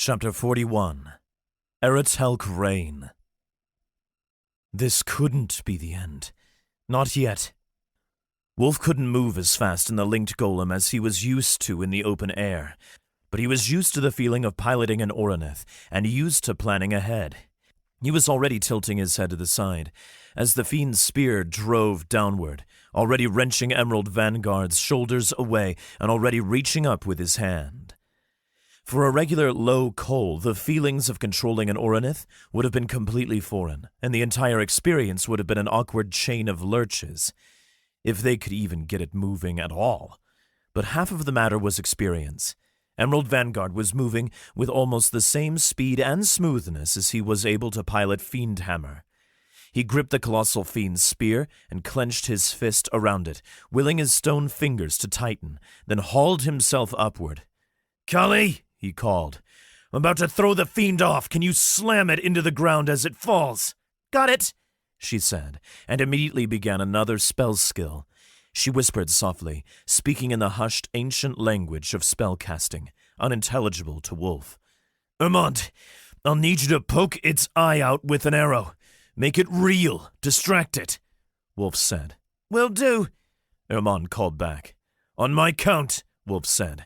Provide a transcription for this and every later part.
Chapter 41. Eretelk Reign. This couldn't be the end. Not yet. Wulf couldn't move as fast in the linked golem as he was used to in the open air, but he was used to the feeling of piloting an Oronith and used to planning ahead. He was already tilting his head to the side as the fiend's spear drove downward, already wrenching Emerald Vanguard's shoulders away and already reaching up with his hand. For a regular low Cole, the feelings of controlling an Oronith would have been completely foreign, and the entire experience would have been an awkward chain of lurches, if they could even get it moving at all. But half of the matter was experience. Emerald Vanguard was moving with almost the same speed and smoothness as he was able to pilot Fiendhammer. He gripped the colossal fiend's spear and clenched his fist around it, willing his stone fingers to tighten, then hauled himself upward. "Kali!" he called. "I'm about to throw the fiend off. Can you slam it into the ground as it falls?" "Got it," she said, and immediately began another spell skill. She whispered softly, speaking in the hushed ancient language of spellcasting, unintelligible to Wulf. "Armand, I'll need you to poke its eye out with an arrow. Make it real. Distract it," Wulf said. "Will do," Armand called back. "On my count," Wulf said.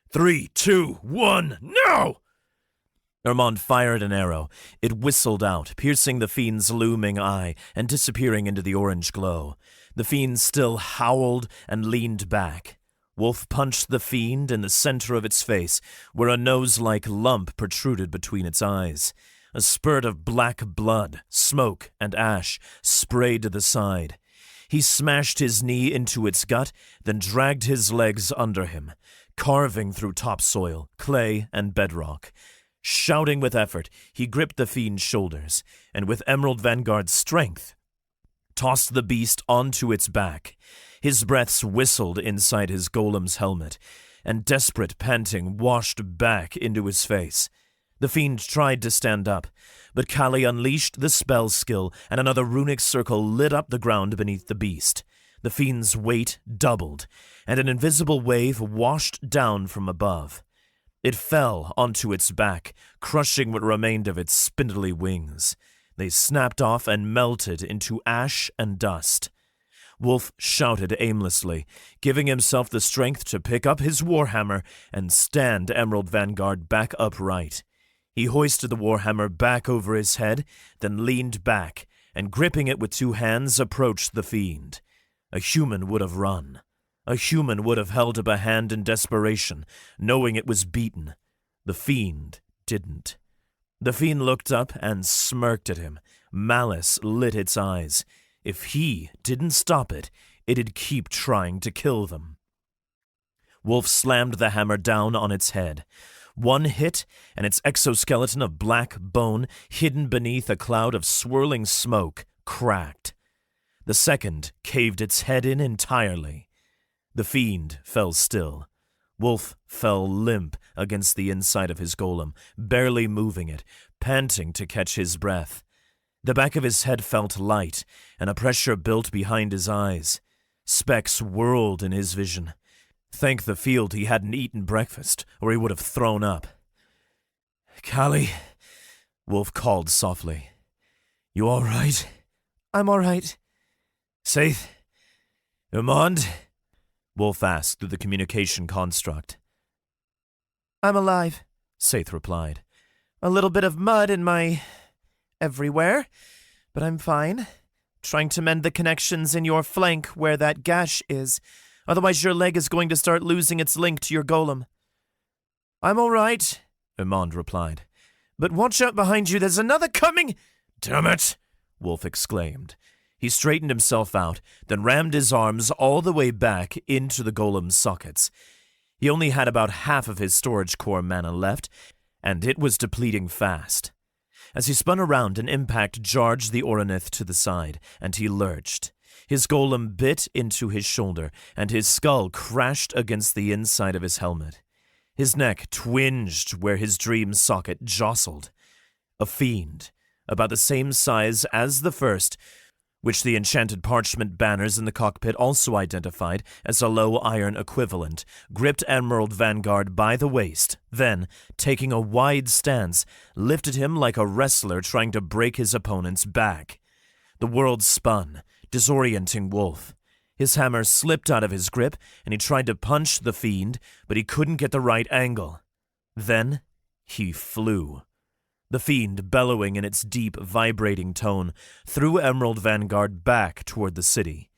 3, 2, 1, now! Armand fired an arrow. It whistled out, piercing the fiend's looming eye and disappearing into the orange glow. The fiend still howled and leaned back. Wulf punched the fiend in the center of its face, where a nose-like lump protruded between its eyes. A spurt of black blood, smoke, and ash sprayed to the side. He smashed his knee into its gut, then dragged his legs under him, carving through topsoil, clay, and bedrock. Shouting with effort, he gripped the fiend's shoulders, and with Emerald Vanguard's strength, tossed the beast onto its back. His breaths whistled inside his golem's helmet, and desperate panting washed back into his face. The fiend tried to stand up, but Kali unleashed the spell skill, and another runic circle lit up the ground beneath the beast. The fiend's weight doubled, and an invisible wave washed down from above. It fell onto its back, crushing what remained of its spindly wings. They snapped off and melted into ash and dust. Wulf shouted aimlessly, giving himself the strength to pick up his warhammer and stand Emerald Vanguard back upright. He hoisted the warhammer back over his head, then leaned back, and gripping it with two hands approached the fiend. A human would have run. A human would have held up a hand in desperation, knowing it was beaten. The fiend didn't. The fiend looked up and smirked at him. Malice lit its eyes. If he didn't stop it, it'd keep trying to kill them. Wulf slammed the hammer down on its head. One hit, and its exoskeleton of black bone, hidden beneath a cloud of swirling smoke, cracked. The second caved its head in entirely. The fiend fell still. Wulf fell limp against the inside of his golem, barely moving it, panting to catch his breath. The back of his head felt light, and a pressure built behind his eyes. Specks whirled in his vision. Thank the field he hadn't eaten breakfast, or he would have thrown up. "Kali," Wulf called softly. "You all right?" "I'm all right." "Saith? Armand?" Wulf asked through the communication construct. "I'm alive," Saith replied. "A little bit of mud in my... everywhere, but I'm fine. Trying to mend the connections in your flank where that gash is. Otherwise your leg is going to start losing its link to your golem." "I'm all right," Armand replied. "But watch out behind you, there's another coming!" "Damn it!" Wulf exclaimed. He straightened himself out, then rammed his arms all the way back into the golem's sockets. He only had about half of his storage core mana left, and it was depleting fast. As he spun around, an impact jarred the Oronith to the side, and he lurched. His golem bit into his shoulder, and his skull crashed against the inside of his helmet. His neck twinged where his dream socket jostled. A fiend, about the same size as the first, which the enchanted parchment banners in the cockpit also identified as a low iron equivalent, gripped Emerald Vanguard by the waist, then, taking a wide stance, lifted him like a wrestler trying to break his opponent's back. The world spun, disorienting Wulf. His hammer slipped out of his grip, and he tried to punch the fiend, but he couldn't get the right angle. Then he flew. The fiend, bellowing in its deep, vibrating tone, threw Emerald Vanguard back toward the city.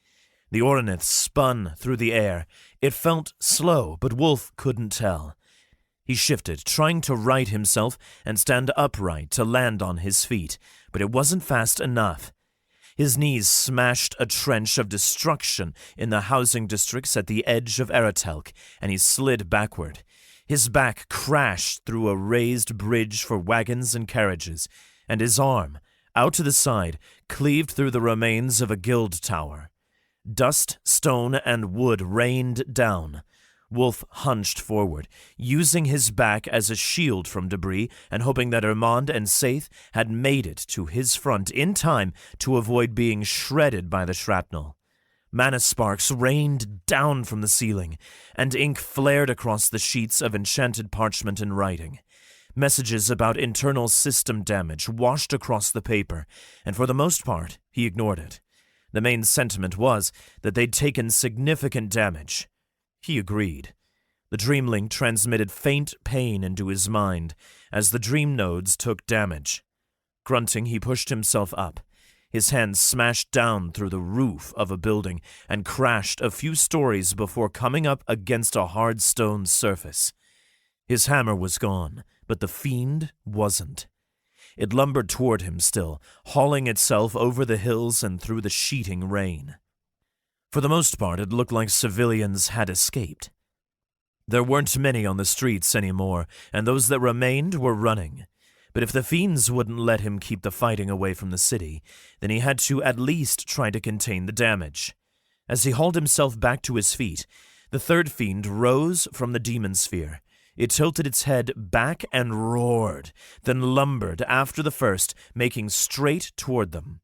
The Ornith spun through the air. It felt slow, but Wulf couldn't tell. He shifted, trying to right himself and stand upright to land on his feet, but it wasn't fast enough. His knees smashed a trench of destruction in the housing districts at the edge of Eratelk, and he slid backward. His back crashed through a raised bridge for wagons and carriages, and his arm, out to the side, cleaved through the remains of a guild tower. Dust, stone, and wood rained down. Wulf hunched forward, using his back as a shield from debris and hoping that Armand and Saith had made it to his front in time to avoid being shredded by the shrapnel. Mana sparks rained down from the ceiling, and ink flared across the sheets of enchanted parchment and writing. Messages about internal system damage washed across the paper, and for the most part, he ignored it. The main sentiment was that they'd taken significant damage. He agreed. The Dreamlink transmitted faint pain into his mind as the dream nodes took damage. Grunting, he pushed himself up. His hand smashed down through the roof of a building and crashed a few stories before coming up against a hard stone surface. His hammer was gone, but the fiend wasn't. It lumbered toward him still, hauling itself over the hills and through the sheeting rain. For the most part, it looked like civilians had escaped. There weren't many on the streets anymore, and those that remained were running. But if the fiends wouldn't let him keep the fighting away from the city, then he had to at least try to contain the damage. As he hauled himself back to his feet, the third fiend rose from the demon sphere. It tilted its head back and roared, then lumbered after the first, making straight toward them.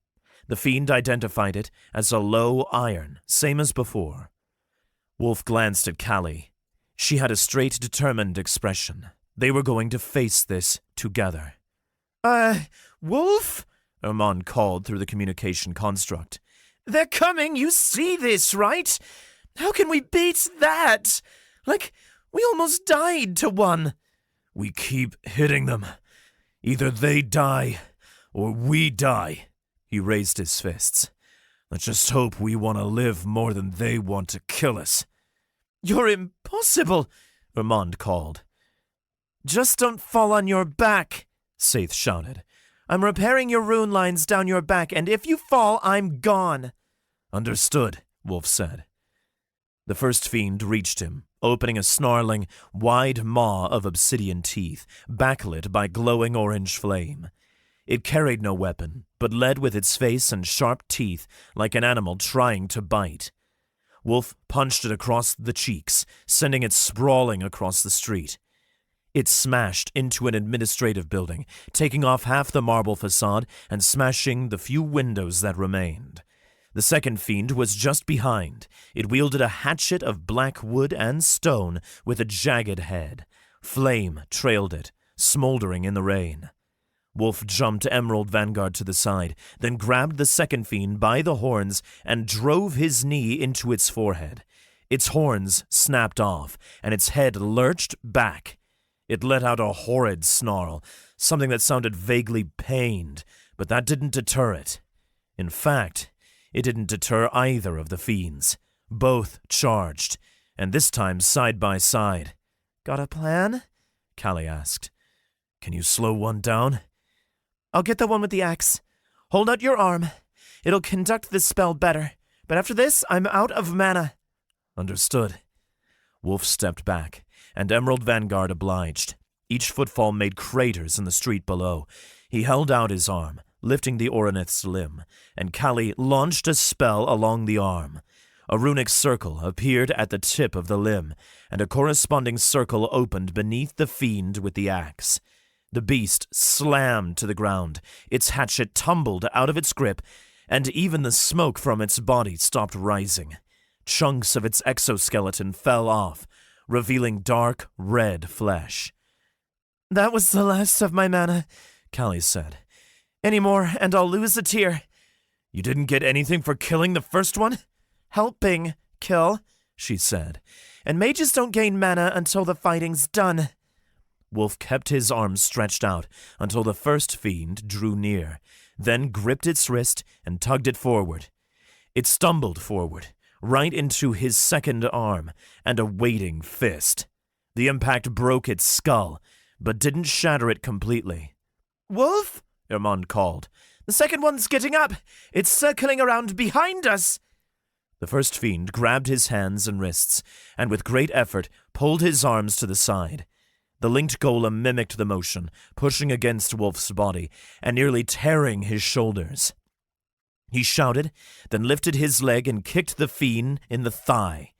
The fiend identified it as a low iron, same as before. Wulf glanced at Callie. She had a straight, determined expression. They were going to face this together. Wulf? Armand called through the communication construct. They're coming, you see this, right? How can we beat that? Like, we almost died to one. We keep hitting them. Either they die, or we die. He raised his fists. Let's just hope we want to live more than they want to kill us. You're impossible, Armand called. Just don't fall on your back, Saith shouted. I'm repairing your rune lines down your back, and if you fall, I'm gone. Understood, Wulf said. The first fiend reached him, opening a snarling, wide maw of obsidian teeth, backlit by glowing orange flame. It carried no weapon, but led with its face and sharp teeth like an animal trying to bite. Wulf punched it across the cheeks, sending it sprawling across the street. It smashed into an administrative building, taking off half the marble facade and smashing the few windows that remained. The second fiend was just behind. It wielded a hatchet of black wood and stone with a jagged head. Flame trailed it, smoldering in the rain. Wulf jumped Emerald Vanguard to the side, then grabbed the second fiend by the horns and drove his knee into its forehead. Its horns snapped off, and its head lurched back. It let out a horrid snarl, something that sounded vaguely pained, but that didn't deter it. In fact, it didn't deter either of the fiends. Both charged, and this time side by side. Got a plan? Callie asked. Can you slow one down? I'll get the one with the axe. Hold out your arm. It'll conduct this spell better, but after this, I'm out of mana. Understood. Wulf stepped back, and Emerald Vanguard obliged. Each footfall made craters in the street below. He held out his arm, lifting the Oronith's limb, and Callie launched a spell along the arm. A runic circle appeared at the tip of the limb, and a corresponding circle opened beneath the fiend with the axe. The beast slammed to the ground. Its hatchet tumbled out of its grip, and even the smoke from its body stopped rising. Chunks of its exoskeleton fell off, revealing dark, red flesh. "That was the last of my mana," Callie said. "Any more, and I'll lose a tear." "You didn't get anything for killing the first one?" "Helping kill," she said. "And mages don't gain mana until the fighting's done." Wulf kept his arms stretched out until the first fiend drew near, then gripped its wrist and tugged it forward. It stumbled forward, right into his second arm and a waiting fist. The impact broke its skull, but didn't shatter it completely. "Wulf!" Irmond called. "The second one's getting up! It's circling around behind us!" The first fiend grabbed his hands and wrists, and with great effort pulled his arms to the side. The linked golem mimicked the motion, pushing against Wulf's body and nearly tearing his shoulders. He shouted, then lifted his leg and kicked the fiend in the thigh.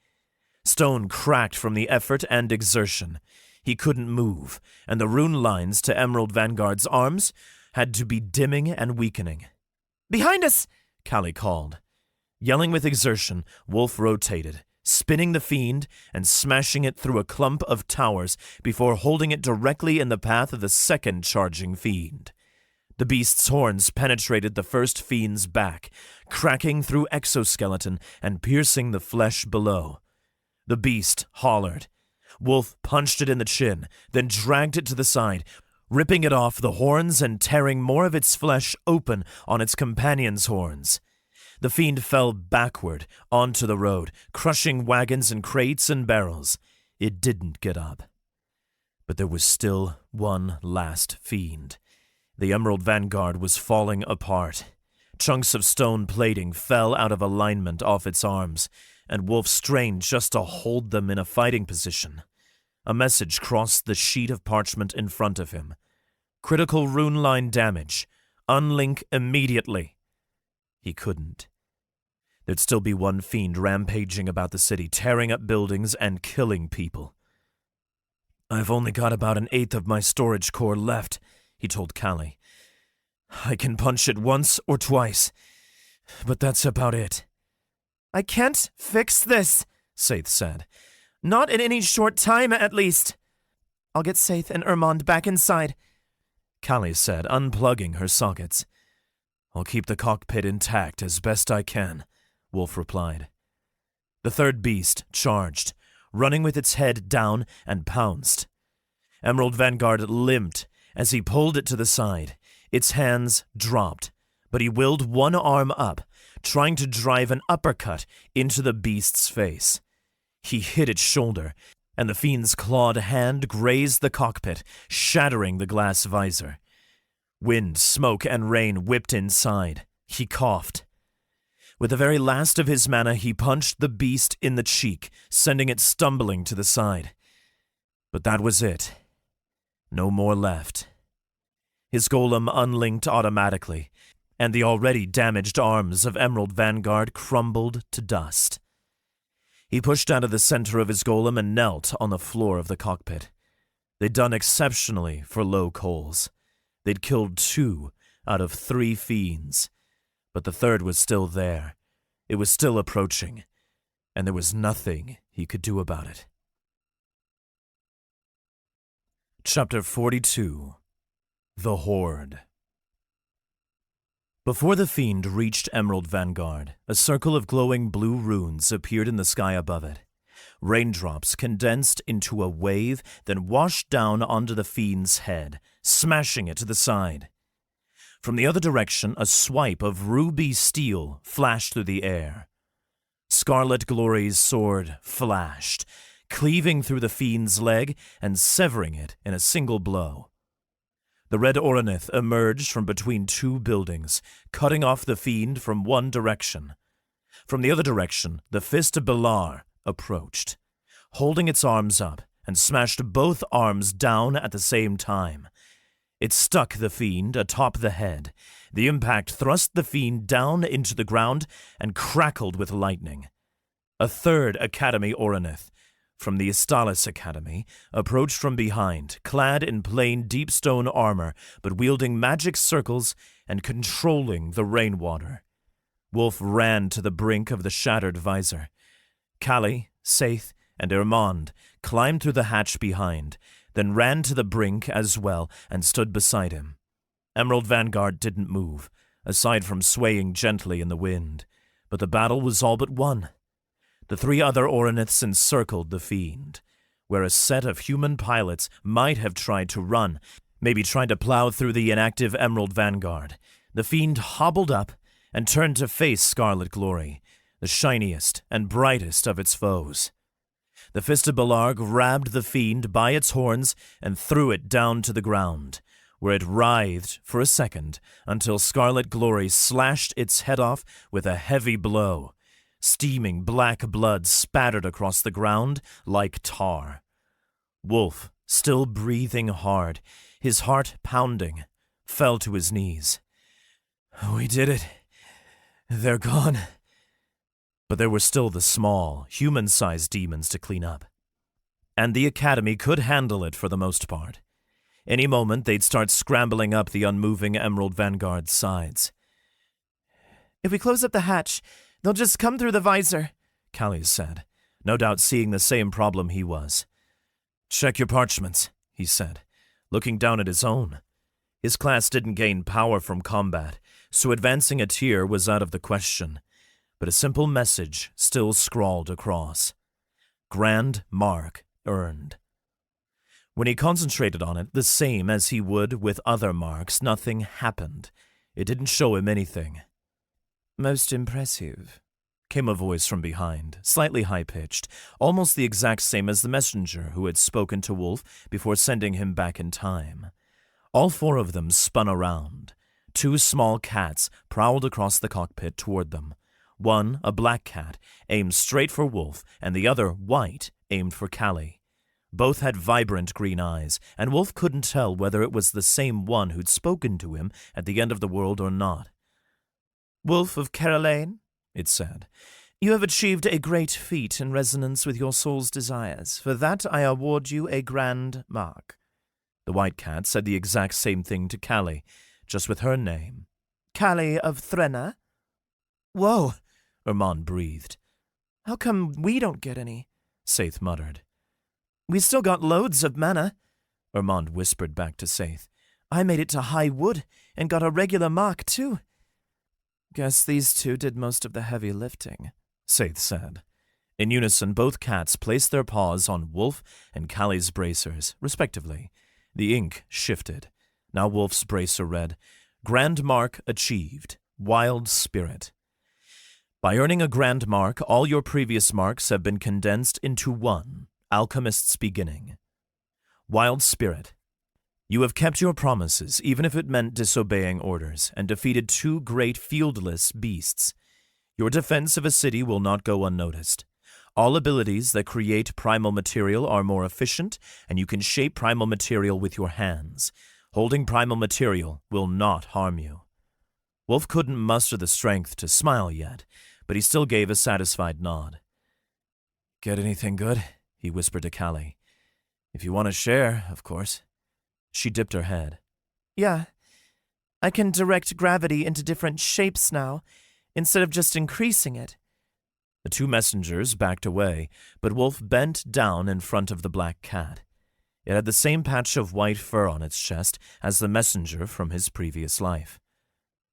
Stone cracked from the effort and exertion. He couldn't move, and the rune lines to Emerald Vanguard's arms had to be dimming and weakening. "Behind us!" Callie called. Yelling with exertion, Wulf rotated, spinning the fiend and smashing it through a clump of towers before holding it directly in the path of the second charging fiend. The beast's horns penetrated the first fiend's back, cracking through exoskeleton and piercing the flesh below. The beast hollered. Wulf punched it in the chin, then dragged it to the side, ripping it off the horns and tearing more of its flesh open on its companion's horns. The fiend fell backward onto the road, crushing wagons and crates and barrels. It didn't get up. But there was still one last fiend. The Emerald Vanguard was falling apart. Chunks of stone plating fell out of alignment off its arms, and Wulf strained just to hold them in a fighting position. A message crossed the sheet of parchment in front of him. "Critical rune line damage. Unlink immediately." He couldn't. There'd still be one fiend rampaging about the city, tearing up buildings and killing people. "I've only got about an eighth of my storage core left," he told Callie. "I can punch it once or twice, but that's about it." "I can't fix this," Saith said. "Not in any short time, at least." "I'll get Saith and Irmond back inside," Callie said, unplugging her sockets. "I'll keep the cockpit intact as best I can," Wulf replied. The third beast charged, running with its head down, and pounced. Emerald Vanguard limped as he pulled it to the side. Its hands dropped, but he willed one arm up, trying to drive an uppercut into the beast's face. He hit its shoulder, and the fiend's clawed hand grazed the cockpit, shattering the glass visor. Wind, smoke, and rain whipped inside. He coughed. With the very last of his mana, he punched the beast in the cheek, sending it stumbling to the side. But that was it. No more left. His golem unlinked automatically, and the already damaged arms of Emerald Vanguard crumbled to dust. He pushed out of the center of his golem and knelt on the floor of the cockpit. They'd done exceptionally for low coals. They'd killed 2 out of 3 fiends, but the third was still there. It was still approaching, and there was nothing he could do about it. Chapter 42. The Horde. Before the fiend reached Emerald Vanguard, a circle of glowing blue runes appeared in the sky above it. Raindrops condensed into a wave, then washed down onto the fiend's head, smashing it to the side. From the other direction, a swipe of ruby steel flashed through the air. Scarlet Glory's sword flashed, cleaving through the fiend's leg and severing it in a single blow. The red Oronith emerged from between 2 buildings, cutting off the fiend from one direction. From the other direction, the fist of Belar approached, holding its arms up, and smashed both arms down at the same time. It stuck the fiend atop the head. The impact thrust the fiend down into the ground and crackled with lightning. A third Academy Oronith, from the Istalis Academy, approached from behind, clad in plain deep stone armor, but wielding magic circles and controlling the rainwater. Wulf ran to the brink of the shattered visor. Callie, Saith, and Irmond climbed through the hatch behind, then ran to the brink as well and stood beside him. Emerald Vanguard didn't move, aside from swaying gently in the wind, but the battle was all but won. The 3 other Oroniths encircled the fiend, where a set of human pilots might have tried to run, maybe tried to plow through the inactive Emerald Vanguard. The fiend hobbled up and turned to face Scarlet Glory, the shiniest and brightest of its foes. The Fist of Balar grabbed the fiend by its horns and threw it down to the ground, where it writhed for a second until Scarlet Glory slashed its head off with a heavy blow. Steaming black blood spattered across the ground like tar. Wulf, still breathing hard, his heart pounding, fell to his knees. "We did it. They're gone." But there were still the small, human-sized demons to clean up. And the Academy could handle it for the most part. Any moment they'd start scrambling up the unmoving Emerald Vanguard's sides. "If we close up the hatch, they'll just come through the visor," Callie said, no doubt seeing the same problem he was. "Check your parchments," he said, looking down at his own. His class didn't gain power from combat, so advancing a tier was out of the question, but a simple message still scrawled across. Grand Mark earned. When he concentrated on it, the same as he would with other marks, nothing happened. It didn't show him anything. "Most impressive," came a voice from behind, slightly high-pitched, almost the exact same as the messenger who had spoken to Wulf before sending him back in time. All 4 of them spun around. 2 small cats prowled across the cockpit toward them. One, a black cat, aimed straight for Wulf, and the other, white, aimed for Callie. Both had vibrant green eyes, and Wulf couldn't tell whether it was the same one who'd spoken to him at the end of the world or not. "Wulf of Caroline," it said, "you have achieved a great feat in resonance with your soul's desires. For that I award you a grand mark." The white cat said the exact same thing to Callie, just with her name. "Callie of Threnna?" "Whoa," Irmond breathed. "How come we don't get any?" Saith muttered. "We still got loads of mana," Irmond whispered back to Saith. "I made it to High Wood and got a regular mark, too." "Guess these 2 did most of the heavy lifting," Saith said. In unison, both cats placed their paws on Wulf and Callie's bracers, respectively. The ink shifted. Now Wulf's bracer read, "Grand Mark achieved. Wild Spirit." By earning a Grand Mark, all your previous marks have been condensed into one, Alchemist's Beginning. Wild Spirit. You have kept your promises, even if it meant disobeying orders, and defeated 2 great fieldless beasts. Your defense of a city will not go unnoticed. All abilities that create primal material are more efficient, and you can shape primal material with your hands. Holding primal material will not harm you. Wulf couldn't muster the strength to smile yet, but he still gave a satisfied nod. "Get anything good?" he whispered to Callie. "If you want to share, of course." She dipped her head. "Yeah. I can direct gravity into different shapes now, instead of just increasing it." The 2 messengers backed away, but Wulf bent down in front of the black cat. It had the same patch of white fur on its chest as the messenger from his previous life.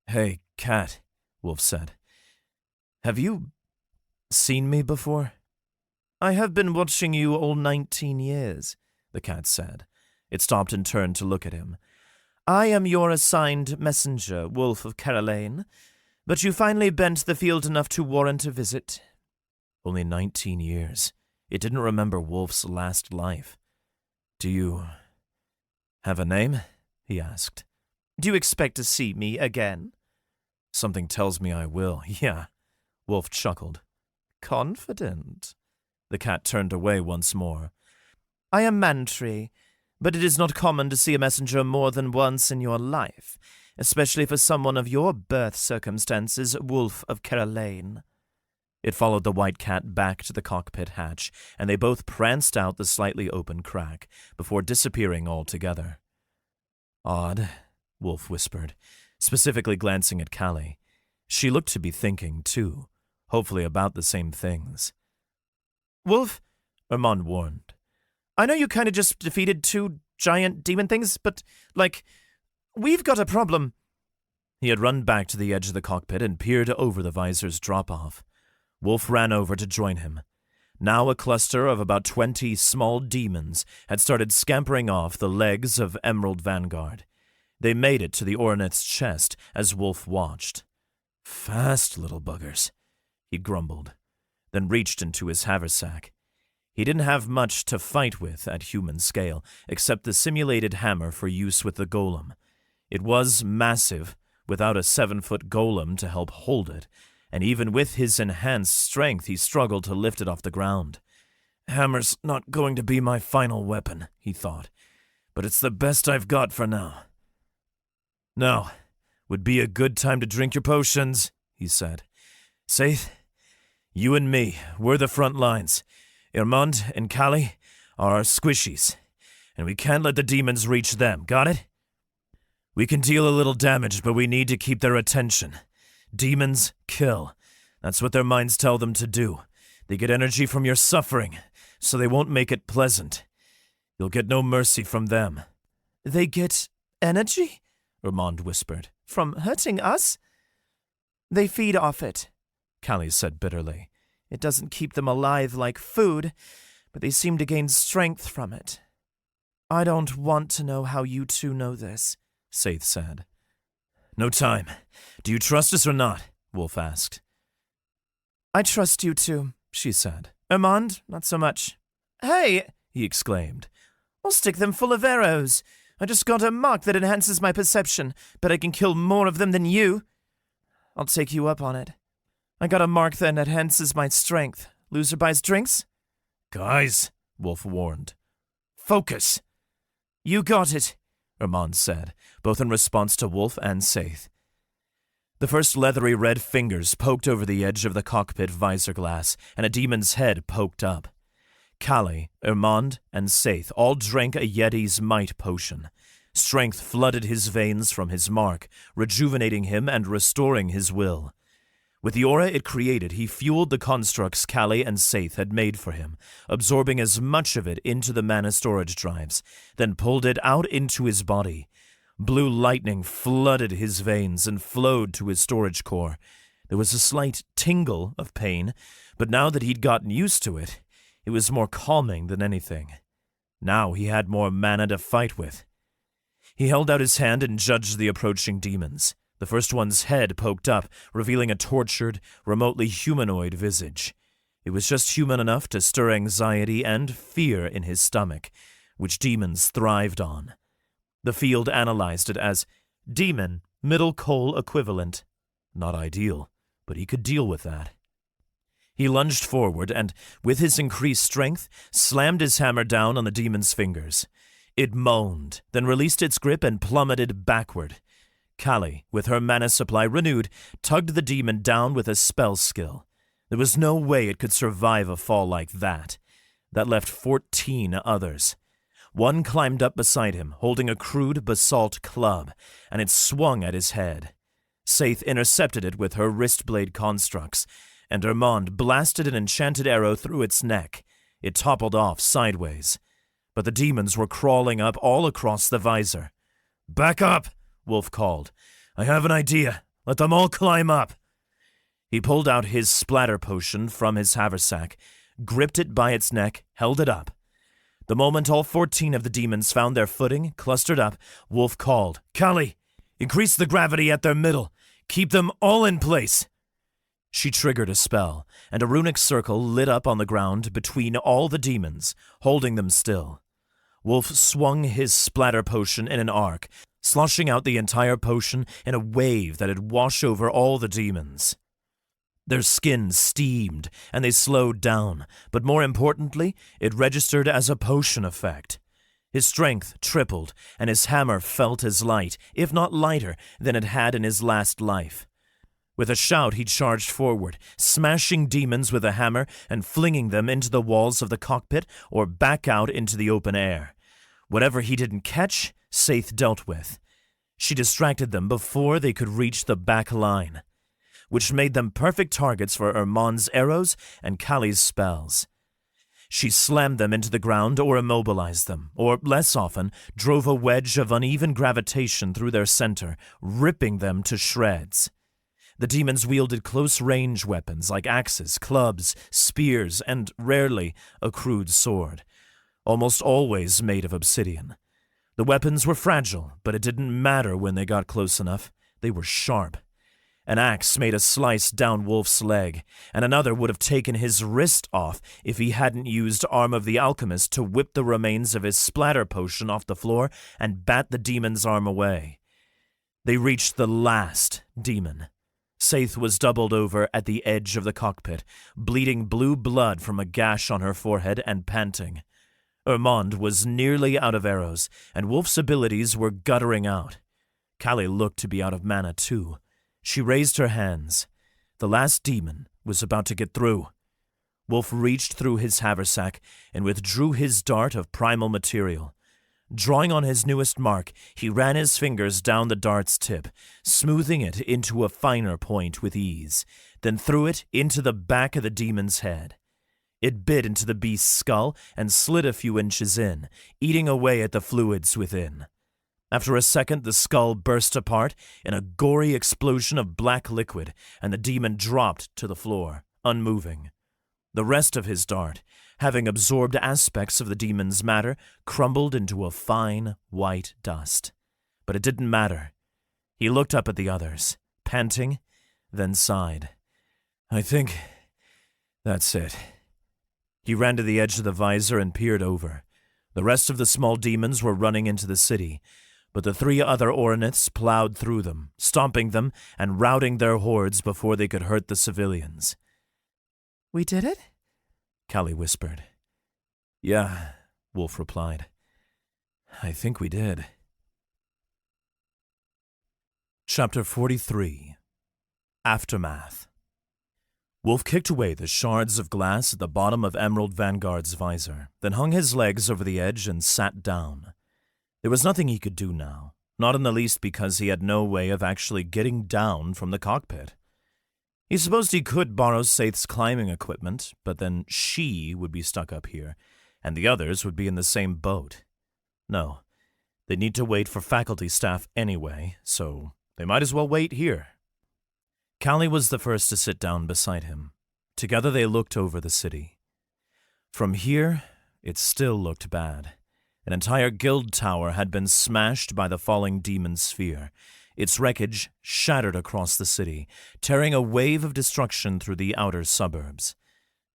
"Hey, cat," Wulf said. "Have you seen me before?" "I have been watching you all 19 years, the cat said. It stopped and turned to look at him. "I am your assigned messenger, Wulf of Caroline, but you finally bent the field enough to warrant a visit." Only 19 years. It didn't remember Wulf's last life. "Do you have a name?" he asked. "Do you expect to see me again?" "Something tells me I will, yeah." Wulf chuckled. "Confident." The cat turned away once more. "I am Mantri, but it is not common to see a messenger more than once in your life, especially for someone of your birth circumstances, Wulf of Caroline." It followed the white cat back to the cockpit hatch, and they both pranced out the slightly open crack, before disappearing altogether. "Odd," Wulf whispered, specifically glancing at Callie. She looked to be thinking, too, hopefully about the same things. Wulf, Armand warned. I know you kind of just defeated 2 giant demon things, but, we've got a problem. He had run back to the edge of the cockpit and peered over the visor's drop-off. Wulf ran over to join him. Now a cluster of about 20 small demons had started scampering off the legs of Emerald Vanguard. They made it to the Ornith's chest as Wulf watched. Fast little buggers, he grumbled, then reached into his haversack. He didn't have much to fight with at human scale, except the simulated hammer for use with the golem. It was massive, without a 7-foot golem to help hold it, and even with his enhanced strength he struggled to lift it off the ground. Hammer's not going to be my final weapon, he thought, but it's the best I've got for now. Now, would be a good time to drink your potions, he said. Saith, you and me, we're the front lines. Irmond and Callie are our squishies, and we can't let the demons reach them, got it? We can deal a little damage, but we need to keep their attention. Demons kill. That's what their minds tell them to do. They get energy from your suffering, so they won't make it pleasant. You'll get no mercy from them. They get energy? Armand whispered. From hurting us? They feed off it, Callie said bitterly. It doesn't keep them alive like food, but they seem to gain strength from it. I don't want to know how you 2 know this, Saith said. No time. Do you trust us or not? Wulf asked. I trust you 2, she said. Armand, not so much. Hey, he exclaimed. I'll stick them full of arrows. I just got a mark that enhances my perception, but I can kill more of them than you. I'll take you up on it. I got a mark that enhances my strength. Loser buys drinks? Guys, Wulf warned. Focus. You got it, Armand said, both in response to Wulf and Saith. The first leathery red fingers poked over the edge of the cockpit visor glass, and a demon's head poked up. Callie, Irmond, and Saith all drank a Yeti's might potion. Strength flooded his veins from his mark, rejuvenating him and restoring his will. With the aura it created, he fueled the constructs Callie and Saith had made for him, absorbing as much of it into the mana storage drives, then pulled it out into his body. Blue lightning flooded his veins and flowed to his storage core. There was a slight tingle of pain, but now that he'd gotten used to it, it was more calming than anything. Now he had more mana to fight with. He held out his hand and judged the approaching demons. The first one's head poked up, revealing a tortured, remotely humanoid visage. It was just human enough to stir anxiety and fear in his stomach, which demons thrived on. The field analyzed it as demon, middle coal equivalent. Not ideal, but he could deal with that. He lunged forward and, with his increased strength, slammed his hammer down on the demon's fingers. It moaned, then released its grip and plummeted backward. Callie, with her mana supply renewed, tugged the demon down with a spell skill. There was no way it could survive a fall like that. That left 14 others. One climbed up beside him, holding a crude basalt club, and it swung at his head. Saith intercepted it with her wristblade constructs, and Armand blasted an enchanted arrow through its neck. It toppled off sideways. But the demons were crawling up all across the visor. "Back up!" Wulf called. "I have an idea. Let them all climb up." He pulled out his splatter potion from his haversack, gripped it by its neck, held it up. The moment all 14 of the demons found their footing, clustered up, Wulf called, "Callie, increase the gravity at their middle. Keep them all in place." She triggered a spell, and a runic circle lit up on the ground between all the demons, holding them still. Wulf swung his splatter potion in an arc, sloshing out the entire potion in a wave that'd wash over all the demons. Their skin steamed, and they slowed down, but more importantly, it registered as a potion effect. His strength tripled, and his hammer felt as light, if not lighter, than it had in his last life. With a shout, he charged forward, smashing demons with a hammer and flinging them into the walls of the cockpit or back out into the open air. Whatever he didn't catch, Saith dealt with. She distracted them before they could reach the back line. which made them perfect targets for Ermond's arrows and Callie's spells. She slammed them into the ground or immobilized them, or, less often, drove a wedge of uneven gravitation through their center, ripping them to shreds. The demons wielded close-range weapons like axes, clubs, spears, and, rarely, a crude sword, almost always made of obsidian. The weapons were fragile, but it didn't matter when they got close enough. They were sharp. An axe made a slice down Wulf's leg, and another would have taken his wrist off if he hadn't used Arm of the Alchemist to whip the remains of his splatter potion off the floor and bat the demon's arm away. They reached the last demon. Saith was doubled over at the edge of the cockpit, bleeding blue blood from a gash on her forehead and panting. Ermond was nearly out of arrows, and Wulf's abilities were guttering out. Callie looked to be out of mana too. She raised her hands. The last demon was about to get through. Wulf reached through his haversack and withdrew his dart of primal material. Drawing on his newest mark, he ran his fingers down the dart's tip, smoothing it into a finer point with ease, then threw it into the back of the demon's head. It bit into the beast's skull and slid a few inches in, eating away at the fluids within. After a second, the skull burst apart in a gory explosion of black liquid, and the demon dropped to the floor, unmoving. The rest of his dart, having absorbed aspects of the demon's matter, crumbled into a fine, white dust. But it didn't matter. He looked up at the others, panting, then sighed. I think that's it. He ran to the edge of the visor and peered over. The rest of the small demons were running into the city, but the 3 other Orniths plowed through them, stomping them and routing their hordes before they could hurt the civilians. We did it? Callie whispered. Yeah, Wulf replied. I think we did. Chapter 43. Aftermath. Wulf kicked away the shards of glass at the bottom of Emerald Vanguard's visor, then hung his legs over the edge and sat down. There was nothing he could do now, not in the least because he had no way of actually getting down from the cockpit. He supposed he could borrow Saith's climbing equipment, but then she would be stuck up here, and the others would be in the same boat. No, they'd need to wait for faculty staff anyway, so they might as well wait here. Callie was the first to sit down beside him. Together they looked over the city. From here, it still looked bad. An entire guild tower had been smashed by the falling demon sphere, its wreckage shattered across the city, tearing a wave of destruction through the outer suburbs.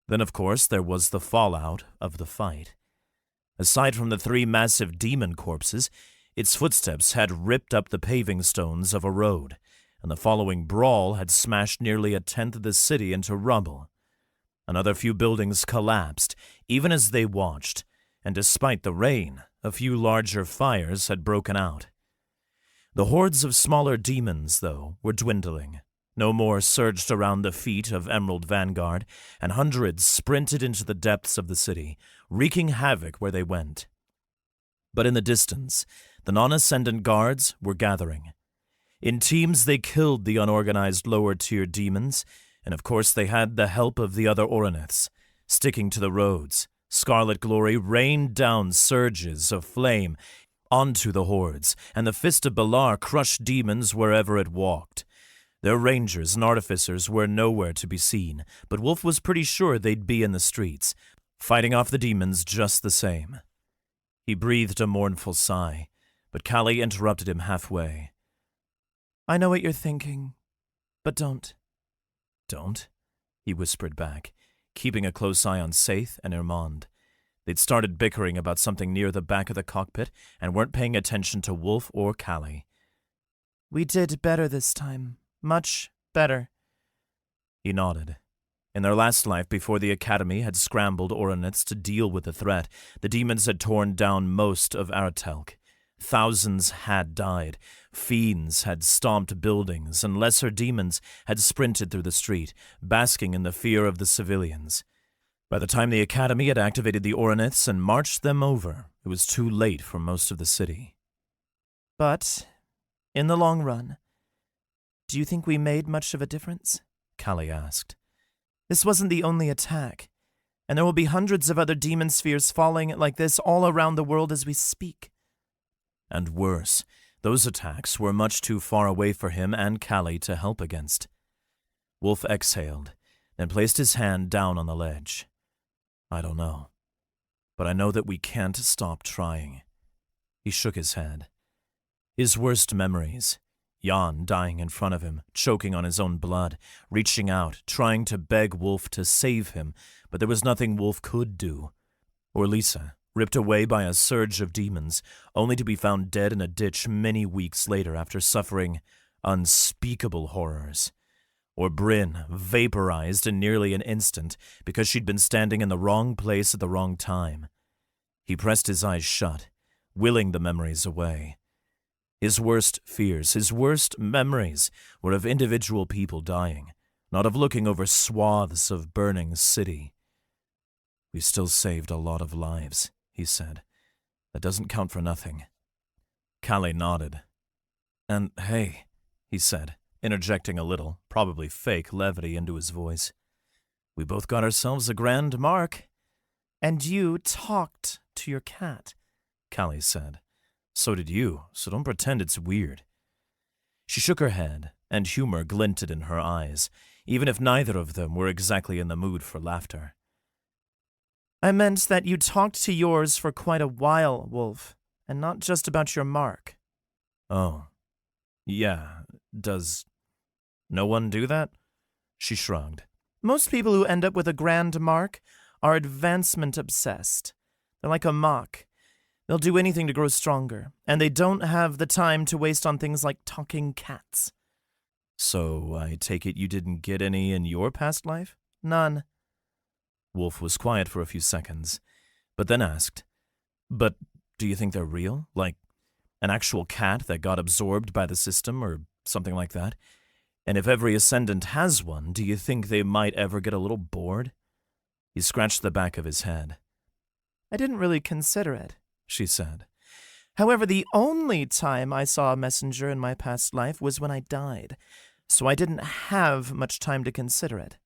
Then, of course, there was the fallout of the fight. Aside from the 3 massive demon corpses, its footsteps had ripped up the paving stones of a road, and the following brawl had smashed nearly 1/10 of the city into rubble. Another few buildings collapsed, even as they watched, and despite the rain, a few larger fires had broken out. The hordes of smaller demons, though, were dwindling. No more surged around the feet of Emerald Vanguard, and hundreds sprinted into the depths of the city, wreaking havoc where they went. But in the distance, the non-ascendant guards were gathering. In teams they killed the unorganized lower-tier demons, and of course they had the help of the other Orniths. Sticking to the roads, Scarlet Glory rained down surges of flame onto the hordes, and the Fist of Balar crushed demons wherever it walked. Their rangers and artificers were nowhere to be seen, but Wulf was pretty sure they'd be in the streets, fighting off the demons just the same. He breathed a mournful sigh, but Callie interrupted him halfway. I know what you're thinking, but don't. Don't? He whispered back, keeping a close eye on Saith and Ermond. They'd started bickering about something near the back of the cockpit and weren't paying attention to Wulf or Callie. We did better this time. Much better. He nodded. In their last life before the Academy had scrambled Orniths to deal with the threat, the demons had torn down most of Aratelk. Thousands had died, fiends had stomped buildings, and lesser demons had sprinted through the street, basking in the fear of the civilians. By the time the Academy had activated the Orniths and marched them over, it was too late for most of the city. But, in the long run, do you think we made much of a difference? Callie asked. This wasn't the only attack, and there will be hundreds of other demon spheres falling like this all around the world as we speak. And worse, those attacks were much too far away for him and Callie to help against. Wulf exhaled, then placed his hand down on the ledge. I don't know, but I know that we can't stop trying. He shook his head. His worst memories, Jan dying in front of him, choking on his own blood, reaching out, trying to beg Wulf to save him, but there was nothing Wulf could do. Or Lisa, ripped away by a surge of demons, only to be found dead in a ditch many weeks later after suffering unspeakable horrors. Or Bryn, vaporized in nearly an instant because she'd been standing in the wrong place at the wrong time. He pressed his eyes shut, willing the memories away. His worst fears, his worst memories were of individual people dying, not of looking over swaths of burning city. We still saved a lot of lives, he said. That doesn't count for nothing. Callie nodded. And hey, he said, interjecting a little, probably fake levity into his voice. We both got ourselves a grand mark. And you talked to your cat, Callie said. So did you, so don't pretend it's weird. She shook her head, and humor glinted in her eyes, even if neither of them were exactly in the mood for laughter. I meant that you talked to yours for quite a while, Wulf, and not just about your mark. Oh. Yeah, does no one do that? She shrugged. Most people who end up with a grand mark are advancement-obsessed. They're like a mock. They'll do anything to grow stronger, and they don't have the time to waste on things like talking cats. So I take it you didn't get any in your past life? None. Wulf was quiet for a few seconds, but then asked, But do you think they're real? Like an actual cat that got absorbed by the system or something like that? And if every Ascendant has one, do you think they might ever get a little bored? He scratched the back of his head. I didn't really consider it, she said. However, the only time I saw a messenger in my past life was when I died, so I didn't have much time to consider it.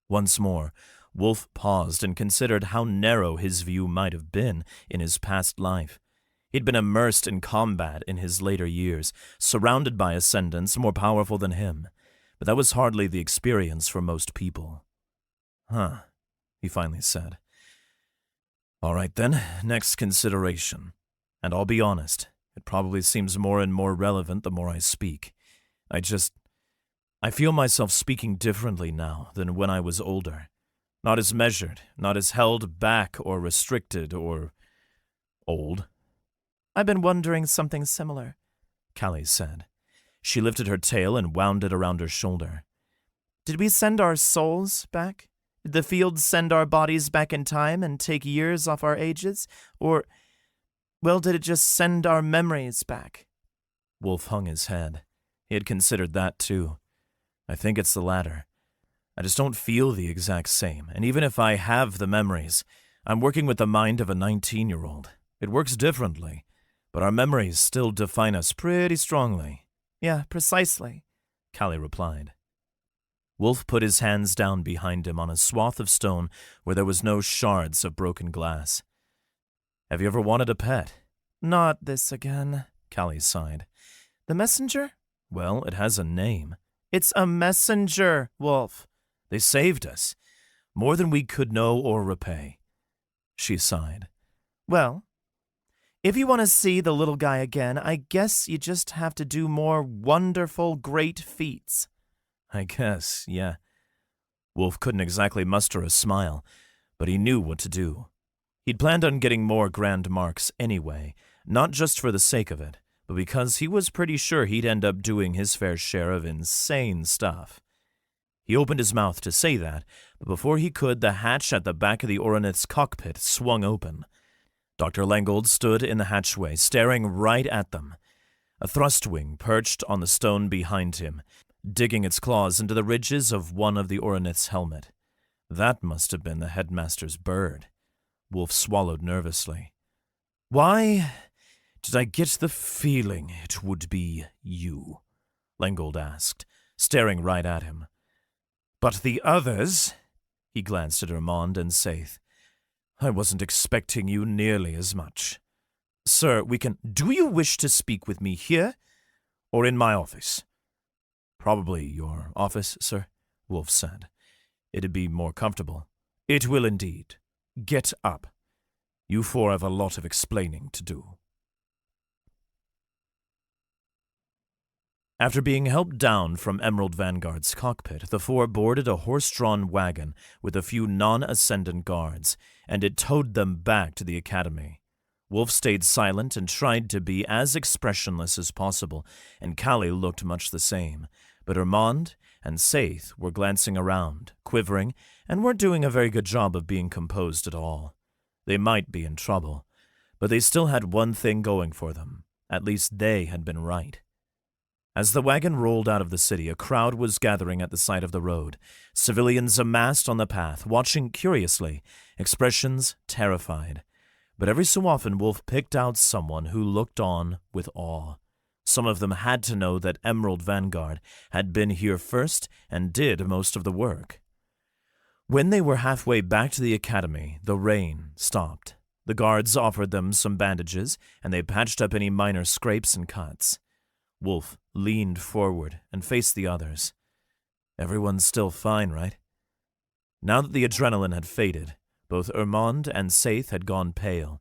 Once more, Wulf paused and considered how narrow his view might have been in his past life. He'd been immersed in combat in his later years, surrounded by ascendants more powerful than him, but that was hardly the experience for most people. Huh, he finally said. All right then, next consideration. And I'll be honest, it probably seems more and more relevant the more I speak. I feel myself speaking differently now than when I was older. Not as measured, not as held back or restricted or old. I've been wondering something similar, Callie said. She lifted her tail and wound it around her shoulder. Did we send our souls back? Did the fields send our bodies back in time and take years off our ages? Or, well, did it just send our memories back? Wulf hung his head. He had considered that too. I think it's the latter. I just don't feel the exact same, and even if I have the memories, I'm working with the mind of a 19-year-old. It works differently, but our memories still define us pretty strongly. Yeah, precisely, Callie replied. Wulf put his hands down behind him on a swath of stone where there was no shards of broken glass. Have you ever wanted a pet? Not this again, Callie sighed. The messenger? Well, it has a name. It's a messenger, Wulf. They saved us. More than we could know or repay. She sighed. Well, if you want to see the little guy again, I guess you just have to do more wonderful, great feats. I guess, yeah. Wulf couldn't exactly muster a smile, but he knew what to do. He'd planned on getting more grand marks anyway, not just for the sake of it, but because he was pretty sure he'd end up doing his fair share of insane stuff. He opened his mouth to say that, but before he could, the hatch at the back of the Oronith's cockpit swung open. Dr. Lengold stood in the hatchway, staring right at them. A thrust wing perched on the stone behind him, digging its claws into the ridges of one of the Oronith's helmet. That must have been the headmaster's bird. Wulf swallowed nervously. Why did I get the feeling it would be you? Lengold asked, staring right at him. But the others, he glanced at Armand and Saith. I wasn't expecting you nearly as much. Sir, do you wish to speak with me here or in my office? Probably your office, sir, Wulf said. It'd be more comfortable. It will indeed. Get up. You four have a lot of explaining to do. After being helped down from Emerald Vanguard's cockpit, the four boarded a horse-drawn wagon with a few non-ascendant guards, and it towed them back to the academy. Wulf stayed silent and tried to be as expressionless as possible, and Callie looked much the same, but Armand and Saith were glancing around, quivering, and weren't doing a very good job of being composed at all. They might be in trouble, but they still had one thing going for them. At least they had been right. As the wagon rolled out of the city, a crowd was gathering at the side of the road. Civilians amassed on the path, watching curiously, expressions terrified. But every so often Wulf picked out someone who looked on with awe. Some of them had to know that Emerald Vanguard had been here first and did most of the work. When they were halfway back to the academy, the rain stopped. The guards offered them some bandages, and they patched up any minor scrapes and cuts. Wulf leaned forward and faced the others. Everyone's still fine, right? Now that the adrenaline had faded, both Armand and Saith had gone pale.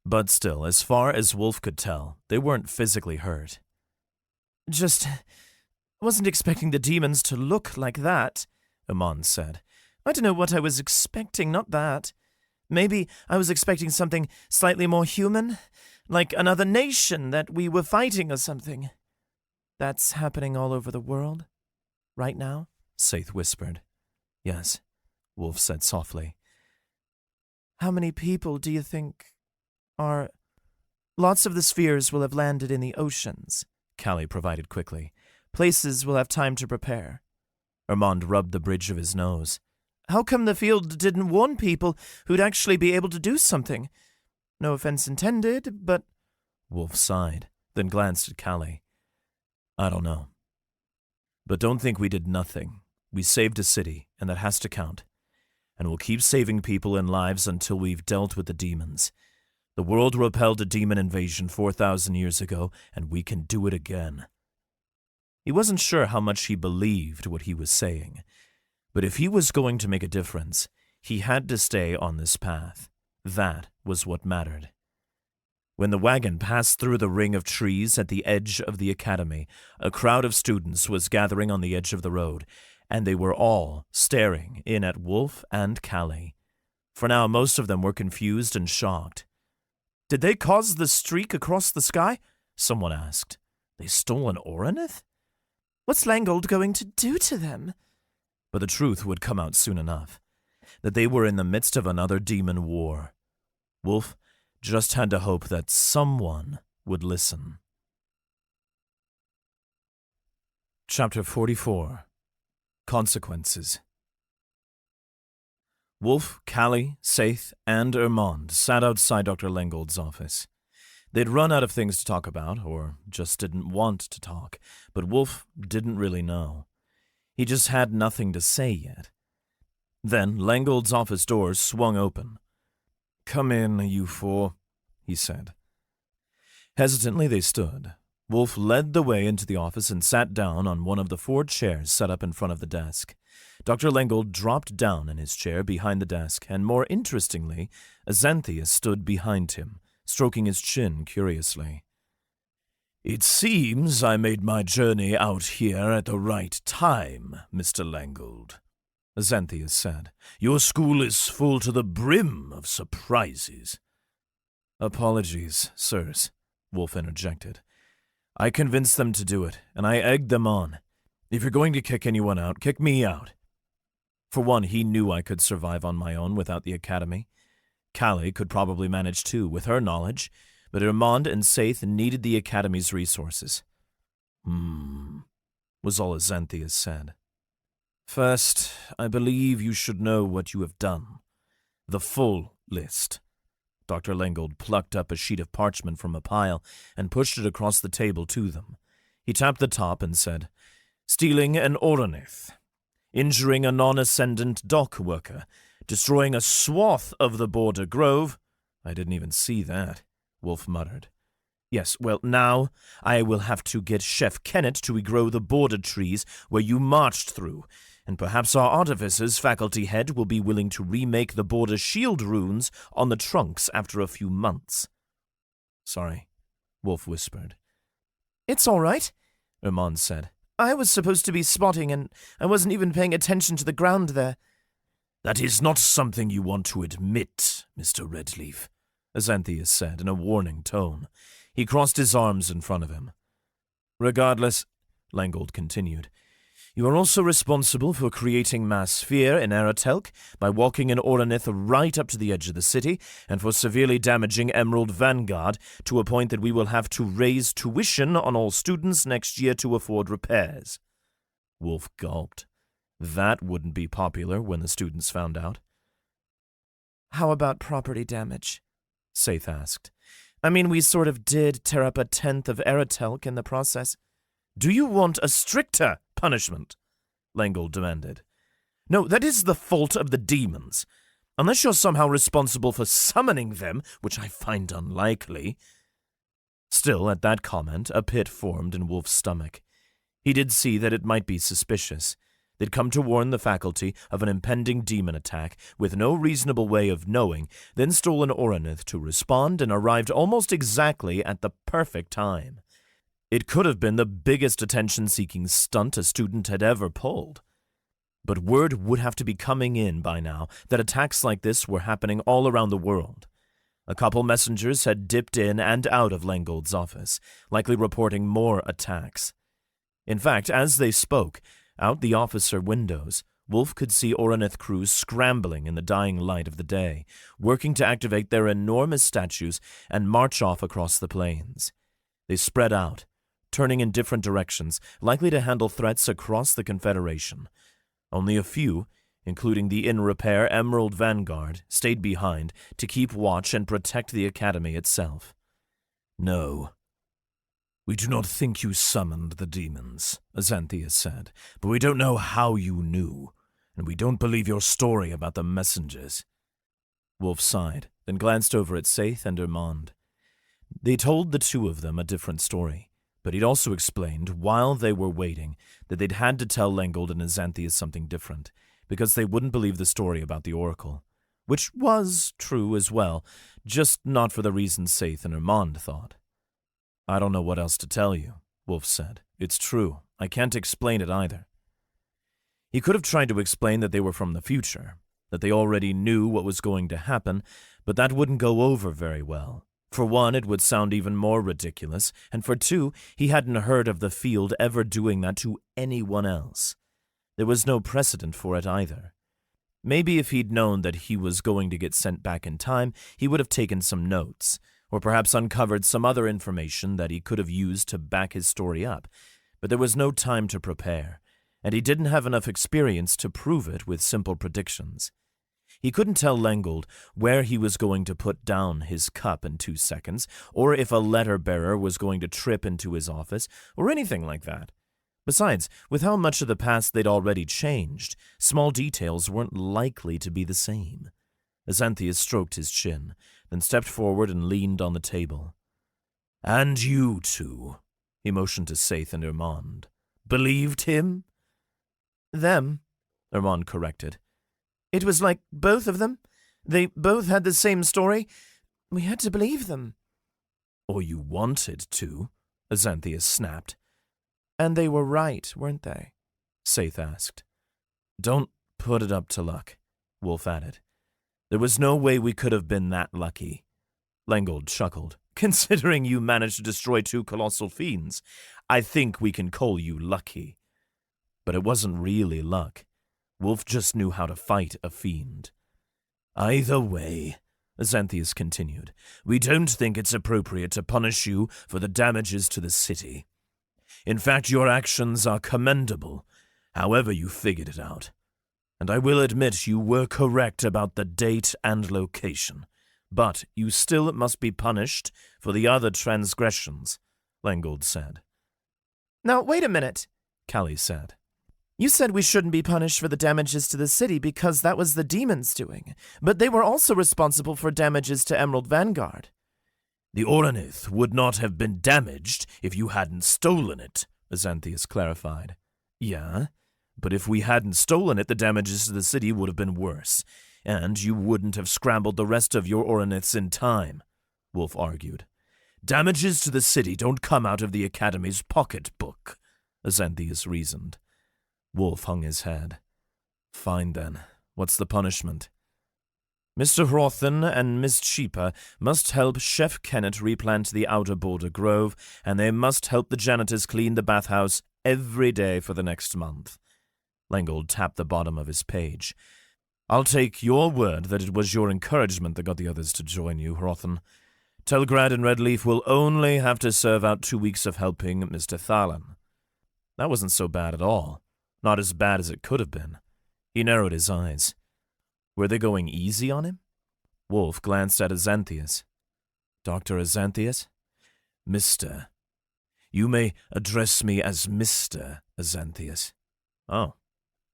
But still, as far as Wulf could tell, they weren't physically hurt. Just wasn't expecting the demons to look like that, Armand said. I don't know what I was expecting, not that. Maybe I was expecting something slightly more human, like another nation that we were fighting or something. That's happening all over the world, right now? Saith whispered. Yes, Wulf said softly. How many people do you think are... Lots of the spheres will have landed in the oceans, Callie provided quickly. Places will have time to prepare. Armand rubbed the bridge of his nose. How come the field didn't warn people who'd actually be able to do something? No offense intended, but... Wulf sighed, then glanced at Callie. I don't know. But don't think we did nothing. We saved a city, and that has to count. And we'll keep saving people and lives until we've dealt with the demons. The world repelled a demon invasion 4,000 years ago, and we can do it again. He wasn't sure how much he believed what he was saying, but if he was going to make a difference, he had to stay on this path. That was what mattered. When the wagon passed through the ring of trees at the edge of the academy, a crowd of students was gathering on the edge of the road, and they were all staring in at Wulf and Callie. For now, most of them were confused and shocked. Did they cause the streak across the sky? Someone asked. They stole an Oranith? What's Langold going to do to them? But the truth would come out soon enough, that they were in the midst of another demon war. Wulf just had to hope that someone would listen. Chapter 44. Consequences. Wulf, Callie, Saith, and Armand sat outside Dr. Lengold's office. They'd run out of things to talk about, or just didn't want to talk, but Wulf didn't really know. He just had nothing to say yet. Then Lengold's office doors swung open. "Come in, you four," he said. Hesitantly they stood. Wulf led the way into the office and sat down on one of the 4 chairs set up in front of the desk. Dr. Lengold dropped down in his chair behind the desk, and more interestingly, Azanthia stood behind him, stroking his chin curiously. "It seems I made my journey out here at the right time, Mr. Lengold," Azanthia said. "Your school is full to the brim of surprises." "Apologies, sirs," Wulf interjected. "I convinced them to do it, and I egged them on. If you're going to kick anyone out, kick me out." For one, he knew I could survive on my own without the academy. Callie could probably manage too, with her knowledge, but Armand and Saith needed the academy's resources. Was all Azanthia said. "First, I believe you should know what you have done. The full list." Dr. Lengold plucked up a sheet of parchment from a pile and pushed it across the table to them. He tapped the top and said, "Stealing an Oranith. injuring a non-ascendant dock worker, destroying a swath of the border grove. I didn't even see that, Wulf muttered. Yes, well, now I will have to get Chef Kennett to regrow the border trees where you marched through, and perhaps our artificer's faculty head will be willing to remake the border shield runes on the trunks after a few months. Sorry, Wulf whispered. It's all right, Irmand said. I was supposed to be spotting, and I wasn't even paying attention to the ground there. That is not something you want to admit, Mr. Redleaf, Azanthius said in a warning tone. He crossed his arms in front of him. Regardless, Langold continued, you are also responsible for creating mass fear in Aratelk by walking in Oranith right up to the edge of the city, and for severely damaging Emerald Vanguard to a point that we will have to raise tuition on all students next year to afford repairs. Wulf gulped. That wouldn't be popular when the students found out. How about property damage? Saith asked. I mean, we sort of did tear up 1/10 of Aratelk in the process. Do you want a stricter punishment? Langold demanded. No, that is the fault of the demons. Unless you're somehow responsible for summoning them, which I find unlikely. Still, at that comment, a pit formed in Wulf's stomach. He did see that it might be suspicious. They'd come to warn the faculty of an impending demon attack with no reasonable way of knowing, then stole an Oranith to respond and arrived almost exactly at the perfect time. It could have been the biggest attention-seeking stunt a student had ever pulled. But word would have to be coming in by now that attacks like this were happening all around the world. A couple messengers had dipped in and out of Langold's office, likely reporting more attacks. In fact, as they spoke, out the officer windows, Wulf could see Oranith crews scrambling in the dying light of the day, working to activate their enormous statues and march off across the plains. They spread out, turning in different directions, likely to handle threats across the Confederation. Only a few, including the in-repair Emerald Vanguard, stayed behind to keep watch and protect the Academy itself. No. We do not think you summoned the demons, Azanthius said, but we don't know how you knew, and we don't believe your story about the messengers. Wulf sighed, then glanced over at Saith and Irmand. They told the two of them a different story. But he'd also explained, while they were waiting, that they'd had to tell Langold and Azanthius something different, because they wouldn't believe the story about the Oracle. Which was true as well, just not for the reasons Saith and Irmand thought. I don't know what else to tell you, Wulf said. It's true. I can't explain it either. He could have tried to explain that they were from the future, that they already knew what was going to happen, but that wouldn't go over very well. For one, it would sound even more ridiculous, and for two, he hadn't heard of the field ever doing that to anyone else. There was no precedent for it either. Maybe if he'd known that he was going to get sent back in time, he would have taken some notes, or perhaps uncovered some other information that he could have used to back his story up. But there was no time to prepare, and he didn't have enough experience to prove it with simple predictions. He couldn't tell Langold where he was going to put down his cup in 2 seconds, or if a letter-bearer was going to trip into his office, or anything like that. Besides, with how much of the past they'd already changed, small details weren't likely to be the same. Azanthius stroked his chin, then stepped forward and leaned on the table. And you two, he motioned to Saith and Irmand, believed him? Them, Irmand corrected. It was like both of them. They both had the same story. We had to believe them. Or you wanted to, Azanthius snapped. And they were right, weren't they? Saith asked. Don't put it up to luck, Wulf added. There was no way we could have been that lucky. Langold chuckled. Considering you managed to destroy 2 colossal fiends, I think we can call you lucky. But it wasn't really luck. Wulf just knew how to fight a fiend. Either way, Azanthius continued, we don't think it's appropriate to punish you for the damages to the city. In fact, your actions are commendable, however you figured it out. And I will admit you were correct about the date and location, but you still must be punished for the other transgressions, Langold said. Now, wait a minute, Callie said. You said we shouldn't be punished for the damages to the city because that was the demons doing, but they were also responsible for damages to Emerald Vanguard. The Oronith would not have been damaged if you hadn't stolen it, Azanthius clarified. Yeah, but if we hadn't stolen it, the damages to the city would have been worse, and you wouldn't have scrambled the rest of your Oroniths in time, Wulf argued. Damages to the city don't come out of the Academy's pocketbook, Azanthius reasoned. Wulf hung his head. Fine then, what's the punishment? Mr. Hrothen and Miss Sheepa must help Chef Kennett replant the outer border grove, and they must help the janitors clean the bathhouse every day for the next month. Lengold tapped the bottom of his page. I'll take your word that it was your encouragement that got the others to join you, Hrothen. Telgrad and Redleaf will only have to serve out 2 weeks of helping Mr. Thalan. That wasn't so bad at all. Not as bad as it could have been. He narrowed his eyes. Were they going easy on him? Wulf glanced at Azanthius. Dr. Azanthius? Mr. You may address me as Mr. Azanthius. Oh.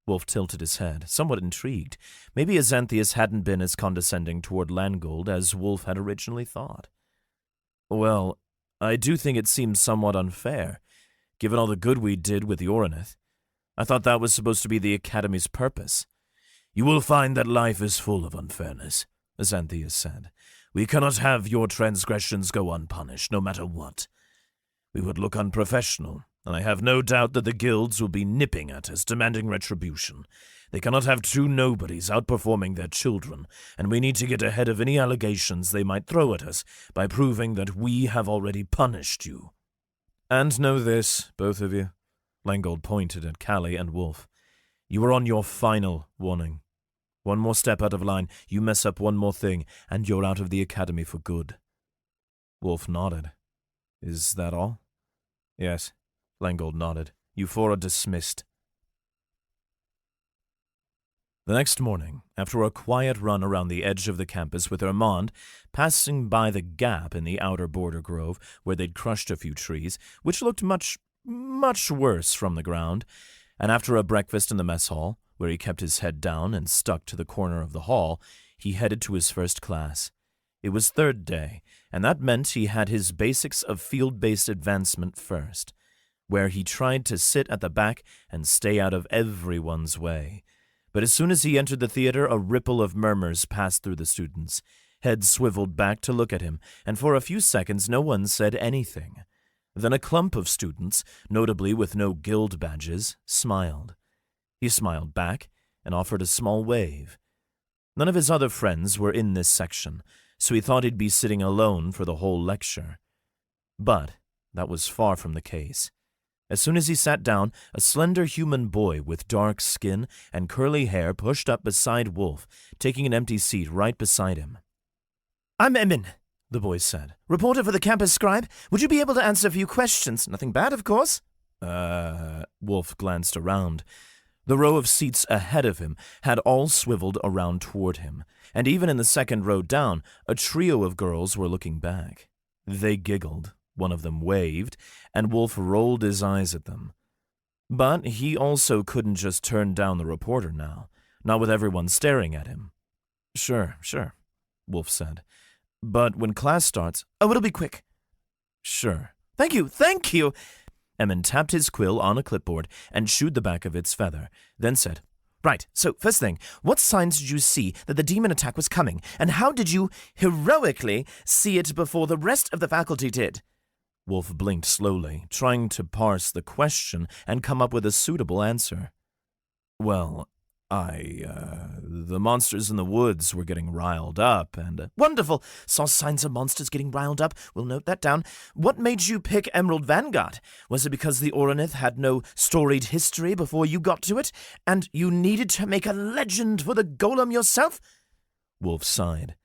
Wulf tilted his head, somewhat intrigued. Maybe Azanthius hadn't been as condescending toward Langold as Wulf had originally thought. Well, I do think it seems somewhat unfair, given all the good we did with the Oronith. I thought that was supposed to be the Academy's purpose. You will find that life is full of unfairness, Azanthius said. We cannot have your transgressions go unpunished, no matter what. We would look unprofessional, and I have no doubt that the guilds will be nipping at us, demanding retribution. They cannot have 2 nobodies outperforming their children, and we need to get ahead of any allegations they might throw at us by proving that we have already punished you. And know this, both of you. Langold pointed at Callie and Wulf. You are on your final warning. One more step out of line, you mess up one more thing, and you're out of the Academy for good. Wulf nodded. Is that all? Yes, Langold nodded. You 4 are dismissed. The next morning, after a quiet run around the edge of the campus with Armand, passing by the gap in the outer border grove where they'd crushed a few trees, which looked much worse from the ground, and after a breakfast in the mess hall, where he kept his head down and stuck to the corner of the hall, he headed to his first class. It was 3rd day, and that meant he had his basics of field-based advancement first, where he tried to sit at the back and stay out of everyone's way. But as soon as he entered the theater, a ripple of murmurs passed through the students. Heads swiveled back to look at him, and for a few seconds no one said anything. Then a clump of students, notably with no guild badges, smiled. He smiled back and offered a small wave. None of his other friends were in this section, so he thought he'd be sitting alone for the whole lecture. But that was far from the case. As soon as he sat down, a slender human boy with dark skin and curly hair pushed up beside Wulf, taking an empty seat right beside him. I'm Emin, the boy said. Reporter for the campus scribe. Would you be able to answer a few questions? Nothing bad, of course. Wulf glanced around. The row of seats ahead of him had all swiveled around toward him, and even in the second row down, a trio of girls were looking back. They giggled, one of them waved, and Wulf rolled his eyes at them. But he also couldn't just turn down the reporter now, not with everyone staring at him. Sure, Wulf said. But when class starts... Oh, it'll be quick. Sure. Thank you! Emin tapped his quill on a clipboard and chewed the back of its feather, then said, Right, so first thing, what signs did you see that the demon attack was coming, and how did you heroically see it before the rest of the faculty did? Wulf blinked slowly, trying to parse the question and come up with a suitable answer. Well, the monsters in the woods were getting riled up, and... Wonderful! Saw signs of monsters getting riled up. We'll note that down. What made you pick Emerald Vanguard? Was it because the Oronith had no storied history before you got to it, and you needed to make a legend for the golem yourself? Wulf sighed.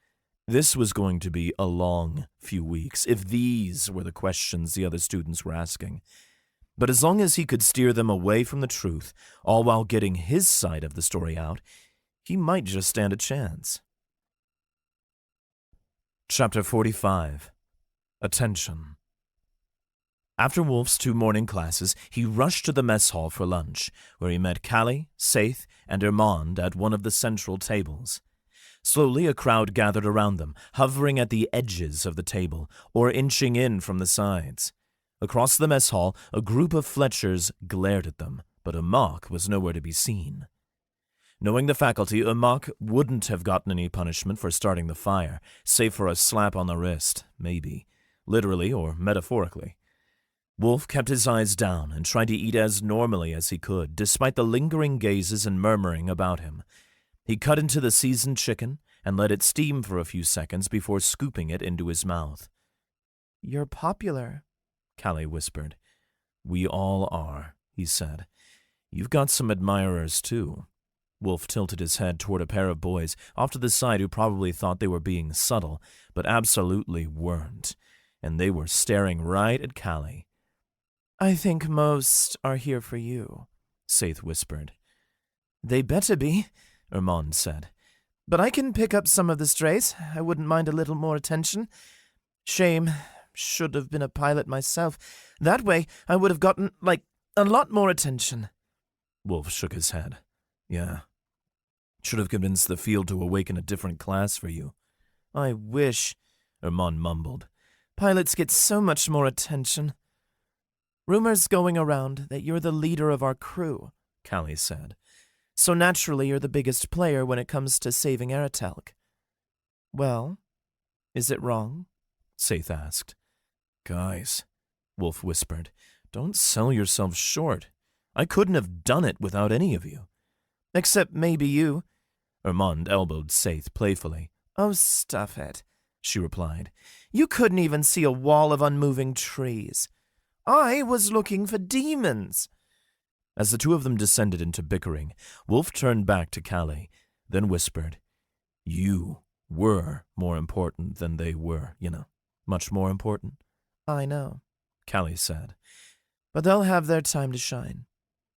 This was going to be a long few weeks, if these were the questions the other students were asking. But as long as he could steer them away from the truth, all while getting his side of the story out, he might just stand a chance. Chapter 45. Attention. After Wulf's 2 morning classes, he rushed to the mess hall for lunch, where he met Callie, Saith, and Irmond at one of the central tables. Slowly a crowd gathered around them, hovering at the edges of the table, or inching in from the sides. Across the mess hall, a group of Fletchers glared at them, but Amok was nowhere to be seen. Knowing the faculty, Amok wouldn't have gotten any punishment for starting the fire, save for a slap on the wrist, maybe, literally or metaphorically. Wulf kept his eyes down and tried to eat as normally as he could, despite the lingering gazes and murmuring about him. He cut into the seasoned chicken and let it steam for a few seconds before scooping it into his mouth. "You're popular," Callie whispered. "We all are," he said. "You've got some admirers, too." Wulf tilted his head toward a pair of boys off to the side who probably thought they were being subtle, but absolutely weren't, and they were staring right at Callie. "I think most are here for you," Saith whispered. "They better be," Irmond said. "But I can pick up some of the strays. I wouldn't mind a little more attention. Shame. Should have been a pilot myself. That way I would have gotten, a lot more attention." Wulf shook his head. "Yeah. Should have convinced the field to awaken a different class for you." "I wish," Irmond mumbled. "Pilots get so much more attention." "Rumors going around that you're the leader of our crew," Callie said. "So naturally you're the biggest player when it comes to saving Aratelk." "Well, is it wrong?" Saith asked. "Guys," Wulf whispered, "don't sell yourselves short. I couldn't have done it without any of you." "Except maybe you." Irmond elbowed Saith playfully. "Oh, stuff it," she replied. "You couldn't even see a wall of unmoving trees. I was looking for demons." As the 2 of them descended into bickering, Wulf turned back to Callie, then whispered, "You were more important than they were, much more important." "I know," Callie said. "But they'll have their time to shine.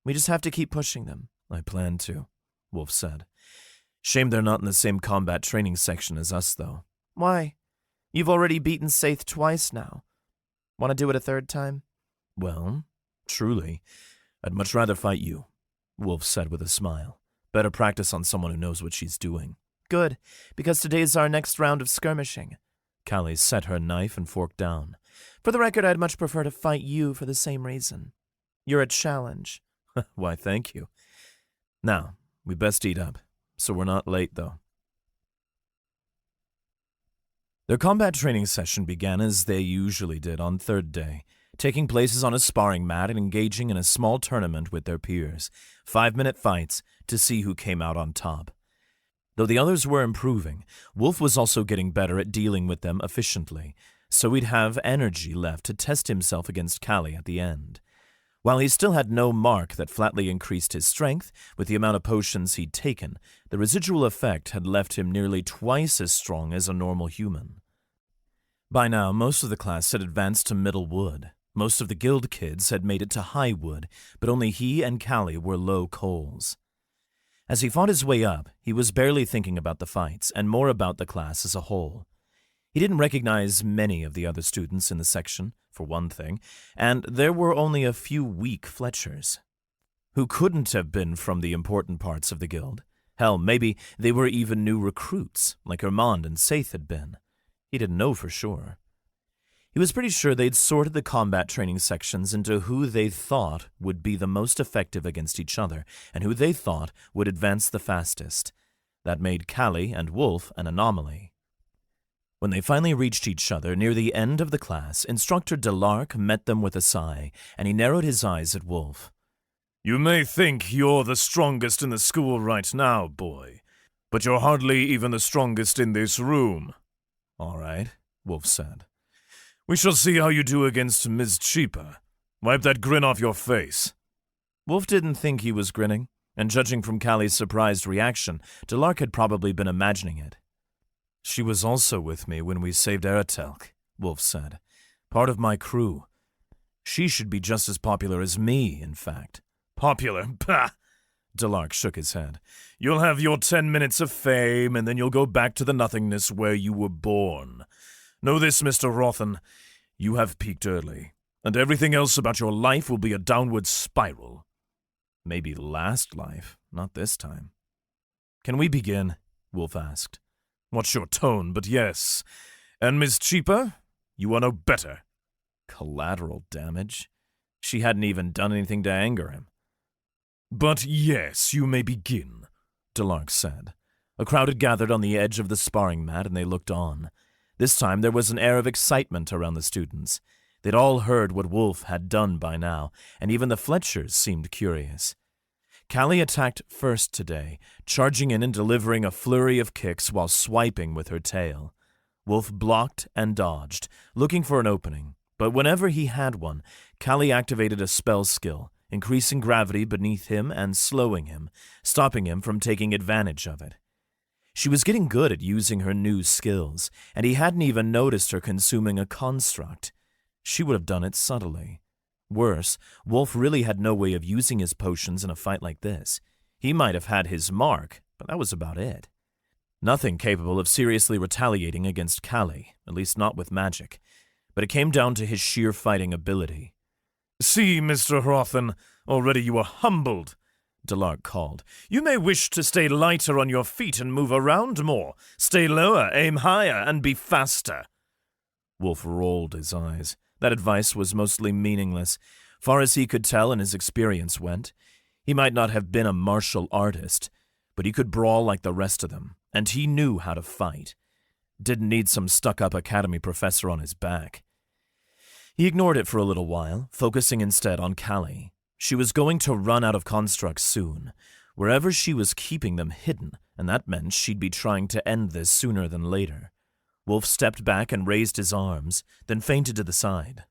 We just have to keep pushing them." "I plan to," Wulf said. "Shame they're not in the same combat training section as us, though." "Why? You've already beaten Saith twice now. Want to do it a third time?" "Well, truly, I'd much rather fight you," Wulf said with a smile. "Better practice on someone who knows what she's doing." "Good, because today's our next round of skirmishing." Callie set her knife and fork down. "For the record, I'd much prefer to fight you for the same reason. You're a challenge." "Why, thank you. Now, we best eat up, so we're not late, though." Their combat training session began as they usually did on 3rd day, taking places on a sparring mat and engaging in a small tournament with their peers, 5-minute fights to see who came out on top. Though the others were improving, Wulf was also getting better at dealing with them efficiently, so he'd have energy left to test himself against Callie at the end. While he still had no mark that flatly increased his strength with the amount of potions he'd taken, the residual effect had left him nearly twice as strong as a normal human. By now, most of the class had advanced to middle wood. Most of the guild kids had made it to high wood, but only he and Callie were low coals. As he fought his way up, he was barely thinking about the fights and more about the class as a whole. He didn't recognize many of the other students in the section, for one thing, and there were only a few weak Fletchers, who couldn't have been from the important parts of the guild. Hell, maybe they were even new recruits, like Irmond and Saith had been. He didn't know for sure. He was pretty sure they'd sorted the combat training sections into who they thought would be the most effective against each other, and who they thought would advance the fastest. That made Callie and Wulf an anomaly. When they finally reached each other near the end of the class, Instructor Delark met them with a sigh, and he narrowed his eyes at Wulf. "You may think you're the strongest in the school right now, boy, but you're hardly even the strongest in this room." "All right," Wulf said. "We shall see how you do against Ms. Cheaper. Wipe that grin off your face." Wulf didn't think he was grinning, and judging from Callie's surprised reaction, Delark had probably been imagining it. "She was also with me when we saved Aratelk," Wulf said. "Part of my crew. She should be just as popular as me, in fact." "Popular? Bah!" Delark shook his head. "You'll have your 10 minutes of fame, and then you'll go back to the nothingness where you were born. Know this, Mr. Rothan. You have peaked early. And everything else about your life will be a downward spiral. Maybe last life, not this time. Can we begin? Wulf asked. What's your tone, but yes. And Miss Cheaper, you are no better. Collateral damage? She hadn't even done anything to anger him. But yes, you may begin, Delark said. A crowd had gathered on the edge of the sparring mat, and they looked on. This time there was an air of excitement around the students. They'd all heard what Wulf had done by now, and even the Fletchers seemed curious. Callie attacked first today, charging in and delivering a flurry of kicks while swiping with her tail. Wulf blocked and dodged, looking for an opening, but whenever he had one, Callie activated a spell skill, increasing gravity beneath him and slowing him, stopping him from taking advantage of it. She was getting good at using her new skills, and he hadn't even noticed her consuming a construct. She would have done it subtly. Worse, Wulf really had no way of using his potions in a fight like this. He might have had his mark, but that was about it. Nothing capable of seriously retaliating against Callie, at least not with magic, but it came down to his sheer fighting ability. See, Mr. Hrothen, already you are humbled, Delark called. You may wish to stay lighter on your feet and move around more. Stay lower, aim higher, and be faster. Wulf rolled his eyes. That advice was mostly meaningless. Far as he could tell and his experience went, he might not have been a martial artist, but he could brawl like the rest of them, and he knew how to fight. Didn't need some stuck-up academy professor on his back. He ignored it for a little while, focusing instead on Callie. She was going to run out of constructs soon, wherever she was keeping them hidden, and that meant she'd be trying to end this sooner than later. Wulf stepped back and raised his arms, then feinted to the side.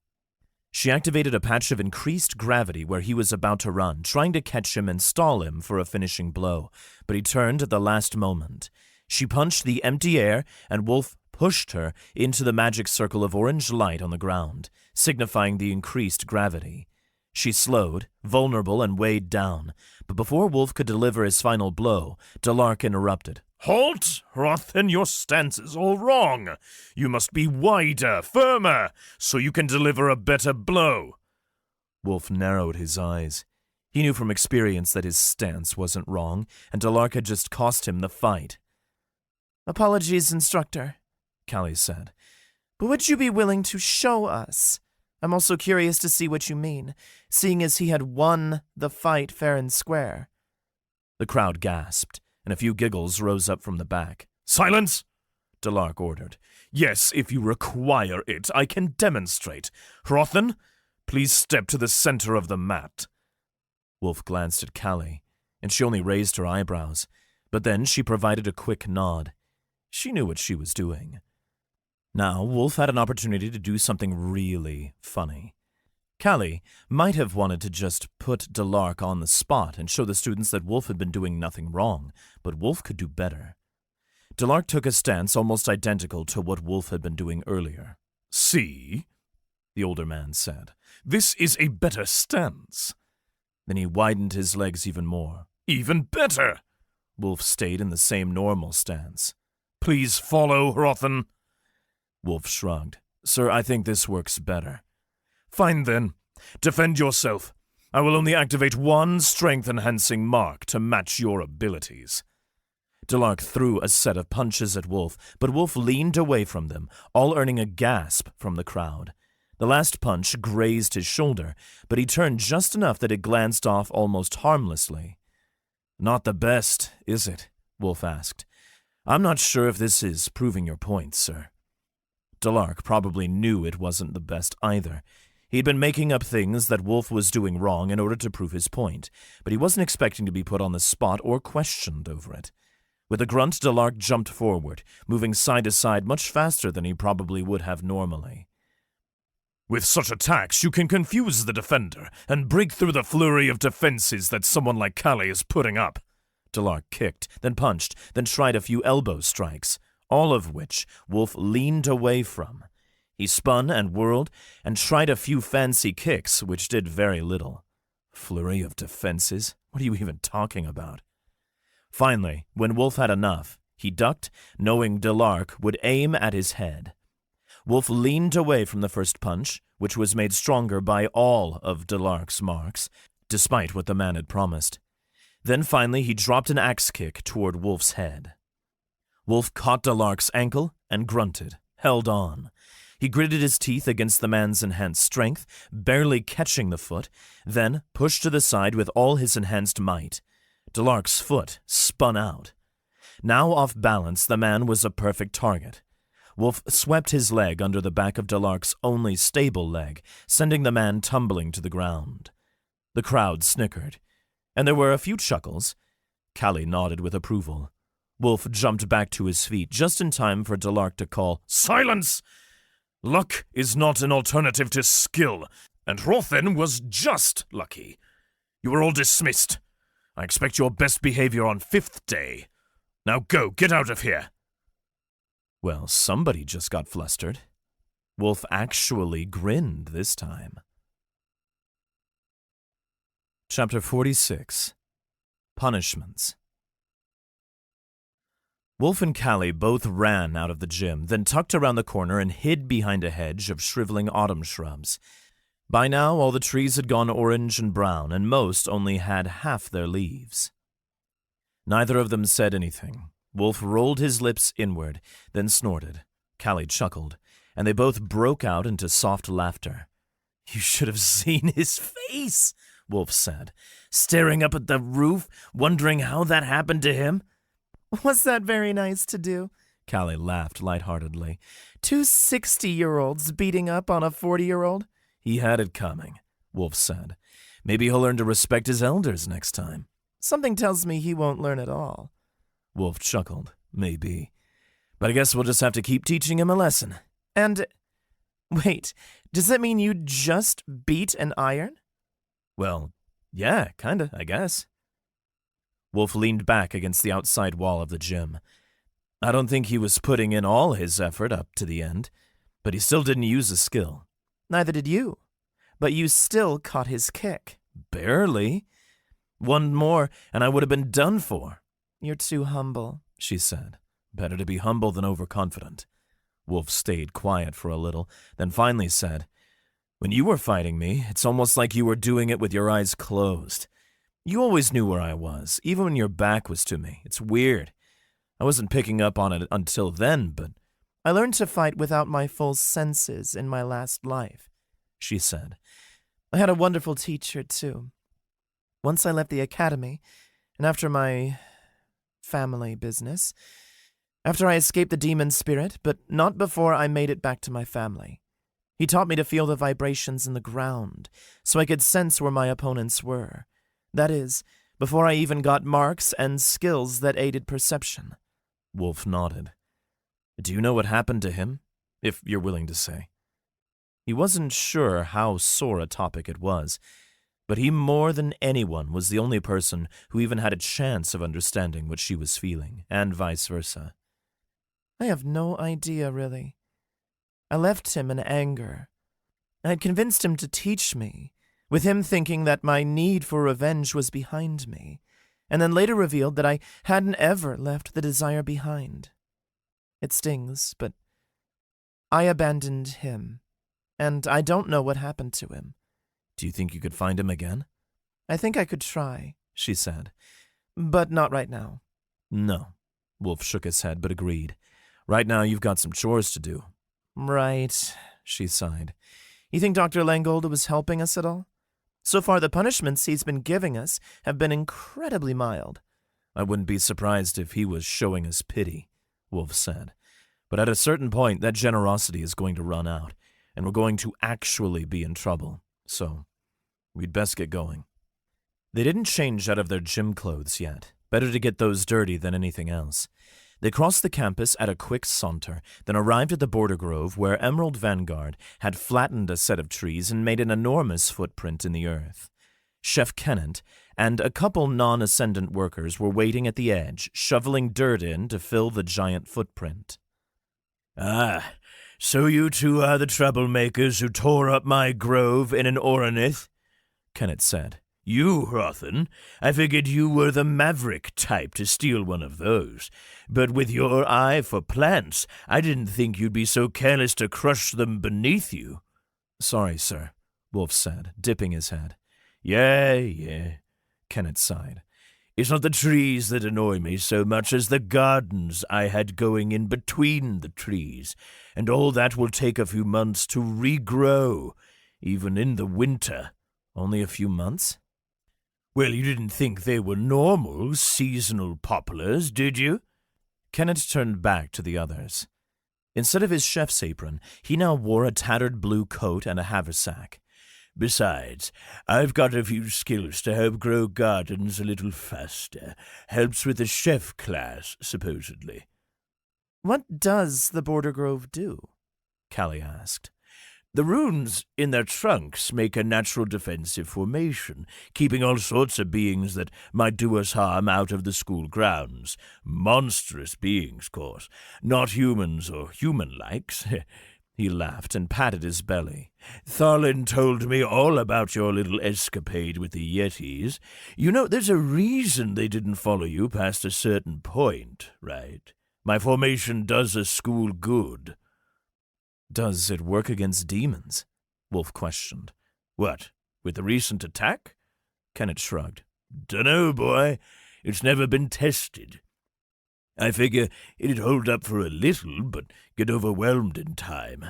She activated a patch of increased gravity where he was about to run, trying to catch him and stall him for a finishing blow, but he turned at the last moment. She punched the empty air, and Wulf pushed her into the magic circle of orange light on the ground, signifying the increased gravity. She slowed, vulnerable and weighed down, but before Wulf could deliver his final blow, Delark interrupted. Halt! Hrothen, your stance is all wrong. You must be wider, firmer, so you can deliver a better blow. Wulf narrowed his eyes. He knew from experience that his stance wasn't wrong, and Delark had just cost him the fight. Apologies, instructor, Callie said, but would you be willing to show us? I'm also curious to see what you mean, seeing as he had won the fight fair and square. The crowd gasped, and a few giggles rose up from the back. Silence! Delark ordered. Yes, if you require it, I can demonstrate. Hrothen, please step to the center of the mat. Wulf glanced at Callie, and she only raised her eyebrows, but then she provided a quick nod. She knew what she was doing. Now, Wulf had an opportunity to do something really funny. Callie might have wanted to just put Delark on the spot and show the students that Wulf had been doing nothing wrong, but Wulf could do better. Delark took a stance almost identical to what Wulf had been doing earlier. See, the older man said, this is a better stance. Then he widened his legs even more. Even better! Wulf stayed in the same normal stance. Please follow, Hrothen. Wulf shrugged. Sir, I think this works better. Fine then. Defend yourself. I will only activate one strength-enhancing mark to match your abilities. Delark threw a set of punches at Wulf, but Wulf leaned away from them, all earning a gasp from the crowd. The last punch grazed his shoulder, but he turned just enough that it glanced off almost harmlessly. Not the best, is it? Wulf asked. I'm not sure if this is proving your point, sir. Delark probably knew it wasn't the best either. He'd been making up things that Wulf was doing wrong in order to prove his point, but he wasn't expecting to be put on the spot or questioned over it. With a grunt, Delark jumped forward, moving side to side much faster than he probably would have normally. With such attacks, you can confuse the defender and break through the flurry of defenses that someone like Callie is putting up. Delark kicked, then punched, then tried a few elbow strikes, all of which Wulf leaned away from. He spun and whirled and tried a few fancy kicks, which did very little. Flurry of defenses? What are you even talking about? Finally, when Wulf had enough, he ducked, knowing Delark would aim at his head. Wulf leaned away from the first punch, which was made stronger by all of Delark's marks, despite what the man had promised. Then finally he dropped an axe kick toward Wulf's head. Wulf caught Delark's ankle and grunted, held on. He gritted his teeth against the man's enhanced strength, barely catching the foot, then pushed to the side with all his enhanced might. Delark's foot spun out. Now off balance, the man was a perfect target. Wulf swept his leg under the back of Delark's only stable leg, sending the man tumbling to the ground. The crowd snickered, and there were a few chuckles. Callie nodded with approval. Wulf jumped back to his feet just in time for Delark to call, "Silence! Luck is not an alternative to skill, and Rothen was just lucky. You are all dismissed. I expect your best behavior on 5th day. Now go, get out of here." Well, somebody just got flustered. Wulf actually grinned this time. Chapter 46. Punishments. Wulf and Callie both ran out of the gym, then tucked around the corner and hid behind a hedge of shriveling autumn shrubs. By now, all the trees had gone orange and brown, and most only had half their leaves. Neither of them said anything. Wulf rolled his lips inward, then snorted. Callie chuckled, and they both broke out into soft laughter. "You should have seen his face," Wulf said, "staring up at the roof, wondering how that happened to him." Was that very nice to do? Callie laughed lightheartedly. 2 60-year-olds beating up on a 40-year-old? "He had it coming," Wulf said. "Maybe he'll learn to respect his elders next time." Something tells me he won't learn at all. Wulf chuckled. "Maybe. But I guess we'll just have to keep teaching him a lesson." And, wait, does that mean you just beat an iron? "Well, yeah, kinda, I guess." Wulf leaned back against the outside wall of the gym. I don't think he was putting in all his effort up to the end, but he still didn't use a skill. Neither did you. But you still caught his kick. Barely. One more, and I would have been done for. "You're too humble," she said. Better to be humble than overconfident. Wulf stayed quiet for a little, then finally said, "When you were fighting me, it's almost like you were doing it with your eyes closed. You always knew where I was, even when your back was to me. It's weird. I wasn't picking up on it until then, but I learned to fight without my full senses in my last life," she said. "I had a wonderful teacher, too. Once I left the academy, and after my family business, after I escaped the demon spirit, but not before I made it back to my family. He taught me to feel the vibrations in the ground, so I could sense where my opponents were. That is, before I even got marks and skills that aided perception." Wulf nodded. "Do you know what happened to him? If you're willing to say." He wasn't sure how sore a topic it was, but he more than anyone was the only person who even had a chance of understanding what she was feeling, and vice versa. "I have no idea, really. I left him in anger. I had convinced him to teach me, with him thinking that my need for revenge was behind me, and then later revealed that I hadn't ever left the desire behind. It stings, but I abandoned him, and I don't know what happened to him." "Do you think you could find him again?" "I think I could try," she said. "but not right now." "No." Wulf shook his head, but agreed. "Right now you've got some chores to do." "Right," she sighed. "You think Dr. Langolda was helping us at all? So far, the punishments he's been giving us have been incredibly mild." "I wouldn't be surprised if he was showing us pity," Wulf said. "But at a certain point, that generosity is going to run out, and we're going to actually be in trouble. So, we'd best get going." They didn't change out of their gym clothes yet. Better to get those dirty than anything else. They crossed the campus at a quick saunter, then arrived at the border grove where Emerald Vanguard had flattened a set of trees and made an enormous footprint in the earth. Chef Kennant and a couple non-ascendant workers were waiting at the edge, shoveling dirt in to fill the giant footprint. "Ah, so you two are the troublemakers who tore up my grove in an Oranith?" Kennant said. "You, Rothen, I figured you were the maverick type to steal one of those. But with your eye for plants, I didn't think you'd be so careless to crush them beneath you." Sorry, sir, Wulf said, dipping his head. Yeah, Kenneth sighed. It's not the trees that annoy me so much as the gardens I had going in between the trees, and all that will take a few months to regrow, even in the winter. Only a few months? Well, you didn't think they were normal, seasonal poplars, did you? Kenneth turned back to the others. Instead of his chef's apron, he now wore a tattered blue coat and a haversack. Besides, I've got a few skills to help grow gardens a little faster. Helps with the chef class, supposedly. What does the Border Grove do? Callie asked. The runes in their trunks make a natural defensive formation, keeping all sorts of beings that might do us harm out of the school grounds. Monstrous beings, course. Not humans or human-likes. He laughed and patted his belly. Tharlin told me all about your little escapade with the Yetis. You know, there's a reason they didn't follow you past a certain point, right? My formation does a school good. Does it work against demons? Wulf questioned. What, with the recent attack? Kenneth shrugged. Dunno, boy. It's never been tested. I figure it'd hold up for a little, but get overwhelmed in time.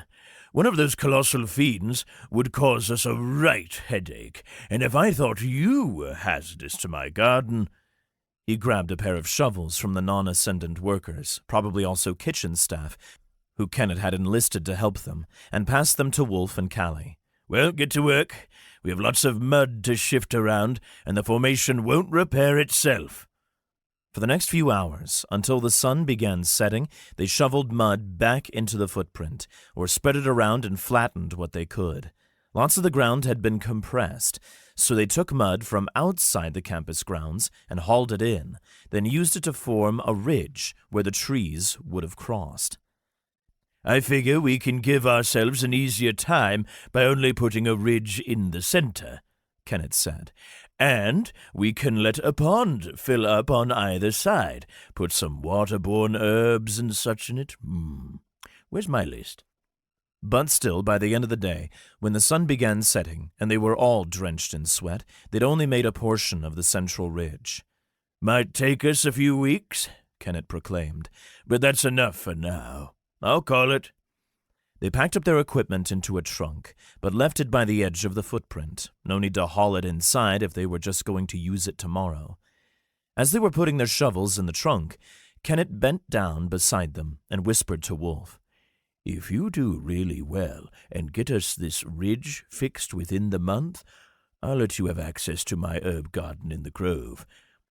One of those colossal fiends would cause us a right headache, and if I thought you were hazardous to my garden— He grabbed a pair of shovels from the non-ascendant workers, probably also kitchen staff, who Kenneth had enlisted to help them, and passed them to Wulf and Callie. Well, get to work. We have lots of mud to shift around, and the formation won't repair itself. For the next few hours, until the sun began setting, they shoveled mud back into the footprint, or spread it around and flattened what they could. Lots of the ground had been compressed, so they took mud from outside the campus grounds and hauled it in, then used it to form a ridge where the trees would have crossed. I figure we can give ourselves an easier time by only putting a ridge in the center, Kenneth said. And we can let a pond fill up on either side. Put some waterborne herbs and such in it. Where's my list? But still, by the end of the day, when the sun began setting and they were all drenched in sweat, they'd only made a portion of the central ridge. Might take us a few weeks, Kenneth proclaimed, but that's enough for now. I'll call it. They packed up their equipment into a trunk, but left it by the edge of the footprint. No need to haul it inside if they were just going to use it tomorrow. As they were putting their shovels in the trunk, Kenneth bent down beside them and whispered to Wulf, If you do really well and get us this ridge fixed within the month, I'll let you have access to my herb garden in the grove.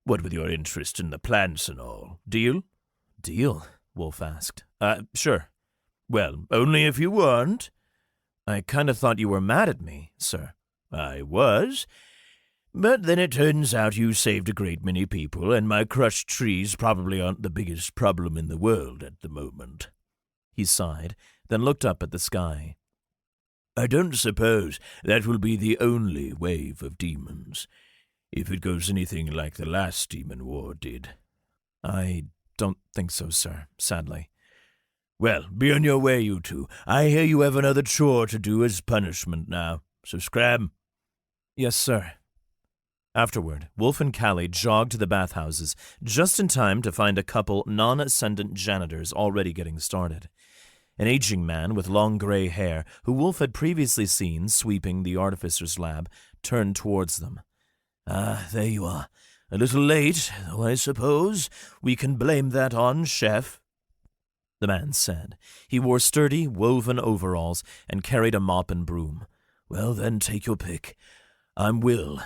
What with your interest in the plants and all. Deal? Deal? Wulf asked. Sure. Well, only if you want. I kind of thought you were mad at me, sir. I was. But then it turns out you saved a great many people, and my crushed trees probably aren't the biggest problem in the world at the moment. He sighed, then looked up at the sky. I don't suppose that will be the only wave of demons, if it goes anything like the last demon war did. I don't think so, sir, sadly. Well, be on your way, you two. I hear you have another chore to do as punishment now, so scram. Yes, sir. Afterward, Wulf and Callie jogged to the bathhouses just in time to find a couple non-ascendant janitors already getting started. An aging man with long gray hair, who Wulf had previously seen sweeping the artificer's lab, turned towards them. There you are. A little late, though I suppose we can blame that on Chef. The man said. He wore sturdy, woven overalls and carried a mop and broom. Well, then, take your pick. I'm Will,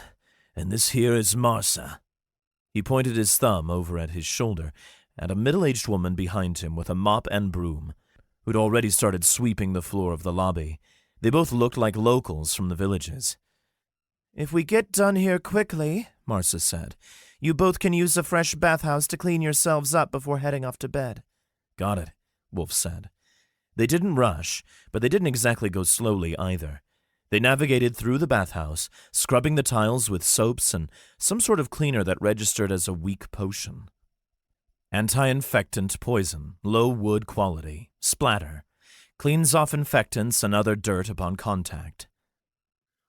and this here is Marsa. He pointed his thumb over at his shoulder at a middle-aged woman behind him with a mop and broom, who'd already started sweeping the floor of the lobby. They both looked like locals from the villages. If we get done here quickly, Marsa said, you both can use a fresh bathhouse to clean yourselves up before heading off to bed. Got it, Wulf said. They didn't rush, but they didn't exactly go slowly either. They navigated through the bathhouse, scrubbing the tiles with soaps and some sort of cleaner that registered as a weak potion. Anti-infectant poison, low wood quality, splatter. Cleans off infectants and other dirt upon contact.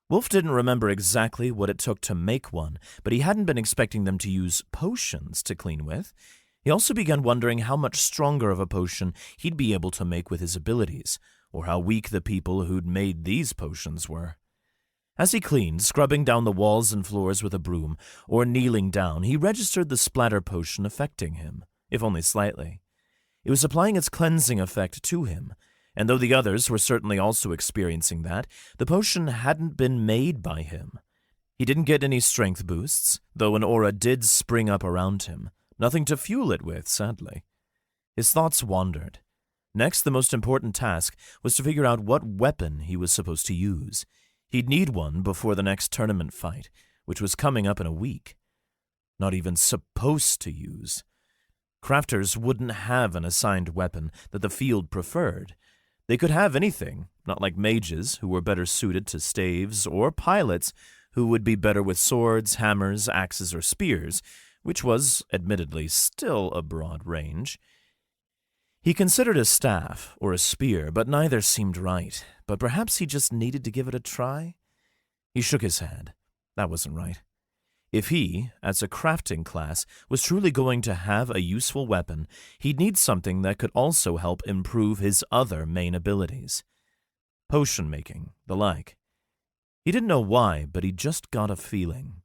Wulf didn't remember exactly what it took to make one, but he hadn't been expecting them to use potions to clean with. He also began wondering how much stronger of a potion he'd be able to make with his abilities, or how weak the people who'd made these potions were. As he cleaned, scrubbing down the walls and floors with a broom, or kneeling down, he registered the splatter potion affecting him, if only slightly. It was applying its cleansing effect to him, and though the others were certainly also experiencing that, the potion hadn't been made by him. He didn't get any strength boosts, though an aura did spring up around him. Nothing to fuel it with, sadly. His thoughts wandered. Next, the most important task was to figure out what weapon he was supposed to use. He'd need one before the next tournament fight, which was coming up in a week. Not even supposed to use. Crafters wouldn't have an assigned weapon that the field preferred. They could have anything, not like mages, who were better suited to staves, or pilots, who would be better with swords, hammers, axes, or spears, which was, admittedly, still a broad range. He considered a staff or a spear, but neither seemed right. But perhaps he just needed to give it a try? He shook his head. That wasn't right. If he, as a crafting class, was truly going to have a useful weapon, he'd need something that could also help improve his other main abilities. Potion making, the like. He didn't know why, but he just got a feeling.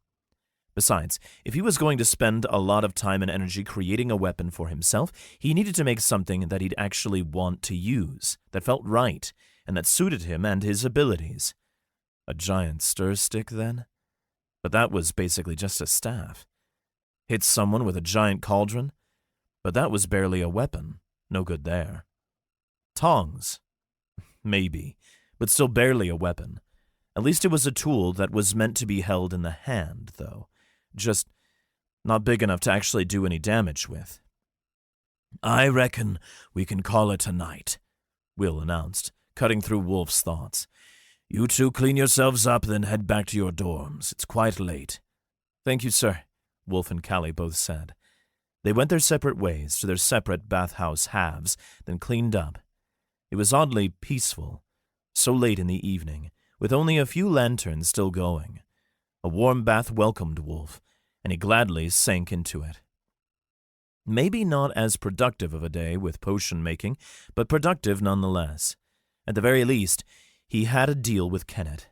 Besides, if he was going to spend a lot of time and energy creating a weapon for himself, he needed to make something that he'd actually want to use, that felt right, and that suited him and his abilities. A giant stir stick, then? But that was basically just a staff. Hit someone with a giant cauldron? But that was barely a weapon. No good there. Tongs? Maybe, but still barely a weapon. At least it was a tool that was meant to be held in the hand, though. Just not big enough to actually do any damage with. "I reckon we can call it a night," Will announced, cutting through Wulf's thoughts. "You two clean yourselves up, then head back to your dorms. It's quite late." "Thank you, sir," Wulf and Callie both said. They went their separate ways to their separate bathhouse halves, then cleaned up. It was oddly peaceful, so late in the evening, with only a few lanterns still going. A warm bath welcomed Wulf, and he gladly sank into it. Maybe not as productive of a day with potion making, but productive nonetheless. At the very least, he had a deal with Kennet.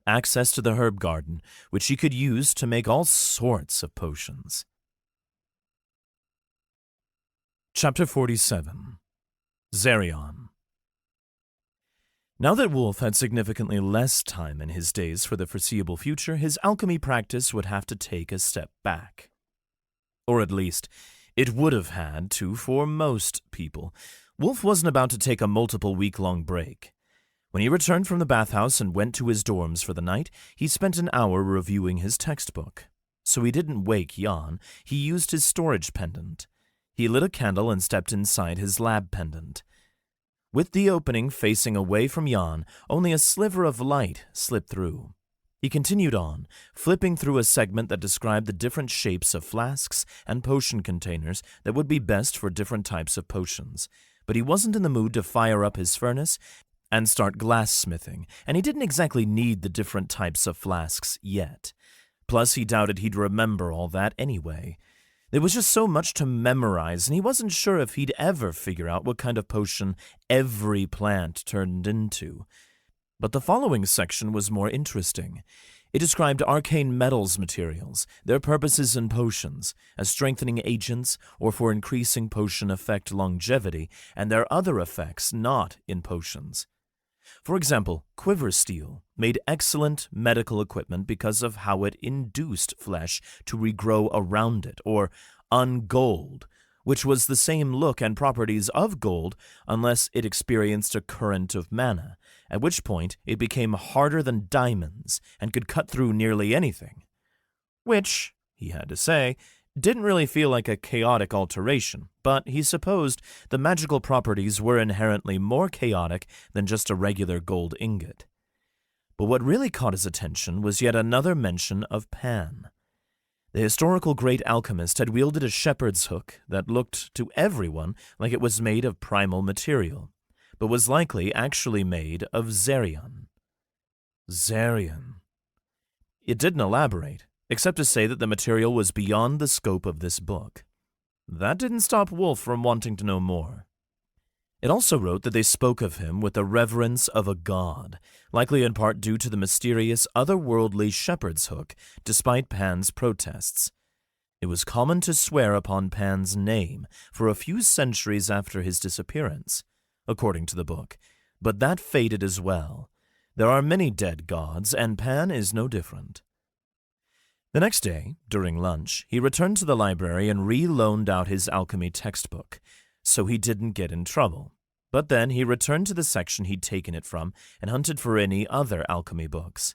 Access to the herb garden, which he could use to make all sorts of potions. Chapter 47. Zarion. Now that Wulf had significantly less time in his days for the foreseeable future, his alchemy practice would have to take a step back. Or at least, it would have had to for most people. Wulf wasn't about to take a multiple week-long break. When he returned from the bathhouse and went to his dorms for the night, he spent an hour reviewing his textbook. So he didn't wake Jan, he used his storage pendant. He lit a candle and stepped inside his lab pendant. With the opening facing away from Jan, only a sliver of light slipped through. He continued on, flipping through a segment that described the different shapes of flasks and potion containers that would be best for different types of potions. But he wasn't in the mood to fire up his furnace and start glass-smithing, and he didn't exactly need the different types of flasks yet. Plus, he doubted he'd remember all that anyway. There was just so much to memorize, and he wasn't sure if he'd ever figure out what kind of potion every plant turned into. But the following section was more interesting. It described arcane metals materials, their purposes in potions, as strengthening agents or for increasing potion effect longevity, and their other effects not in potions. For example, quiver steel made excellent medical equipment because of how it induced flesh to regrow around it, or ungold, which was the same look and properties of gold unless it experienced a current of mana, at which point it became harder than diamonds and could cut through nearly anything. Which, he had to say, didn't really feel like a chaotic alteration, but he supposed the magical properties were inherently more chaotic than just a regular gold ingot. But what really caught his attention was yet another mention of Pan. The historical great alchemist had wielded a shepherd's hook that looked to everyone like it was made of primal material. but was likely actually made of Zerion. Zerion. It didn't elaborate, except to say that the material was beyond the scope of this book. That didn't stop Wulf from wanting to know more. It also wrote that they spoke of him with the reverence of a god, likely in part due to the mysterious otherworldly shepherd's hook, despite Pan's protests. It was common to swear upon Pan's name for a few centuries after his disappearance, according to the book, but that faded as well. There are many dead gods, and Pan is no different. The next day, during lunch, he returned to the library and re-loaned out his alchemy textbook, so he didn't get in trouble. But then he returned to the section he'd taken it from and hunted for any other alchemy books.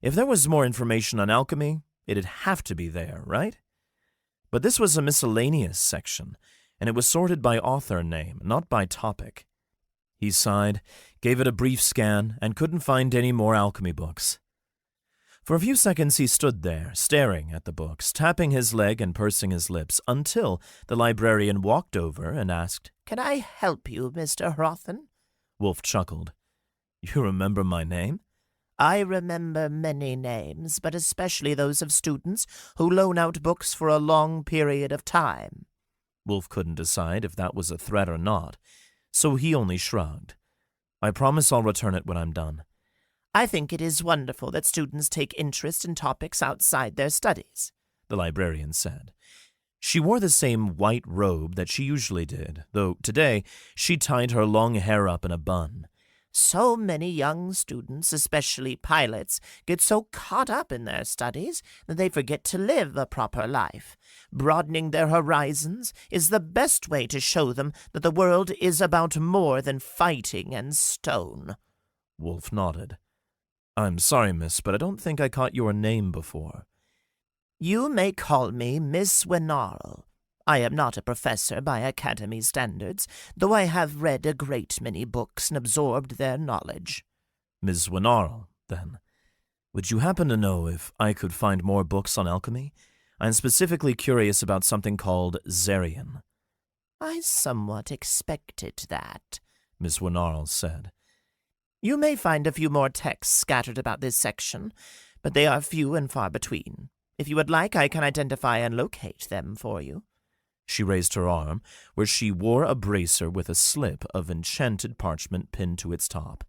If there was more information on alchemy, it'd have to be there, right? But this was a miscellaneous section, and it was sorted by author name, not by topic. He sighed, gave it a brief scan, and couldn't find any more alchemy books. For a few seconds he stood there, staring at the books, tapping his leg and pursing his lips, until the librarian walked over and asked, "Can I help you, Mr. Hrothen?" Wulf chuckled. "You remember my name?" "I remember many names, but especially those of students who loan out books for a long period of time." Wulf couldn't decide if that was a threat or not, so he only shrugged. "I promise I'll return it when I'm done." "I think it is wonderful that students take interest in topics outside their studies," the librarian said. She wore the same white robe that she usually did, though today she tied her long hair up in a bun. "So many young students, especially pilots, get so caught up in their studies that they forget to live a proper life. Broadening their horizons is the best way to show them that the world is about more than fighting and stone." Wulf nodded. "I'm sorry, miss, but I don't think I caught your name before." "You may call me Miss Wenarl. I am not a professor by Academy standards, though I have read a great many books and absorbed their knowledge." "Ms. Wenarl, then. Would you happen to know if I could find more books on alchemy? I'm specifically curious about something called Zerion." "I somewhat expected that," Miss Wenarl said. "You may find a few more texts scattered about this section, but they are few and far between. If you would like, I can identify and locate them for you." She raised her arm, where she wore a bracer with a slip of enchanted parchment pinned to its top.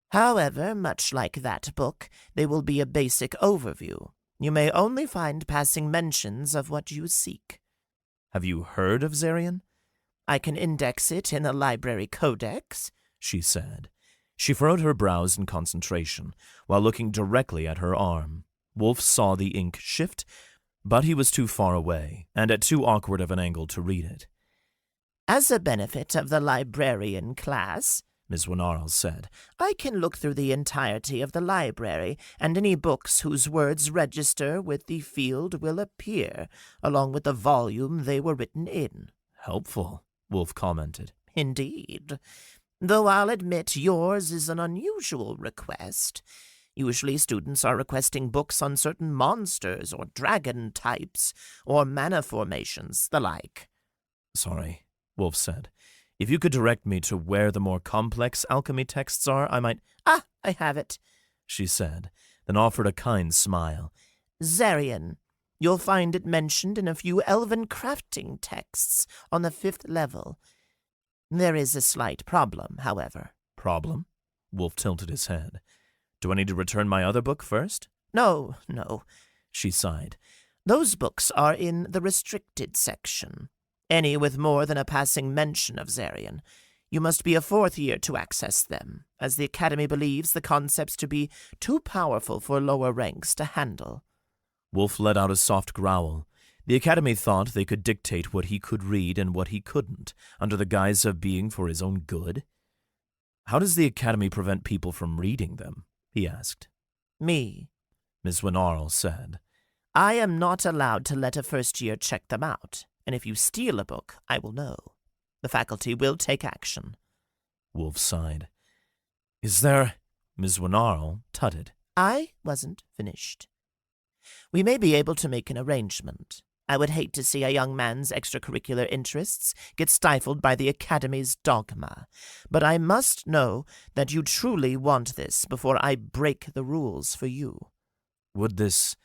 "However, much like that book, they will be a basic overview. You may only find passing mentions of what you seek." "Have you heard of Zerion?" "I can index it in the library codex," she said. She furrowed her brows in concentration, while looking directly at her arm. Wulf saw the ink shift, but he was too far away, and at too awkward of an angle to read it. "As a benefit of the librarian class," Miss Wenarl said, "I can look through the entirety of the library, and any books whose words register with the field will appear, along with the volume they were written in." "Helpful," Wulf commented. "Indeed. Though I'll admit yours is an unusual request. Usually students are requesting books on certain monsters or dragon types, or mana formations, the like." "Sorry," Wulf said. "If you could direct me to where the more complex alchemy texts are, I might—" "Ah, I have it," she said, then offered a kind smile. "Zerion. You'll find it mentioned in a few elven crafting texts on the 5th level. There is a slight problem, however." "Problem?" Wulf tilted his head. "Do I need to return my other book first?" No, she sighed. "Those books are in the restricted section. Any with more than a passing mention of Zerion. You must be a 4th year to access them, as the Academy believes the concepts to be too powerful for lower ranks to handle." Wulf let out a soft growl. The Academy thought they could dictate what he could read and what he couldn't, under the guise of being for his own good. "How does the Academy prevent people from reading them?" he asked. "Me," Miss Wenarl said. "I am not allowed to let a 1st year check them out, and if you steal a book, I will know. The faculty will take action." Wulf sighed. "Is there—" Miss Wenarl tutted. "I wasn't finished. We may be able to make an arrangement. I would hate to see a young man's extracurricular interests get stifled by the Academy's dogma, but I must know that you truly want this before I break the rules for you. Would this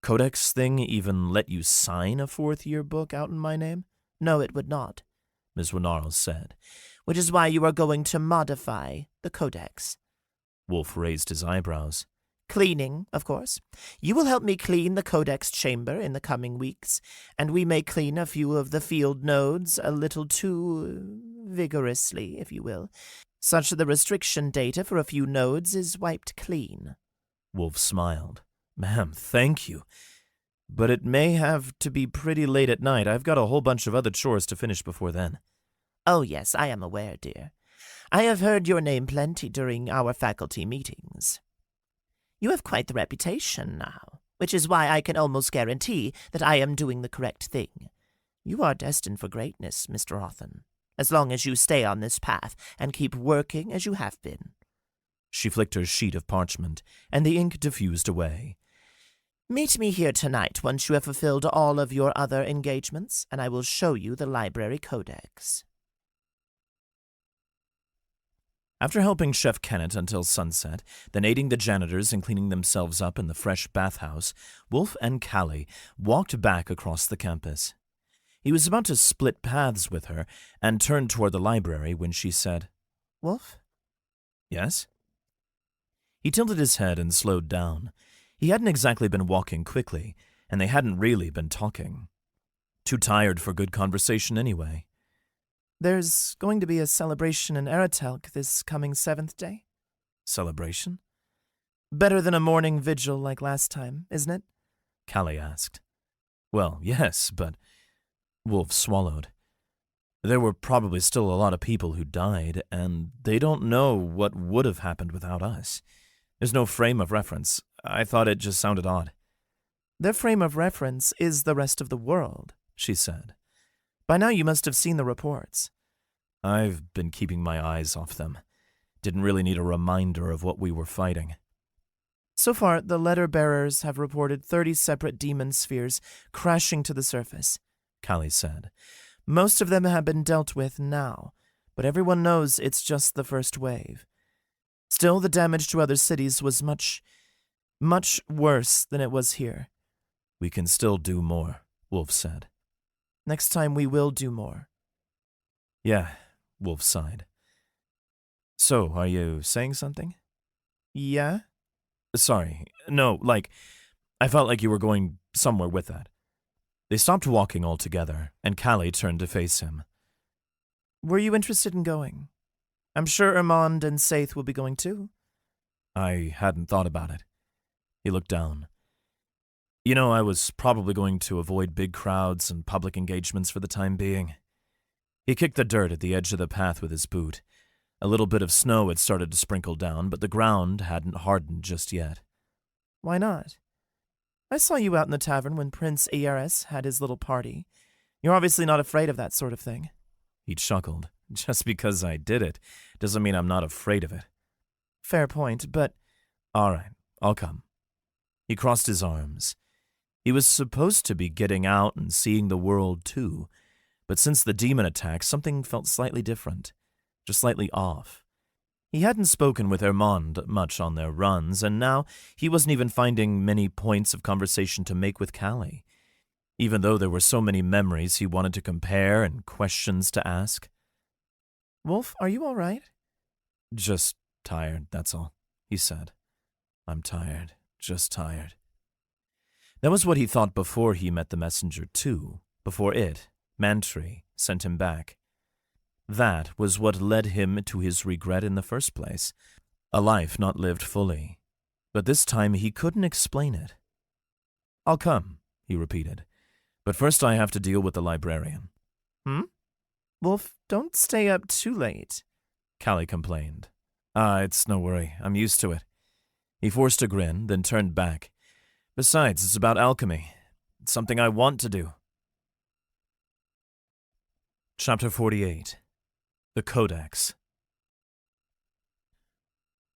Codex thing even let you sign a fourth-year book out in my name? No, it would not, Ms. Winarl said. Which is why you are going to modify the Codex. Wulf raised his eyebrows. Cleaning, of course. You will help me clean the Codex chamber in the coming weeks, and we may clean a few of the field nodes a little too vigorously, if you will, such that the restriction data for a few nodes is wiped clean. Wulf smiled. Ma'am, thank you. But it may have to be pretty late at night. I've got a whole bunch of other chores to finish before then. Oh, yes, I am aware, dear. I have heard your name plenty during our faculty meetings. You have quite the reputation now, which is why I can almost guarantee that I am doing the correct thing. You are destined for greatness, Mr. Othen, as long as you stay on this path and keep working as you have been. She flicked her sheet of parchment, and the ink diffused away. Meet me here tonight once you have fulfilled all of your other engagements, and I will show you the library codex. After helping Chef Kennett until sunset, then aiding the janitors in cleaning themselves up in the fresh bathhouse, Wulf and Callie walked back across the campus. He was about to split paths with her and turned toward the library when she said, Wulf? Yes? He tilted his head and slowed down. He hadn't exactly been walking quickly, and they hadn't really been talking. Too tired for good conversation anyway. There's going to be a celebration in Eretelk this coming 7th day. Celebration? Better than a morning vigil like last time, isn't it? Callie asked. Well, yes, but... Wulf swallowed. There were probably still a lot of people who died, and they don't know what would have happened without us. There's no frame of reference. I thought it just sounded odd. Their frame of reference is the rest of the world, she said. By now you must have seen the reports. I've been keeping my eyes off them. Didn't really need a reminder of what we were fighting. So far, the letter-bearers have reported 30 separate demon spheres crashing to the surface, Callie said. Most of them have been dealt with now, but everyone knows it's just the first wave. Still, the damage to other cities was much worse than it was here. We can still do more, Wulf said. Next time we will do more. Yeah, Wulf sighed. So, are you saying something? Yeah? Sorry, no, I felt like you were going somewhere with that. They stopped walking altogether, and Callie turned to face him. Were you interested in going? I'm sure Armand and Saith will be going too. I hadn't thought about it. He looked down. You know, I was probably going to avoid big crowds and public engagements for the time being. He kicked the dirt at the edge of the path with his boot. A little bit of snow had started to sprinkle down, but the ground hadn't hardened just yet. Why not? I saw you out in the tavern when Prince Aeris had his little party. You're obviously not afraid of that sort of thing. He chuckled. Just because I did it doesn't mean I'm not afraid of it. Fair point, but... All right, I'll come. He crossed his arms. He was supposed to be getting out and seeing the world too, but since the demon attack, something felt slightly different, just slightly off. He hadn't spoken with Armand much on their runs, and now he wasn't even finding many points of conversation to make with Callie, even though there were so many memories he wanted to compare and questions to ask. Wulf, are you all right? Just tired, that's all, he said. I'm tired, just tired. That was what he thought before he met the messenger too, before it, Mantry, sent him back. That was what led him to his regret in the first place, a life not lived fully. But this time he couldn't explain it. I'll come, he repeated, but first I have to deal with the librarian. Wulf, don't stay up too late, Callie complained. It's no worry, I'm used to it. He forced a grin, then turned back. Besides, it's about alchemy. It's something I want to do. Chapter 48. The Codex.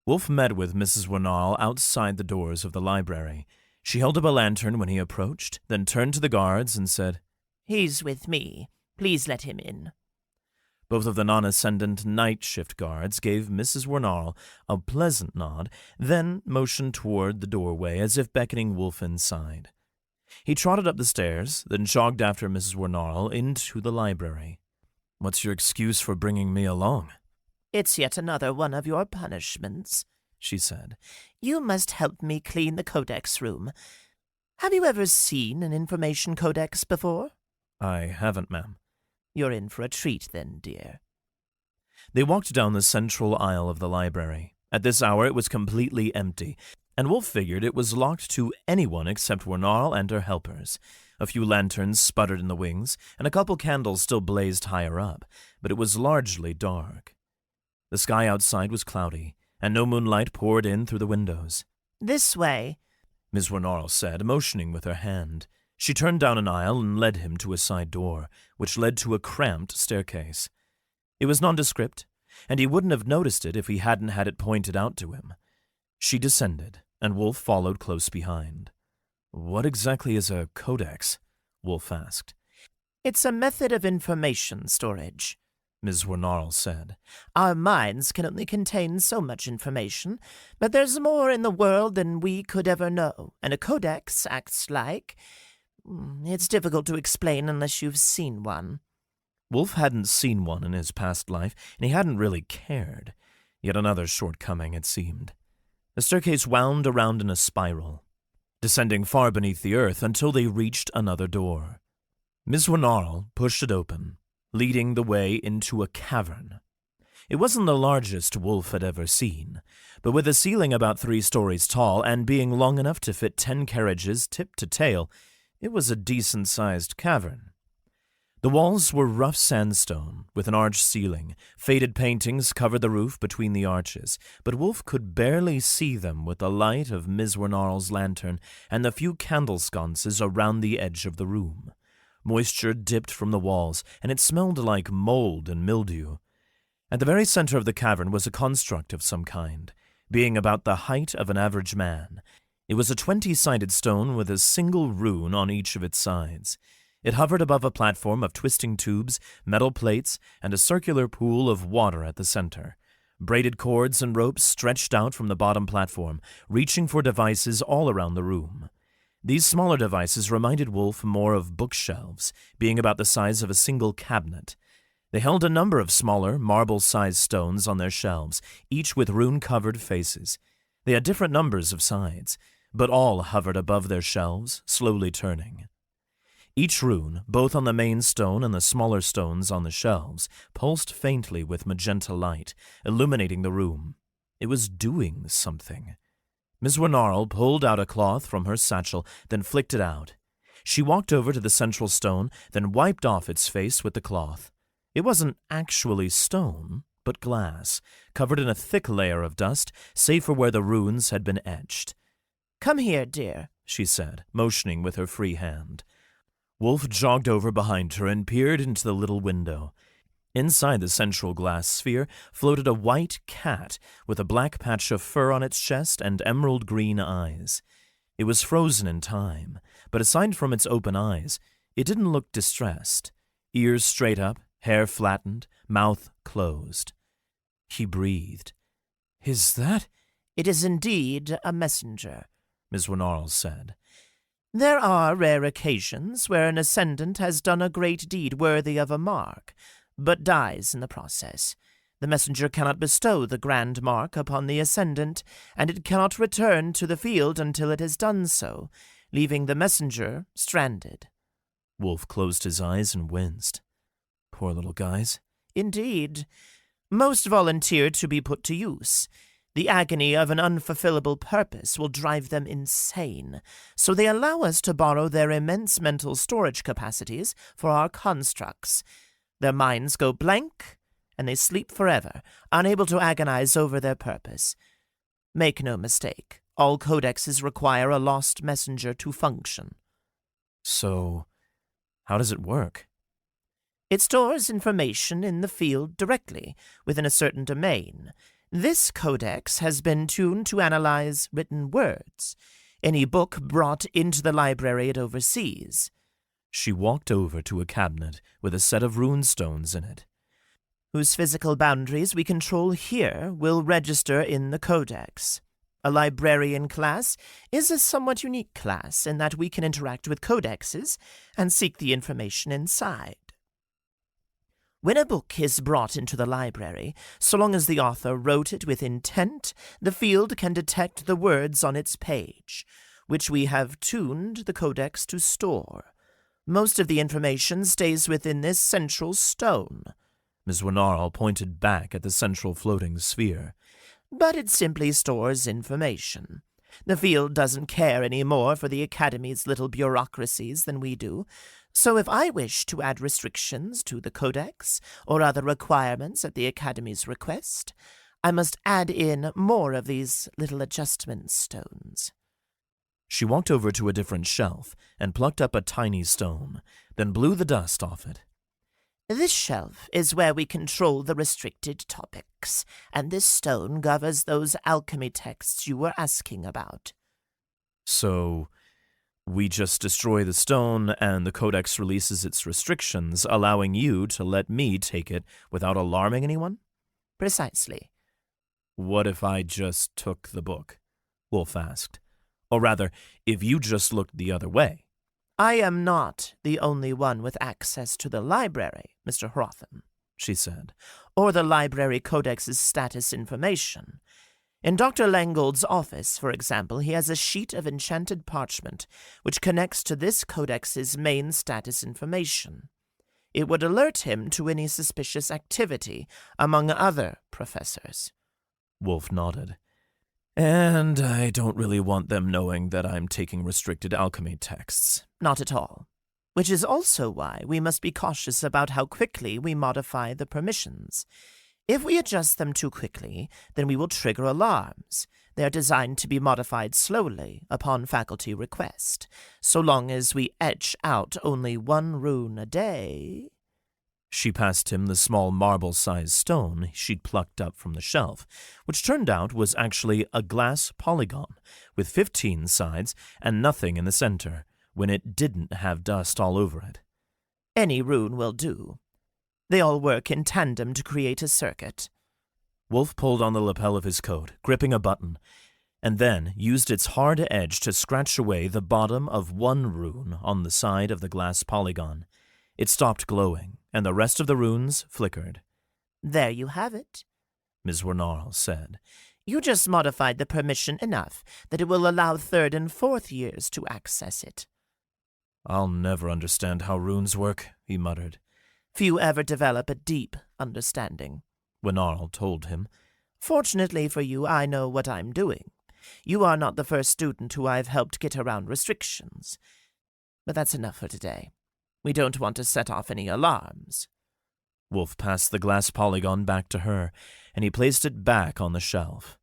Wulf met with Mrs. Winarl outside the doors of the library. She held up a lantern when he approached, then turned to the guards and said, "He's with me. Please let him in." Both of the non-ascendant night shift guards gave Mrs. Wernarl a pleasant nod, then motioned toward the doorway as if beckoning Wulf inside. He trotted up the stairs, then jogged after Mrs. Wernarl into the library. "What's your excuse for bringing me along?" "It's yet another one of your punishments," she said. "You must help me clean the codex room. Have you ever seen an information codex before?" "I haven't, ma'am." "You're in for a treat then, dear." They walked down the central aisle of the library. At this hour it was completely empty, and Wulf figured it was locked to anyone except Wernarl and her helpers. A few lanterns sputtered in the wings, and a couple candles still blazed higher up, but it was largely dark. The sky outside was cloudy, and no moonlight poured in through the windows. "This way," Ms. Wernarl said, motioning with her hand. She turned down an aisle and led him to a side door, which led to a cramped staircase. It was nondescript, and he wouldn't have noticed it if he hadn't had it pointed out to him. She descended, and Wulf followed close behind. "What exactly is a codex?" Wulf asked. "It's a method of information storage," Ms. Wernarl said. "Our minds can only contain so much information, but there's more in the world than we could ever know, and a codex acts like... It's difficult to explain unless you've seen one." Wulf hadn't seen one in his past life, and he hadn't really cared. Yet another shortcoming, it seemed. The staircase wound around in a spiral, descending far beneath the earth until they reached another door. Ms. Wernarl pushed it open, leading the way into a cavern. It wasn't the largest Wulf had ever seen, but with a ceiling about 3 stories tall and being long enough to fit 10 carriages tip to tail, it was a decent-sized cavern. The walls were rough sandstone, with an arched ceiling. Faded paintings covered the roof between the arches, but Wulf could barely see them with the light of Ms. Wernarl's lantern and the few candle sconces around the edge of the room. Moisture dipped from the walls, and it smelled like mold and mildew. At the very center of the cavern was a construct of some kind, being about the height of an average man. It was a 20-sided stone with a single rune on each of its sides. It hovered above a platform of twisting tubes, metal plates, and a circular pool of water at the center. Braided cords and ropes stretched out from the bottom platform, reaching for devices all around the room. These smaller devices reminded Wulf more of bookshelves, being about the size of a single cabinet. They held a number of smaller, marble-sized stones on their shelves, each with rune-covered faces. They had different numbers of sides, but all hovered above their shelves, slowly turning. Each rune, both on the main stone and the smaller stones on the shelves, pulsed faintly with magenta light, illuminating the room. It was doing something. Ms. Wernarl pulled out a cloth from her satchel, then flicked it out. She walked over to the central stone, then wiped off its face with the cloth. It wasn't actually stone, but glass, covered in a thick layer of dust, save for where the runes had been etched. "Come here, dear," she said, motioning with her free hand. Wulf jogged over behind her and peered into the little window. Inside the central glass sphere floated a white cat with a black patch of fur on its chest and emerald green eyes. It was frozen in time, but aside from its open eyes, it didn't look distressed. Ears straight up, hair flattened, mouth closed. He breathed. "Is that—" "It is indeed a messenger," Ms. Wernarl said. "There are rare occasions where an ascendant has done a great deed worthy of a mark, but dies in the process. The messenger cannot bestow the grand mark upon the ascendant, and it cannot return to the field until it has done so, leaving the messenger stranded." Wulf closed his eyes and winced. Poor little guys. "Indeed. Most volunteer to be put to use. The agony of an unfulfillable purpose will drive them insane, so they allow us to borrow their immense mental storage capacities for our constructs. Their minds go blank, and they sleep forever, unable to agonize over their purpose. Make no mistake, all codexes require a lost messenger to function." "So, how does it work?" "It stores information in the field directly, within a certain domain. This codex has been tuned to analyze written words. any book brought into the library it oversees. She walked over to a cabinet with a set of rune stones in it. Whose physical boundaries we control here will register in the Codex. A librarian class is a somewhat unique class in that we can interact with codexes and seek the information inside. When a book is brought into the library, so long as the author wrote it with intent, the field can detect the words on its page, which we have tuned the Codex to store. Most of the information stays within this central stone. Ms. Winarl pointed back at the central floating sphere. But it simply stores information. The field doesn't care any more for the Academy's little bureaucracies than we do, so if I wish to add restrictions to the Codex or other requirements at the Academy's request, I must add in more of these little adjustment stones. She walked over to a different shelf and plucked up a tiny stone, then blew the dust off it. This shelf is where we control the restricted topics, and this stone governs those alchemy texts you were asking about. So, we just destroy the stone and the Codex releases its restrictions, allowing you to let me take it without alarming anyone? Precisely. What if I just took the book? Wulf asked. Or rather, if you just looked the other way. I am not the only one with access to the library, Mr. Hrotham, she said, or the library codex's status information. In Dr. Langgold's office, for example, he has a sheet of enchanted parchment which connects to this codex's main status information. It would alert him to any suspicious activity among other professors. Wulf nodded. And I don't really want them knowing that I'm taking restricted alchemy texts. Not at all. Which is also why we must be cautious about how quickly we modify the permissions. If we adjust them too quickly, then we will trigger alarms. They are designed to be modified slowly upon faculty request. So long as we etch out only one rune a day... She passed him the small marble-sized stone she'd plucked up from the shelf, which turned out was actually a glass polygon with 15 sides and nothing in the center, when it didn't have dust all over it. Any rune will do. They all work in tandem to create a circuit. Wulf pulled on the lapel of his coat, gripping a button, and then used its hard edge to scratch away the bottom of one rune on the side of the glass polygon. It stopped glowing, and the rest of the runes flickered. There you have it, Ms. Winarl said. You just modified the permission enough that it will allow 3rd and 4th years to access it. I'll never understand how runes work, he muttered. Few ever develop a deep understanding, Winarl told him. Fortunately for you, I know what I'm doing. You are not the first student who I've helped get around restrictions. But that's enough for today. We don't want to set off any alarms. Wulf passed the glass polygon back to her, and he placed it back on the shelf.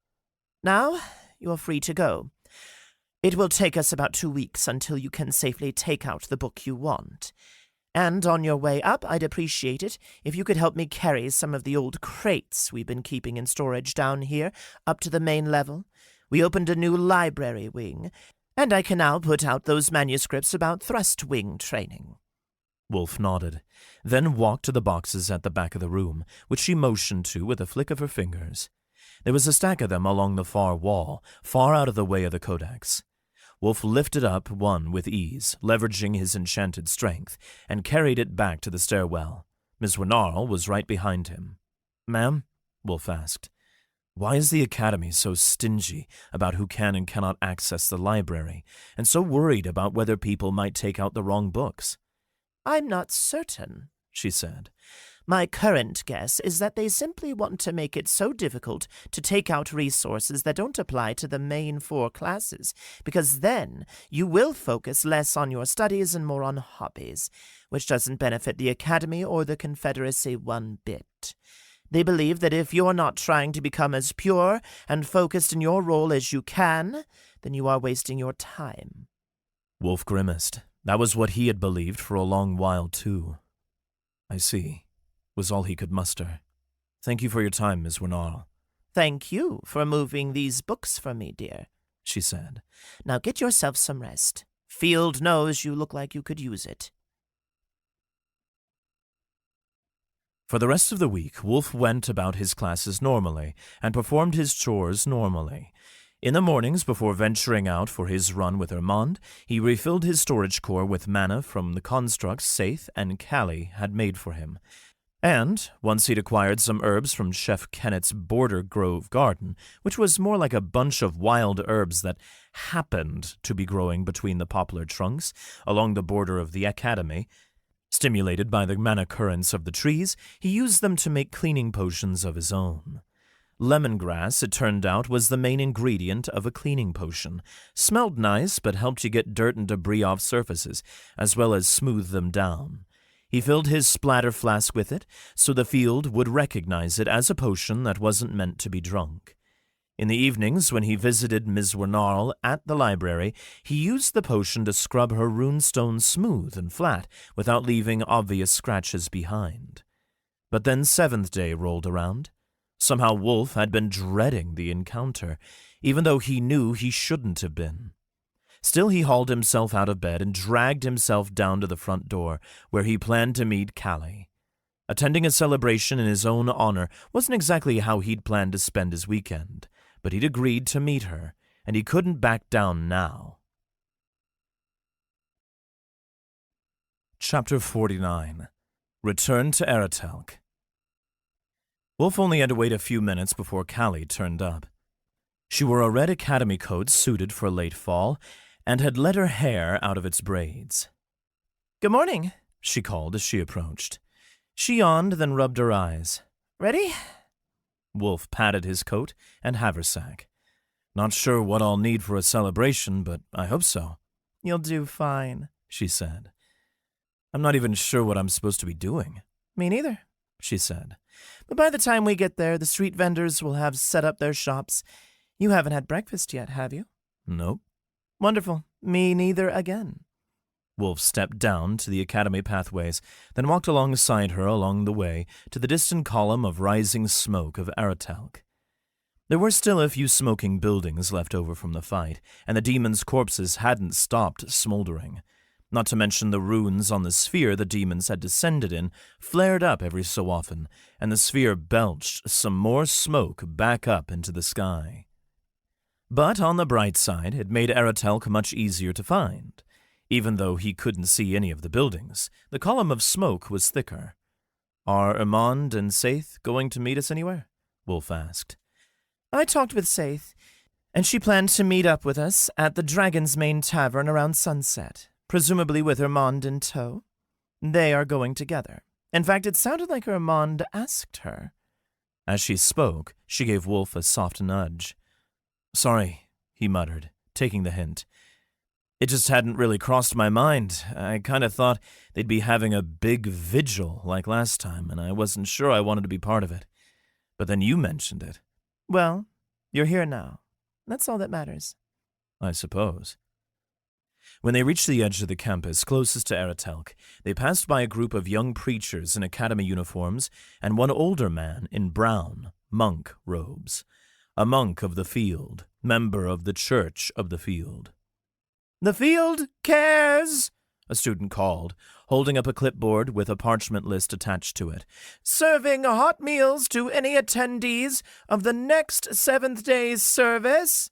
Now, you're free to go. It will take us about 2 weeks until you can safely take out the book you want. And on your way up, I'd appreciate it if you could help me carry some of the old crates we've been keeping in storage down here up to the main level. We opened a new library wing, and I can now put out those manuscripts about thrust wing training. Wulf nodded, then walked to the boxes at the back of the room, which she motioned to with a flick of her fingers. There was a stack of them along the far wall, far out of the way of the Codex. Wulf lifted up one with ease, leveraging his enchanted strength, and carried it back to the stairwell. Ms. Winarl was right behind him. "Ma'am?" Wulf asked. "Why is the Academy so stingy about who can and cannot access the library, and so worried about whether people might take out the wrong books?" I'm not certain, she said. My current guess is that they simply want to make it so difficult to take out resources that don't apply to the main 4 classes, because then you will focus less on your studies and more on hobbies, which doesn't benefit the Academy or the Confederacy one bit. They believe that if you're not trying to become as pure and focused in your role as you can, then you are wasting your time. Wulf grimaced. That was what he had believed for a long while, too. "I see," was all he could muster. "Thank you for your time, Ms. Winarl." Thank you for moving these books for me, dear. she said. "Now get yourself some rest. Field knows you look like you could use it." For the rest of the week, Wulf went about his classes normally and performed his chores normally. In the mornings, before venturing out for his run with Armand, he refilled his storage core with mana from the constructs Saith and Callie had made for him. And, once he'd acquired some herbs from Chef Kennett's Border Grove garden, which was more like a bunch of wild herbs that happened to be growing between the poplar trunks along the border of the Academy, stimulated by the mana currents of the trees, he used them to make cleaning potions of his own. Lemongrass, it turned out, was the main ingredient of a cleaning potion. Smelled nice, but helped you get dirt and debris off surfaces, as well as smooth them down. He filled his splatter flask with it, so the field would recognize it as a potion that wasn't meant to be drunk. In the evenings, when he visited Ms. Wernarl at the library, he used the potion to scrub her runestone smooth and flat without leaving obvious scratches behind. But then 7th day rolled around. Somehow Wulf had been dreading the encounter, even though he knew he shouldn't have been. Still, he hauled himself out of bed and dragged himself down to the front door, where he planned to meet Callie. Attending a celebration in his own honor wasn't exactly how he'd planned to spend his weekend, but he'd agreed to meet her, and he couldn't back down now. Chapter 49. Return to Eretelk. Wulf only had to wait a few minutes before Callie turned up. She wore a red academy coat suited for late fall, and had let her hair out of its braids. "Good morning," she called as she approached. She yawned, then rubbed her eyes. "Ready?" Wulf patted his coat and haversack. "Not sure what I'll need for a celebration, but I hope so." "You'll do fine," she said. "I'm not even sure what I'm supposed to be doing." "Me neither," she said. "But by the time we get there, the street vendors will have set up their shops. You haven't had breakfast yet, have you?" "Nope." "Wonderful. Me neither again." Wulf stepped down to the academy pathways, then walked alongside her along the way to the distant column of rising smoke of Eretelk. There were still a few smoking buildings left over from the fight, and the demons' corpses hadn't stopped smoldering. Not to mention the runes on the sphere the demons had descended in flared up every so often, and the sphere belched some more smoke back up into the sky. But on the bright side, it made Eretelk much easier to find. Even though he couldn't see any of the buildings, the column of smoke was thicker. "Are Armand and Saith going to meet us anywhere?" Wulf asked. "I talked with Saith, and she planned to meet up with us at the Dragon's Main Tavern around sunset, presumably with Armand in tow. They are going together. In fact, it sounded like Armand asked her." As she spoke, she gave Wulf a soft nudge. "Sorry," he muttered, taking the hint. "It just hadn't really crossed my mind. I kind of thought they'd be having a big vigil like last time, and I wasn't sure I wanted to be part of it. But then you mentioned it." "Well, you're here now. That's all that matters." "I suppose." When they reached the edge of the campus closest to Eretelk, they passed by a group of young preachers in academy uniforms and one older man in brown, monk robes. A monk of the field, member of the Church of the Field. "The field cares," a student called, holding up a clipboard with a parchment list attached to it. "Serving hot meals to any attendees of the next 7th day's service.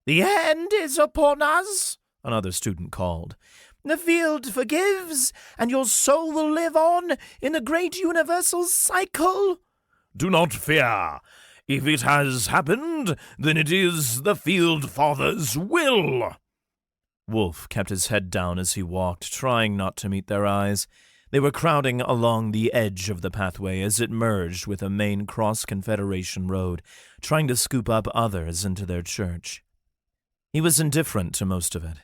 The end is upon us," another student called. "The field forgives, and your soul will live on in the great universal cycle." "Do not fear. If it has happened, then it is the Field Father's will." Wulf kept his head down as he walked, trying not to meet their eyes. They were crowding along the edge of the pathway as it merged with a main cross-confederation road, trying to scoop up others into their church. He was indifferent to most of it.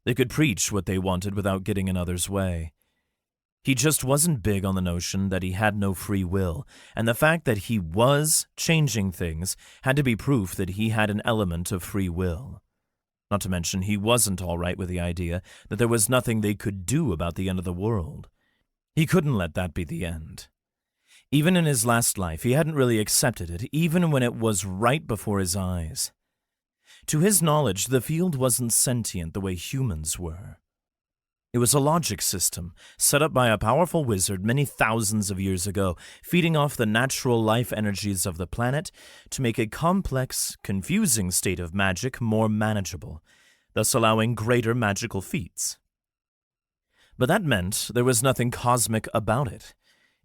They could preach what they wanted without getting in others' way. He just wasn't big on the notion that he had no free will, and the fact that he was changing things had to be proof that he had an element of free will. Not to mention he wasn't all right with the idea that there was nothing they could do about the end of the world. He couldn't let that be the end. Even in his last life, he hadn't really accepted it, even when it was right before his eyes. To his knowledge, the field wasn't sentient the way humans were. It was a logic system set up by a powerful wizard many thousands of years ago, feeding off the natural life energies of the planet to make a complex, confusing state of magic more manageable, thus allowing greater magical feats. But that meant there was nothing cosmic about it.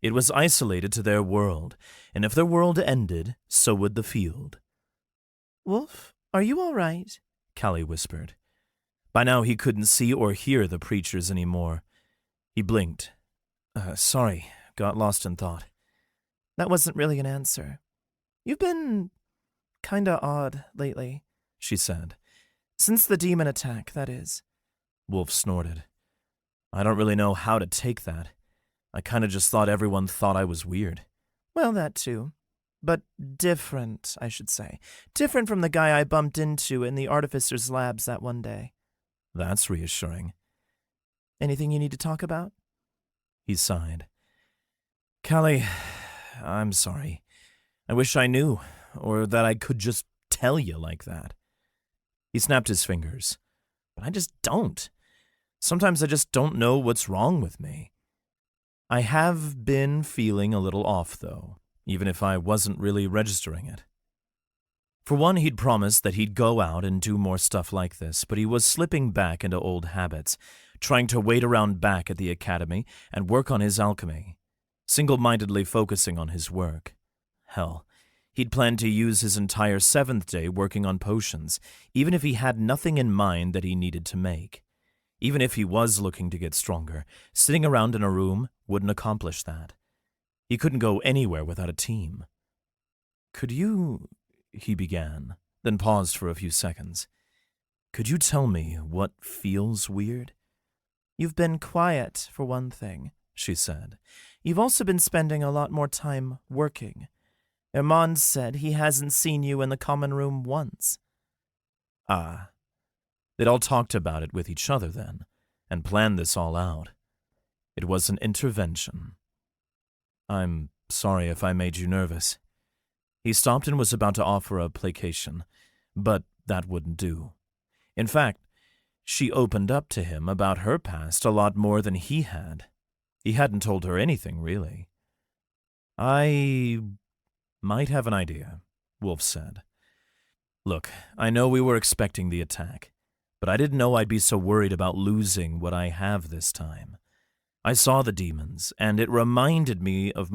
It was isolated to their world, and if their world ended, so would the field. Wulf, are you all right? Callie whispered. By now he couldn't see or hear the preachers anymore. He blinked. Sorry, got lost in thought. That wasn't really an answer. You've been kinda odd lately, she said. Since the demon attack, that is. Wulf snorted. I don't really know how to take that. I kinda just thought everyone thought I was weird. Well, that too. But different, I should say. Different from the guy I bumped into in the Artificer's labs that one day. That's reassuring. Anything you need to talk about? He sighed. Callie, I'm sorry. I wish I knew, or that I could just tell you like that. He snapped his fingers. But I just don't. Sometimes I just don't know what's wrong with me. I have been feeling a little off, though, even if I wasn't really registering it. For one, he'd promised that he'd go out and do more stuff like this, but he was slipping back into old habits, trying to wait around back at the academy and work on his alchemy, single-mindedly focusing on his work. Hell, he'd planned to use his entire 7th day working on potions, even if he had nothing in mind that he needed to make. Even if he was looking to get stronger, sitting around in a room wouldn't accomplish that. He couldn't go anywhere without a team. Could you... he began, then paused for a few seconds. Could you tell me what feels weird? You've been quiet, for one thing, she said. You've also been spending a lot more time working. Hermand said he hasn't seen you in the common room once. Ah. They'd all talked about it with each other then, and planned this all out. It was an intervention. I'm sorry if I made you nervous. He stopped and was about to offer a placation, but that wouldn't do. In fact, she opened up to him about her past a lot more than he had. He hadn't told her anything, really. I might have an idea, Wulf said. Look, I know we were expecting the attack, but I didn't know I'd be so worried about losing what I have this time. I saw the demons, and it reminded me of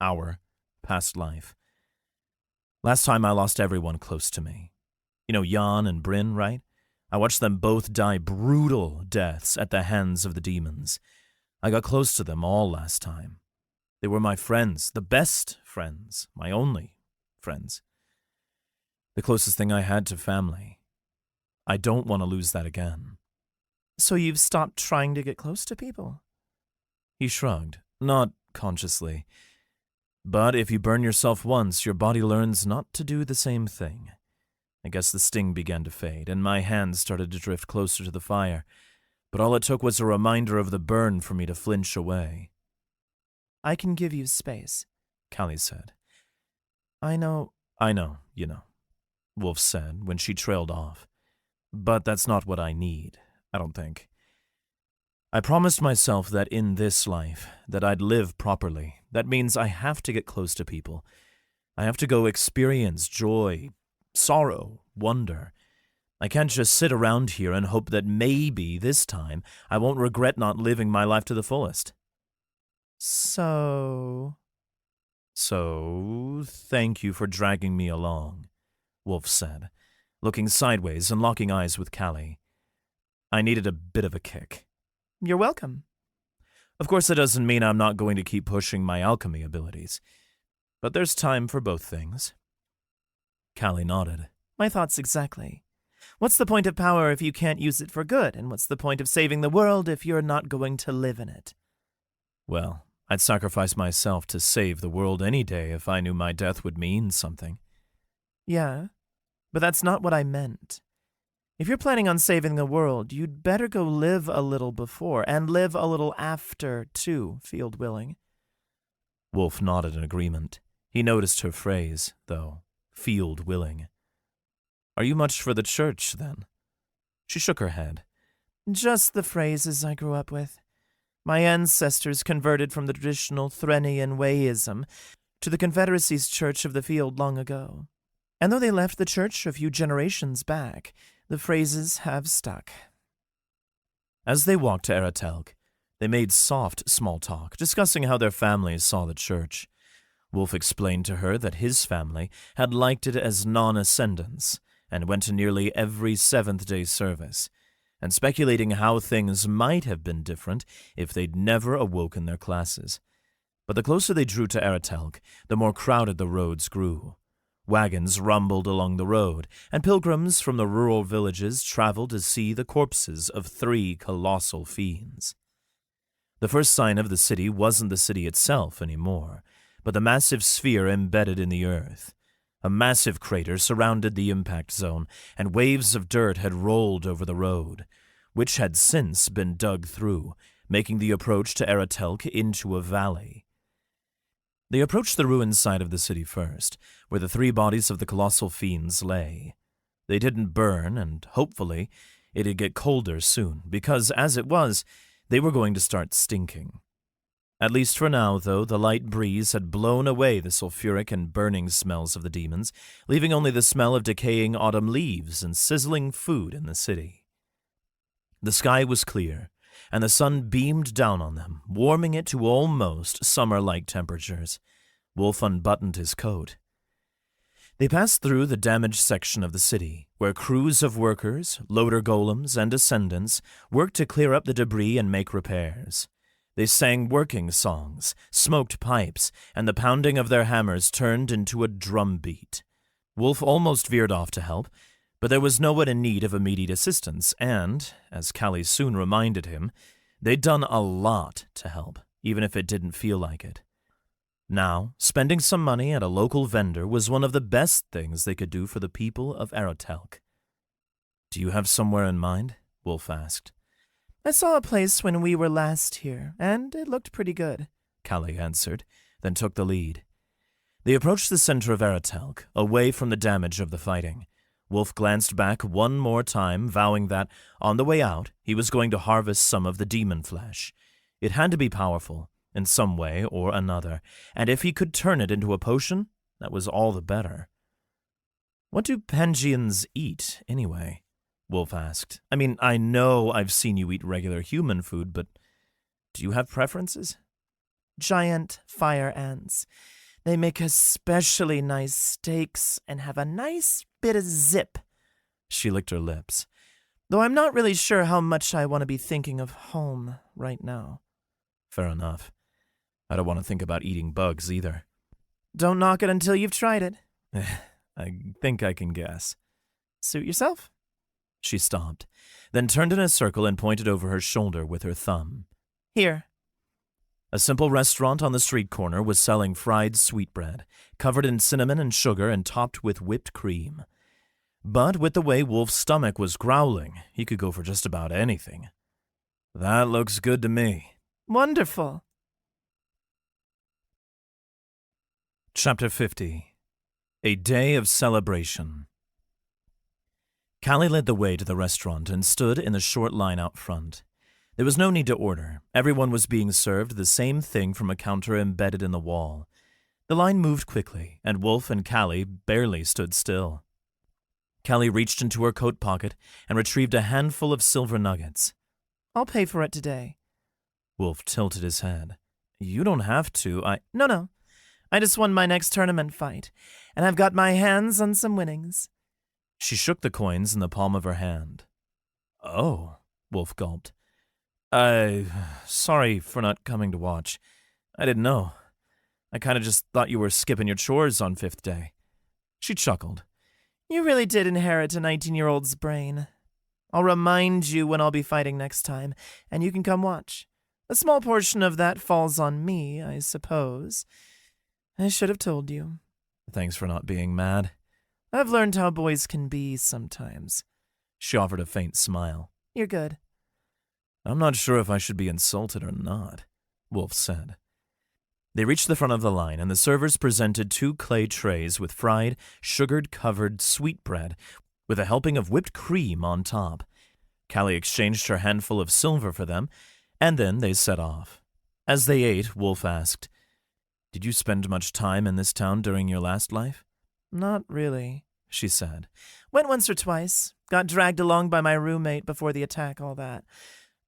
our past life. Last time I lost everyone close to me. You know Jan and Bryn, right? I watched them both die brutal deaths at the hands of the demons. I got close to them all last time. They were my friends, the best friends, my only friends. The closest thing I had to family. I don't want to lose that again. So you've stopped trying to get close to people? He shrugged, not consciously. But if you burn yourself once, your body learns not to do the same thing. I guess the sting began to fade, and my hands started to drift closer to the fire, but all it took was a reminder of the burn for me to flinch away. I can give you space, Callie said. I know, you know, Wulf said when she trailed off. But that's not what I need, I don't think. I promised myself that in this life, that I'd live properly. That means I have to get close to people. I have to go experience joy, sorrow, wonder. I can't just sit around here and hope that maybe this time I won't regret not living my life to the fullest. So, thank you for dragging me along, Wulf said, looking sideways and locking eyes with Callie. I needed a bit of a kick. You're welcome. Of course, that doesn't mean I'm not going to keep pushing my alchemy abilities. But there's time for both things. Callie nodded. My thoughts exactly. What's the point of power if you can't use it for good? And what's the point of saving the world if you're not going to live in it? Well, I'd sacrifice myself to save the world any day if I knew my death would mean something. Yeah, but that's not what I meant. If you're planning on saving the world, you'd better go live a little before, and live a little after, too, field willing. Wulf nodded in agreement. He noticed her phrase, though, field willing. Are you much for the church, then? She shook her head. Just the phrases I grew up with. My ancestors converted from the traditional Threnian Wayism to the Confederacy's Church of the Field long ago. And though they left the church a few generations back, the phrases have stuck. As they walked to Eratelk, they made soft small talk, discussing how their families saw the church. Wulf explained to her that his family had liked it as non-ascendants and went to nearly every seventh-day service, and speculating how things might have been different if they'd never awoken their classes. But the closer they drew to Eratelk, the more crowded the roads grew. Wagons rumbled along the road, and pilgrims from the rural villages traveled to see the corpses of 3 colossal fiends. The first sign of the city wasn't the city itself anymore, but the massive sphere embedded in the earth. A massive crater surrounded the impact zone, and waves of dirt had rolled over the road, which had since been dug through, making the approach to Eratelk into a valley. They approached the ruined side of the city first, where the 3 bodies of the colossal fiends lay. They didn't burn, and hopefully it'd get colder soon, because as it was, they were going to start stinking. At least for now, though, the light breeze had blown away the sulfuric and burning smells of the demons, leaving only the smell of decaying autumn leaves and sizzling food in the city. The sky was clear, and the sun beamed down on them, warming it to almost summer-like temperatures. Wulf unbuttoned his coat. They passed through the damaged section of the city, where crews of workers, loader golems, and ascendants worked to clear up the debris and make repairs. They sang working songs, smoked pipes, and the pounding of their hammers turned into a drum beat. Wulf almost veered off to help, but there was no one in need of immediate assistance, and, as Callie soon reminded him, they'd done a lot to help, even if it didn't feel like it. Now, spending some money at a local vendor was one of the best things they could do for the people of Eratelk. "Do you have somewhere in mind?" Wulf asked. I saw a place when we were last here, and it looked pretty good, Callie answered, then took the lead. They approached the center of Eratelk, away from the damage of the fighting. Wulf glanced back one more time, vowing that, on the way out, he was going to harvest some of the demon flesh. It had to be powerful, in some way or another, and if he could turn it into a potion, that was all the better. "What do Pangians eat, anyway?" Wulf asked. "I mean, I know I've seen you eat regular human food, but do you have preferences?" Giant fire ants. They make especially nice steaks and have a nice bit of zip. She licked her lips. Though I'm not really sure how much I want to be thinking of home right now. Fair enough. I don't want to think about eating bugs either. Don't knock it until you've tried it. I think I can guess. Suit yourself? She stopped, then turned in a circle and pointed over her shoulder with her thumb. Here. A simple restaurant on the street corner was selling fried sweetbread, covered in cinnamon and sugar and topped with whipped cream. But with the way Wulf's stomach was growling, he could go for just about anything. "That looks good to me." Wonderful. Chapter 50. A Day of Celebration. Callie led the way to the restaurant and stood in the short line out front. There was no need to order. Everyone was being served the same thing from a counter embedded in the wall. The line moved quickly, and Wulf and Callie barely stood still. Callie reached into her coat pocket and retrieved a handful of silver nuggets. I'll pay for it today. Wulf tilted his head. "You don't have to, No. I just won my next tournament fight, and I've got my hands on some winnings." She shook the coins in the palm of her hand. "Oh," Wulf gulped. Sorry for not coming to watch. I didn't know. I kind of just thought you were skipping your chores on 5th day." She chuckled. You really did inherit a 19-year-old's brain. I'll remind you when I'll be fighting next time, and you can come watch. A small portion of that falls on me, I suppose. I should have told you. Thanks for not being mad. I've learned how boys can be sometimes. She offered a faint smile. You're good. I'm not sure if I should be insulted or not, Wulf said. They reached the front of the line, and the servers presented 2 clay trays with fried, sugar-covered sweetbread with a helping of whipped cream on top. Callie exchanged her handful of silver for them, and then they set off. As they ate, Wulf asked, "Did you spend much time in this town during your last life?" "Not really," she said. "Went once or twice. Got dragged along by my roommate before the attack, all that.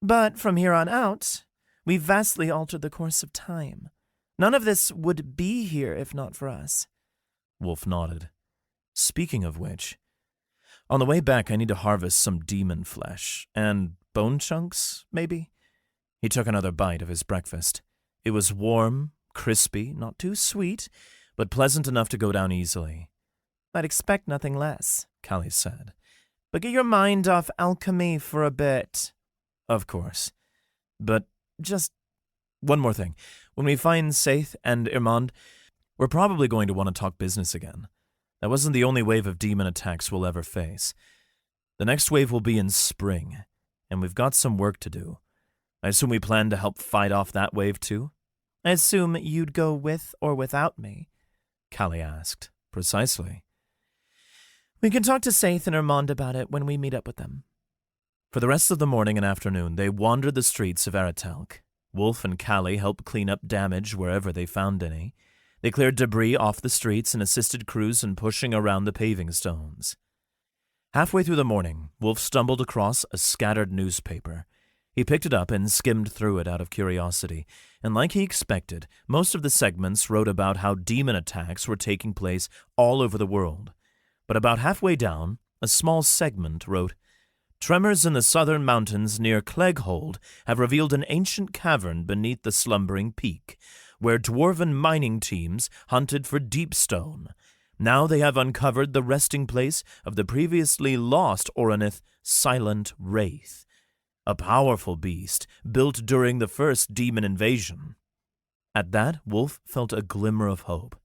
But from here on out, we've vastly altered the course of time. None of this would be here if not for us." Wulf nodded. "Speaking of which, on the way back I need to harvest some demon flesh, and bone chunks, maybe?" He took another bite of his breakfast. It was warm, crispy, not too sweet, but pleasant enough to go down easily. "I'd expect nothing less," Callie said. "But get your mind off alchemy for a bit." "Of course. But just one more thing. When we find Saith and Irmond, we're probably going to want to talk business again. That wasn't the only wave of demon attacks we'll ever face. The next wave will be in spring, and we've got some work to do. I assume we plan to help fight off that wave too?" "I assume you'd go with or without me?" Callie asked. "Precisely." "We can talk to Saith and Irmond about it when we meet up with them." For the rest of the morning and afternoon, they wandered the streets of Eretelk. Wulf and Callie helped clean up damage wherever they found any. They cleared debris off the streets and assisted crews in pushing around the paving stones. Halfway through the morning, Wulf stumbled across a scattered newspaper. He picked it up and skimmed through it out of curiosity, and like he expected, most of the segments wrote about how demon attacks were taking place all over the world. But about halfway down, a small segment wrote, "Tremors in the southern mountains near Clegghold have revealed an ancient cavern beneath the slumbering peak, where dwarven mining teams hunted for deep stone. Now they have uncovered the resting place of the previously lost Oronith Silent Wraith, a powerful beast built during the first demon invasion." At that, Wulf felt a glimmer of hope.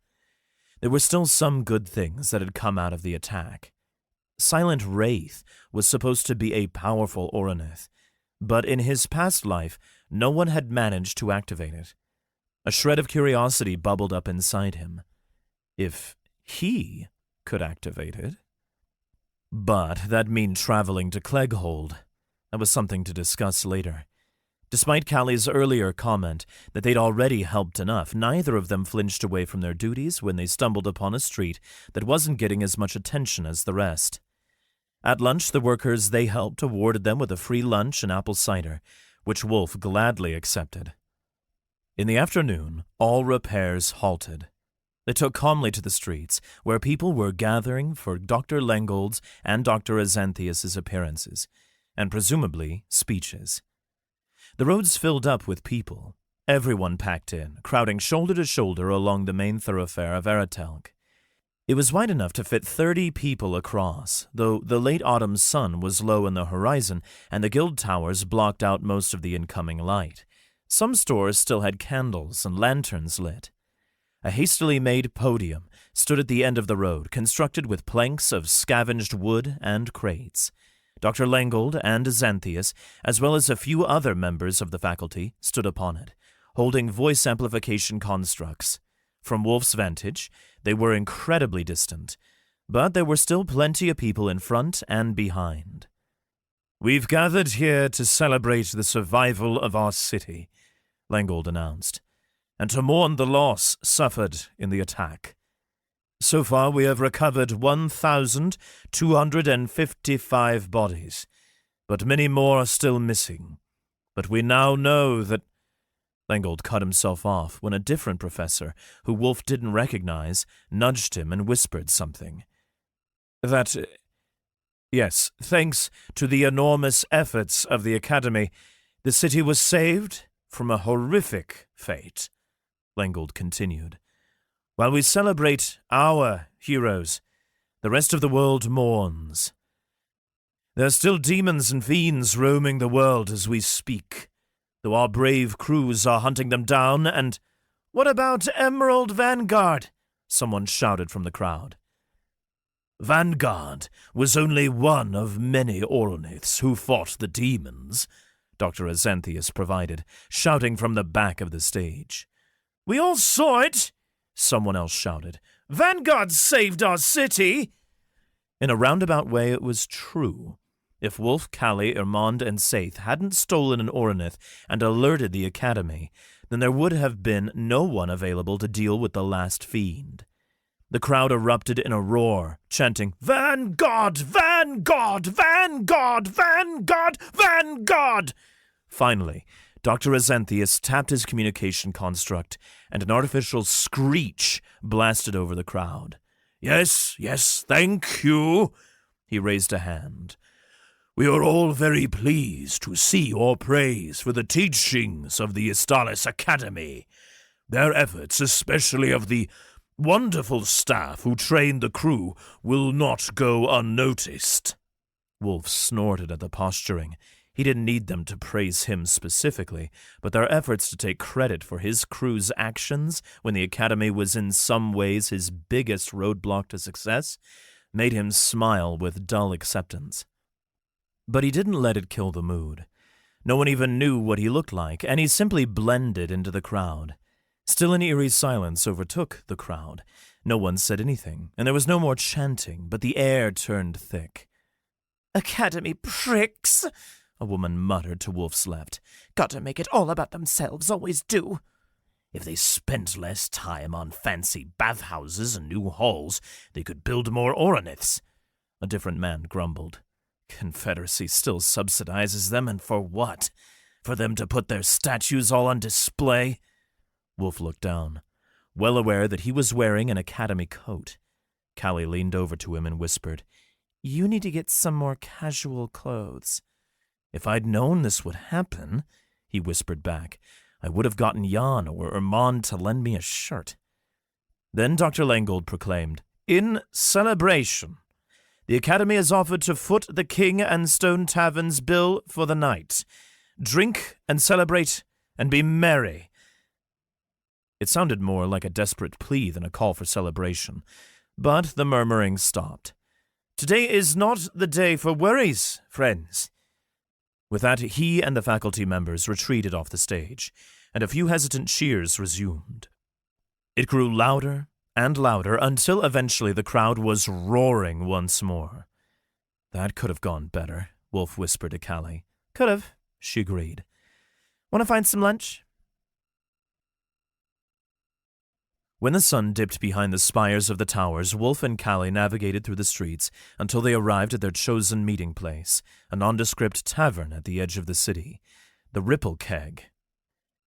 There were still some good things that had come out of the attack. Silent Wraith was supposed to be a powerful Oronith, but in his past life, no one had managed to activate it. A shred of curiosity bubbled up inside him. If he could activate it. But that meant traveling to Clegghold. That was something to discuss later. Despite Callie's earlier comment that they'd already helped enough, neither of them flinched away from their duties when they stumbled upon a street that wasn't getting as much attention as the rest. At lunch, the workers they helped awarded them with a free lunch and apple cider, which Wulf gladly accepted. In the afternoon, all repairs halted. They took calmly to the streets, where people were gathering for Dr. Lengold's and Dr. Azanthius's appearances, and presumably speeches. The roads filled up with people, everyone packed in, crowding shoulder to shoulder along the main thoroughfare of Eretelk. It was wide enough to fit 30 people across, though the late autumn sun was low in the horizon and the guild towers blocked out most of the incoming light. Some stores still had candles and lanterns lit. A hastily made podium stood at the end of the road, constructed with planks of scavenged wood and crates. Dr. Lengold and Azanthius, as well as a few other members of the faculty, stood upon it, holding voice amplification constructs. From Wulf's vantage, they were incredibly distant, but there were still plenty of people in front and behind. "We've gathered here to celebrate the survival of our city," Lengold announced, "and to mourn the loss suffered in the attack. So far, we have recovered 1,255 bodies, but many more are still missing. But we now know that—" Lengold cut himself off when a different professor, who Wulf didn't recognize, nudged him and whispered something. Yes, thanks to the enormous efforts of the Academy, the city was saved from a horrific fate," Lengold continued. "While we celebrate our heroes, the rest of the world mourns. There are still demons and fiends roaming the world as we speak, though our brave crews are hunting them down and—" "What about Emerald Vanguard?" someone shouted from the crowd. "Vanguard was only one of many Oroniths who fought the demons," Dr. Azanthius provided, shouting from the back of the stage. "We all saw it!" someone else shouted. "Vanguard saved our city!" In a roundabout way, it was true. If Wulf, Callie, Irmond, and Saith hadn't stolen an Oronith and alerted the Academy, then there would have been no one available to deal with the last fiend. The crowd erupted in a roar, chanting, "Vanguard! Vanguard! Vanguard! Vanguard! Vanguard!" Finally, Dr. Azanthius tapped his communication construct, and an artificial screech blasted over the crowd. "Yes, yes, thank you." He raised a hand. "We are all very pleased to see your praise for the teachings of the Istalis Academy. Their efforts, especially of the wonderful staff who trained the crew, will not go unnoticed." Wulf snorted at the posturing. He didn't need them to praise him specifically, but their efforts to take credit for his crew's actions when the Academy was in some ways his biggest roadblock to success made him smile with dull acceptance. But he didn't let it kill the mood. No one even knew what he looked like, and he simply blended into the crowd. Still an eerie silence overtook the crowd. No one said anything, and there was no more chanting, but the air turned thick. "Academy pricks," a woman muttered to Wulf's left. "Gotta make it all about themselves, always do." "If they spent less time on fancy bathhouses and new halls, they could build more Oroniths," a different man grumbled. "Confederacy still subsidizes them, and for what? For them to put their statues all on display?" Wulf looked down, well aware that he was wearing an Academy coat. Callie leaned over to him and whispered, "You need to get some more casual clothes." "If I'd known this would happen," he whispered back, "I would have gotten Jan or Irmond to lend me a shirt." Then Dr. Langold proclaimed, "In celebration, the Academy has offered to foot the King and Stone Tavern's bill for the night. Drink and celebrate and be merry." It sounded more like a desperate plea than a call for celebration, but the murmuring stopped. "Today is not the day for worries, friends." With that, he and the faculty members retreated off the stage, and a few hesitant cheers resumed. It grew louder and louder until eventually the crowd was roaring once more. "That could have gone better," Wulf whispered to Callie. "Could have," she agreed. "Want to find some lunch?" When the sun dipped behind the spires of the towers, Wulf and Callie navigated through the streets until they arrived at their chosen meeting place, a nondescript tavern at the edge of the city, the Ripple Keg.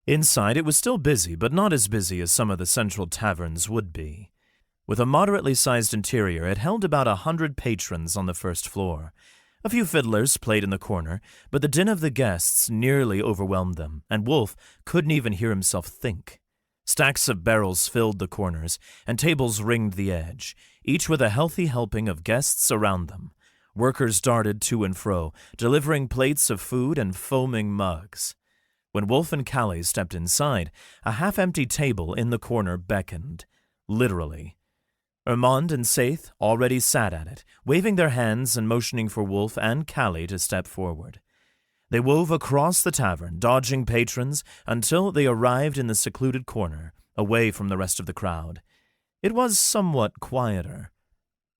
Inside, it was still busy, but not as busy as some of the central taverns would be. With a moderately sized interior, it held about 100 patrons on the first floor. A few fiddlers played in the corner, but the din of the guests nearly overwhelmed them, and Wulf couldn't even hear himself think. Stacks of barrels filled the corners, and tables ringed the edge, each with a healthy helping of guests around them. Workers darted to and fro, delivering plates of food and foaming mugs. When Wulf and Callie stepped inside, a half-empty table in the corner beckoned. Literally. Irmond and Saith already sat at it, waving their hands and motioning for Wulf and Callie to step forward. They wove across the tavern, dodging patrons, until they arrived in the secluded corner, away from the rest of the crowd. It was somewhat quieter.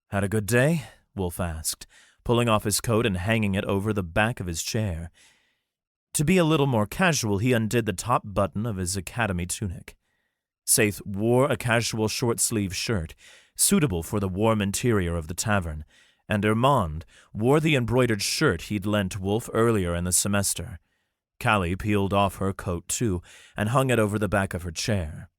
"Had a good day?" Wulf asked, pulling off his coat and hanging it over the back of his chair. To be a little more casual, he undid the top button of his Academy tunic. Saith wore a casual short-sleeved shirt, suitable for the warm interior of the tavern, and Irmond wore the embroidered shirt he'd lent Wulf earlier in the semester. Callie peeled off her coat, too, and hung it over the back of her chair.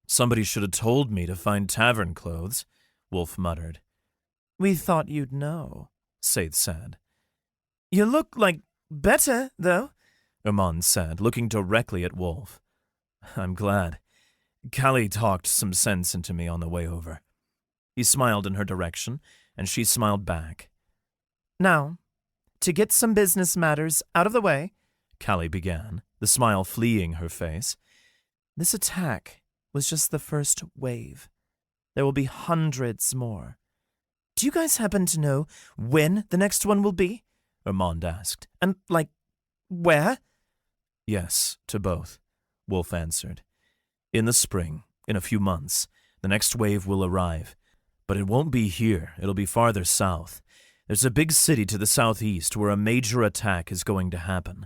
"Somebody should have told me to find tavern clothes," Wulf muttered. "We thought you'd know," Saith said. "You look like better, though," Irmond said, looking directly at Wulf. "I'm glad. Callie talked some sense into me on the way over." He smiled in her direction, and she smiled back. "Now, to get some business matters out of the way," Callie began, the smile fleeing her face. "This attack was just the first wave. There will be hundreds more. Do you guys happen to know when the next one will be?" Irmond asked. "And, where?" "Yes, to both," Wulf answered. "In the spring, in a few months, the next wave will arrive. But it won't be here. It'll be farther south. There's a big city to the southeast where a major attack is going to happen.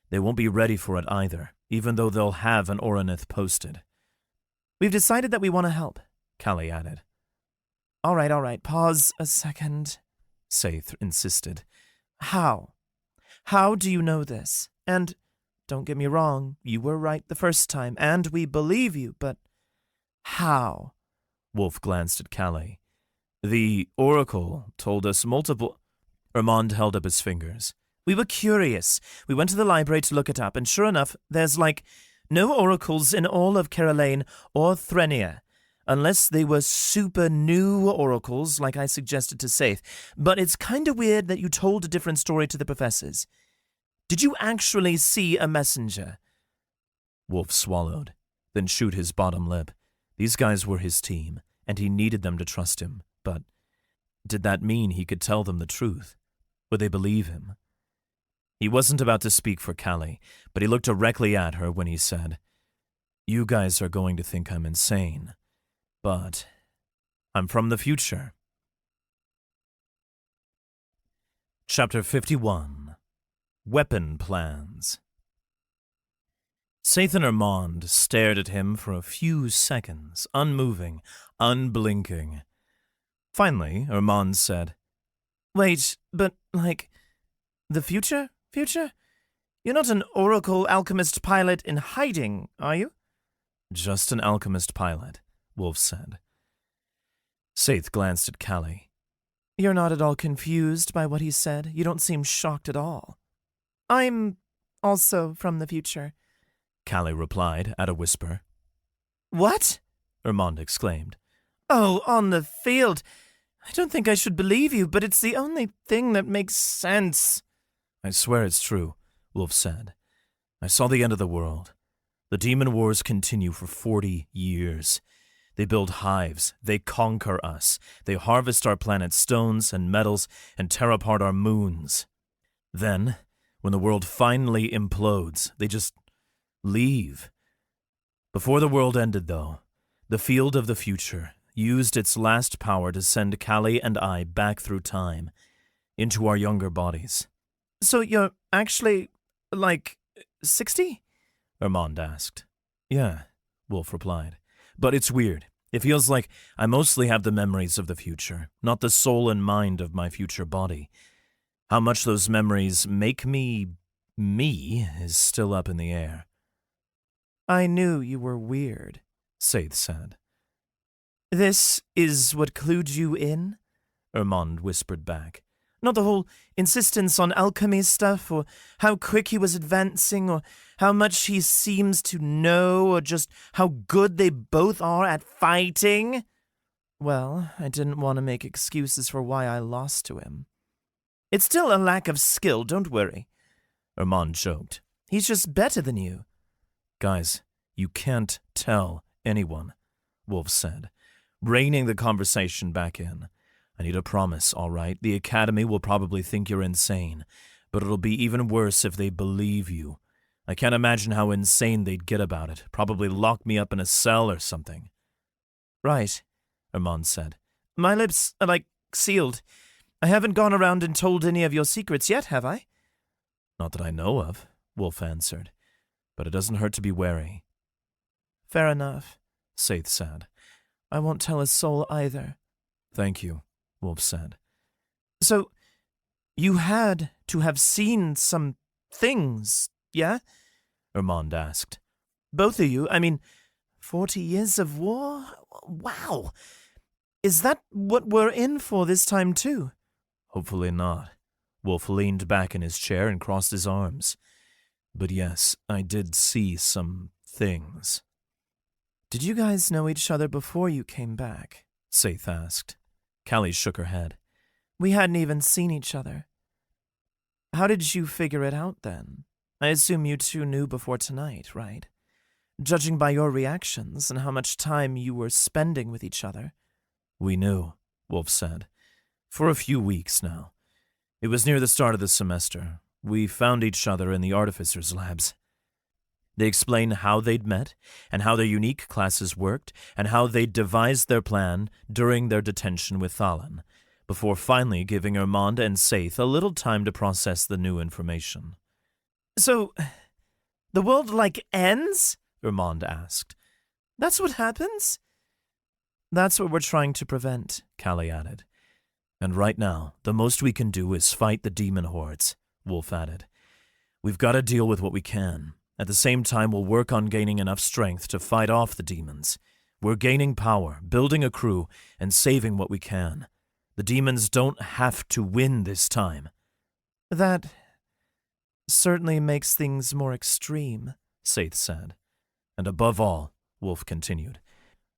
They won't be ready for it either, even though they'll have an Oronith posted. We've decided that we want to help, Callie added. All right, pause a second, Saith insisted. How? How do you know this? And don't get me wrong, you were right the first time, and we believe you, but how? Wulf glanced at Callie. The Oracle told us multiple... Armand held up his fingers. We were curious. We went to the library to look it up, and sure enough, there's no oracles in all of Keralane or Threnia, unless they were super new oracles like I suggested to Saith. But it's kinda weird that you told a different story to the professors. Did you actually see a messenger? Wulf swallowed, then chewed his bottom lip. These guys were his team, and he needed them to trust him. But did that mean he could tell them the truth? Would they believe him? He wasn't about to speak for Callie, but he looked directly at her when he said, You guys are going to think I'm insane, but I'm from the future. Chapter 51. Weapon Plans. Saith and Armand stared at him for a few seconds, unmoving, unblinking. Finally, Armand said, Wait, but, the future? Future? You're not an Oracle Alchemist pilot in hiding, are you? Just an alchemist pilot, Wulf said. Saith glanced at Callie. You're not at all confused by what he said. You don't seem shocked at all. I'm also from the future, Callie replied at a whisper. What? Armand exclaimed. Oh, on the field. I don't think I should believe you, but it's the only thing that makes sense. I swear it's true, Wulf said. I saw the end of the world. The demon wars continue for 40 years. They build hives, they conquer us, they harvest our planet's stones and metals and tear apart our moons. Then, when the world finally implodes, they just leave. Before the world ended, though, the field of the future used its last power to send Callie and I back through time, into our younger bodies. So you're actually, 60? Armand asked. Yeah, Wulf replied. But it's weird. It feels like I mostly have the memories of the future, not the soul and mind of my future body. How much those memories make me is still up in the air. I knew you were weird, Saith said. This is what clued you in? Armand whispered back. Not the whole insistence on alchemy stuff, or how quick he was advancing, or how much he seems to know, or just how good they both are at fighting? Well, I didn't want to make excuses for why I lost to him. It's still a lack of skill, don't worry. Armand joked. He's just better than you. Guys, you can't tell anyone, Wulf said, reining the conversation back in. I need a promise, all right? The Academy will probably think you're insane, but it'll be even worse if they believe you. I can't imagine how insane they'd get about it. Probably lock me up in a cell or something. Right, Armand said. My lips are, sealed. I haven't gone around and told any of your secrets yet, have I? Not that I know of, Wulf answered, but it doesn't hurt to be wary. Fair enough, Saith said. I won't tell a soul either. Thank you, Wulf said. So, you had to have seen some things, yeah? Armand asked. Both of you? 40 years of war? Wow! Is that what we're in for this time, too? Hopefully not. Wulf leaned back in his chair and crossed his arms. But yes, I did see some things. Did you guys know each other before you came back? Saith asked. Callie shook her head. We hadn't even seen each other. How did you figure it out, then? I assume you two knew before tonight, right? Judging by your reactions and how much time you were spending with each other. We knew, Wulf said. For a few weeks now. It was near the start of the semester. We found each other in the artificer's labs. They explain how they'd met, and how their unique classes worked, and how they'd devised their plan during their detention with Thalan, before finally giving Armand and Saith a little time to process the new information. So, the world, ends? Armand asked. That's what happens? That's what we're trying to prevent, Callie added. And right now, the most we can do is fight the demon hordes, Wulf added. We've got to deal with what we can. At the same time, we'll work on gaining enough strength to fight off the demons. We're gaining power, building a crew, and saving what we can. The demons don't have to win this time. That certainly makes things more extreme, Saith said. And above all, Wulf continued,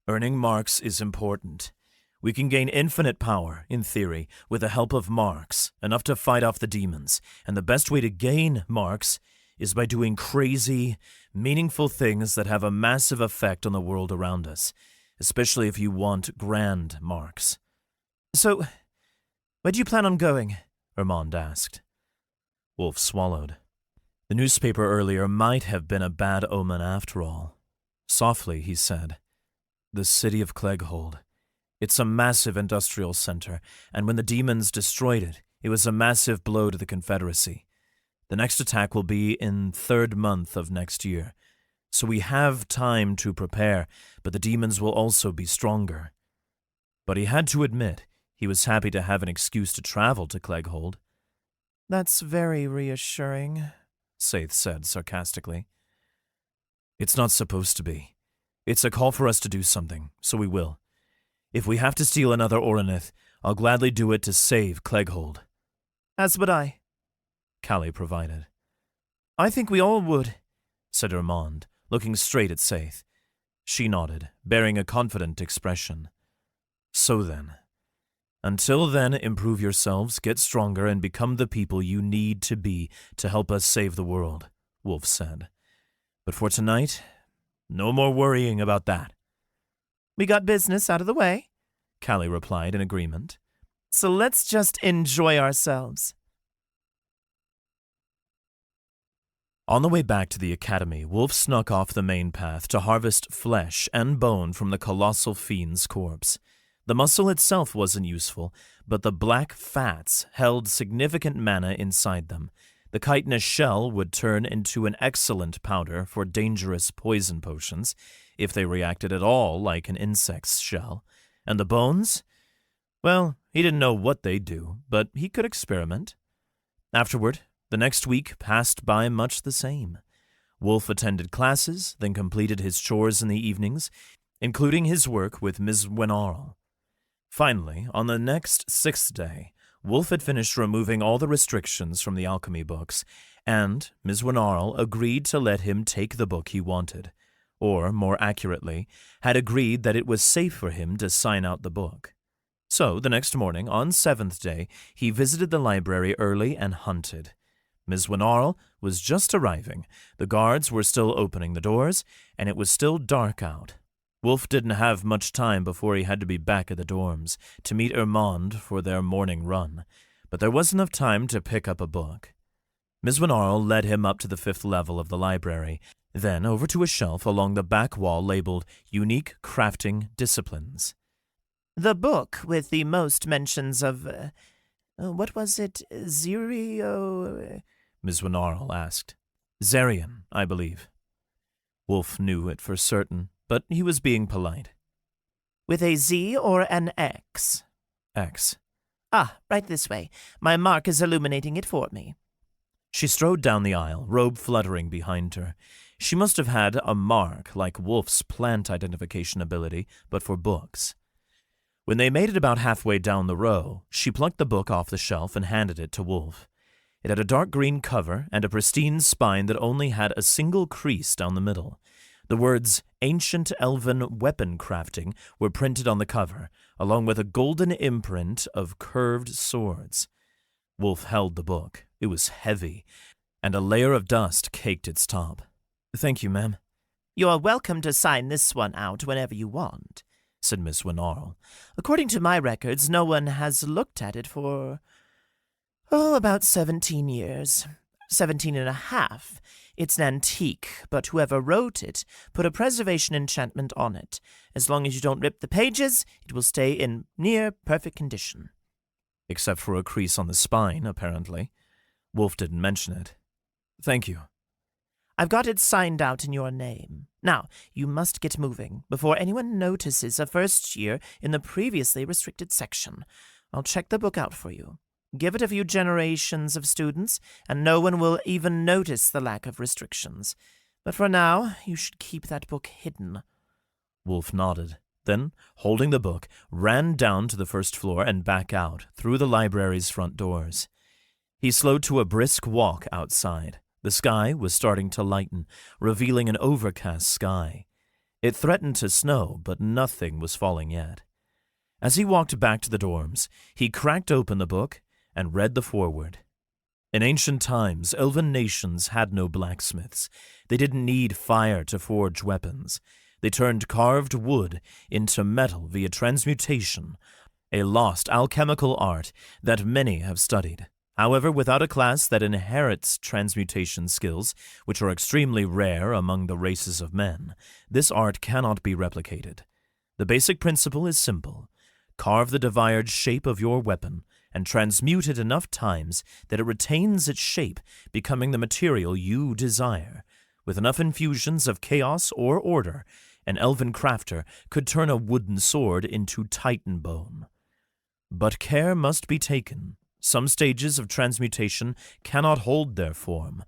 earning marks is important. We can gain infinite power, in theory, with the help of marks, enough to fight off the demons, and the best way to gain marks is by doing crazy, meaningful things that have a massive effect on the world around us, especially if you want grand marks. So, where do you plan on going? Armand asked. Wulf swallowed. The newspaper earlier might have been a bad omen after all. Softly, he said, the city of Clegghold. It's a massive industrial center, and when the demons destroyed it, it was a massive blow to the Confederacy. The next attack will be in 3rd month of next year, so we have time to prepare, but the demons will also be stronger. But he had to admit he was happy to have an excuse to travel to Clegghold. That's very reassuring, Saith said sarcastically. It's not supposed to be. It's a call for us to do something, so we will. If we have to steal another Oronith, I'll gladly do it to save Clegghold. As would I, Callie provided. I think we all would, said Armand, looking straight at Saith. She nodded, bearing a confident expression. So then. Until then, improve yourselves, get stronger, and become the people you need to be to help us save the world, Wulf said. But for tonight, no more worrying about that. We got business out of the way, Callie replied in agreement. So let's just enjoy ourselves. On the way back to the academy, Wulf snuck off the main path to harvest flesh and bone from the colossal fiend's corpse. The muscle itself wasn't useful, but the black fats held significant mana inside them. The chitinous shell would turn into an excellent powder for dangerous poison potions, if they reacted at all like an insect's shell. And the bones? Well, he didn't know what they'd do, but he could experiment. Afterward, the next week passed by much the same. Wulf attended classes, then completed his chores in the evenings, including his work with Ms. Wenarl. Finally, on the next 6th day, Wulf had finished removing all the restrictions from the alchemy books, and Ms. Wenarl agreed to let him take the book he wanted, or, more accurately, had agreed that it was safe for him to sign out the book. So, the next morning, on 7th day, he visited the library early and hunted. Ms. Wenarl was just arriving, the guards were still opening the doors, and it was still dark out. Wulf didn't have much time before he had to be back at the dorms to meet Armand for their morning run, but there was enough time to pick up a book. Ms. Wenarl led him up to the 5th level of the library, then over to a shelf along the back wall labeled Unique Crafting Disciplines. The book with the most mentions of, what was it, Zirio? Ms. Wenarl asked. Zarian, I believe. Wulf knew it for certain, but he was being polite. With a Z or an X? X. Ah, right this way. My mark is illuminating it for me. She strode down the aisle, robe fluttering behind her. She must have had a mark like Wulf's plant identification ability, but for books. When they made it about halfway down the row, she plucked the book off the shelf and handed it to Wulf. It had a dark green cover and a pristine spine that only had a single crease down the middle. The words Ancient Elven Weapon Crafting were printed on the cover, along with a golden imprint of curved swords. Wulf held the book. It was heavy, and a layer of dust caked its top. Thank you, ma'am. You're welcome to sign this one out whenever you want, said Miss Wenarl. According to my records, no one has looked at it for, about 17 years. 17 and a half. It's an antique, but whoever wrote it put a preservation enchantment on it. As long as you don't rip the pages, it will stay in near perfect condition. Except for a crease on the spine, apparently. Wulf didn't mention it. Thank you. I've got it signed out in your name. Now, you must get moving before anyone notices a first year in the previously restricted section. I'll check the book out for you. Give it a few generations of students, and no one will even notice the lack of restrictions. But for now, you should keep that book hidden. Wulf nodded, then, holding the book, ran down to the first floor and back out, through the library's front doors. He slowed to a brisk walk outside. The sky was starting to lighten, revealing an overcast sky. It threatened to snow, but nothing was falling yet. As he walked back to the dorms, he cracked open the book and read the foreword. In ancient times, elven nations had no blacksmiths. They didn't need fire to forge weapons. They turned carved wood into metal via transmutation, a lost alchemical art that many have studied. However, without a class that inherits transmutation skills, which are extremely rare among the races of men, this art cannot be replicated. The basic principle is simple. Carve the desired shape of your weapon and transmute it enough times that it retains its shape, becoming the material you desire. With enough infusions of chaos or order, an elven crafter could turn a wooden sword into titan bone. But care must be taken. Some stages of transmutation cannot hold their form,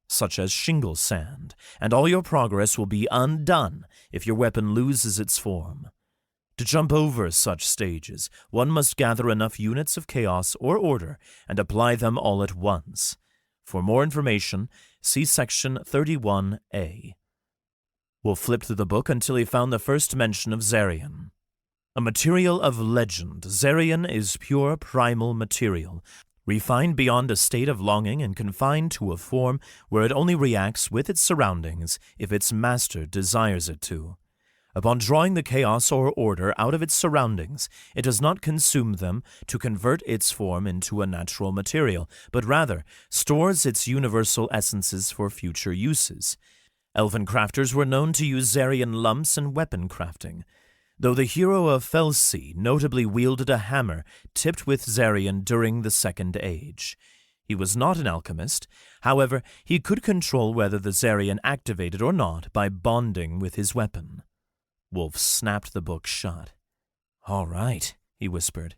such as shingle sand, and all your progress will be undone if your weapon loses its form. To jump over such stages, one must gather enough units of chaos or order and apply them all at once. For more information, see section 31A. Wulf flipped through the book until he found the first mention of Zarian. A material of legend, Zarian is pure primal material, refined beyond a state of longing and confined to a form where it only reacts with its surroundings if its master desires it to. Upon drawing the chaos or order out of its surroundings, it does not consume them to convert its form into a natural material, but rather stores its universal essences for future uses. Elven crafters were known to use Zarian lumps in weapon crafting, though the hero of Felsea notably wielded a hammer tipped with Zarian during the Second Age. He was not an alchemist. However, he could control whether the Zarian activated or not by bonding with his weapon. Wulf snapped the book shut. "All right," he whispered.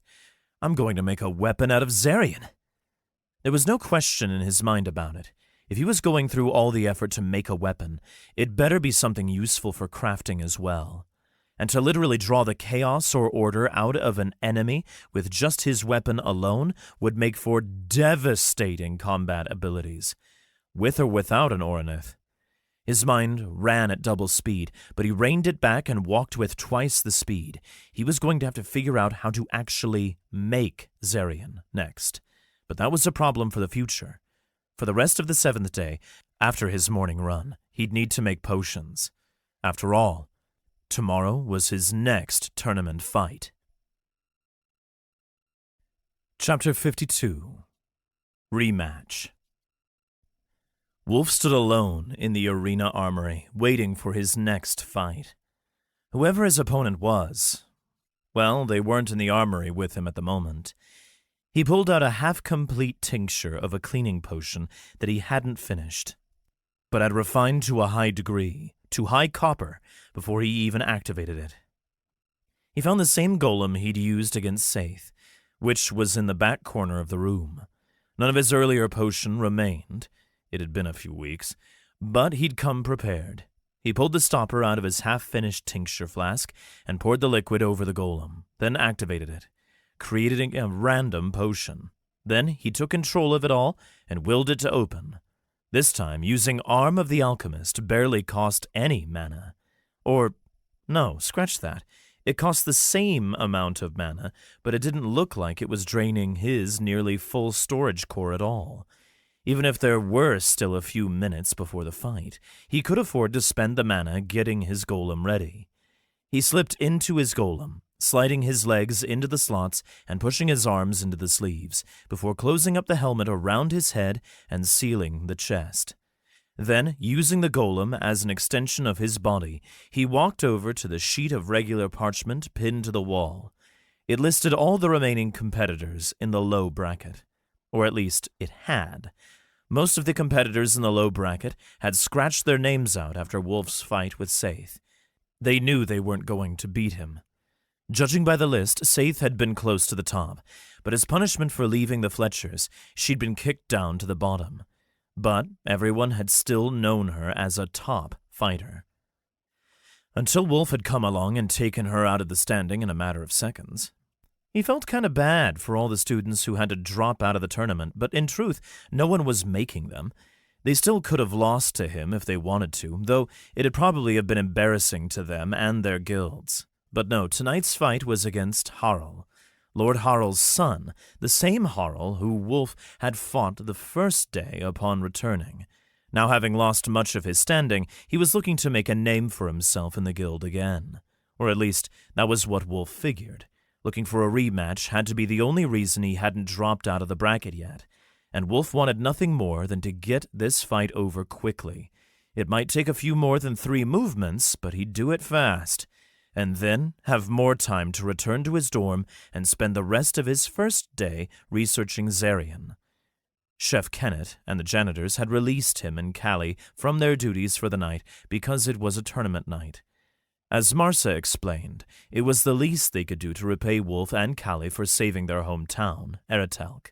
"I'm going to make a weapon out of Zarian." There was no question in his mind about it. If he was going through all the effort to make a weapon, it better be something useful for crafting as well. And to literally draw the chaos or order out of an enemy with just his weapon alone would make for devastating combat abilities, with or without an Oronith. His mind ran at double speed, but he reined it back and walked with twice the speed. He was going to have to figure out how to actually make Zarian next. But that was a problem for the future. For the rest of the 7th day, after his morning run, he'd need to make potions. After all, tomorrow was his next tournament fight. Chapter 52. Rematch. Wulf stood alone in the arena armory, waiting for his next fight. Whoever his opponent was, well, they weren't in the armory with him at the moment. He pulled out a half-complete tincture of a cleaning potion that he hadn't finished, but had refined to a high degree, to high copper, before he even activated it. He found the same golem he'd used against Saith, which was in the back corner of the room. None of his earlier potion remained. It had been a few weeks, but he'd come prepared. He pulled the stopper out of his half-finished tincture flask and poured the liquid over the golem, then activated it, creating a random potion. Then he took control of it all and willed it to open. This time, using Arm of the Alchemist barely cost any mana. Or, no, scratch that. It cost the same amount of mana, but it didn't look like it was draining his nearly full storage core at all. Even if there were still a few minutes before the fight, he could afford to spend the mana getting his golem ready. He slipped into his golem, sliding his legs into the slots and pushing his arms into the sleeves, before closing up the helmet around his head and sealing the chest. Then, using the golem as an extension of his body, he walked over to the sheet of regular parchment pinned to the wall. It listed all the remaining competitors in the low bracket. Or at least, it had. Most of the competitors in the low bracket had scratched their names out after Wulf's fight with Saith. They knew they weren't going to beat him. Judging by the list, Saith had been close to the top, but as punishment for leaving the Fletchers, she'd been kicked down to the bottom. But everyone had still known her as a top fighter. Until Wulf had come along and taken her out of the standing in a matter of seconds. He felt kind of bad for all the students who had to drop out of the tournament, but in truth, no one was making them. They still could have lost to him if they wanted to, though it'd probably have been embarrassing to them and their guilds. But no, tonight's fight was against Harl, Lord Harl's son, the same Harl who Wulf had fought the first day upon returning. Now having lost much of his standing, he was looking to make a name for himself in the guild again. Or at least, that was what Wulf figured. Looking for a rematch had to be the only reason he hadn't dropped out of the bracket yet, and Wulf wanted nothing more than to get this fight over quickly. It might take a few more than 3 movements, but he'd do it fast, and then have more time to return to his dorm and spend the rest of his first day researching Zarian. Chef Kennett and the janitors had released him and Callie from their duties for the night because it was a tournament night. As Marsa explained, it was the least they could do to repay Wulf and Callie for saving their hometown, Eretelk.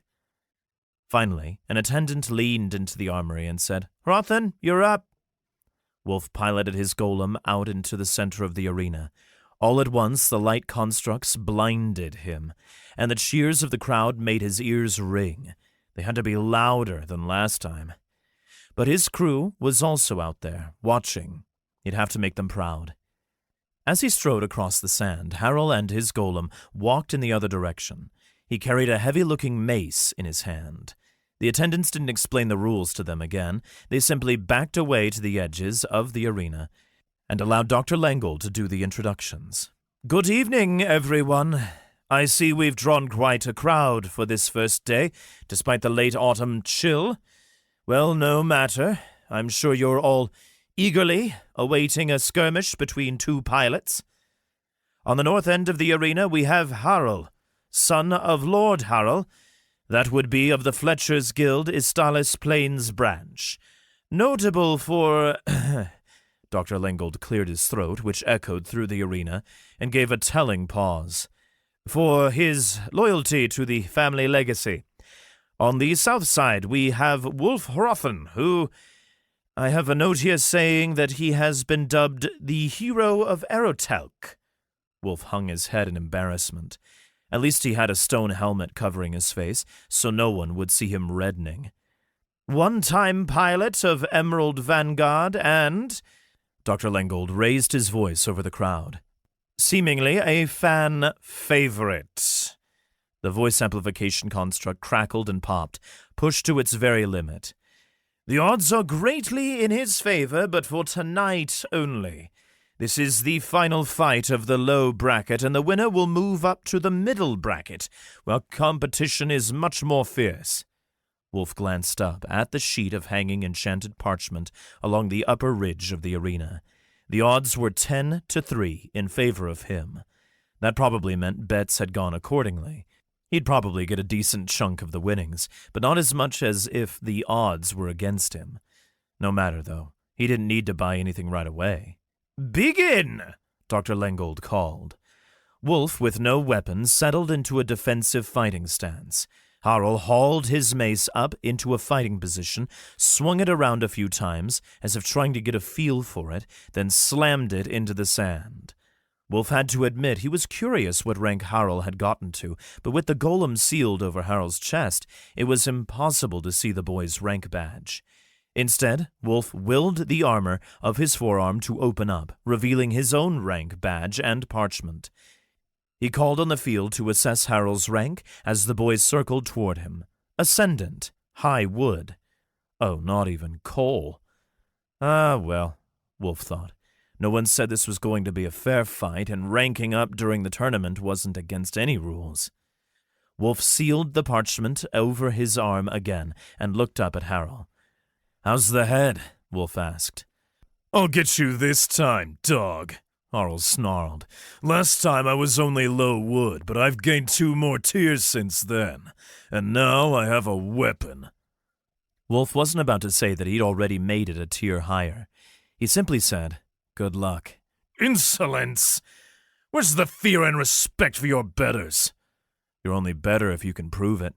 Finally, an attendant leaned into the armory and said, "Rothan, you're up." Wulf piloted his golem out into the center of the arena. All at once, the light constructs blinded him, and the cheers of the crowd made his ears ring. They had to be louder than last time. But his crew was also out there, watching. He'd have to make them proud. As he strode across the sand, Harl and his golem walked in the other direction. He carried a heavy-looking mace in his hand. The attendants didn't explain the rules to them again. They simply backed away to the edges of the arena and allowed Dr. Lengold to do the introductions. "Good evening, everyone. I see we've drawn quite a crowd for this first day, despite the late autumn chill. Well, no matter. I'm sure you're all eagerly awaiting a skirmish between 2 pilots. On the north end of the arena we have Harl, son of Lord Harl. That would be of the Fletcher's Guild Istalis Plains branch. Notable for..." Dr. Lengold cleared his throat, which echoed through the arena, and gave a telling pause. "For his loyalty to the family legacy. On the south side we have Wulf Hrothen, who... I have a note here saying that he has been dubbed the hero of Eretelk." Wulf hung his head in embarrassment. At least he had a stone helmet covering his face, so no one would see him reddening. "One-time pilot of Emerald Vanguard and..." Dr. Lengold raised his voice over the crowd. "Seemingly a fan favorite." The voice amplification construct crackled and popped, pushed to its very limit. "The odds are greatly in his favor, but for tonight only. This is the final fight of the low bracket, and the winner will move up to the middle bracket, where competition is much more fierce." Wulf glanced up at the sheet of hanging enchanted parchment along the upper ridge of the arena. The odds were 10-3 in favor of him. That probably meant bets had gone accordingly. He'd probably get a decent chunk of the winnings, but not as much as if the odds were against him. No matter, though. He didn't need to buy anything right away. "Begin!" Dr. Lengold called. Wulf, with no weapons, settled into a defensive fighting stance. Harl hauled his mace up into a fighting position, swung it around a few times, as if trying to get a feel for it, then slammed it into the sand. Wulf had to admit he was curious what rank Harl had gotten to, but with the golem sealed over Harl's chest, it was impossible to see the boy's rank badge. Instead, Wulf willed the armor of his forearm to open up, revealing his own rank badge and parchment. He called on the field to assess Harl's rank as the boys circled toward him. Ascendant, high wood. Oh, not even coal. Ah, well, Wulf thought. No one said this was going to be a fair fight, and ranking up during the tournament wasn't against any rules. Wulf sealed the parchment over his arm again and looked up at Harrel. "How's the head?" Wulf asked. "I'll get you this time, dog," Harrel snarled. "Last time I was only low wood, but I've gained 2 more tiers since then, and now I have a weapon." Wulf wasn't about to say that he'd already made it a tier higher. He simply said, "Good luck." "Insolence! Where's the fear and respect for your betters?" "You're only better if you can prove it."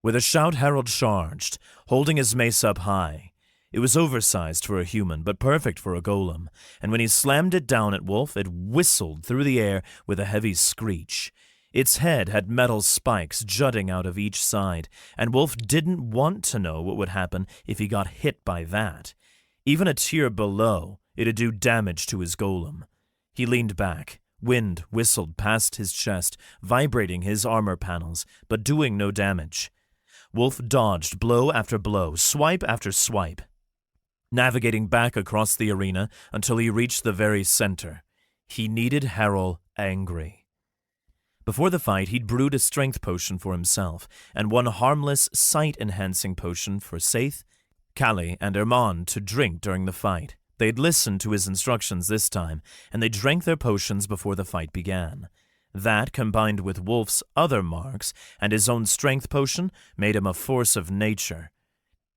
With a shout, Harold charged, holding his mace up high. It was oversized for a human, but perfect for a golem, and when he slammed it down at Wulf, it whistled through the air with a heavy screech. Its head had metal spikes jutting out of each side, and Wulf didn't want to know what would happen if he got hit by that. Even a tier below, it'd do damage to his golem. He leaned back. Wind whistled past his chest, vibrating his armor panels, but doing no damage. Wulf dodged blow after blow, swipe after swipe, navigating back across the arena until he reached the very center. He needed Harrel angry. Before the fight, he'd brewed a strength potion for himself, and one harmless sight-enhancing potion for Saith, Callie, and Herman to drink during the fight. They'd listened to his instructions this time, and they drank their potions before the fight began. That, combined with Wulf's other marks and his own strength potion, made him a force of nature.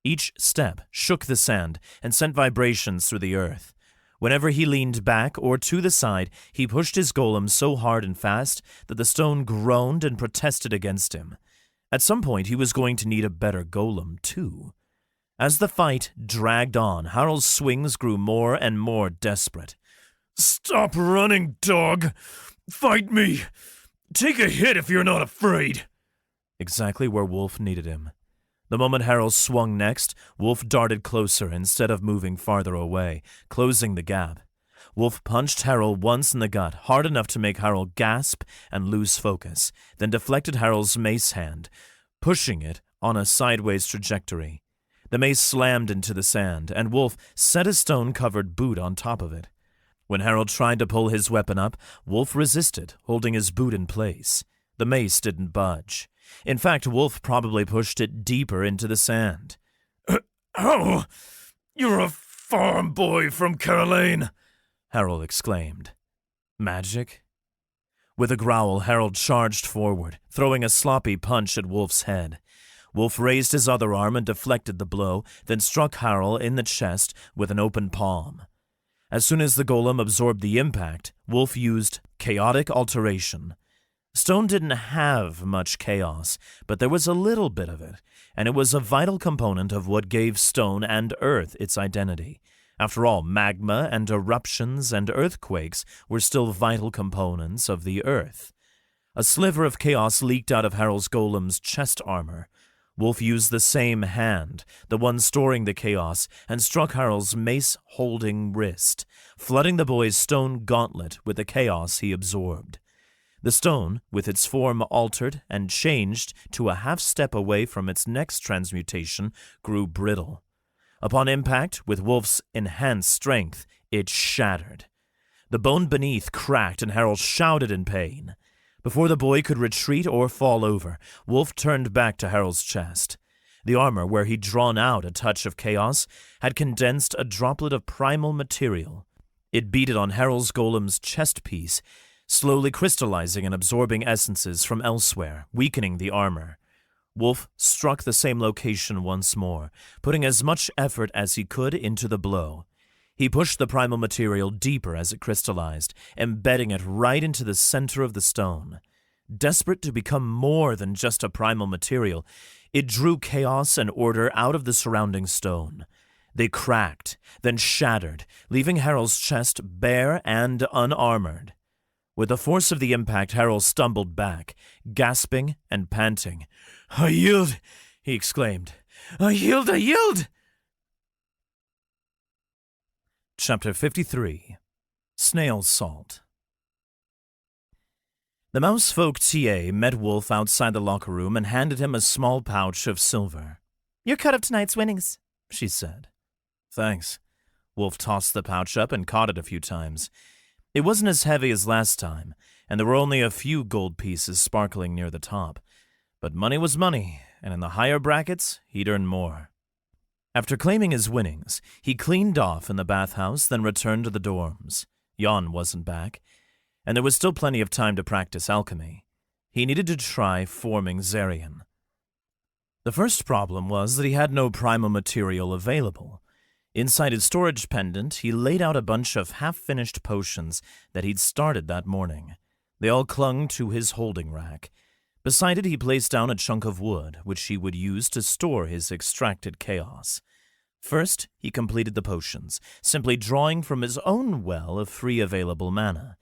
Each step shook the sand and sent vibrations through the earth. Whenever he leaned back or to the side, he pushed his golem so hard and fast that the stone groaned and protested against him. At some point, he was going to need a better golem, too. As the fight dragged on, Harrel's swings grew more and more desperate. "Stop running, dog! Fight me! Take a hit if you're not afraid!" Exactly where Wulf needed him. The moment Harrel swung next, Wulf darted closer instead of moving farther away, closing the gap. Wulf punched Harrel once in the gut, hard enough to make Harrel gasp and lose focus, then deflected Harrel's mace hand, pushing it on a sideways trajectory. The mace slammed into the sand, and Wulf set a stone-covered boot on top of it. When Harrel tried to pull his weapon up, Wulf resisted, holding his boot in place. The mace didn't budge. In fact, Wulf probably pushed it deeper into the sand. "Oh, you're a farm boy from Caroline," Harrel exclaimed. "Magic?" With a growl, Harold charged forward, throwing a sloppy punch at Wulf's head. Wulf raised his other arm and deflected the blow, then struck Harrel in the chest with an open palm. As soon as the golem absorbed the impact, Wulf used chaotic alteration. Stone didn't have much chaos, but there was a little bit of it, and it was a vital component of what gave stone and earth its identity. After all, magma and eruptions and earthquakes were still vital components of the earth. A sliver of chaos leaked out of Harrel's golem's chest armor. Wulf used the same hand, the one storing the chaos, and struck Harrel's mace-holding wrist, flooding the boy's stone gauntlet with the chaos he absorbed. The stone, with its form altered and changed to a half-step away from its next transmutation, grew brittle. Upon impact with Wulf's enhanced strength, it shattered. The bone beneath cracked and Harrel shouted in pain. Before the boy could retreat or fall over, Wulf turned back to Harrel's chest. The armor, where he'd drawn out a touch of chaos, had condensed a droplet of primal material. It beaded on Harrel's golem's chest piece, slowly crystallizing and absorbing essences from elsewhere, weakening the armor. Wulf struck the same location once more, putting as much effort as he could into the blow. He pushed the primal material deeper as it crystallized, embedding it right into the center of the stone. Desperate to become more than just a primal material, it drew chaos and order out of the surrounding stone. They cracked, then shattered, leaving Harrel's chest bare and unarmored. With the force of the impact, Harrel stumbled back, gasping and panting. "I yield!" he exclaimed. "I yield! I yield!" Chapter 53. Snail Salt. The Mousefolk TA met Wulf outside the locker room and handed him a small pouch of silver. "Your cut of tonight's winnings," she said. "Thanks." Wulf tossed the pouch up and caught it a few times. It wasn't as heavy as last time, and there were only a few gold pieces sparkling near the top. But money was money, and in the higher brackets, he'd earn more. After claiming his winnings, he cleaned off in the bathhouse, then returned to the dorms. Jan wasn't back, and there was still plenty of time to practice alchemy. He needed to try forming Zarian. The first problem was that he had no primal material available. Inside his storage pendant, he laid out a bunch of half-finished potions that he'd started that morning. They all clung to his holding rack. Beside it, he placed down a chunk of wood, which he would use to store his extracted chaos. First, he completed the potions, simply drawing from his own well of free available mana.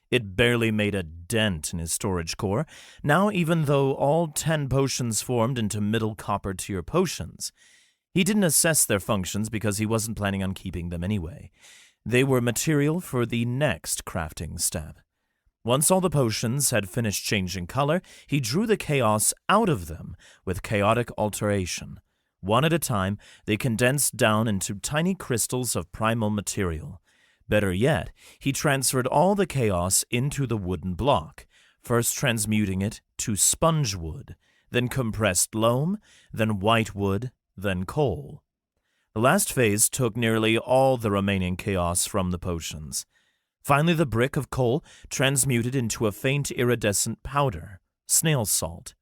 It barely made a dent in his storage core, now even though all 10 potions formed into middle copper tier potions. He didn't assess their functions because he wasn't planning on keeping them anyway. They were material for the next crafting step. Once all the potions had finished changing color, he drew the chaos out of them with chaotic alteration. One at a time, they condensed down into tiny crystals of primal material. Better yet, he transferred all the chaos into the wooden block, first transmuting it to sponge wood, then compressed loam, then white wood, then coal. The last phase took nearly all the remaining chaos from the potions. Finally, the brick of coal transmuted into a faint iridescent powder, snail salt,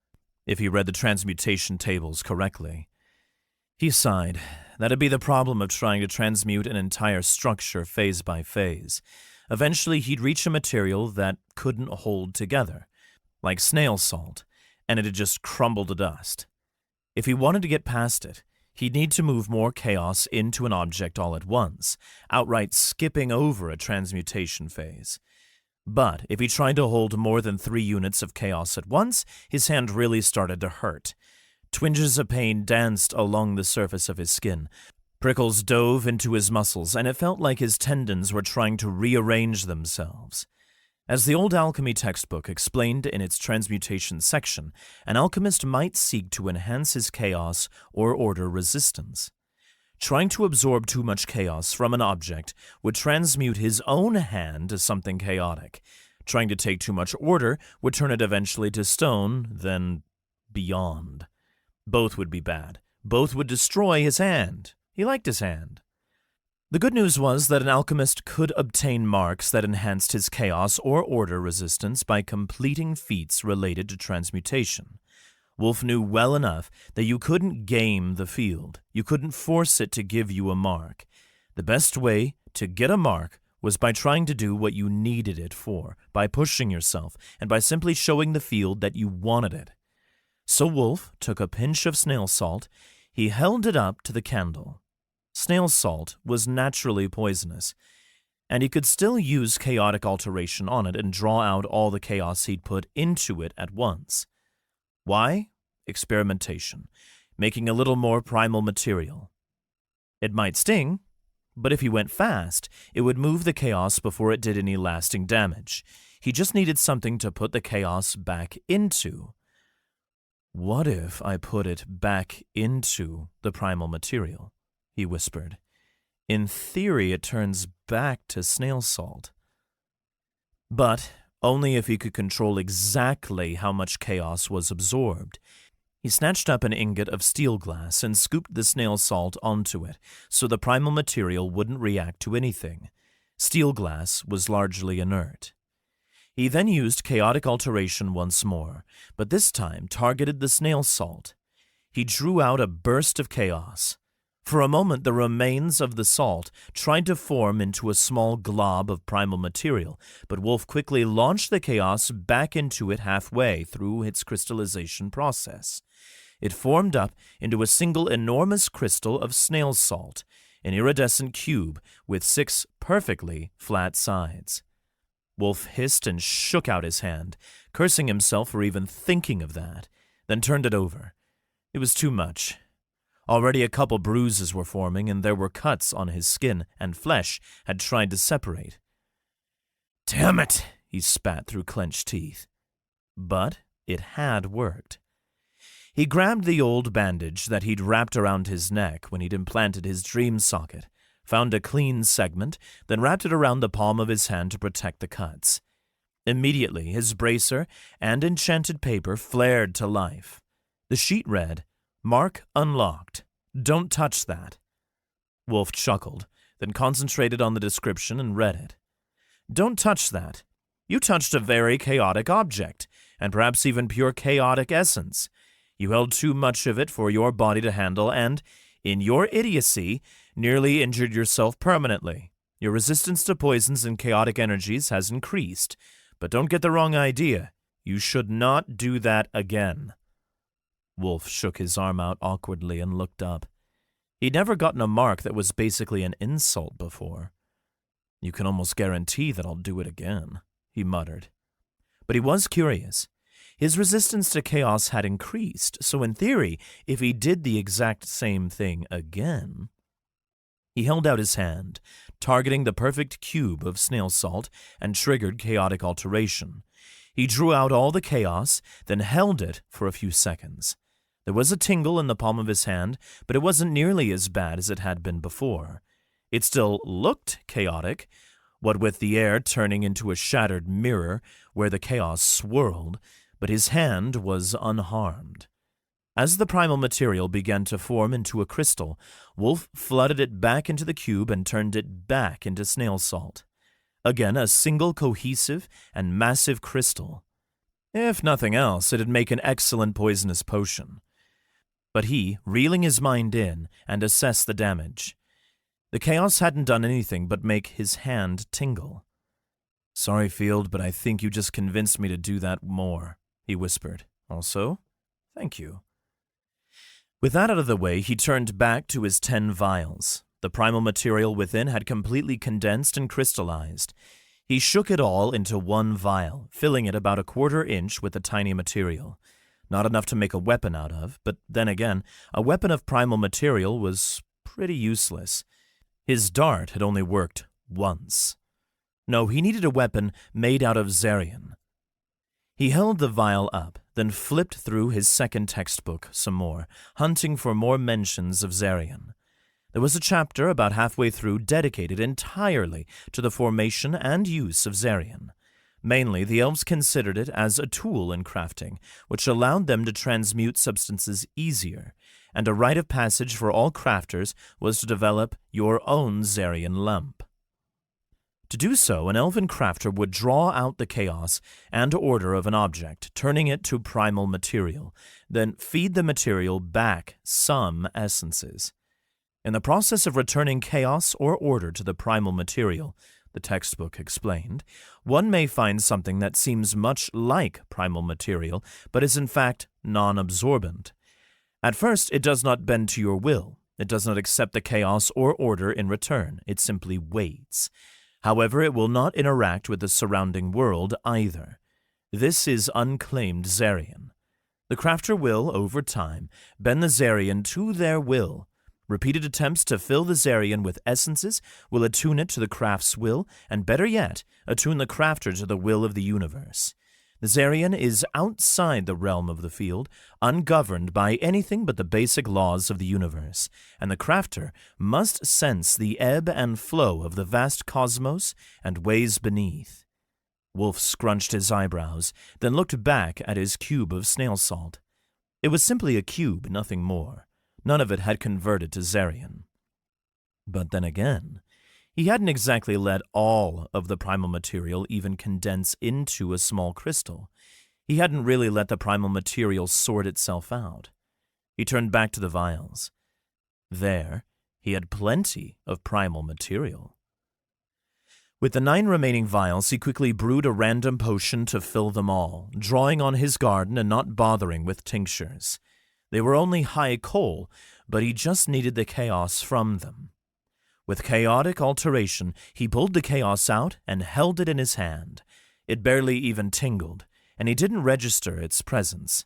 if he read the transmutation tables correctly. He sighed. That'd be the problem of trying to transmute an entire structure phase by phase. Eventually, he'd reach a material that couldn't hold together, like snail salt, and it'd just crumble to dust. If he wanted to get past it, he'd need to move more chaos into an object all at once, outright skipping over a transmutation phase. But if he tried to hold more than 3 units of chaos at once, his hand really started to hurt. Twinges of pain danced along the surface of his skin. Prickles dove into his muscles, and it felt like his tendons were trying to rearrange themselves. As the old alchemy textbook explained in its transmutation section, an alchemist might seek to enhance his chaos or order resistance. Trying to absorb too much chaos from an object would transmute his own hand to something chaotic. Trying to take too much order would turn it eventually to stone, then beyond. Both would be bad. Both would destroy his hand. He liked his hand. The good news was that an alchemist could obtain marks that enhanced his chaos or order resistance by completing feats related to transmutation. Wulf knew well enough that you couldn't game the field. You couldn't force it to give you a mark. The best way to get a mark was by trying to do what you needed it for, by pushing yourself, and by simply showing the field that you wanted it. So Wulf took a pinch of snail salt. He held it up to the candle. Snail salt was naturally poisonous, and he could still use chaotic alteration on it and draw out all the chaos he'd put into it at once. Why? Experimentation, making a little more primal material. It might sting, but if he went fast, it would move the chaos before it did any lasting damage. He just needed something to put the chaos back into. What if I put it back into the primal material? He whispered. In theory, it turns back to snail salt. But only if he could control exactly how much chaos was absorbed. He snatched up an ingot of steel glass and scooped the snail salt onto it, so the primal material wouldn't react to anything. Steel glass was largely inert. He then used chaotic alteration once more, but this time targeted the snail salt. He drew out a burst of chaos. For a moment, the remains of the salt tried to form into a small glob of primal material, but Wulf quickly launched the chaos back into it halfway through its crystallization process. It formed up into a single enormous crystal of snail salt, an iridescent cube with 6 perfectly flat sides. Wulf hissed and shook out his hand, cursing himself for even thinking of that, then turned it over. It was too much. Already a couple bruises were forming, and there were cuts on his skin, and flesh had tried to separate. "Damn it!" he spat through clenched teeth. But it had worked. He grabbed the old bandage that he'd wrapped around his neck when he'd implanted his dream socket, found a clean segment, then wrapped it around the palm of his hand to protect the cuts. Immediately, his bracer and enchanted paper flared to life. The sheet read, "Mark unlocked. Don't touch that." Wulf chuckled, then concentrated on the description and read it. "Don't touch that. You touched a very chaotic object, and perhaps even pure chaotic essence. You held too much of it for your body to handle and, in your idiocy, nearly injured yourself permanently. Your resistance to poisons and chaotic energies has increased, but don't get the wrong idea. You should not do that again." Wulf shook his arm out awkwardly and looked up. He'd never gotten a mark that was basically an insult before. "You can almost guarantee that I'll do it again," he muttered. But he was curious. His resistance to chaos had increased, so in theory, if he did the exact same thing again... He held out his hand, targeting the perfect cube of snail salt, and triggered chaotic alteration. He drew out all the chaos, then held it for a few seconds. There was a tingle in the palm of his hand, but it wasn't nearly as bad as it had been before. It still looked chaotic, what with the air turning into a shattered mirror where the chaos swirled, but his hand was unharmed. As the primal material began to form into a crystal, Wulf flooded it back into the cube and turned it back into snail salt. Again, a single cohesive and massive crystal. If nothing else, it'd make an excellent poisonous potion. But he, reeling his mind in, and assessed the damage. The chaos hadn't done anything but make his hand tingle. "Sorry, Field, but I think you just convinced me to do that more," he whispered. "Also, thank you." With that out of the way, he turned back to his 10 vials. The primal material within had completely condensed and crystallized. He shook it all into one vial, filling it about a 1/4 inch with the tiny material. Not enough to make a weapon out of, but then again, a weapon of primal material was pretty useless. His dart had only worked once. No, he needed a weapon made out of Zarian. He held the vial up, then flipped through his second textbook some more, hunting for more mentions of Zarian. There was a chapter about halfway through dedicated entirely to the formation and use of Zarian. Mainly, the elves considered it as a tool in crafting, which allowed them to transmute substances easier, and a rite of passage for all crafters was to develop your own Zarian lump. To do so, an elven crafter would draw out the chaos and order of an object, turning it to primal material, then feed the material back some essences. In the process of returning chaos or order to the primal material, the textbook explained, one may find something that seems much like primal material, but is in fact non-absorbent. At first, it does not bend to your will. It does not accept the chaos or order in return. It simply waits. However, it will not interact with the surrounding world either. This is unclaimed Zarian. The crafter will, over time, bend the Zarian to their will. Repeated attempts to fill the Zarian with essences will attune it to the craft's will, and better yet, attune the crafter to the will of the universe. The Zarian is outside the realm of the field, ungoverned by anything but the basic laws of the universe, and the crafter must sense the ebb and flow of the vast cosmos and ways beneath. Wulf scrunched his eyebrows, then looked back at his cube of snail salt. It was simply a cube, nothing more. None of it had converted to Zarian. But then again, he hadn't exactly let all of the primal material even condense into a small crystal. He hadn't really let the primal material sort itself out. He turned back to the vials. There, he had plenty of primal material. With the 9 remaining vials, he quickly brewed a random potion to fill them all, drawing on his garden and not bothering with tinctures. They were only high coal, but he just needed the chaos from them. With chaotic alteration, he pulled the chaos out and held it in his hand. It barely even tingled, and he didn't register its presence.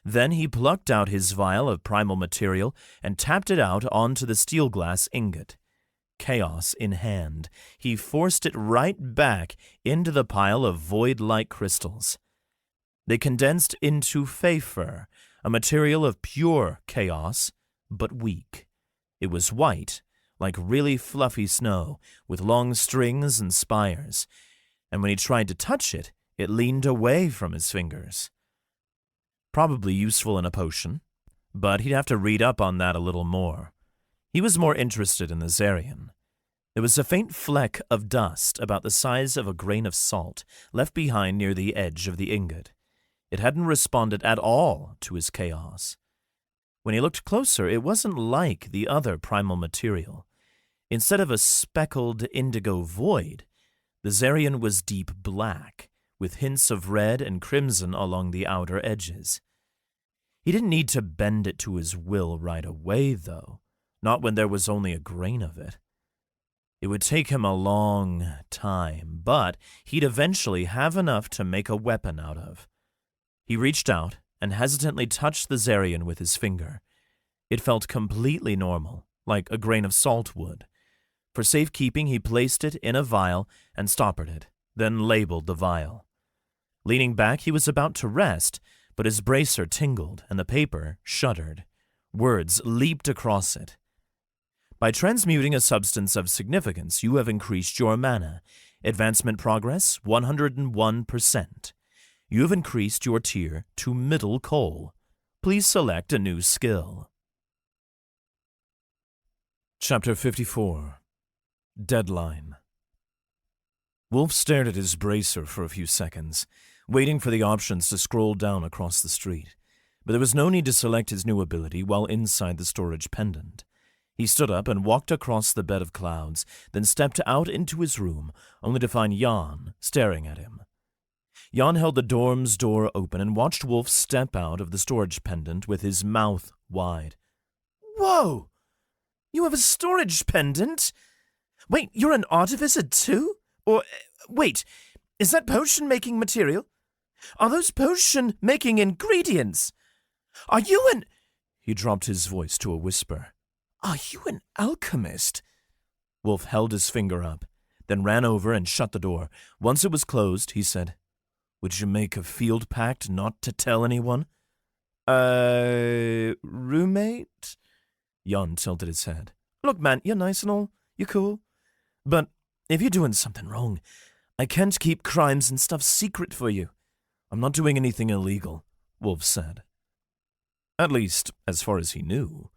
Then he plucked out his vial of primal material and tapped it out onto the steel glass ingot. Chaos in hand, he forced it right back into the pile of void-like crystals. They condensed into Feyfur, a material of pure chaos, but weak. It was white, like really fluffy snow with long strings and spires, and when he tried to touch it, it leaned away from his fingers. Probably useful in a potion, but he'd have to read up on that a little more. He was more interested in the Zarian. There was a faint fleck of dust about the size of a grain of salt left behind near the edge of the ingot. It hadn't responded at all to his chaos. When he looked closer, it wasn't like the other primal material. Instead of a speckled indigo void, the Zarian was deep black, with hints of red and crimson along the outer edges. He didn't need to bend it to his will right away, though, not when there was only a grain of it. It would take him a long time, but he'd eventually have enough to make a weapon out of. He reached out and hesitantly touched the Zarian with his finger. It felt completely normal, like a grain of salt would. For safekeeping, he placed it in a vial and stoppered it, then labeled the vial. Leaning back, he was about to rest, but his bracer tingled and the paper shuddered. Words leaped across it. By transmuting a substance of significance, you have increased your mana. Advancement progress, 101%. You have increased your tier to middle coal. Please select a new skill. Chapter 54. Deadline. Wulf stared at his bracer for a few seconds, waiting for the options to scroll down across the street. But there was no need to select his new ability while inside the storage pendant. He stood up and walked across the bed of clouds, then stepped out into his room, only to find Jan staring at him. Jan held the dorm's door open and watched Wulf step out of the storage pendant with his mouth wide. Whoa! You have a storage pendant? Wait, you're an artificer too? Or, wait, is that potion-making material? Are those potion-making ingredients? Are you an... He dropped his voice to a whisper. Are you an alchemist? Wulf held his finger up, then ran over and shut the door. Once it was closed, he said, "Would you make a field pact not to tell anyone?" Roommate? Jan tilted his head. Look, man, you're nice and all. You're cool. But if you're doing something wrong, I can't keep crimes and stuff secret for you. "I'm not doing anything illegal," Wulf said. At least, as far as he knew.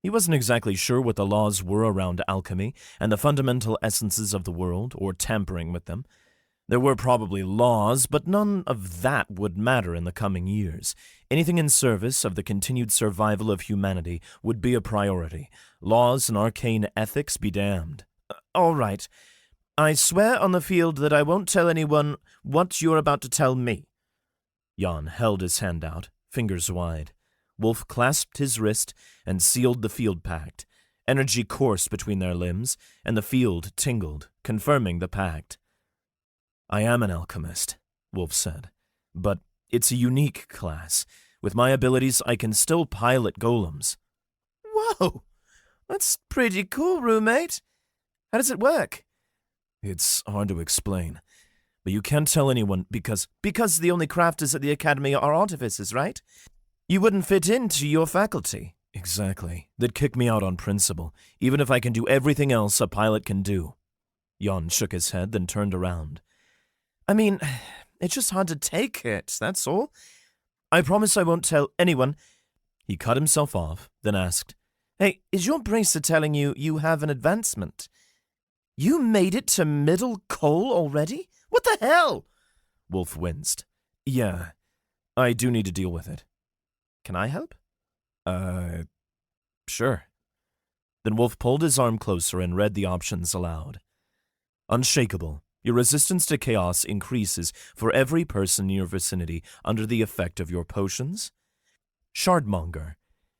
He wasn't exactly sure what the laws were around alchemy and the fundamental essences of the world, or tampering with them. There were probably laws, but none of that would matter in the coming years. Anything in service of the continued survival of humanity would be a priority. Laws and arcane ethics be damned. All right. I swear on the field that I won't tell anyone what you're about to tell me. Jan held his hand out, fingers wide. Wulf clasped his wrist and sealed the field pact. Energy coursed between their limbs, and the field tingled, confirming the pact. "I am an alchemist," Wulf said, "but it's a unique class. With my abilities, I can still pilot golems." Whoa! That's pretty cool, roommate. How does it work? It's hard to explain, but you can't tell anyone because the only crafters at the Academy are artificers, right? You wouldn't fit into your faculty. Exactly. They'd kick me out on principle, even if I can do everything else a pilot can do. Jan shook his head, then turned around. I mean, it's just hard to take it, that's all. I promise I won't tell anyone. He cut himself off, then asked, "Hey, is your bracer telling you you have an advancement? You made it to middle coal already? What the hell?" Wulf winced. "Yeah, I do need to deal with it." "Can I help?" Sure." Then Wulf pulled his arm closer and read the options aloud. "Unshakable. Your resistance to chaos increases for every person in your vicinity under the effect of your potions. Shardmonger.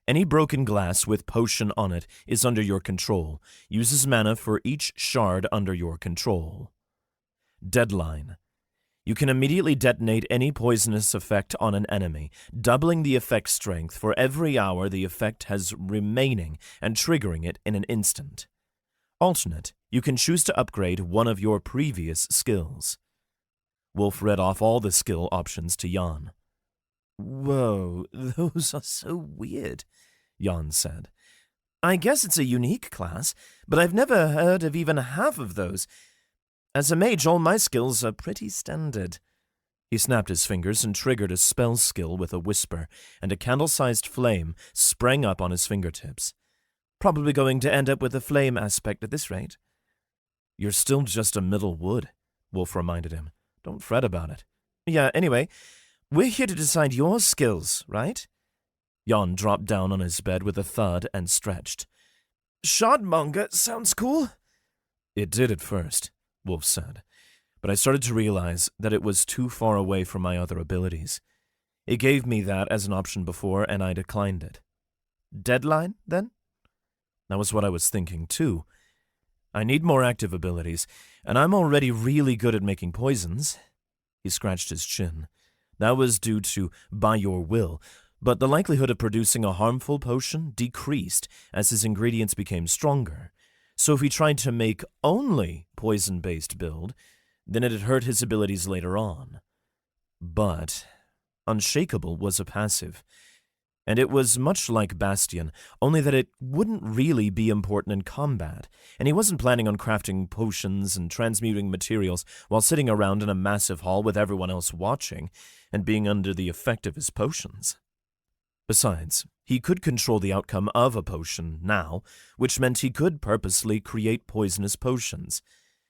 Any broken glass with potion on it is under your control. Uses mana for each shard under your control. Deadline. You can immediately detonate any poisonous effect on an enemy, doubling the effect strength for every hour the effect has remaining and triggering it in an instant. Alternate. You can choose to upgrade one of your previous skills." Wulf read off all the skill options to Jan. "Whoa, those are so weird," Jan said. I guess it's a unique class, but I've never heard of even half of those. As a mage, all my skills are pretty standard. He snapped his fingers and triggered a spell skill with a whisper, and a candle-sized flame sprang up on his fingertips. Probably going to end up with a flame aspect at this rate. You're still just a middle wood, Wulf reminded him. Don't fret about it. Yeah, anyway, we're here to decide your skills, right? Jan dropped down on his bed with a thud and stretched. Shardmonger sounds cool. It did at first, Wulf said, but I started to realize that it was too far away from my other abilities. It gave me that as an option before, and I declined it. Deadline, then? That was what I was thinking, too. I need more active abilities, and I'm already really good at making poisons. He scratched his chin. That was due to by your will, but the likelihood of producing a harmful potion decreased as his ingredients became stronger. So if he tried to make only poison-based build, then it'd hurt his abilities later on. But Unshakable was a passive, and it was much like Bastion, only that it wouldn't really be important in combat, and he wasn't planning on crafting potions and transmuting materials while sitting around in a massive hall with everyone else watching and being under the effect of his potions. Besides, he could control the outcome of a potion now, which meant he could purposely create poisonous potions.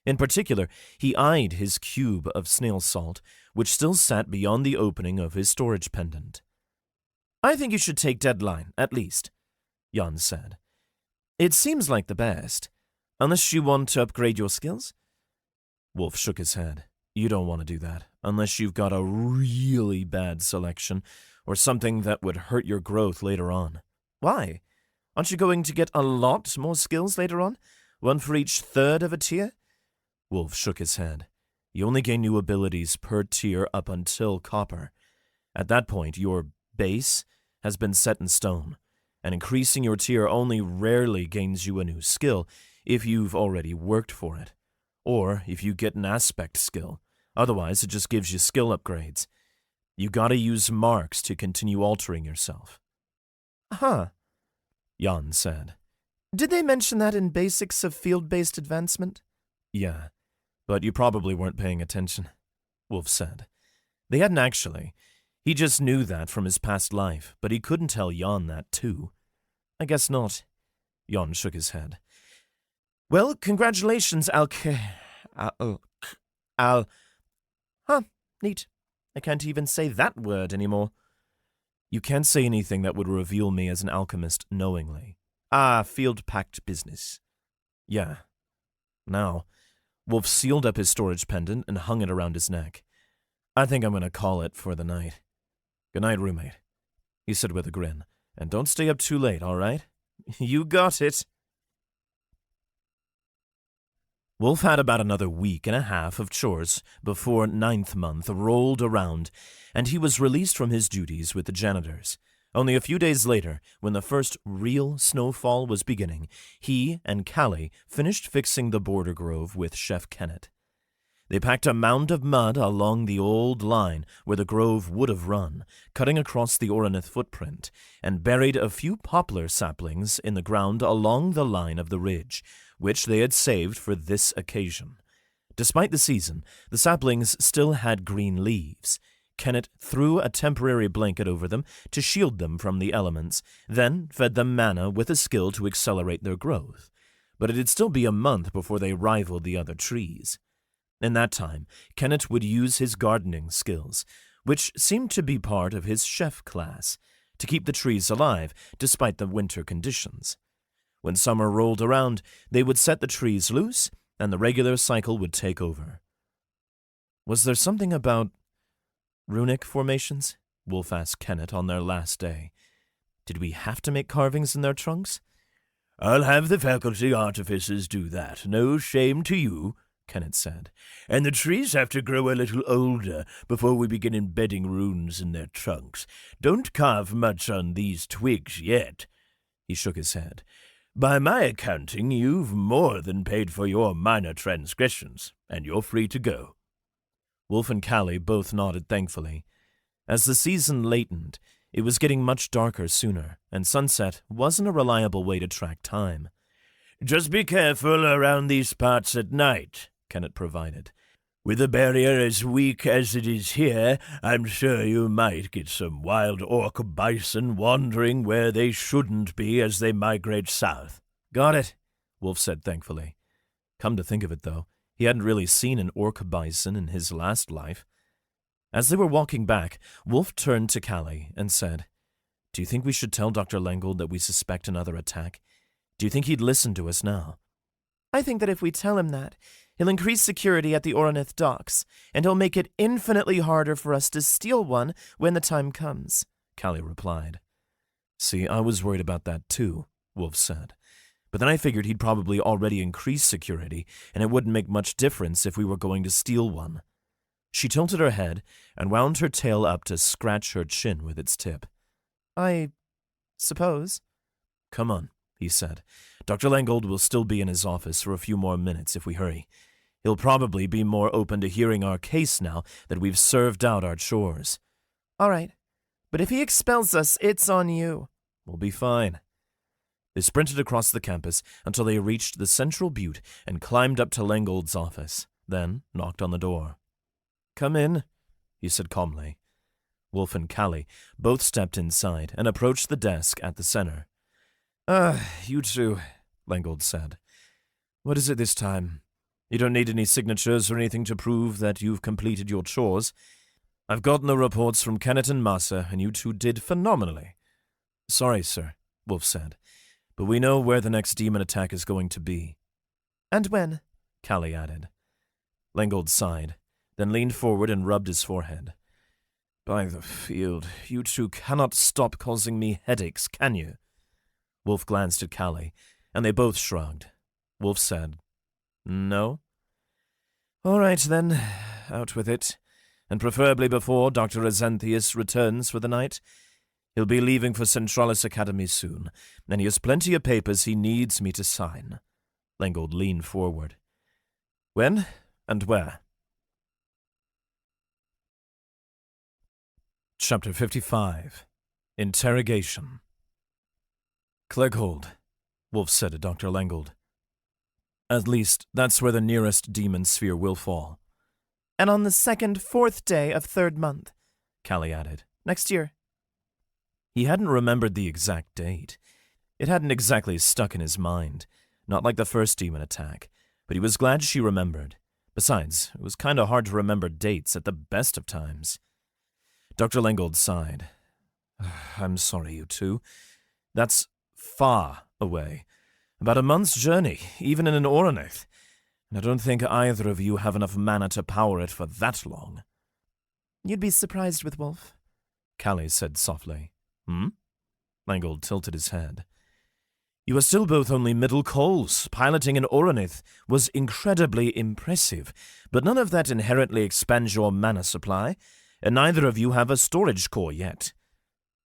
In particular, he eyed his cube of snail salt, which still sat beyond the opening of his storage pendant. I think you should take Deadline, at least, Jan said. It seems like the best, unless you want to upgrade your skills. Wulf shook his head. You don't want to do that, unless you've got a really bad selection, or something that would hurt your growth later on. Why? Aren't you going to get a lot more skills later on? One for each third of a tier? Wulf shook his head. You only gain new abilities per tier up until Copper. At that point, your base has been set in stone, and increasing your tier only rarely gains you a new skill if you've already worked for it, or if you get an aspect skill. Otherwise, it just gives you skill upgrades. You gotta use marks to continue altering yourself. Huh, Jan said. Did they mention that in Basics of Field-Based Advancement? Yeah, but you probably weren't paying attention, Wulf said. They hadn't actually. He just knew that from his past life, but he couldn't tell Jan that too. I guess not. Jan shook his head. Well, congratulations, Huh, neat. I can't even say that word anymore. You can't say anything that would reveal me as an alchemist knowingly. Field-packed business. Yeah. Now, Wulf sealed up his storage pendant and hung it around his neck. I think I'm going to call it for the night. Good night, roommate, he said with a grin. And don't stay up too late, all right? You got it. Wulf had about another week and a half of chores before 9th month rolled around, and he was released from his duties with the janitors. Only a few days later, when the first real snowfall was beginning, he and Callie finished fixing the border grove with Chef Kennett. They packed a mound of mud along the old line where the grove would have run, cutting across the Oronith footprint, and buried a few poplar saplings in the ground along the line of the ridge, which they had saved for this occasion. Despite the season, the saplings still had green leaves. Kennett threw a temporary blanket over them to shield them from the elements, then fed them manna with a skill to accelerate their growth. But it'd still be a month before they rivaled the other trees. In that time, Kennett would use his gardening skills, which seemed to be part of his chef class, to keep the trees alive despite the winter conditions. When summer rolled around, they would set the trees loose, and the regular cycle would take over. Was there something about runic formations? Wulf asked Kennett on their last day. Did we have to make carvings in their trunks? I'll have the faculty artificers do that, no shame to you, Kennett said. And the trees have to grow a little older before we begin embedding runes in their trunks. Don't carve much on these twigs yet. He shook his head. By my accounting, you've more than paid for your minor transgressions, and you're free to go. Wulf and Callie both nodded thankfully. As the season lengthened, It was getting much darker sooner, and sunset wasn't a reliable way to track time. Just be careful around these parts at night, Kenneth provided. With a barrier as weak as it is here, I'm sure you might get some wild orc bison wandering where they shouldn't be as they migrate south. Got it, Wulf said thankfully. Come to think of it, though, he hadn't really seen an orc bison in his last life. As they were walking back, Wulf turned to Callie and said, "Do you think we should tell Dr. Lengold that we suspect another attack? Do you think he'd listen to us now?" I think that if we tell him that, he'll increase security at the Oronith docks, and he'll make it infinitely harder for us to steal one when the time comes, Callie replied. "See, I was worried about that too," Wulf said. "But then I figured he'd probably already increased security, and it wouldn't make much difference if we were going to steal one." She tilted her head and wound her tail up to scratch her chin with its tip. I suppose. "Come on," he said. "Dr. Lengold will still be in his office for a few more minutes if we hurry. He'll probably be more open to hearing our case now that we've served out our chores." All right. But if he expels us, it's on you. "We'll be fine." They sprinted across the campus until they reached the central butte and climbed up to Lengold's office, then knocked on the door. "Come in," he said calmly. Wulf and Callie both stepped inside and approached the desk at the center. You two," Lengold said. "What is it this time? You don't need any signatures or anything to prove that you've completed your chores. I've gotten the reports from Kenneth and Massa, and you two did phenomenally." "Sorry, sir," Wulf said, "but we know where the next demon attack is going to be." And when? Callie added. Lengold sighed, then leaned forward and rubbed his forehead. "By the field, you two cannot stop causing me headaches, can you?" Wulf glanced at Callie, and they both shrugged. Wulf said, "No." "All right, then. Out with it. And preferably before Dr. Azanthius returns for the night. He'll be leaving for Istalis Academy soon, and he has plenty of papers he needs me to sign." Lengold leaned forward. "When and where?" Chapter 55. Interrogation. "Cleghold," Wulf said to Dr. Lengold. "At least, that's where the nearest demon sphere will fall." And on the 2nd, 4th day of 3rd month, Callie added. next year. He hadn't remembered the exact date. It hadn't exactly stuck in his mind, not like the first demon attack, but he was glad she remembered. Besides, it was kind of hard to remember dates at the best of times. Dr. Lengold sighed. "I'm sorry, you two. That's far away. About a month's journey, even in an Oronith. And I don't think either of you have enough mana to power it for that long." You'd be surprised with Wulf, Callie said softly. "Hmm?" Lengold tilted his head. "You are still both only middle coals. Piloting an Oronith was incredibly impressive, but none of that inherently expands your mana supply, and neither of you have a storage core yet."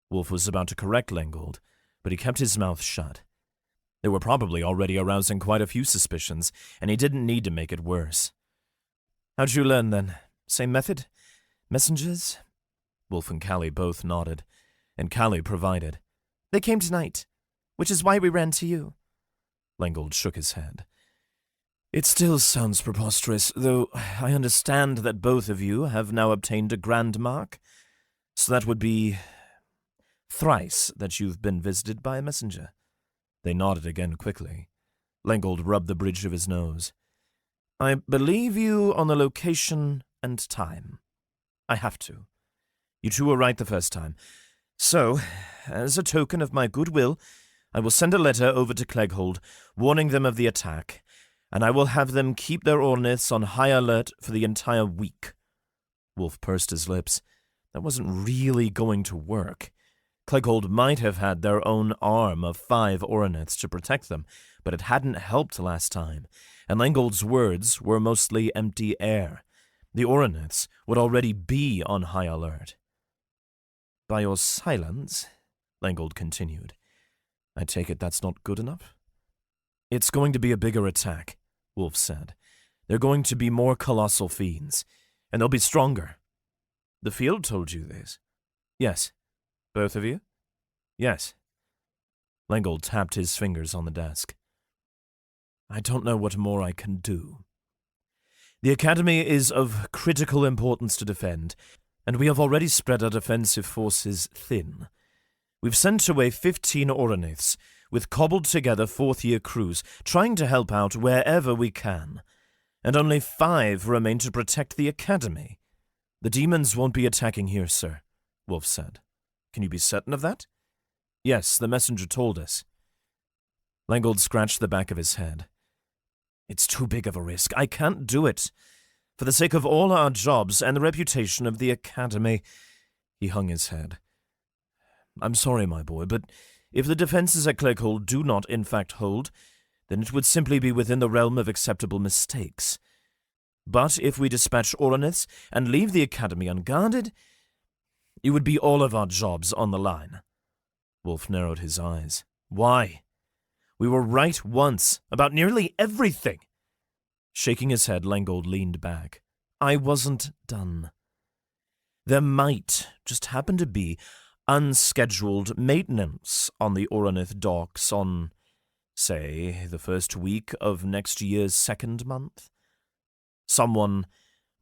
Wulf was about to correct Lengold, but he kept his mouth shut. They were probably already arousing quite a few suspicions, and he didn't need to make it worse. "How'd you learn, then? Same method? Messengers?" Wulf and Callie both nodded, and Callie provided. They came tonight, which is why we ran to you. Lengold shook his head. "It still sounds preposterous, though I understand that both of you have now obtained a grand mark, so that would be thrice that you've been visited by a messenger." They nodded again quickly. Lengold rubbed the bridge of his nose. "I believe you on the location and time. I have to. You two were right the first time. So, as a token of my goodwill, I will send a letter over to Cleghold, warning them of the attack, and I will have them keep their Oroniths on high alert for the entire week." Wulf pursed his lips. That wasn't really going to work. Cleghold might have had their own arm of 5 Oroniths to protect them, but it hadn't helped last time, and Lengold's words were mostly empty air. The Oroniths would already be on high alert. "By your silence," Lengold continued, "I take it that's not good enough?" "It's going to be a bigger attack," Wulf said. "They're going to be more colossal fiends, and they'll be stronger." "The field told you this?" "Yes." Both of you? Yes. Lengold tapped his fingers on the desk. I don't know what more I can do. The Academy is of critical importance to defend, and we have already spread our defensive forces thin. We've sent away 15 Oroniths, with cobbled-together fourth-year crews, trying to help out wherever we can, and only 5 remain to protect the Academy. The demons won't be attacking here, sir, Wulf said. Can you be certain of that? Yes, the messenger told us. Lengold scratched the back of his head. It's too big of a risk. I can't do it. For the sake of all our jobs and the reputation of the Academy. He hung his head. I'm sorry, my boy, but if the defenses at Cleghold do not in fact hold, then it would simply be within the realm of acceptable mistakes. But if we dispatch Oroniths and leave the Academy unguarded, it would be all of our jobs on the line. Wulf narrowed his eyes. Why? We were right once, about nearly everything. Shaking his head, Lengold leaned back. I wasn't done. There might just happen to be unscheduled maintenance on the Oronith docks on, say, the first week of next year's second month. Someone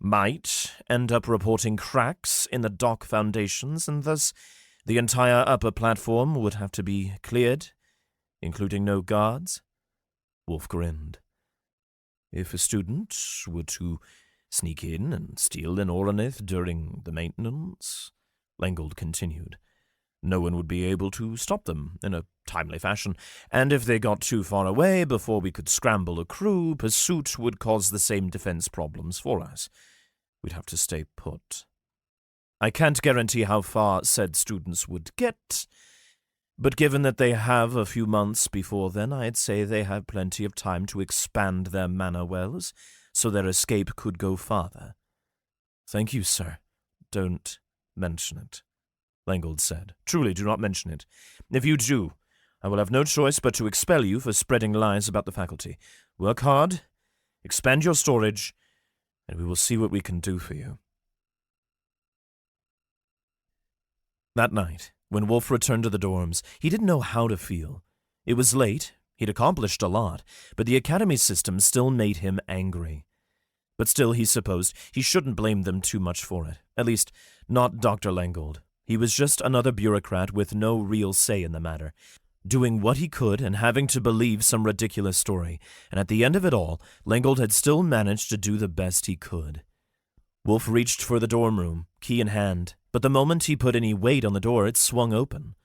might end up reporting cracks in the dock foundations, and thus the entire upper platform would have to be cleared, including no guards. Wulf grinned. If a student were to sneak in and steal an Oronith during the maintenance, Lengold continued, no one would be able to stop them in a timely fashion, and if they got too far away before we could scramble a crew, pursuit would cause the same defense problems for us. We'd have to stay put. I can't guarantee how far said students would get, but given that they have a few months before then, I'd say they have plenty of time to expand their mana wells, so their escape could go farther. Thank you, sir. Don't mention it, Lengold said. Truly, do not mention it. If you do, I will have no choice but to expel you for spreading lies about the faculty. Work hard, expand your storage, and we will see what we can do for you. That night, when Wulf returned to the dorms, he didn't know how to feel. It was late, he'd accomplished a lot, but the Academy system still made him angry. But still, he supposed he shouldn't blame them too much for it. At least, not Dr. Lengold. He was just another bureaucrat with no real say in the matter, doing what he could and having to believe some ridiculous story, and at the end of it all, Lengold had still managed to do the best he could. Wulf reached for the dorm room, key in hand, but the moment he put any weight on the door, it swung open.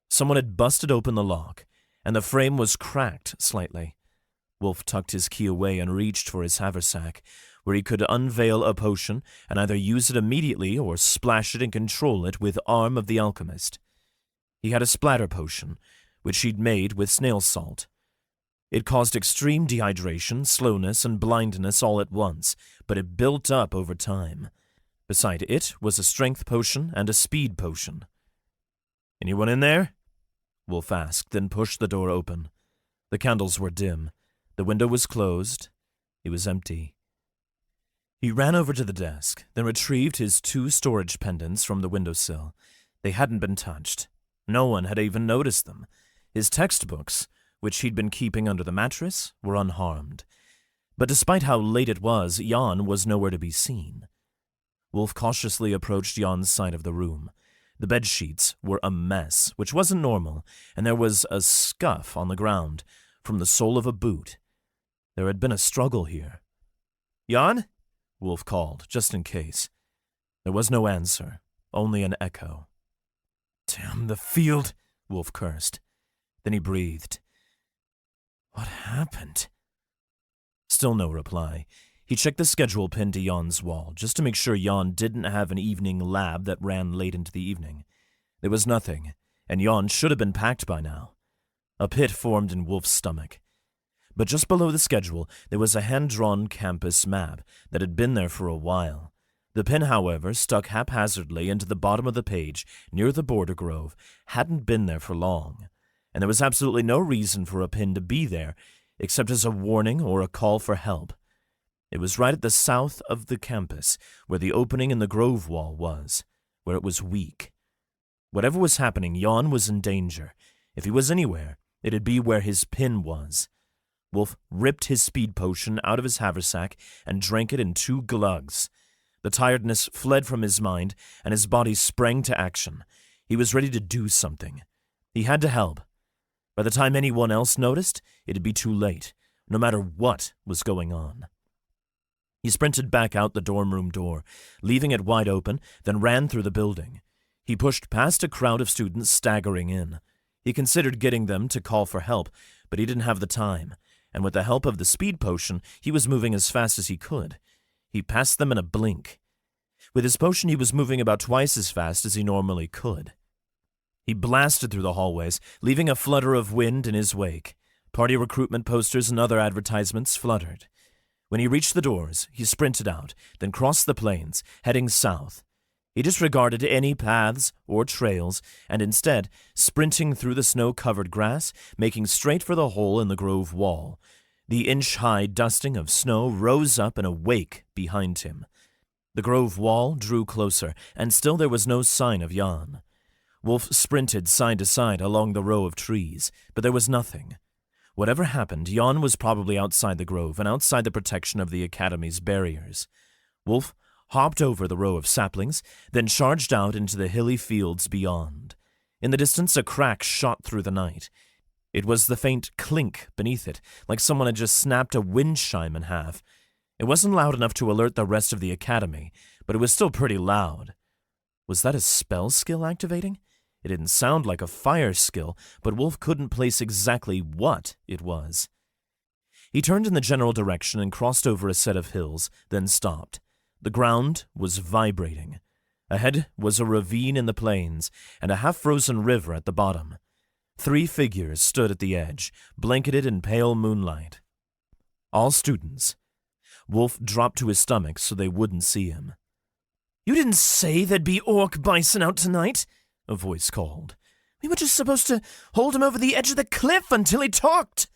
Someone had busted open the lock, and the frame was cracked slightly. Wulf tucked his key away and reached for his haversack, where he could unveil a potion and either use it immediately or splash it and control it with Arm of the Alchemist. He had a splatter potion, which he'd made with snail salt. It caused extreme dehydration, slowness, and blindness all at once, but it built up over time. Beside it was a strength potion and a speed potion. Anyone in there? Wulf asked, then pushed the door open. The candles were dim. The window was closed. It was empty. He ran over to the desk, then retrieved his 2 storage pendants from the windowsill. They hadn't been touched. No one had even noticed them. His textbooks, which he'd been keeping under the mattress, were unharmed. But despite how late it was, Jan was nowhere to be seen. Wulf cautiously approached Jan's side of the room. The bedsheets were a mess, which wasn't normal, and there was a scuff on the ground from the sole of a boot. There had been a struggle here. Jan? Wulf called, just in case. There was no answer, only an echo. Damn the field, Wulf cursed. Then he breathed. What happened? Still no reply. He checked the schedule pinned to Jan's wall, just to make sure Jan didn't have an evening lab that ran late into the evening. There was nothing, and Jan should have been packed by now. A pit formed in Wulf's stomach. But just below the schedule, there was a hand-drawn campus map that had been there for a while. The pin, however, stuck haphazardly into the bottom of the page, near the border grove, hadn't been there for long, and there was absolutely no reason for a pin to be there, except as a warning or a call for help. It was right at the south of the campus, where the opening in the grove wall was, where it was weak. Whatever was happening, Jan was in danger. If he was anywhere, it'd be where his pin was. Wulf ripped his speed potion out of his haversack and drank it in 2 glugs. The tiredness fled from his mind, and his body sprang to action. He was ready to do something. He had to help. By the time anyone else noticed, it'd be too late, no matter what was going on. He sprinted back out the dorm room door, leaving it wide open, then ran through the building. He pushed past a crowd of students staggering in. He considered getting them to call for help, but he didn't have the time, and with the help of the speed potion, he was moving as fast as he could. He passed them in a blink. With his potion, he was moving about twice as fast as he normally could. He blasted through the hallways, leaving a flutter of wind in his wake. Party recruitment posters and other advertisements fluttered. When he reached the doors, he sprinted out, then crossed the plains, heading south. He disregarded any paths or trails, and instead, sprinting through the snow-covered grass, making straight for the hole in the grove wall. The inch-high dusting of snow rose up in a wake behind him. The grove wall drew closer, and still there was no sign of Jan. Wulf sprinted side to side along the row of trees, but there was nothing. Whatever happened, Jan was probably outside the grove and outside the protection of the Academy's barriers. Wulf hopped over the row of saplings, then charged out into the hilly fields beyond. In the distance, a crack shot through the night. It was the faint clink beneath it, like someone had just snapped a wind chime in half. It wasn't loud enough to alert the rest of the Academy, but it was still pretty loud. Was that a spell skill activating? It didn't sound like a fire skill, but Wulf couldn't place exactly what it was. He turned in the general direction and crossed over a set of hills, then stopped. The ground was vibrating. Ahead was a ravine in the plains, and a half-frozen river at the bottom. 3 figures stood at the edge, blanketed in pale moonlight. All students. Wulf dropped to his stomach so they wouldn't see him. "You didn't say there'd be orc bison out tonight," a voice called. "We were just supposed to hold him over the edge of the cliff until he talked."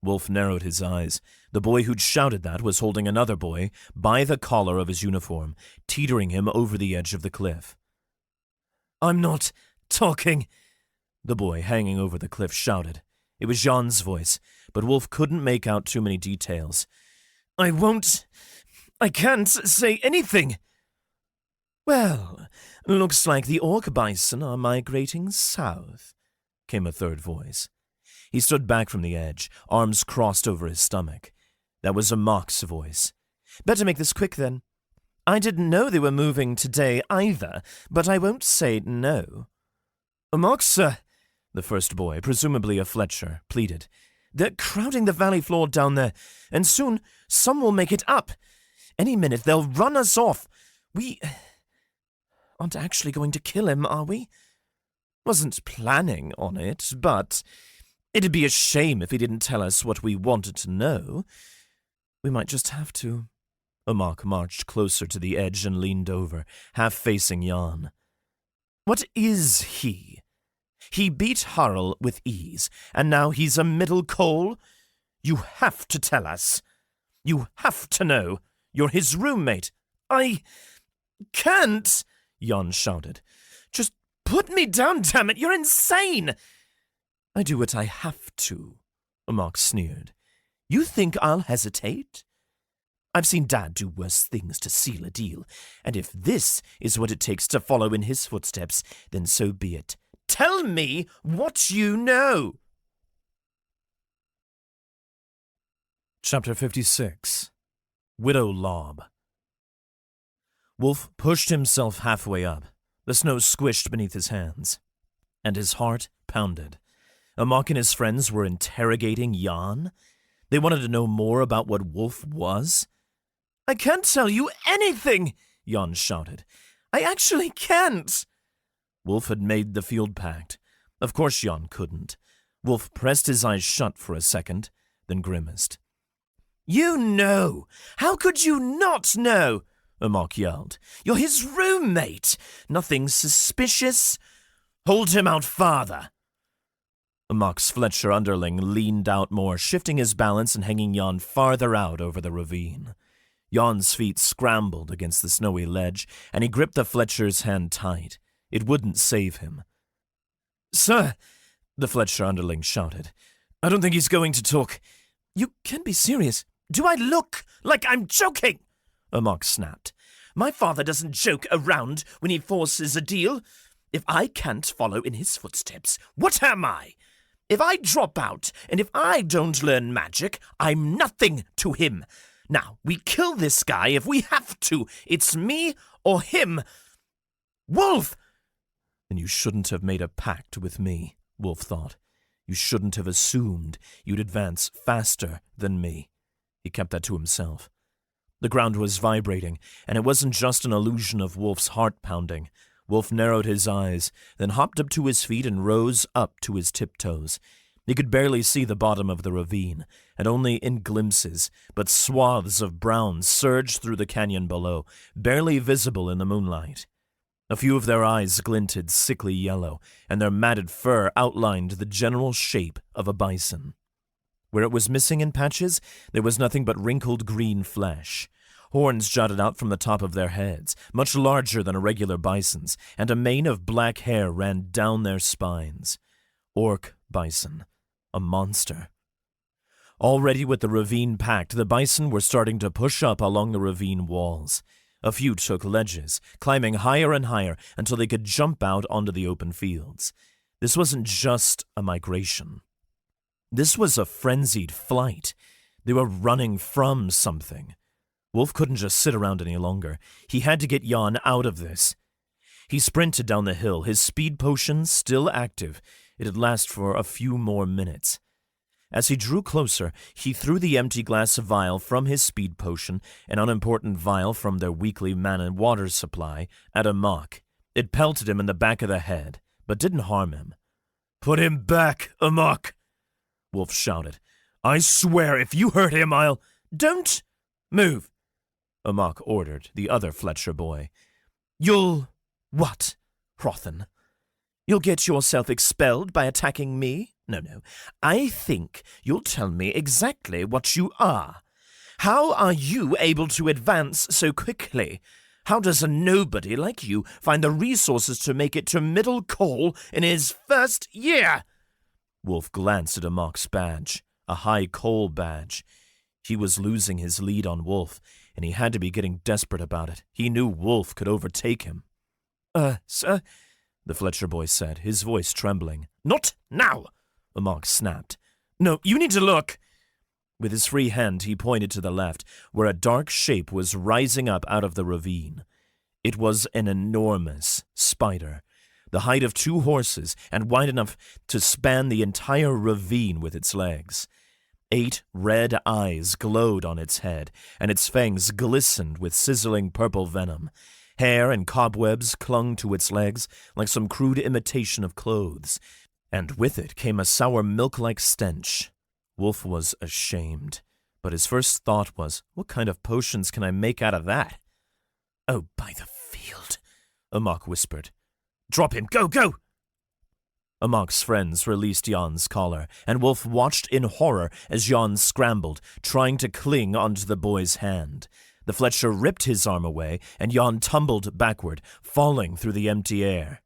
Wulf narrowed his eyes. The boy who'd shouted that was holding another boy by the collar of his uniform, teetering him over the edge of the cliff. "I'm not talking," the boy hanging over the cliff shouted. It was Jan's voice, but Wulf couldn't make out too many details. I can't say anything." "Well, looks like the orc bison are migrating south," came a third voice. He stood back from the edge, arms crossed over his stomach. That was Amok's voice. "Better make this quick, then. I didn't know they were moving today either, but I won't say no." "Amok, sir," the first boy, presumably a Fletcher, pleaded. "They're crowding the valley floor down there, and soon some will make it up. Any minute they'll run us off. We aren't actually going to kill him, are we? Wasn't planning on it, but it'd be a shame if he didn't tell us what we wanted to know. We might just have to." Amok marched closer to the edge and leaned over, half facing Jan. "What is he? He beat Harl with ease, and now he's a middle coal? You have to tell us. You have to know. You're his roommate." "I can't," Jan shouted. "Just put me down, damn it! You're insane!" "I do what I have to," Amok sneered. "You think I'll hesitate? I've seen Dad do worse things to seal a deal, and if this is what it takes to follow in his footsteps, then so be it. Tell me what you know." Chapter 56. Widow Lob. Wulf pushed himself halfway up. The snow squished beneath his hands, and his heart pounded. Amok and his friends were interrogating Jan. They wanted to know more about what Wulf was. "I can't tell you anything," Jan shouted. "I actually can't." Wulf had made the field pact. Of course Jan couldn't. Wulf pressed his eyes shut for a second, then grimaced. "You know! How could you not know?" Amok yelled. "You're his roommate! Nothing suspicious? Hold him out farther." Amok's Fletcher underling leaned out more, shifting his balance and hanging Jan farther out over the ravine. Jan's feet scrambled against the snowy ledge, and he gripped the Fletcher's hand tight. It wouldn't save him. Sir, the Fletcher underling shouted. I don't think he's going to talk. You can't be serious. Do I look like I'm joking? Amok snapped. My father doesn't joke around when he forces a deal. If I can't follow in his footsteps, what am I? If I drop out, and if I don't learn magic, I'm nothing to him. Now, we kill this guy if we have to. It's me or him. Wulf! Then you shouldn't have made a pact with me, Wulf thought. You shouldn't have assumed you'd advance faster than me. He kept that to himself. The ground was vibrating, and it wasn't just an illusion of Wulf's heart pounding. Wulf narrowed his eyes, then hopped up to his feet and rose up to his tiptoes. He could barely see the bottom of the ravine, and only in glimpses, but swaths of brown surged through the canyon below, barely visible in the moonlight. A few of their eyes glinted sickly yellow, and their matted fur outlined the general shape of a bison. Where it was missing in patches, there was nothing but wrinkled green flesh. Horns jutted out from the top of their heads, much larger than a regular bison's, and a mane of black hair ran down their spines. Orc bison. A monster. Already with the ravine packed, the bison were starting to push up along the ravine walls. A few took ledges, climbing higher and higher until they could jump out onto the open fields. This wasn't just a migration. This was a frenzied flight. They were running from something. Wulf couldn't just sit around any longer. He had to get Jan out of this. He sprinted down the hill, his speed potion still active. It'd last for a few more minutes. As he drew closer, he threw the empty glass vial from his speed potion, an unimportant vial from their weekly mana water supply, at Amok. It pelted him in the back of the head, but didn't harm him. "Put him back, Amok!" Wulf shouted. "I swear if you hurt him, I'll—" "Don't move," Amok ordered the other Fletcher boy. "You'll what, Hrothen? You'll get yourself expelled by attacking me? No. I think you'll tell me exactly what you are. How are you able to advance so quickly? How does a nobody like you find the resources to make it to Middle Call in his first year?" Wulf glanced at Amok's badge, a high coal badge. He was losing his lead on Wulf, and he had to be getting desperate about it. He knew Wulf could overtake him. Sir?" the Fletcher boy said, his voice trembling. "Not now!" Amok snapped. "No, you need to look." With his free hand, he pointed to the left, where a dark shape was rising up out of the ravine. It was an enormous spider, the height of 2 horses and wide enough to span the entire ravine with its legs. 8 red eyes glowed on its head, and its fangs glistened with sizzling purple venom. Hair and cobwebs clung to its legs like some crude imitation of clothes, and with it came a sour milk-like stench. Wulf was ashamed, but his first thought was, what kind of potions can I make out of that? "Oh, by the field," Amok whispered. "Drop him! Go!" Amok's friends released Jan's collar, and Wulf watched in horror as Jan scrambled, trying to cling onto the boy's hand. The Fletcher ripped his arm away, and Jan tumbled backward, falling through the empty air.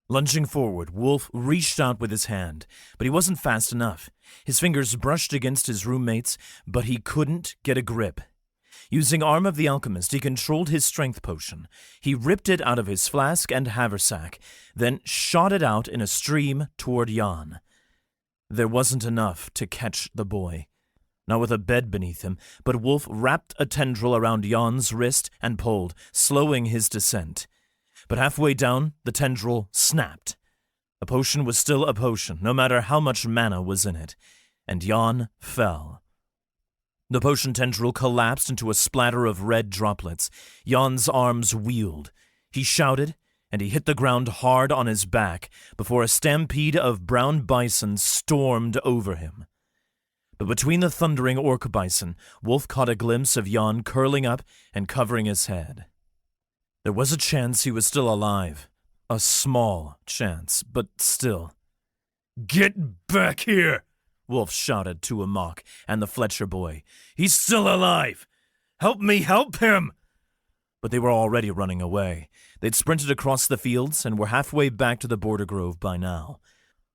Lunging forward, Wulf reached out with his hand, but he wasn't fast enough. His fingers brushed against his roommate's, but he couldn't get a grip. Using Arm of the Alchemist, he controlled his strength potion. He ripped it out of his flask and haversack, then shot it out in a stream toward Jan. There wasn't enough to catch the boy. Not with a bed beneath him, but Wulf wrapped a tendril around Jan's wrist and pulled, slowing his descent. But halfway down, the tendril snapped. A potion was still a potion, no matter how much mana was in it, and Jan fell. The potion tendril collapsed into a splatter of red droplets. Jan's arms wheeled. He shouted, and he hit the ground hard on his back before a stampede of brown bison stormed over him. But between the thundering orc bison, Wulf caught a glimpse of Jan curling up and covering his head. There was a chance he was still alive. A small chance, but still. "Get back here!" Wulf shouted to Amok and the Fletcher boy. "He's still alive! Help me help him!" But they were already running away. They'd sprinted across the fields and were halfway back to the border grove by now.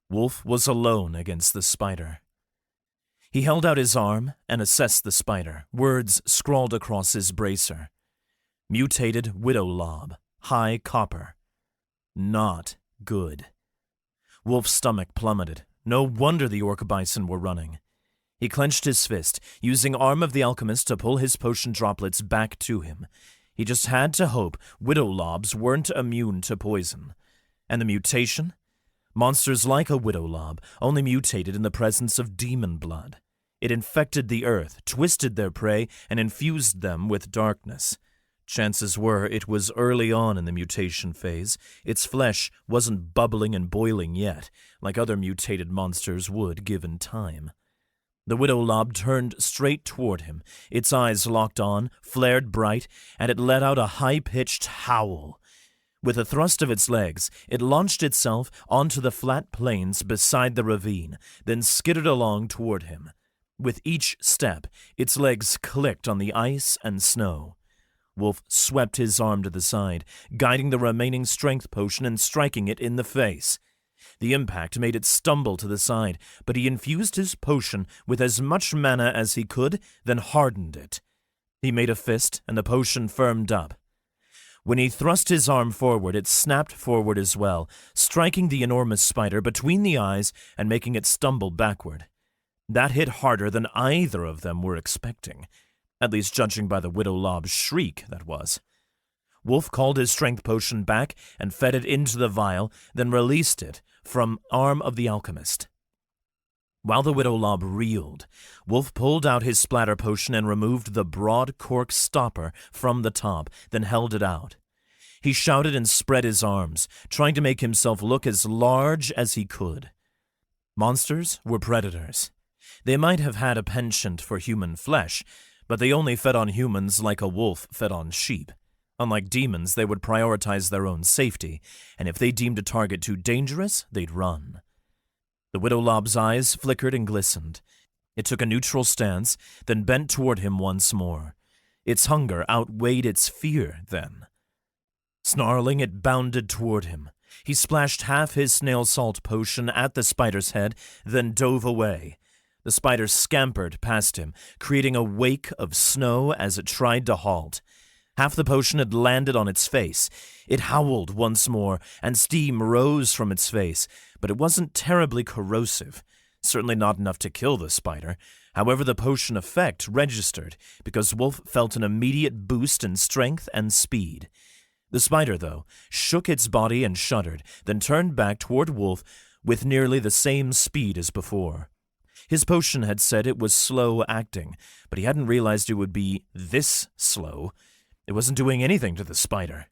Wulf was alone against the spider. He held out his arm and assessed the spider, words scrawled across his bracer. Mutated widow lob, high copper. Not good. Wulf's stomach plummeted. No wonder the orc bison were running. He clenched his fist, using Arm of the Alchemist to pull his potion droplets back to him. He just had to hope widow lobs weren't immune to poison. And the mutation? Monsters like a widow lob only mutated in the presence of demon blood. It infected the earth, twisted their prey, and infused them with darkness. Chances were it was early on in the mutation phase. Its flesh wasn't bubbling and boiling yet, like other mutated monsters would given time. The widow lob turned straight toward him. Its eyes locked on, flared bright, and it let out a high-pitched howl. With a thrust of its legs, it launched itself onto the flat plains beside the ravine, then skidded along toward him. With each step, its legs clicked on the ice and snow. Wulf swept his arm to the side, guiding the remaining strength potion and striking it in the face. The impact made it stumble to the side, but he infused his potion with as much mana as he could, then hardened it. He made a fist, and the potion firmed up. When he thrust his arm forward, it snapped forward as well, striking the enormous spider between the eyes and making it stumble backward. That hit harder than either of them were expecting, at least judging by the widow lob's shriek, that was. Wulf called his strength potion back and fed it into the vial, then released it from Arm of the Alchemist. While the widow lob reeled, Wulf pulled out his splatter potion and removed the broad cork stopper from the top, then held it out. He shouted and spread his arms, trying to make himself look as large as he could. Monsters were predators. They might have had a penchant for human flesh, but they only fed on humans like a wolf fed on sheep. Unlike demons, they would prioritize their own safety, and if they deemed a target too dangerous, they'd run. The widow lob's eyes flickered and glistened. It took a neutral stance, then bent toward him once more. Its hunger outweighed its fear, then. Snarling, it bounded toward him. He splashed half his snail salt potion at the spider's head, then dove away. The spider scampered past him, creating a wake of snow as it tried to halt. Half the potion had landed on its face. It howled once more, and steam rose from its face, but it wasn't terribly corrosive. Certainly not enough to kill the spider. However, the potion effect registered, because Wulf felt an immediate boost in strength and speed. The spider, though, shook its body and shuddered, then turned back toward Wulf with nearly the same speed as before. His potion had said it was slow acting, but he hadn't realized it would be this slow. It wasn't doing anything to the spider.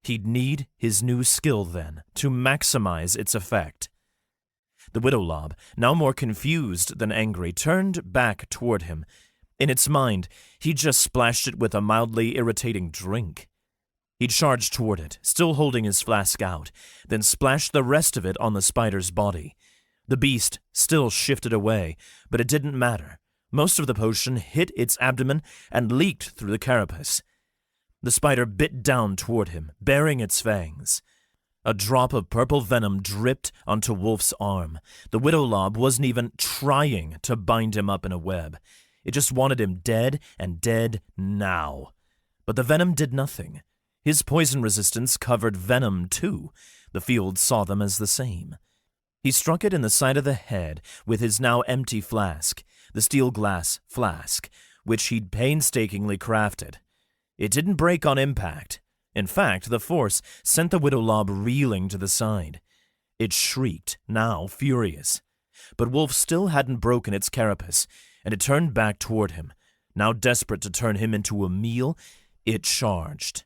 He'd need his new skill, then, to maximize its effect. The widow lob, now more confused than angry, turned back toward him. In its mind, he'd just splashed it with a mildly irritating drink. He charged toward it, still holding his flask out, then splashed the rest of it on the spider's body. The beast still shifted away, but it didn't matter. Most of the potion hit its abdomen and leaked through the carapace. The spider bit down toward him, baring its fangs. A drop of purple venom dripped onto Wulf's arm. The widow lob wasn't even trying to bind him up in a web. It just wanted him dead, and dead now. But the venom did nothing. His poison resistance covered venom, too. The field saw them as the same. He struck it in the side of the head with his now empty flask, the steel glass flask, which he'd painstakingly crafted. It didn't break on impact. In fact, the force sent the widow lob reeling to the side. It shrieked, now furious. But Wulf still hadn't broken its carapace, and it turned back toward him. Now desperate to turn him into a meal, it charged.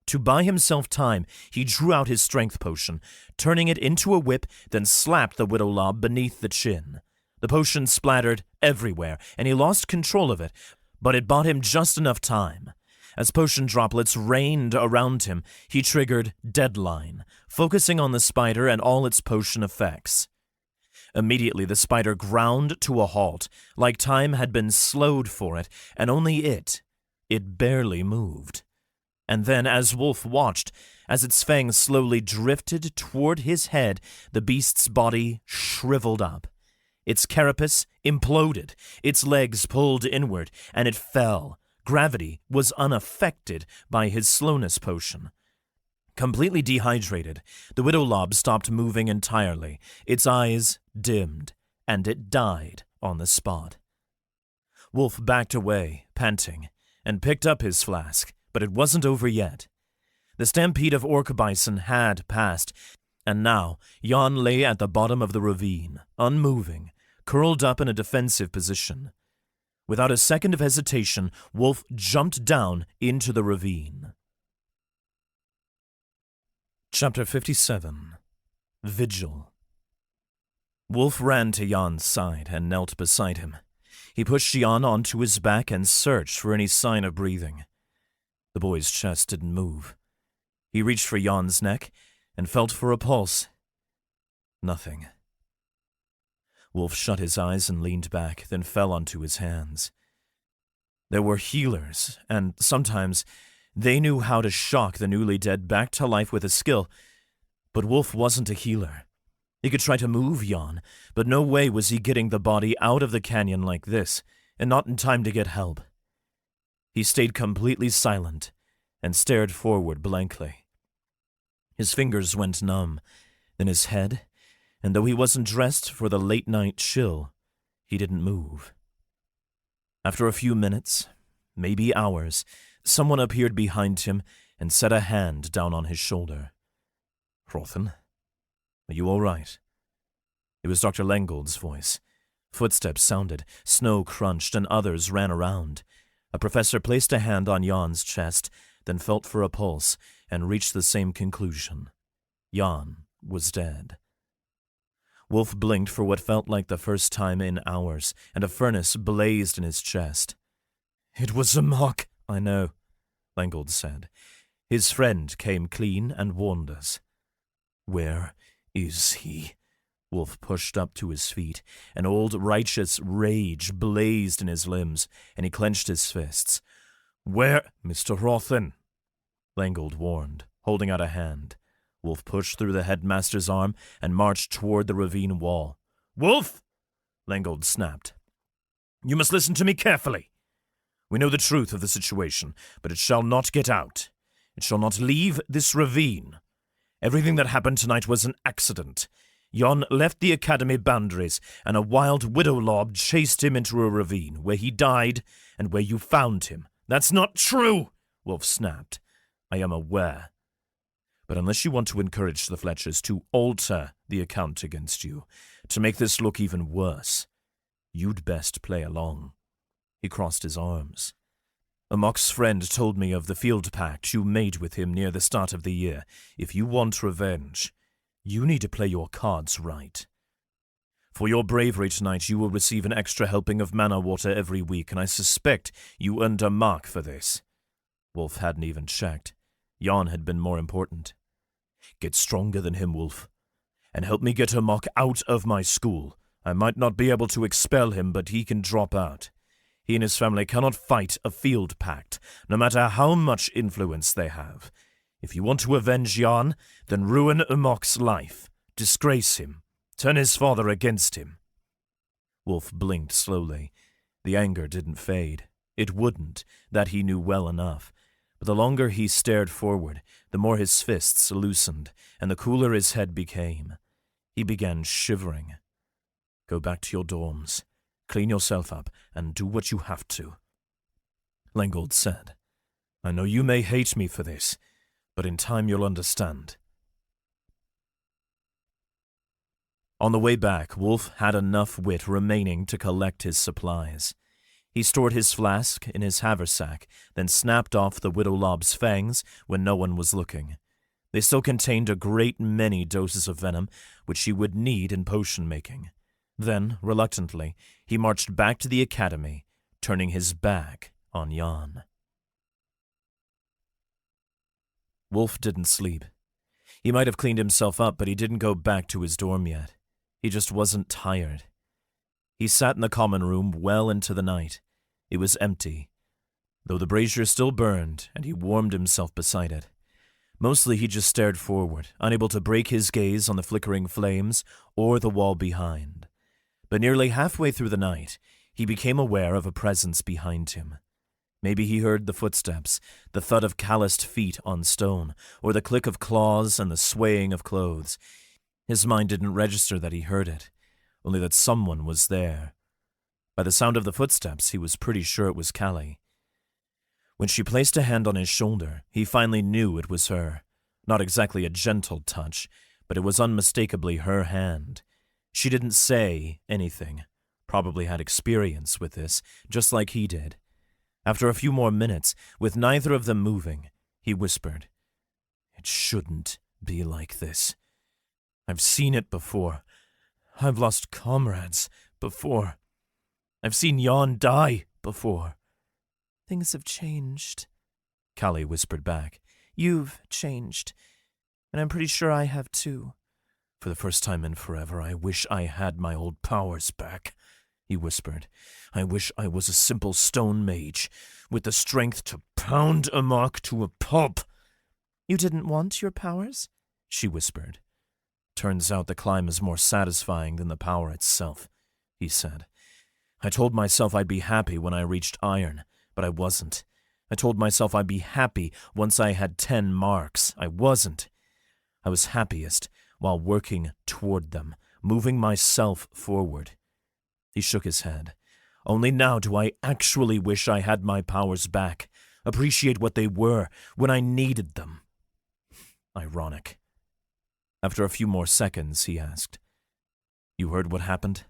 To buy himself time, he drew out his strength potion, turning it into a whip, then slapped the widow lob beneath the chin. The potion splattered everywhere, and he lost control of it, but it bought him just enough time. As potion droplets rained around him, he triggered Deadline, focusing on the spider and all its potion effects. Immediately, the spider ground to a halt, like time had been slowed for it, and only it barely moved. And then, as Wulf watched, as its fangs slowly drifted toward his head, the beast's body shriveled up. Its carapace imploded, its legs pulled inward, and it fell. Gravity was unaffected by his slowness potion. Completely dehydrated, the widow lob stopped moving entirely. Its eyes dimmed, and it died on the spot. Wulf backed away, panting, and picked up his flask, but it wasn't over yet. The stampede of orc bison had passed, and now Jan lay at the bottom of the ravine, unmoving, curled up in a defensive position. Without a second of hesitation, Wulf jumped down into the ravine. Chapter 57. Vigil. Wulf ran to Jan's side and knelt beside him. He pushed Jan onto his back and searched for any sign of breathing. The boy's chest didn't move. He reached for Jan's neck and felt for a pulse. Nothing. Wulf shut his eyes and leaned back, then fell onto his hands. There were healers, and sometimes they knew how to shock the newly dead back to life with a skill, but Wulf wasn't a healer. He could try to move Jan, but no way was he getting the body out of the canyon like this, and not in time to get help. He stayed completely silent and stared forward blankly. His fingers went numb, then his head, and though he wasn't dressed for the late-night chill, he didn't move. After a few minutes, maybe hours, someone appeared behind him and set a hand down on his shoulder. "Rothen? Are you all right?" It was Dr. Lengold's voice. Footsteps sounded, snow crunched, and others ran around. A professor placed a hand on Jan's chest, then felt for a pulse, and reached the same conclusion. Jan was dead. Wulf blinked for what felt like the first time in hours, and a furnace blazed in his chest. "It was a mock." "I know," Lengold said. "His friend came clean and warned us." "Where is he?" Wulf pushed up to his feet. An old righteous rage blazed in his limbs, and he clenched his fists. "Where—" "Mr. Rothen," Lengold warned, holding out a hand. Wulf pushed through the headmaster's arm and marched toward the ravine wall. "Wulf!" Lengold snapped. "You must listen to me carefully. We know the truth of the situation, but it shall not get out. It shall not leave this ravine. Everything that happened tonight was an accident. Jan left the academy boundaries, and a wild widow lob chased him into a ravine, where he died and where you found him." "That's not true," Wulf snapped. "I am aware. But unless you want to encourage the Fletchers to alter the account against you, to make this look even worse, you'd best play along." He crossed his arms. "Amok's friend told me of the field pact you made with him near the start of the year. If you want revenge, you need to play your cards right. For your bravery tonight, you will receive an extra helping of mana water every week, and I suspect you earned a mark for this." Wulf hadn't even checked. Jan had been more important. "Get stronger than him, Wulf, and help me get Amok out of my school. I might not be able to expel him, but he can drop out. He and his family cannot fight a field pact, no matter how much influence they have. If you want to avenge Jan, then ruin Amok's life, disgrace him, turn his father against him." Wulf blinked slowly. The anger didn't fade. It wouldn't, that he knew well enough. But the longer he stared forward, the more his fists loosened, and the cooler his head became. He began shivering. "Go back to your dorms. Clean yourself up, and do what you have to," Lengold said. "I know you may hate me for this, but in time you'll understand." On the way back, Wulf had enough wit remaining to collect his supplies. He stored his flask in his haversack, then snapped off the widow lob's fangs when no one was looking. They still contained a great many doses of venom, which he would need in potion making. Then, reluctantly, he marched back to the academy, turning his back on Jan. Wulf didn't sleep. He might have cleaned himself up, but he didn't go back to his dorm yet. He just wasn't tired. He sat in the common room well into the night. It was empty. though the brazier still burned and he warmed himself beside it. Mostly he just stared forward, unable to break his gaze on the flickering flames or the wall behind. But nearly halfway through the night, he became aware of a presence behind him. Maybe he heard the footsteps, the thud of calloused feet on stone, or the click of claws and the swaying of clothes. His mind didn't register that he heard it, only that someone was there. By the sound of the footsteps, he was pretty sure it was Callie. When she placed a hand on his shoulder, he finally knew it was her. Not exactly a gentle touch, but it was unmistakably her hand. She didn't say anything. Probably had experience with this, just like he did. After a few more minutes, with neither of them moving, he whispered, "It shouldn't be like this. I've seen it before. I've lost comrades before. I've seen Jan die before." Things have changed, Callie whispered back. You've changed, and I'm pretty sure I have too. "For the first time in forever, I wish I had my old powers back," he whispered. "I wish I was a simple stone mage, with the strength to pound a mark to a pulp." You didn't want your powers? She whispered. "Turns out the climb is more satisfying than the power itself," he said. "I told myself I'd be happy when I reached iron, but I wasn't. I told myself I'd be happy once I had 10 marks. I wasn't. I was happiest while working toward them, moving myself forward." He shook his head. "Only now do I actually wish I had my powers back, appreciate what they were when I needed them." Ironic. After a few more seconds, he asked, "You heard what happened?"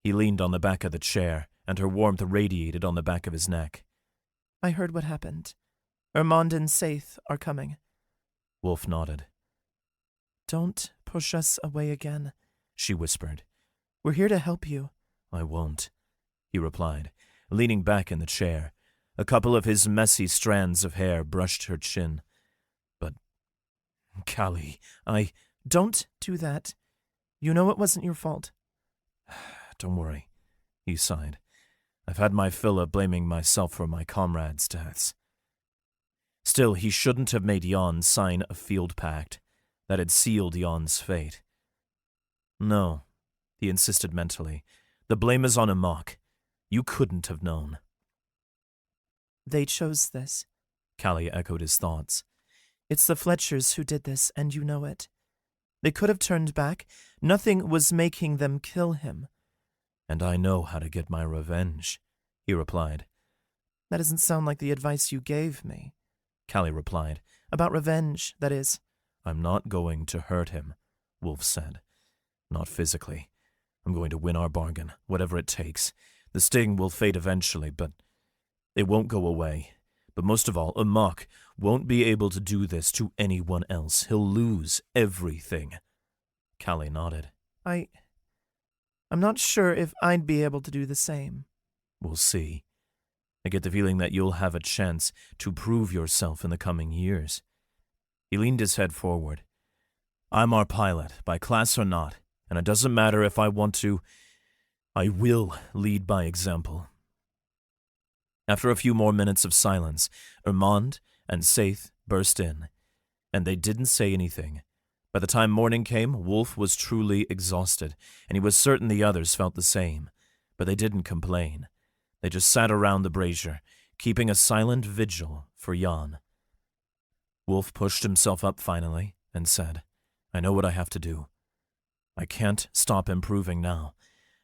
He leaned on the back of the chair, and her warmth radiated on the back of his neck. I heard what happened. Ermond and Saith are coming. Wulf nodded. Don't push us away again, She whispered. We're here to help you. I won't, he replied, leaning back in the chair. A couple of his messy strands of hair brushed her chin. But, Callie, Don't do that. You know it wasn't your fault. Don't worry, he sighed. I've had my fill of blaming myself for my comrades' deaths. Still, he shouldn't have made Jan sign a field pact that had sealed Jan's fate. No, he insisted mentally. The blame is on Amok. You couldn't have known. They chose this. Callie echoed his thoughts. It's the Fletchers who did this, and you know it. They could have turned back. Nothing was making them kill him. And I know how to get my revenge, he replied. That doesn't sound like the advice you gave me. Callie replied. About revenge, that is. I'm not going to hurt him, Wulf said. Not physically. I'm going to win our bargain, whatever it takes. The sting will fade eventually, but it won't go away. But most of all, Amok won't be able to do this to anyone else. He'll lose everything. Callie nodded. I'm not sure if I'd be able to do the same. We'll see. I get the feeling that you'll have a chance to prove yourself in the coming years. He leaned his head forward. I'm our pilot, by class or not, and it doesn't matter if I want to. I will lead by example. After a few more minutes of silence, Ermond and Saith burst in, and they didn't say anything. By the time morning came, Wulf was truly exhausted, and he was certain the others felt the same, but they didn't complain. They just sat around the brazier, keeping a silent vigil for Jan. Wulf pushed himself up finally and said, I know what I have to do. I can't stop improving now.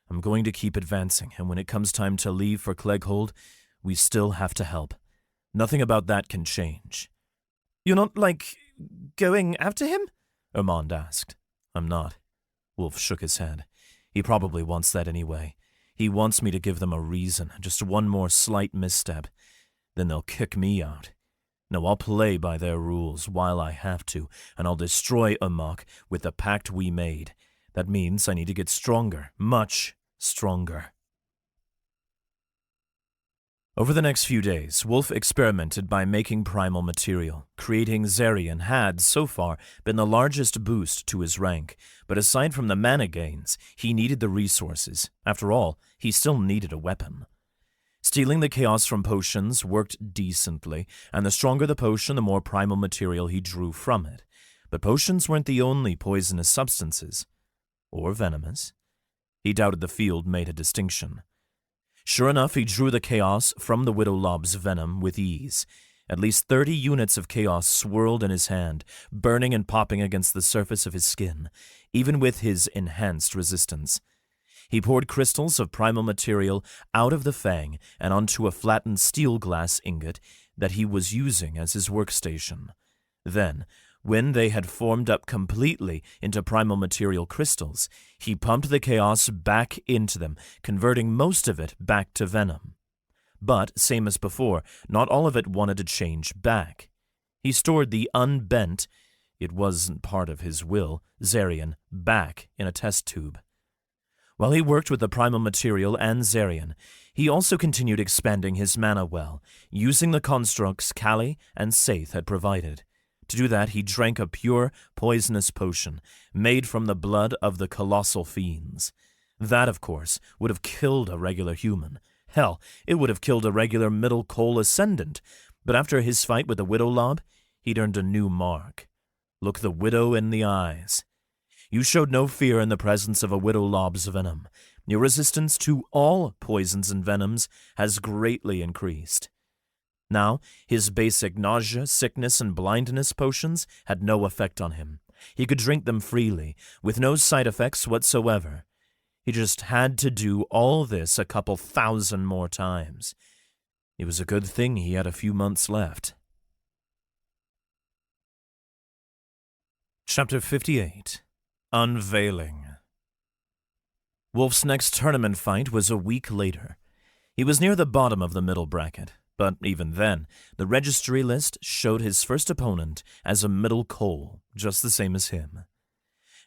I'm going to keep advancing, and when it comes time to leave for Clegghold, we still have to help. Nothing about that can change. You're not, going after him? Ermond asked. I'm not. Wulf shook his head. He probably wants that anyway. He wants me to give them a reason, just one more slight misstep. Then they'll kick me out. No, I'll play by their rules while I have to, and I'll destroy Amok with the pact we made. That means I need to get stronger, much stronger. Over the next few days, Wulf experimented by making primal material. Creating Zarian had, so far, been the largest boost to his rank, but aside from the mana gains, he needed the resources. After all, he still needed a weapon. Stealing the chaos from potions worked decently, and the stronger the potion, the more primal material he drew from it. But potions weren't the only poisonous substances. Or venomous. He doubted the field made a distinction. Sure enough, he drew the chaos from the Widow Lob's venom with ease. At least 30 units of chaos swirled in his hand, burning and popping against the surface of his skin, even with his enhanced resistance. He poured crystals of primal material out of the fang and onto a flattened steel glass ingot that he was using as his workstation. Then, when they had formed up completely into primal material crystals, he pumped the chaos back into them, converting most of it back to venom. But, same as before, not all of it wanted to change back. He stored the unbent, it wasn't part of his will, Zarian, back in a test tube. While he worked with the primal material and Zarian, he also continued expanding his mana well, using the constructs Callie and Saith had provided. To do that, he drank a pure, poisonous potion, made from the blood of the colossal fiends. That, of course, would have killed a regular human. Hell, it would have killed a regular Middle Cole Ascendant, but after his fight with the Widow Lob, he'd earned a new mark. Look the Widow in the eyes. You showed no fear in the presence of a Widow Lob's venom. Your resistance to all poisons and venoms has greatly increased. Now, his basic nausea, sickness, and blindness potions had no effect on him. He could drink them freely, with no side effects whatsoever. He just had to do all this a couple thousand more times. It was a good thing he had a few months left. Chapter 58. Unveiling. Wulf's next tournament fight was a week later. He was near the bottom of the middle bracket, but even then, the registry list showed his first opponent as a Middle Cole, just the same as him.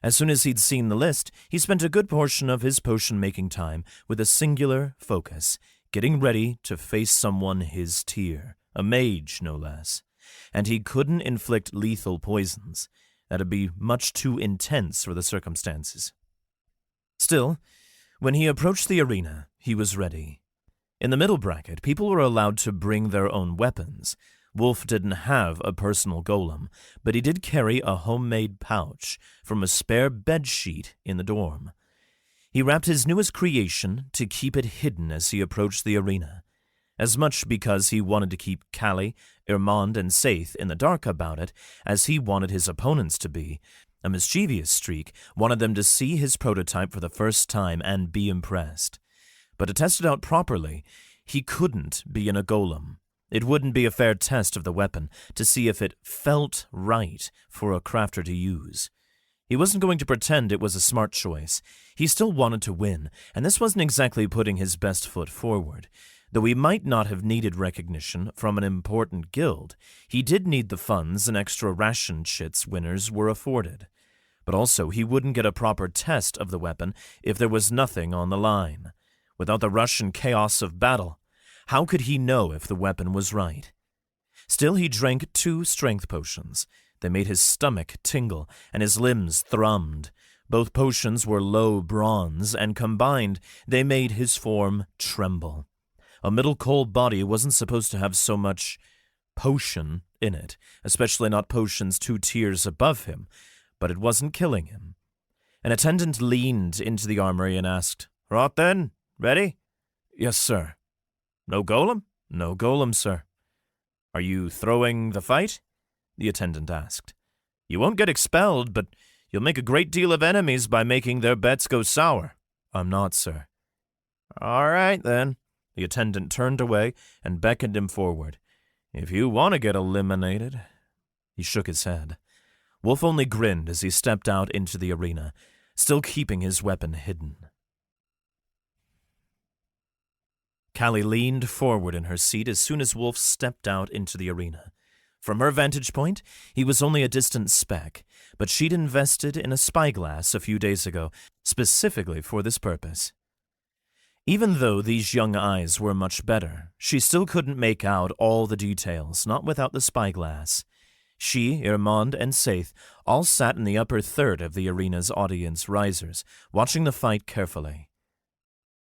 As soon as he'd seen the list, he spent a good portion of his potion-making time with a singular focus, getting ready to face someone his tier, a mage no less. And he couldn't inflict lethal poisons. That'd be much too intense for the circumstances. Still, when he approached the arena, he was ready. In the middle bracket, people were allowed to bring their own weapons. Wulf didn't have a personal golem, but he did carry a homemade pouch from a spare bedsheet in the dorm. He wrapped his newest creation to keep it hidden as he approached the arena, as much because he wanted to keep Callie, Irmond, and Saith in the dark about it as he wanted his opponents to be. A mischievous streak wanted them to see his prototype for the first time and be impressed. But to test it out properly, he couldn't be in a golem. It wouldn't be a fair test of the weapon to see if it felt right for a crafter to use. He wasn't going to pretend it was a smart choice. He still wanted to win, and this wasn't exactly putting his best foot forward. Though he might not have needed recognition from an important guild, he did need the funds and extra ration chits winners were afforded. But also, he wouldn't get a proper test of the weapon if there was nothing on the line. Without the rush and chaos of battle, how could he know if the weapon was right? Still, he drank 2 strength potions. They made his stomach tingle, and his limbs thrummed. Both potions were low bronze, and combined, they made his form tremble. A Middle Cole body wasn't supposed to have so much potion in it, especially not potions 2 tiers above him, but it wasn't killing him. An attendant leaned into the armory and asked, "Right then, ready?" "Yes, sir." "No golem?" "No golem, sir." "Are you throwing the fight?" the attendant asked. "You won't get expelled, but you'll make a great deal of enemies by making their bets go sour." "I'm not, sir." "All right, then." The attendant turned away and beckoned him forward. "If you want to get eliminated." He shook his head. Wulf only grinned as he stepped out into the arena, still keeping his weapon hidden. Callie leaned forward in her seat as soon as Wulf stepped out into the arena. From her vantage point, he was only a distant speck, but she'd invested in a spyglass a few days ago, specifically for this purpose. Even though these young eyes were much better, she still couldn't make out all the details, not without the spyglass. She, Irmond, and Saith all sat in the upper third of the arena's audience risers, watching the fight carefully.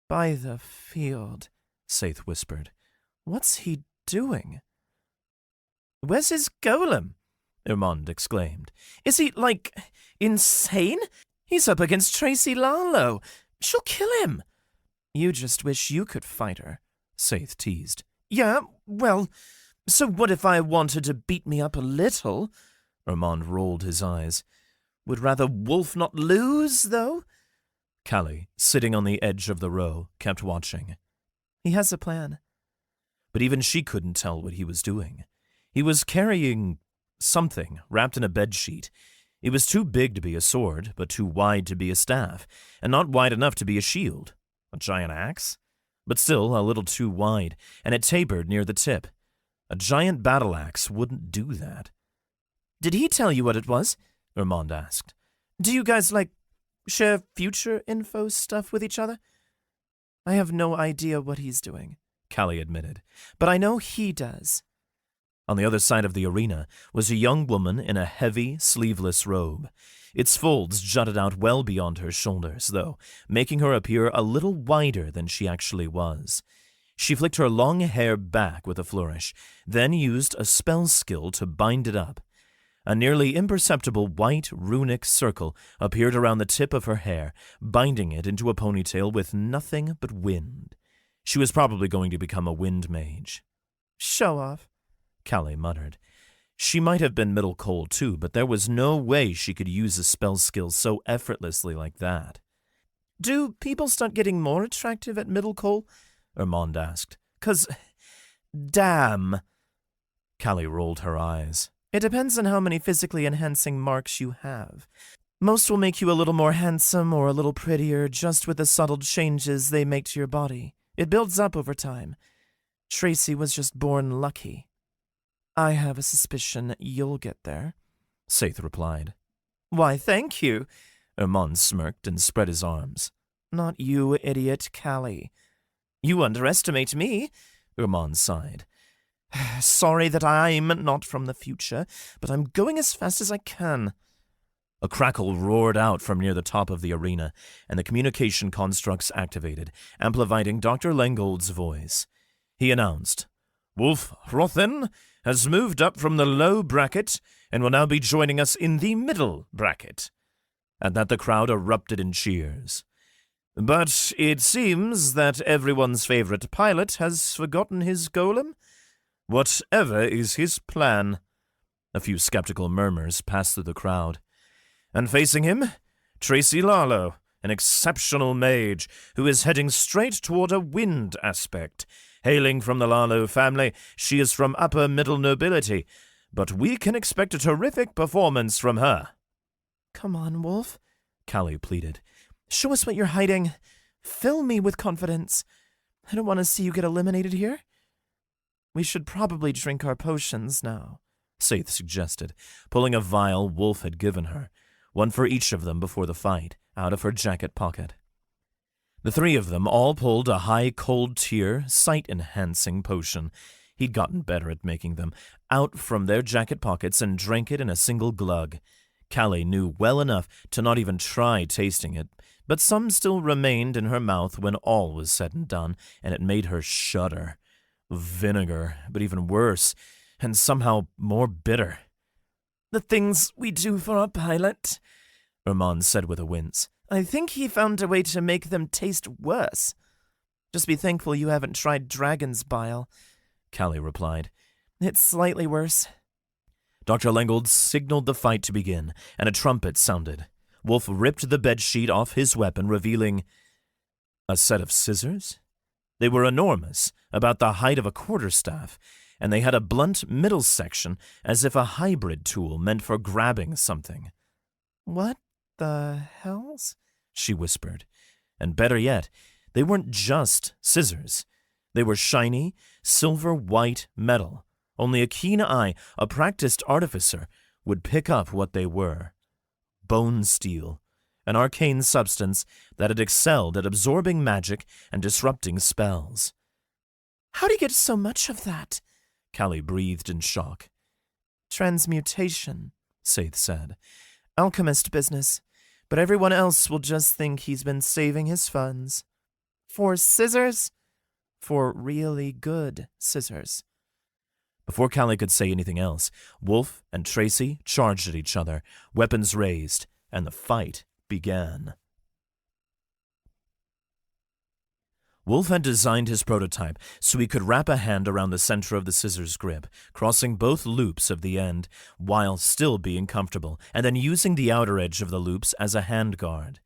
"By the field," Saith whispered. What's he doing? Where's his golem? Irmond exclaimed. Is he, insane? He's up against Tracy Lalo. She'll kill him. You just wish you could fight her, Saith teased. Yeah, well, so what if I wanted to beat me up a little? Irmond rolled his eyes. Would rather Wulf not lose, though? Callie, sitting on the edge of the row, kept watching. He has a plan. But even she couldn't tell what he was doing. He was carrying something wrapped in a bedsheet. It was too big to be a sword, but too wide to be a staff, and not wide enough to be a shield. A giant axe? But still a little too wide, and it tapered near the tip. A giant battle axe wouldn't do that. Did he tell you what it was? Irmond asked. Do you guys, share future info stuff with each other? I have no idea what he's doing, Callie admitted. But I know he does. On the other side of the arena was a young woman in a heavy, sleeveless robe. Its folds jutted out well beyond her shoulders, though, making her appear a little wider than she actually was. She flicked her long hair back with a flourish, then used a spell skill to bind it up. A nearly imperceptible white runic circle appeared around the tip of her hair, binding it into a ponytail with nothing but wind. She was probably going to become a wind mage. Show off, Callie muttered. She might have been middle cold too, but there was no way she could use a spell skill so effortlessly like that. Do people start getting more attractive at middle coal? Irmond asked. 'Cause, damn. Callie rolled her eyes. It depends on how many physically enhancing marks you have. Most will make you a little more handsome or a little prettier just with the subtle changes they make to your body. It builds up over time. Tracy was just born lucky. I have a suspicion you'll get there, Saith replied. Why, thank you. Irmond smirked and spread his arms. Not you, idiot, Callie. You underestimate me, Irmond sighed. Sorry that I'm not from the future, but I'm going as fast as I can. A crackle roared out from near the top of the arena, and the communication constructs activated, amplifying Dr. Lengold's voice. He announced, Wulf Rothen has moved up from the low bracket and will now be joining us in the middle bracket. At that the crowd erupted in cheers. But it seems that everyone's favorite pilot has forgotten his golem. Whatever is his plan? A few skeptical murmurs passed through the crowd. And facing him, Tracy Lalo, an exceptional mage who is heading straight toward a wind aspect. Hailing from the Lalo family, she is from upper middle nobility, but we can expect a terrific performance from her. Come on, Wulf, Callie pleaded. Show us what you're hiding. Fill me with confidence. I don't want to see you get eliminated here. We should probably drink our potions now, Saith suggested, pulling a vial Wulf had given her, one for each of them before the fight, out of her jacket pocket. The three of them all pulled a high cold tier, sight-enhancing potion. He'd gotten better at making them, out from their jacket pockets and drank it in a single glug. Callie knew well enough to not even try tasting it, but some still remained in her mouth when all was said and done, and it made her shudder. Vinegar, but even worse, and somehow more bitter. The things we do for our pilot, Irmond said with a wince. I think he found a way to make them taste worse. Just be thankful you haven't tried dragon's bile, Callie replied. It's slightly worse. Dr. Lengold signaled the fight to begin, and a trumpet sounded. Wulf ripped the bedsheet off his weapon, revealing a set of scissors. They were enormous, about the height of a quarterstaff, and they had a blunt middle section as if a hybrid tool meant for grabbing something. What the hells? She whispered. And better yet, they weren't just scissors. They were shiny, silver-white metal. Only a keen eye, a practiced artificer, would pick up what they were. Bone steel, an arcane substance that had excelled at absorbing magic and disrupting spells. How do you get so much of that? Callie breathed in shock. Transmutation, Saith said. Alchemist business, but everyone else will just think he's been saving his funds. For scissors? for really good scissors. Before Callie could say anything else, Wulf and Tracy charged at each other, weapons raised, and the fight began. Wulf had designed his prototype so he could wrap a hand around the center of the scissors grip, crossing both loops of the end while still being comfortable, and then using the outer edge of the loops as a handguard.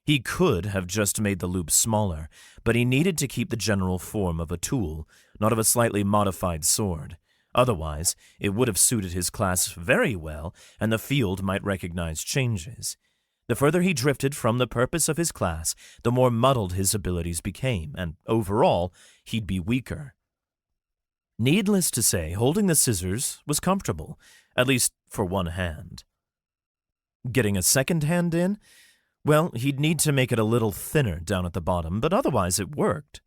He could have just made the loops smaller, but he needed to keep the general form of a tool, not of a slightly modified sword. Otherwise, it would have suited his class very well, and the field might recognize changes. The further he drifted from the purpose of his class, the more muddled his abilities became, and overall, he'd be weaker. Needless to say, holding the scissors was comfortable, at least for one hand. Getting a second hand in? Well, he'd need to make it a little thinner down at the bottom, but otherwise it worked.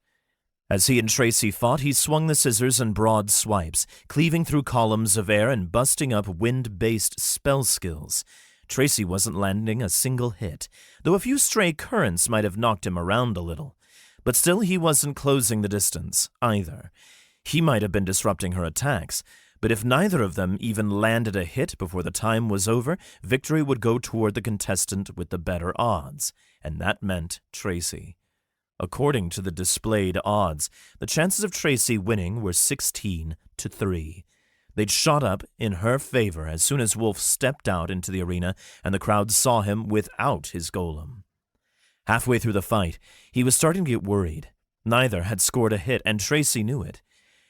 As he and Tracy fought, he swung the scissors in broad swipes, cleaving through columns of air and busting up wind-based spell skills. Tracy wasn't landing a single hit, though a few stray currents might have knocked him around a little. But still he wasn't closing the distance, either. He might have been disrupting her attacks, but if neither of them even landed a hit before the time was over, victory would go toward the contestant with the better odds, and that meant Tracy. According to the displayed odds, the chances of Tracy winning were 16-3. They'd shot up in her favor as soon as Wulf stepped out into the arena and the crowd saw him without his golem. Halfway through the fight, he was starting to get worried. Neither had scored a hit, and Tracy knew it.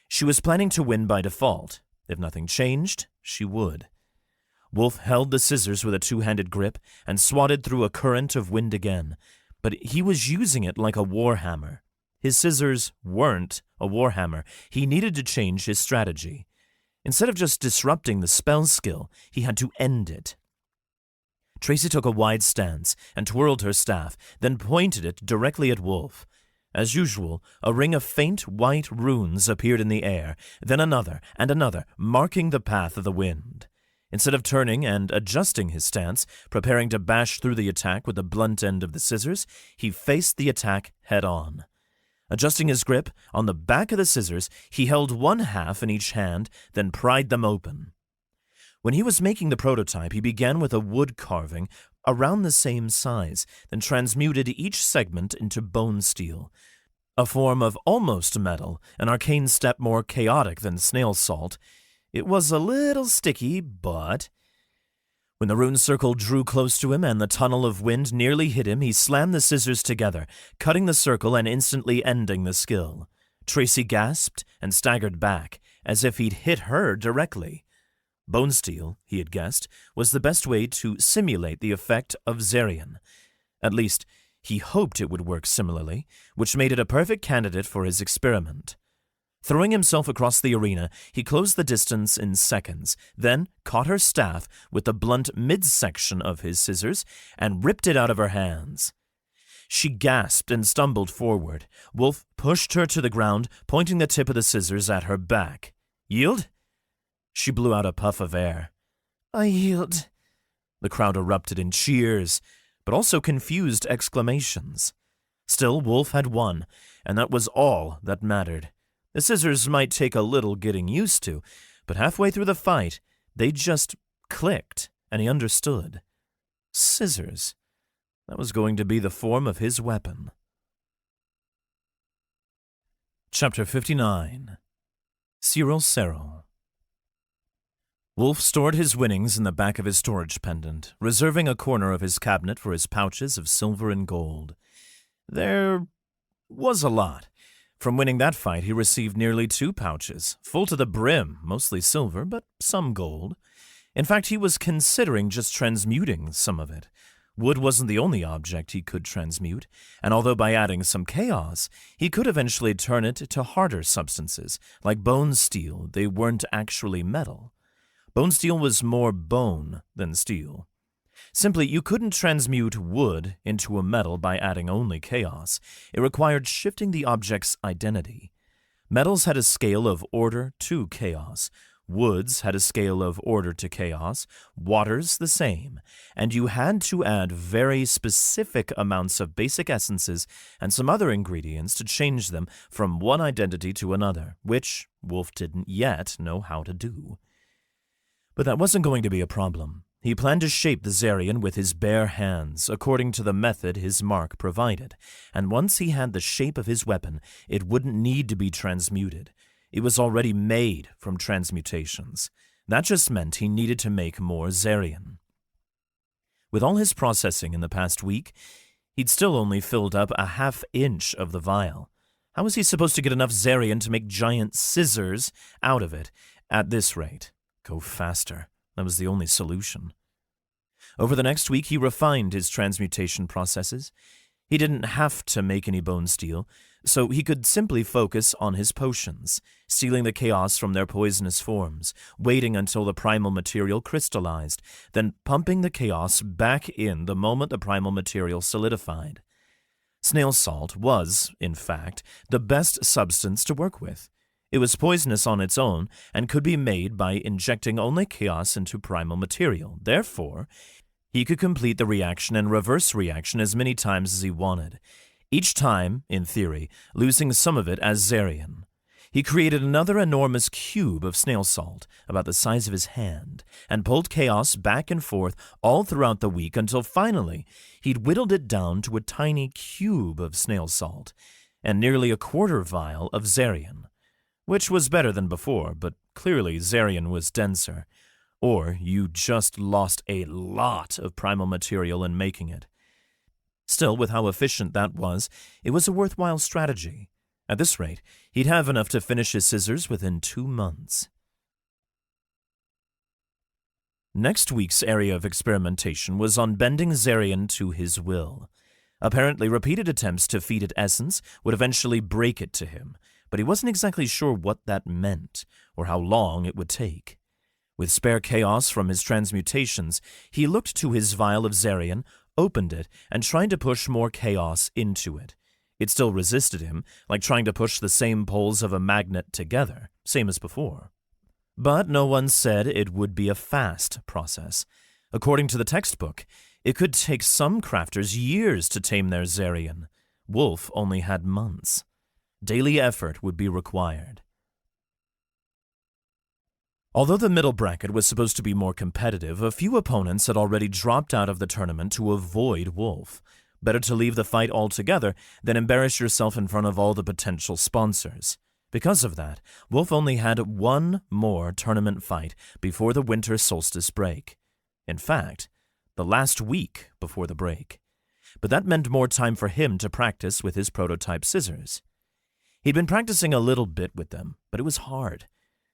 She was planning to win by default. If nothing changed, she would. Wulf held the scissors with a two-handed grip and swatted through a current of wind again, but he was using it like a warhammer. His scissors weren't a warhammer. He needed to change his strategy. Instead of just disrupting the spell skill, he had to end it. Tracy took a wide stance and twirled her staff, then pointed it directly at Wulf. As usual, a ring of faint white runes appeared in the air, then another and another, marking the path of the wind. Instead of turning and adjusting his stance, preparing to bash through the attack with the blunt end of the scissors, he faced the attack head-on. Adjusting his grip on the back of the scissors, he held one half in each hand, then pried them open. When he was making the prototype, he began with a wood carving around the same size, then transmuted each segment into bone steel, a form of almost metal, an arcane step more chaotic than snail salt. It was a little sticky, but... When the rune circle drew close to him and the tunnel of wind nearly hit him, he slammed the scissors together, cutting the circle and instantly ending the skill. Tracy gasped and staggered back, as if he'd hit her directly. Bone steel, he had guessed, was the best way to simulate the effect of Zerion. At least, he hoped it would work similarly, which made it a perfect candidate for his experiment. Throwing himself across the arena, he closed the distance in seconds, then caught her staff with the blunt midsection of his scissors and ripped it out of her hands. She gasped and stumbled forward. Wulf pushed her to the ground, pointing the tip of the scissors at her back. "Yield?" She blew out a puff of air. "I yield." The crowd erupted in cheers, but also confused exclamations. Still, Wulf had won, and that was all that mattered. The scissors might take a little getting used to, but halfway through the fight, they just clicked, and he understood. Scissors. That was going to be the form of his weapon. Chapter 59. Cyril. Wulf stored his winnings in the back of his storage pendant, reserving a corner of his cabinet for his pouches of silver and gold. There was a lot. From winning that fight, he received nearly 2 pouches, full to the brim, mostly silver, but some gold. In fact, he was considering just transmuting some of it. Wood wasn't the only object he could transmute, and although by adding some chaos, he could eventually turn it to harder substances, like bone steel, they weren't actually metal. Bone steel was more bone than steel. Simply, you couldn't transmute wood into a metal by adding only chaos. It required shifting the object's identity. Metals had a scale of order to chaos. Woods had a scale of order to chaos, waters the same, and you had to add very specific amounts of basic essences and some other ingredients to change them from one identity to another, which Wulf didn't yet know how to do. But that wasn't going to be a problem. He planned to shape the Zarian with his bare hands, according to the method his mark provided, and once he had the shape of his weapon, it wouldn't need to be transmuted. It was already made from transmutations. That just meant he needed to make more Zarian. With all his processing in the past week, he'd still only filled up a half-inch of the vial. How was he supposed to get enough Zarian to make giant scissors out of it at this rate? Go faster. That was the only solution. Over the next week, he refined his transmutation processes. He didn't have to make any bone steel, so he could simply focus on his potions, stealing the chaos from their poisonous forms, waiting until the primal material crystallized, then pumping the chaos back in the moment the primal material solidified. Snail salt was, in fact, the best substance to work with. It was poisonous on its own and could be made by injecting only chaos into primal material. Therefore, he could complete the reaction and reverse reaction as many times as he wanted, each time, in theory, losing some of it as Zarian. He created another enormous cube of snail salt, about the size of his hand, and pulled chaos back and forth all throughout the week until finally he'd whittled it down to a tiny cube of snail salt and nearly a quarter vial of Zarian. Which was better than before, but clearly Zarian was denser. Or you just lost a lot of primal material in making it. Still, with how efficient that was, it was a worthwhile strategy. At this rate, he'd have enough to finish his scissors within 2 months. Next week's area of experimentation was on bending Zarian to his will. Apparently, repeated attempts to feed it essence would eventually break it to him, but he wasn't exactly sure what that meant, or how long it would take. With spare chaos from his transmutations, he looked to his vial of Zarian, opened it, and tried to push more chaos into it. It still resisted him, like trying to push the same poles of a magnet together, same as before. But no one said it would be a fast process. According to the textbook, it could take some crafters years to tame their Zarian. Wulf only had months. Daily effort would be required. Although the middle bracket was supposed to be more competitive, a few opponents had already dropped out of the tournament to avoid Wulf. Better to leave the fight altogether than embarrass yourself in front of all the potential sponsors. Because of that, Wulf only had one more tournament fight before the winter solstice break. In fact, the last week before the break. But that meant more time for him to practice with his prototype scissors. He'd been practicing a little bit with them, but it was hard.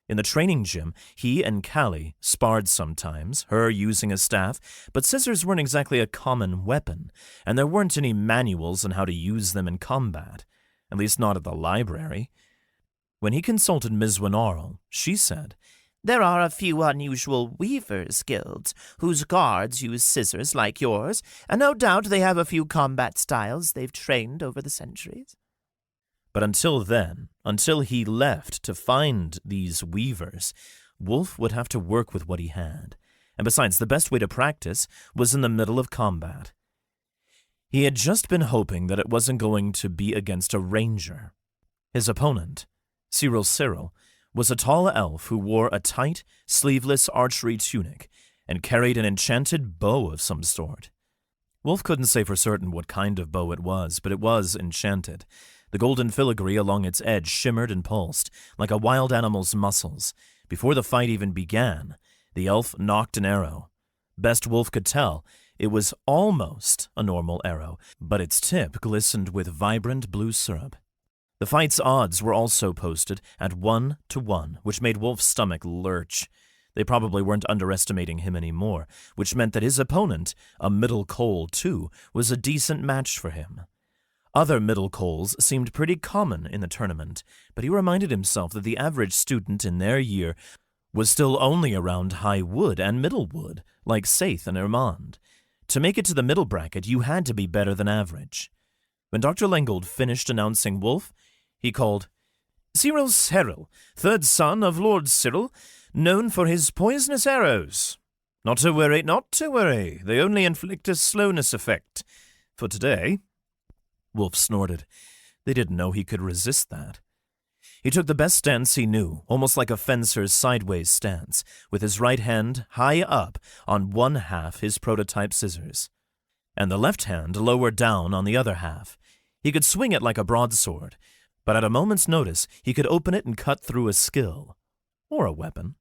In the training gym, he and Callie sparred sometimes, her using a staff, but scissors weren't exactly a common weapon, and there weren't any manuals on how to use them in combat, at least not at the library. When he consulted Ms. Winarl, she said, "There are a few unusual weavers' guilds whose guards use scissors like yours, and no doubt they have a few combat styles they've trained over the centuries." But until then, until he left to find these weavers, Wulf would have to work with what he had. And besides, the best way to practice was in the middle of combat. He had just been hoping that it wasn't going to be against a ranger. His opponent, Cyril, was a tall elf who wore a tight, sleeveless archery tunic and carried an enchanted bow of some sort. Wulf couldn't say for certain what kind of bow it was, but it was enchanted. The golden filigree along its edge shimmered and pulsed, like a wild animal's muscles. Before the fight even began, the elf nocked an arrow. Best Wulf could tell, it was almost a normal arrow, but its tip glistened with vibrant blue syrup. The fight's odds were also posted at 1-1, which made Wulf's stomach lurch. They probably weren't underestimating him anymore, which meant that his opponent, a middle Cole too, was a decent match for him. Other middle Coles seemed pretty common in the tournament, but he reminded himself that the average student in their year was still only around high wood and middle wood, like Saith and Ermond. To make it to the middle bracket, you had to be better than average. When Dr. Lengold finished announcing Wulf, he called, Cyril Cyril, third son of Lord Cyril, known for his poisonous arrows. Not to worry, not to worry. They only inflict a slowness effect. For today. Wulf snorted. They didn't know he could resist that. He took the best stance he knew, almost like a fencer's sideways stance, with his right hand high up on one half his prototype scissors, and the left hand lower down on the other half. He could swing it like a broadsword, but at a moment's notice he could open it and cut through a skill. Or a weapon.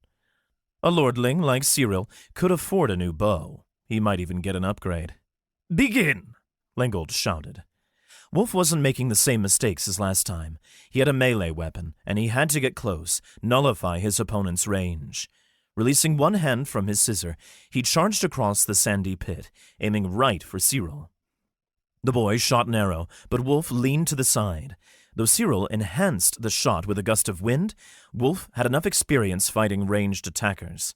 A lordling like Cyril could afford a new bow. He might even get an upgrade. "Begin!" Lengold shouted. Wulf wasn't making the same mistakes as last time. He had a melee weapon, and he had to get close, nullify his opponent's range. Releasing one hand from his scissor, he charged across the sandy pit, aiming right for Cyril. The boy shot an arrow, but Wulf leaned to the side. Though Cyril enhanced the shot with a gust of wind, Wulf had enough experience fighting ranged attackers.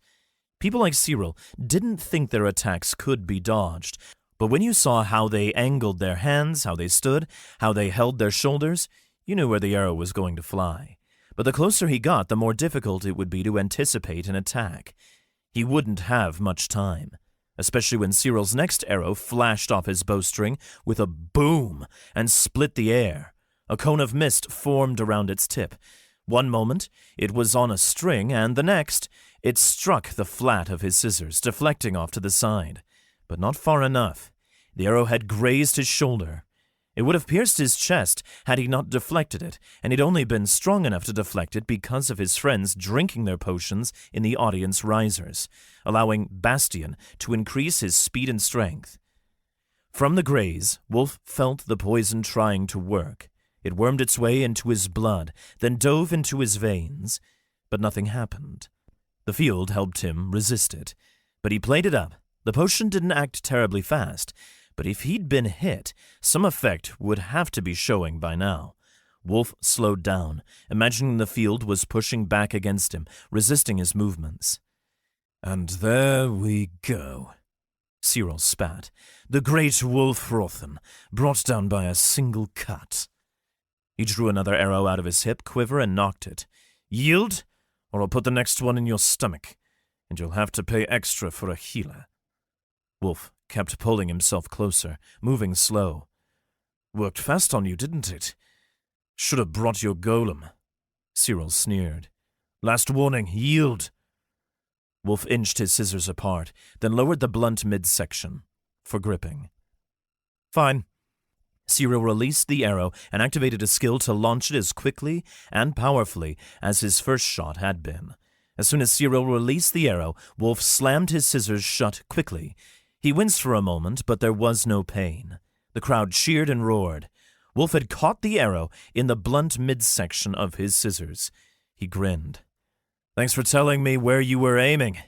People like Cyril didn't think their attacks could be dodged, but when you saw how they angled their hands, how they stood, how they held their shoulders, you knew where the arrow was going to fly. But the closer he got, the more difficult it would be to anticipate an attack. He wouldn't have much time, especially when Cyril's next arrow flashed off his bowstring with a boom and split the air. A cone of mist formed around its tip. One moment, it was on a string, and the next, it struck the flat of his scissors, deflecting off to the side. But not far enough. The arrow had grazed his shoulder. It would have pierced his chest had he not deflected it, and he'd only been strong enough to deflect it because of his friends drinking their potions in the audience risers, allowing Bastion to increase his speed and strength. From the graze, Wulf felt the poison trying to work. It wormed its way into his blood, then dove into his veins, but nothing happened. The field helped him resist it, but he played it up. The potion didn't act terribly fast, but if he'd been hit, some effect would have to be showing by now. Wulf slowed down, imagining the field was pushing back against him, resisting his movements. "And there we go," Cyril spat. "The great Wulfrothen, brought down by a single cut." He drew another arrow out of his hip quiver and knocked it. "Yield, or I'll put the next one in your stomach, and you'll have to pay extra for a healer." Wulf kept pulling himself closer, moving slow. "Worked fast on you, didn't it? Should have brought your golem." Cyril sneered. "Last warning, yield." Wulf inched his scissors apart, then lowered the blunt midsection for gripping. "Fine." Cyril released the arrow and activated a skill to launch it as quickly and powerfully as his first shot had been. As soon as Cyril released the arrow, Wulf slammed his scissors shut quickly. He winced for a moment, but there was no pain. The crowd cheered and roared. Wulf had caught the arrow in the blunt midsection of his scissors. He grinned. "Thanks for telling me where you were aiming."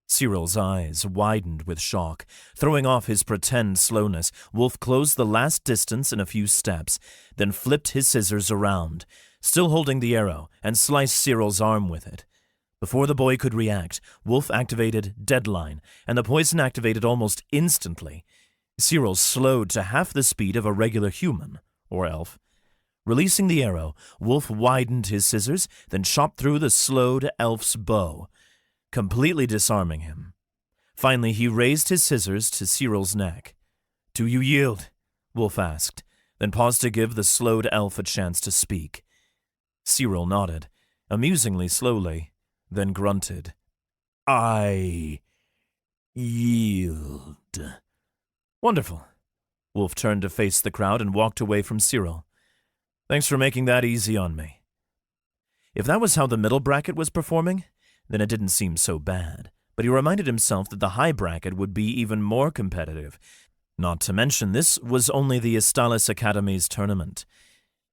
Cyril's eyes widened with shock. Throwing off his pretend slowness, Wulf closed the last distance in a few steps, then flipped his scissors around, still holding the arrow, and sliced Cyril's arm with it. Before the boy could react, Wulf activated Deadline, and the poison activated almost instantly. Cyril slowed to half the speed of a regular human, or elf. Releasing the arrow, Wulf widened his scissors, then chopped through the slowed elf's bow, completely disarming him. Finally, he raised his scissors to Cyril's neck. "Do you yield?" Wulf asked, then paused to give the slowed elf a chance to speak. Cyril nodded, amusingly slowly, then grunted. "I yield." "Wonderful." Wulf turned to face the crowd and walked away from Cyril. "Thanks for making that easy on me." If that was how the middle bracket was performing, then it didn't seem so bad, but he reminded himself that the high bracket would be even more competitive. Not to mention, this was only the Istalis Academy's tournament.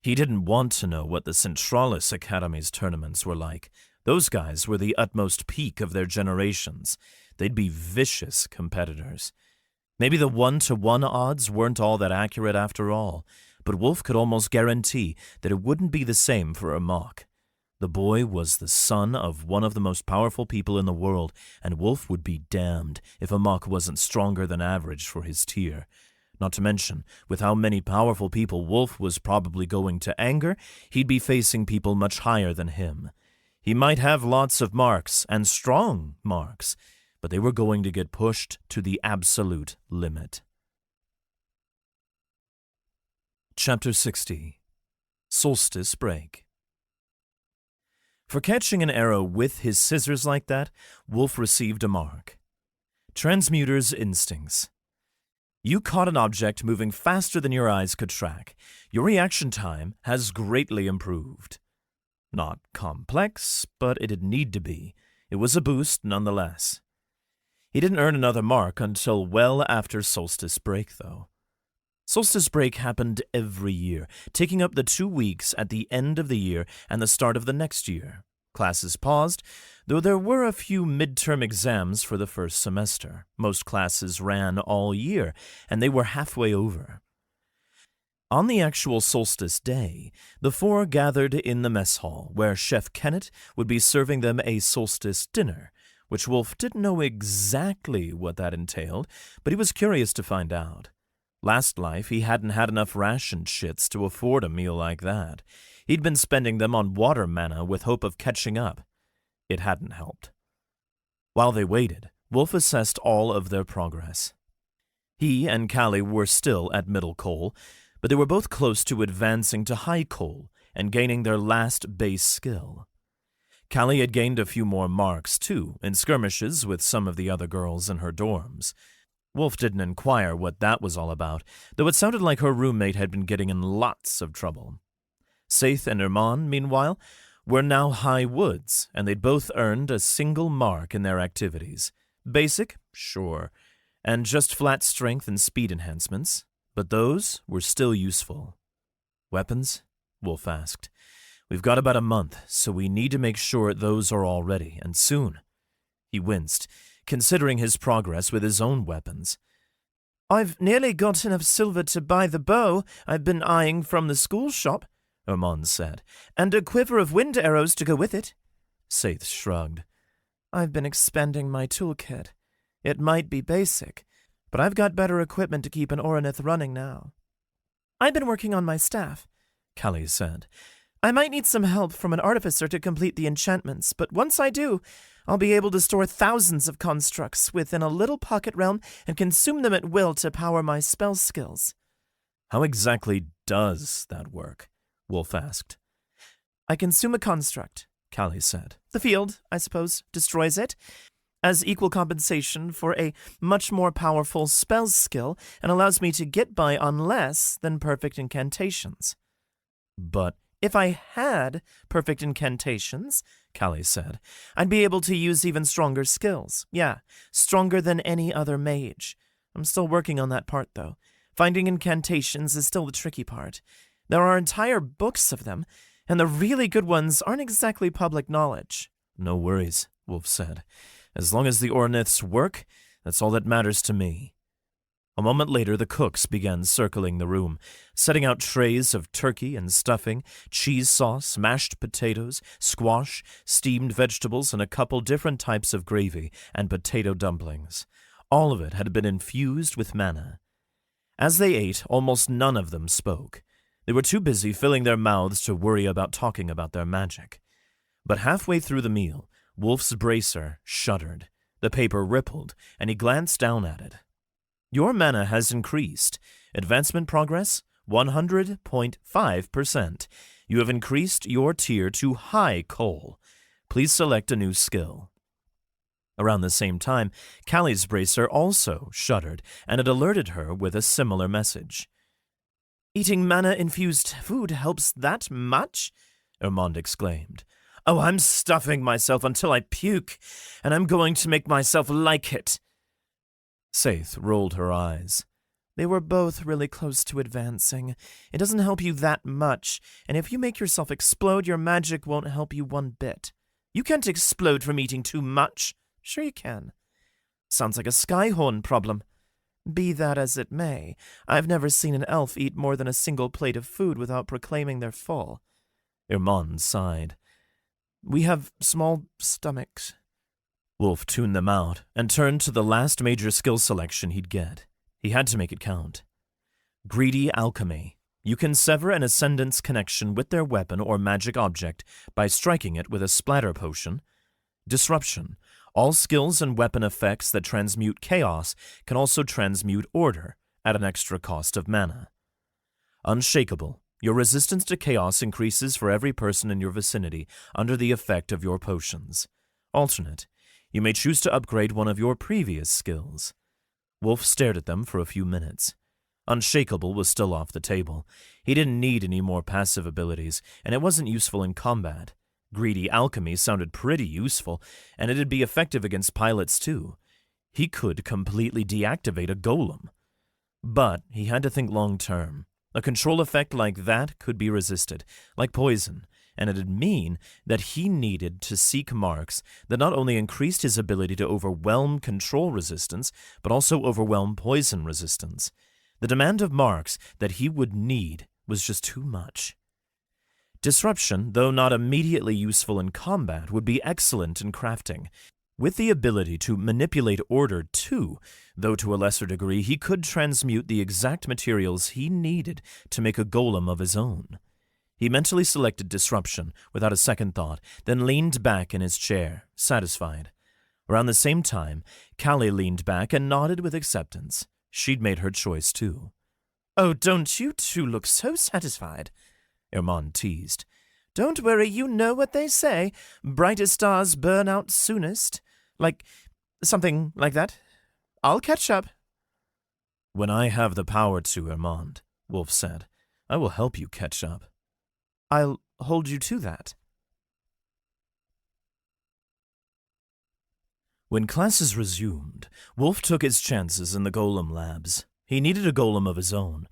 He didn't want to know what the Centralis Academy's tournaments were like. Those guys were the utmost peak of their generations. They'd be vicious competitors. Maybe the 1-to-1 odds weren't all that accurate after all, but Wulf could almost guarantee that it wouldn't be the same for a mock. The boy was the son of one of the most powerful people in the world, and Wulf would be damned if a mock wasn't stronger than average for his tier. Not to mention, with how many powerful people Wulf was probably going to anger, he'd be facing people much higher than him. He might have lots of marks, and strong marks, but they were going to get pushed to the absolute limit. Chapter 60. Solstice Break. For catching an arrow with his scissors like that, Wulf received a mark. Transmuter's Instincts. You caught an object moving faster than your eyes could track. Your reaction time has greatly improved. Not complex, but it'd need to be. It was a boost nonetheless. He didn't earn another mark until well after Solstice Break, though. Solstice Break happened every year, taking up the 2 weeks at the end of the year and the start of the next year. Classes paused, though there were a few midterm exams for the first semester. Most classes ran all year, and they were halfway over. On the actual solstice day, the four gathered in the mess hall, where Chef Kennett would be serving them a solstice dinner, which Wulf didn't know exactly what that entailed, but he was curious to find out. Last life, he hadn't had enough ration shits to afford a meal like that. He'd been spending them on water mana with hope of catching up. It hadn't helped. While they waited, Wulf assessed all of their progress. He and Callie were still at middle coal, but they were both close to advancing to high coal and gaining their last base skill. Callie had gained a few more marks, too, in skirmishes with some of the other girls in her dorms. Wulf didn't inquire what that was all about, though it sounded like her roommate had been getting in lots of trouble. Saith and Herman, meanwhile, were now high woods, and they'd both earned a single mark in their activities. Basic, sure, and just flat strength and speed enhancements, but those were still useful. Weapons? Wulf asked. We've got about a month, so we need to make sure those are all ready, and soon. He winced, considering his progress with his own weapons. I've nearly got enough silver to buy the bow I've been eyeing from the school shop, Herman said, and a quiver of wind arrows to go with it. Saith shrugged. I've been expanding my toolkit. It might be basic, but I've got better equipment to keep an Oronith running now. I've been working on my staff, Callie said. I might need some help from an artificer to complete the enchantments, but once I do, I'll be able to store thousands of constructs within a little pocket realm and consume them at will to power my spell skills. How exactly does that work? Wulf asked. I consume a construct, Callie said. The field, I suppose, destroys it, as equal compensation for a much more powerful spell skill, and allows me to get by on less than perfect incantations. But if I had perfect incantations, Callie said, I'd be able to use even stronger skills. Yeah, stronger than any other mage. I'm still working on that part, though. Finding incantations is still the tricky part. There are entire books of them, and the really good ones aren't exactly public knowledge. No worries, Wulf said. As long as the Oroniths work, that's all that matters to me. A moment later, the cooks began circling the room, setting out trays of turkey and stuffing, cheese sauce, mashed potatoes, squash, steamed vegetables, and a couple different types of gravy and potato dumplings. All of it had been infused with mana. As they ate, almost none of them spoke. They were too busy filling their mouths to worry about talking about their magic. But halfway through the meal, Wulf's bracer shuddered. The paper rippled, and he glanced down at it. Your mana has increased. Advancement progress, 100.5%. You have increased your tier to high coal. Please select a new skill. Around the same time, Callie's bracer also shuddered, and it alerted her with a similar message. Eating mana-infused food helps that much? Hermond exclaimed. Oh, I'm stuffing myself until I puke, and I'm going to make myself like it. Saith rolled her eyes. They were both really close to advancing. It doesn't help you that much, and if you make yourself explode, your magic won't help you one bit. You can't explode from eating too much. Sure you can. Sounds like a Skyhorn problem. Be that as it may, I've never seen an elf eat more than a single plate of food without proclaiming they're full. Hermond sighed. We have small stomachs. Wulf tuned them out and turned to the last major skill selection he'd get. He had to make it count. Greedy Alchemy. You can sever an ascendant's connection with their weapon or magic object by striking it with a splatter potion. Disruption. All skills and weapon effects that transmute chaos can also transmute order at an extra cost of mana. Unshakable. Your resistance to chaos increases for every person in your vicinity under the effect of your potions. Alternate. You may choose to upgrade one of your previous skills. Wulf stared at them for a few minutes. Unshakable was still off the table. He didn't need any more passive abilities, and it wasn't useful in combat. Greedy Alchemy sounded pretty useful, and it'd be effective against pilots too. He could completely deactivate a golem. But he had to think long-term. A control effect like that could be resisted, like poison, and it'd mean that he needed to seek marks that not only increased his ability to overwhelm control resistance, but also overwhelm poison resistance. The demand of marks that he would need was just too much. Disruption, though not immediately useful in combat, would be excellent in crafting. With the ability to manipulate order too, though to a lesser degree, he could transmute the exact materials he needed to make a golem of his own. He mentally selected Disruption without a second thought, then leaned back in his chair, satisfied. Around the same time, Callie leaned back and nodded with acceptance. She'd made her choice too. "Oh, don't you two look so satisfied," Irmand teased. "Don't worry, you know what they say. Brightest stars burn out soonest. Like, something like that. I'll catch up." "When I have the power to, Irmand," Wulf said, "I will help you catch up." "I'll hold you to that." When classes resumed, Wulf took his chances in the golem labs. He needed a golem of his own,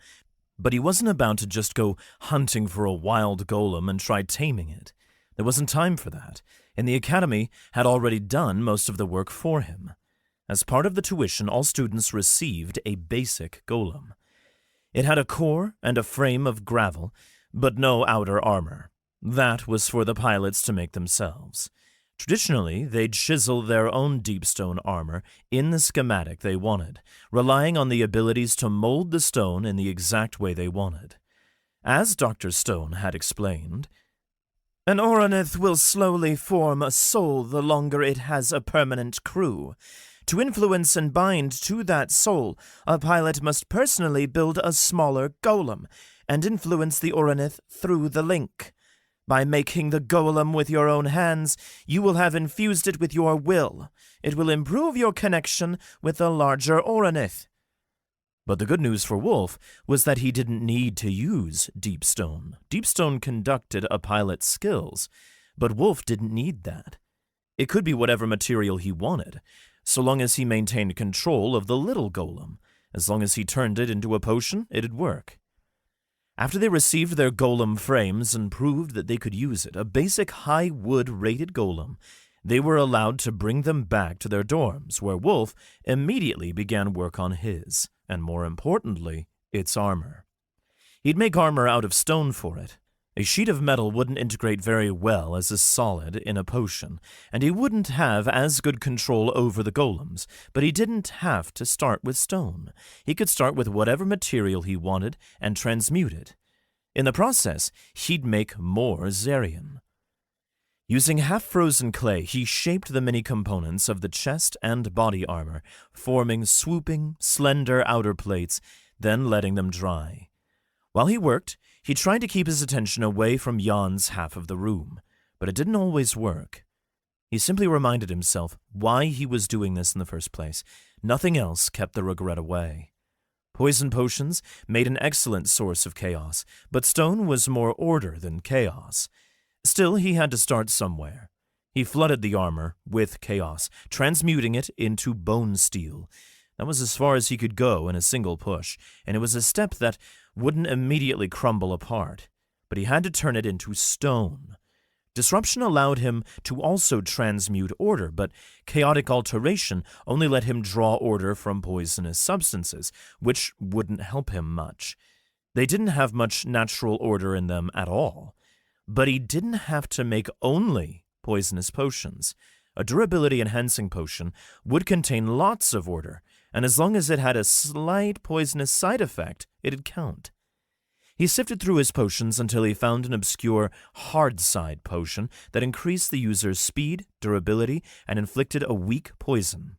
but he wasn't about to just go hunting for a wild golem and try taming it. There wasn't time for that, and the Academy had already done most of the work for him. As part of the tuition, all students received a basic golem. It had a core and a frame of gravel, but no outer armor. That was for the pilots to make themselves. Traditionally, they'd chisel their own deepstone armor in the schematic they wanted, relying on the abilities to mold the stone in the exact way they wanted. As Dr. Stone had explained, "An Oronith will slowly form a soul the longer it has a permanent crew. To influence and bind to that soul, a pilot must personally build a smaller golem and influence the Oronith through the link. By making the golem with your own hands, you will have infused it with your will. It will improve your connection with the larger Oronith." But the good news for Wulf was that he didn't need to use Deepstone. Deepstone conducted a pilot's skills, but Wulf didn't need that. It could be whatever material he wanted, so long as he maintained control of the little golem. As long as he turned it into a potion, it'd work. After they received their golem frames and proved that they could use it, a basic high-wood rated golem, they were allowed to bring them back to their dorms, where Wulf immediately began work on his, and more importantly, its armor. He'd make armor out of stone for it. A sheet of metal wouldn't integrate very well as a solid in a potion, and he wouldn't have as good control over the golems, but he didn't have to start with stone. He could start with whatever material he wanted and transmute it. In the process, he'd make more Zarian. Using half-frozen clay, he shaped the many components of the chest and body armor, forming swooping, slender outer plates, then letting them dry. While he worked, he tried to keep his attention away from Jan's half of the room, but it didn't always work. He simply reminded himself why he was doing this in the first place. Nothing else kept the regret away. Poison potions made an excellent source of chaos, but stone was more order than chaos. Still, he had to start somewhere. He flooded the armor with chaos, transmuting it into bone steel. That was as far as he could go in a single push, and it was a step that wouldn't immediately crumble apart, but he had to turn it into stone. Disruption allowed him to also transmute order, but chaotic alteration only let him draw order from poisonous substances, which wouldn't help him much. They didn't have much natural order in them at all, but he didn't have to make only poisonous potions. A durability-enhancing potion would contain lots of order, and as long as it had a slight poisonous side effect, it'd count. He sifted through his potions until he found an obscure hard side potion that increased the user's speed, durability, and inflicted a weak poison.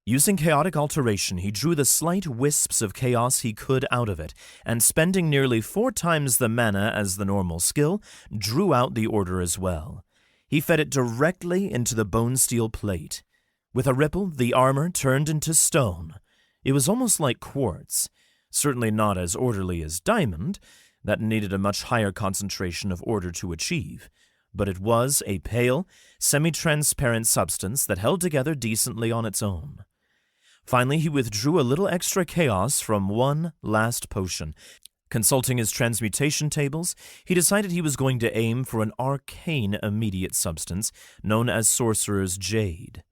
Using chaotic alteration, he drew the slight wisps of chaos he could out of it, and spending nearly 4 times the mana as the normal skill, drew out the order as well. He fed it directly into the bone steel plate. With a ripple, the armor turned into stone. It was almost like quartz. Certainly not as orderly as diamond. That needed a much higher concentration of order to achieve. But it was a pale, semi-transparent substance that held together decently on its own. Finally, he withdrew a little extra chaos from one last potion. Consulting his transmutation tables, he decided he was going to aim for an arcane immediate substance known as Sorcerer's Jade.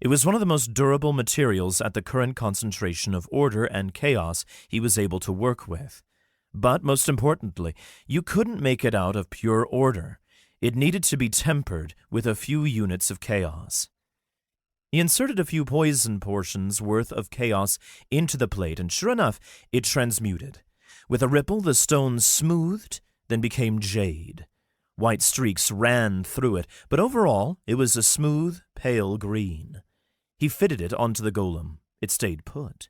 It was one of the most durable materials at the current concentration of order and chaos he was able to work with. But, most importantly, you couldn't make it out of pure order. It needed to be tempered with a few units of chaos. He inserted a few poison portions worth of chaos into the plate, and sure enough, it transmuted. With a ripple, the stone smoothed, then became jade. White streaks ran through it, but overall, it was a smooth, pale green. He fitted it onto the golem. It stayed put.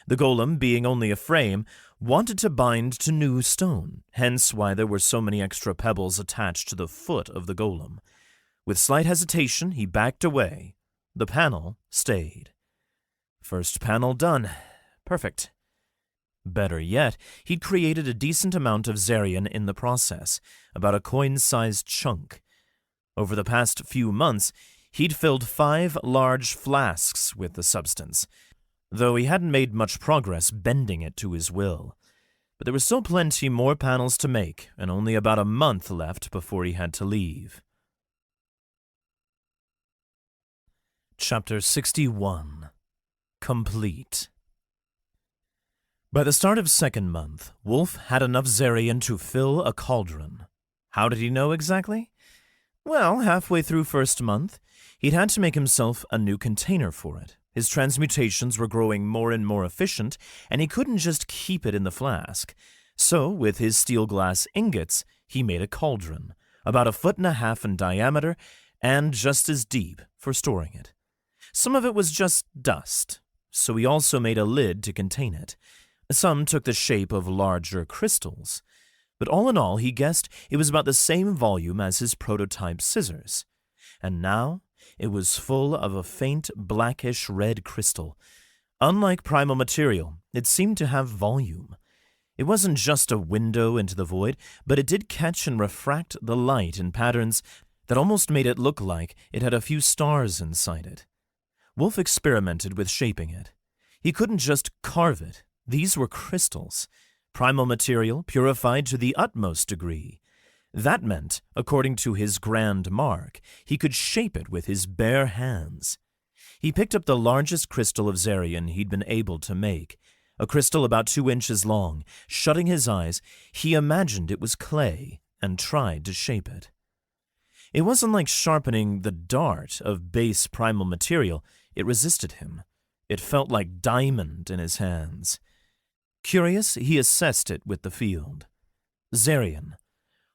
The golem, being only a frame, wanted to bind to new stone, hence why there were so many extra pebbles attached to the foot of the golem. With slight hesitation, he backed away. The panel stayed. First panel done. Perfect. Better yet, he'd created a decent amount of Zarian in the process, about a coin-sized chunk. Over the past few months, he'd filled 5 large flasks with the substance, though he hadn't made much progress bending it to his will. But there were still plenty more panels to make, and only about a month left before he had to leave. Chapter 61. Complete. By the start of 2nd month, Wulf had enough Zarian to fill a cauldron. How did he know exactly? Well, halfway through 1st month, he'd had to make himself a new container for it. His transmutations were growing more and more efficient, and he couldn't just keep it in the flask. So, with his steel glass ingots, he made a cauldron, about 1.5 feet in diameter, and just as deep for storing it. Some of it was just dust, so he also made a lid to contain it. Some took the shape of larger crystals. But all in all, he guessed it was about the same volume as his prototype scissors. And now, it was full of a faint blackish red crystal. Unlike primal material, it seemed to have volume. It wasn't just a window into the void, but it did catch and refract the light in patterns that almost made it look like it had a few stars inside it. Wulf experimented with shaping it. He couldn't just carve it. These were crystals, primal material purified to the utmost degree. That meant, according to his grand mark, he could shape it with his bare hands. He picked up the largest crystal of Zarian he'd been able to make, a crystal about 2 inches long. Shutting his eyes, he imagined it was clay and tried to shape it. It wasn't like sharpening the dart of base primal material. It resisted him. It felt like diamond in his hands. Curious, he assessed it with the field. Zarian.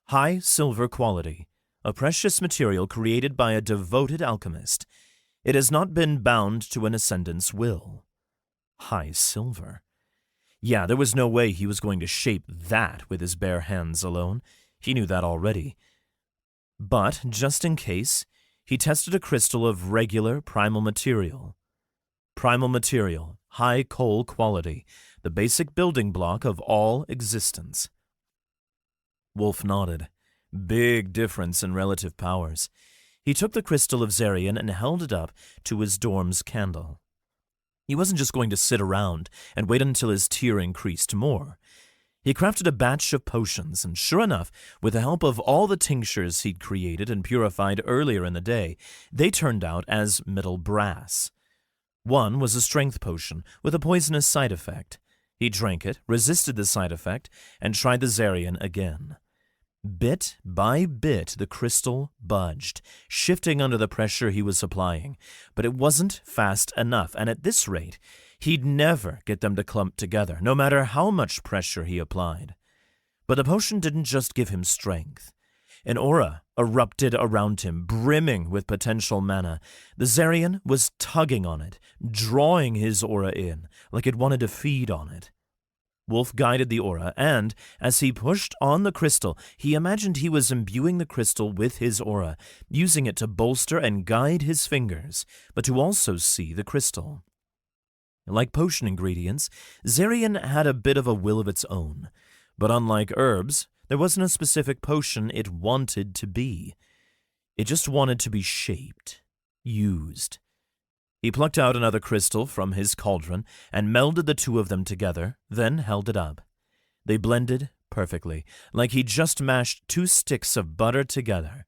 High silver quality. A precious material created by a devoted alchemist. It has not been bound to an ascendant's will. High silver. Yeah, there was no way he was going to shape that with his bare hands alone. He knew that already. But, just in case, he tested a crystal of regular primal material. Primal material, high coal quality, the basic building block of all existence. Wulf nodded. Big difference in relative powers. He took the crystal of Zarian and held it up to his dorm's candle. He wasn't just going to sit around and wait until his tier increased more. He crafted a batch of potions, and sure enough, with the help of all the tinctures he'd created and purified earlier in the day, they turned out as metal brass. One was a strength potion with a poisonous side effect. He drank it, resisted the side effect, and tried the Zarian again. Bit by bit, the crystal budged, shifting under the pressure he was applying, but it wasn't fast enough, and at this rate, he'd never get them to clump together, no matter how much pressure he applied. But the potion didn't just give him strength. An aura erupted around him, brimming with potential mana. The Zarian was tugging on it, drawing his aura in, like it wanted to feed on it. Wulf guided the aura, and, as he pushed on the crystal, he imagined he was imbuing the crystal with his aura, using it to bolster and guide his fingers, but to also see the crystal. Like potion ingredients, Zarian had a bit of a will of its own, but unlike herbs, there wasn't a specific potion it wanted to be. It just wanted to be shaped, used. He plucked out another crystal from his cauldron and melded the two of them together, then held it up. They blended perfectly, like he'd just mashed two sticks of butter together.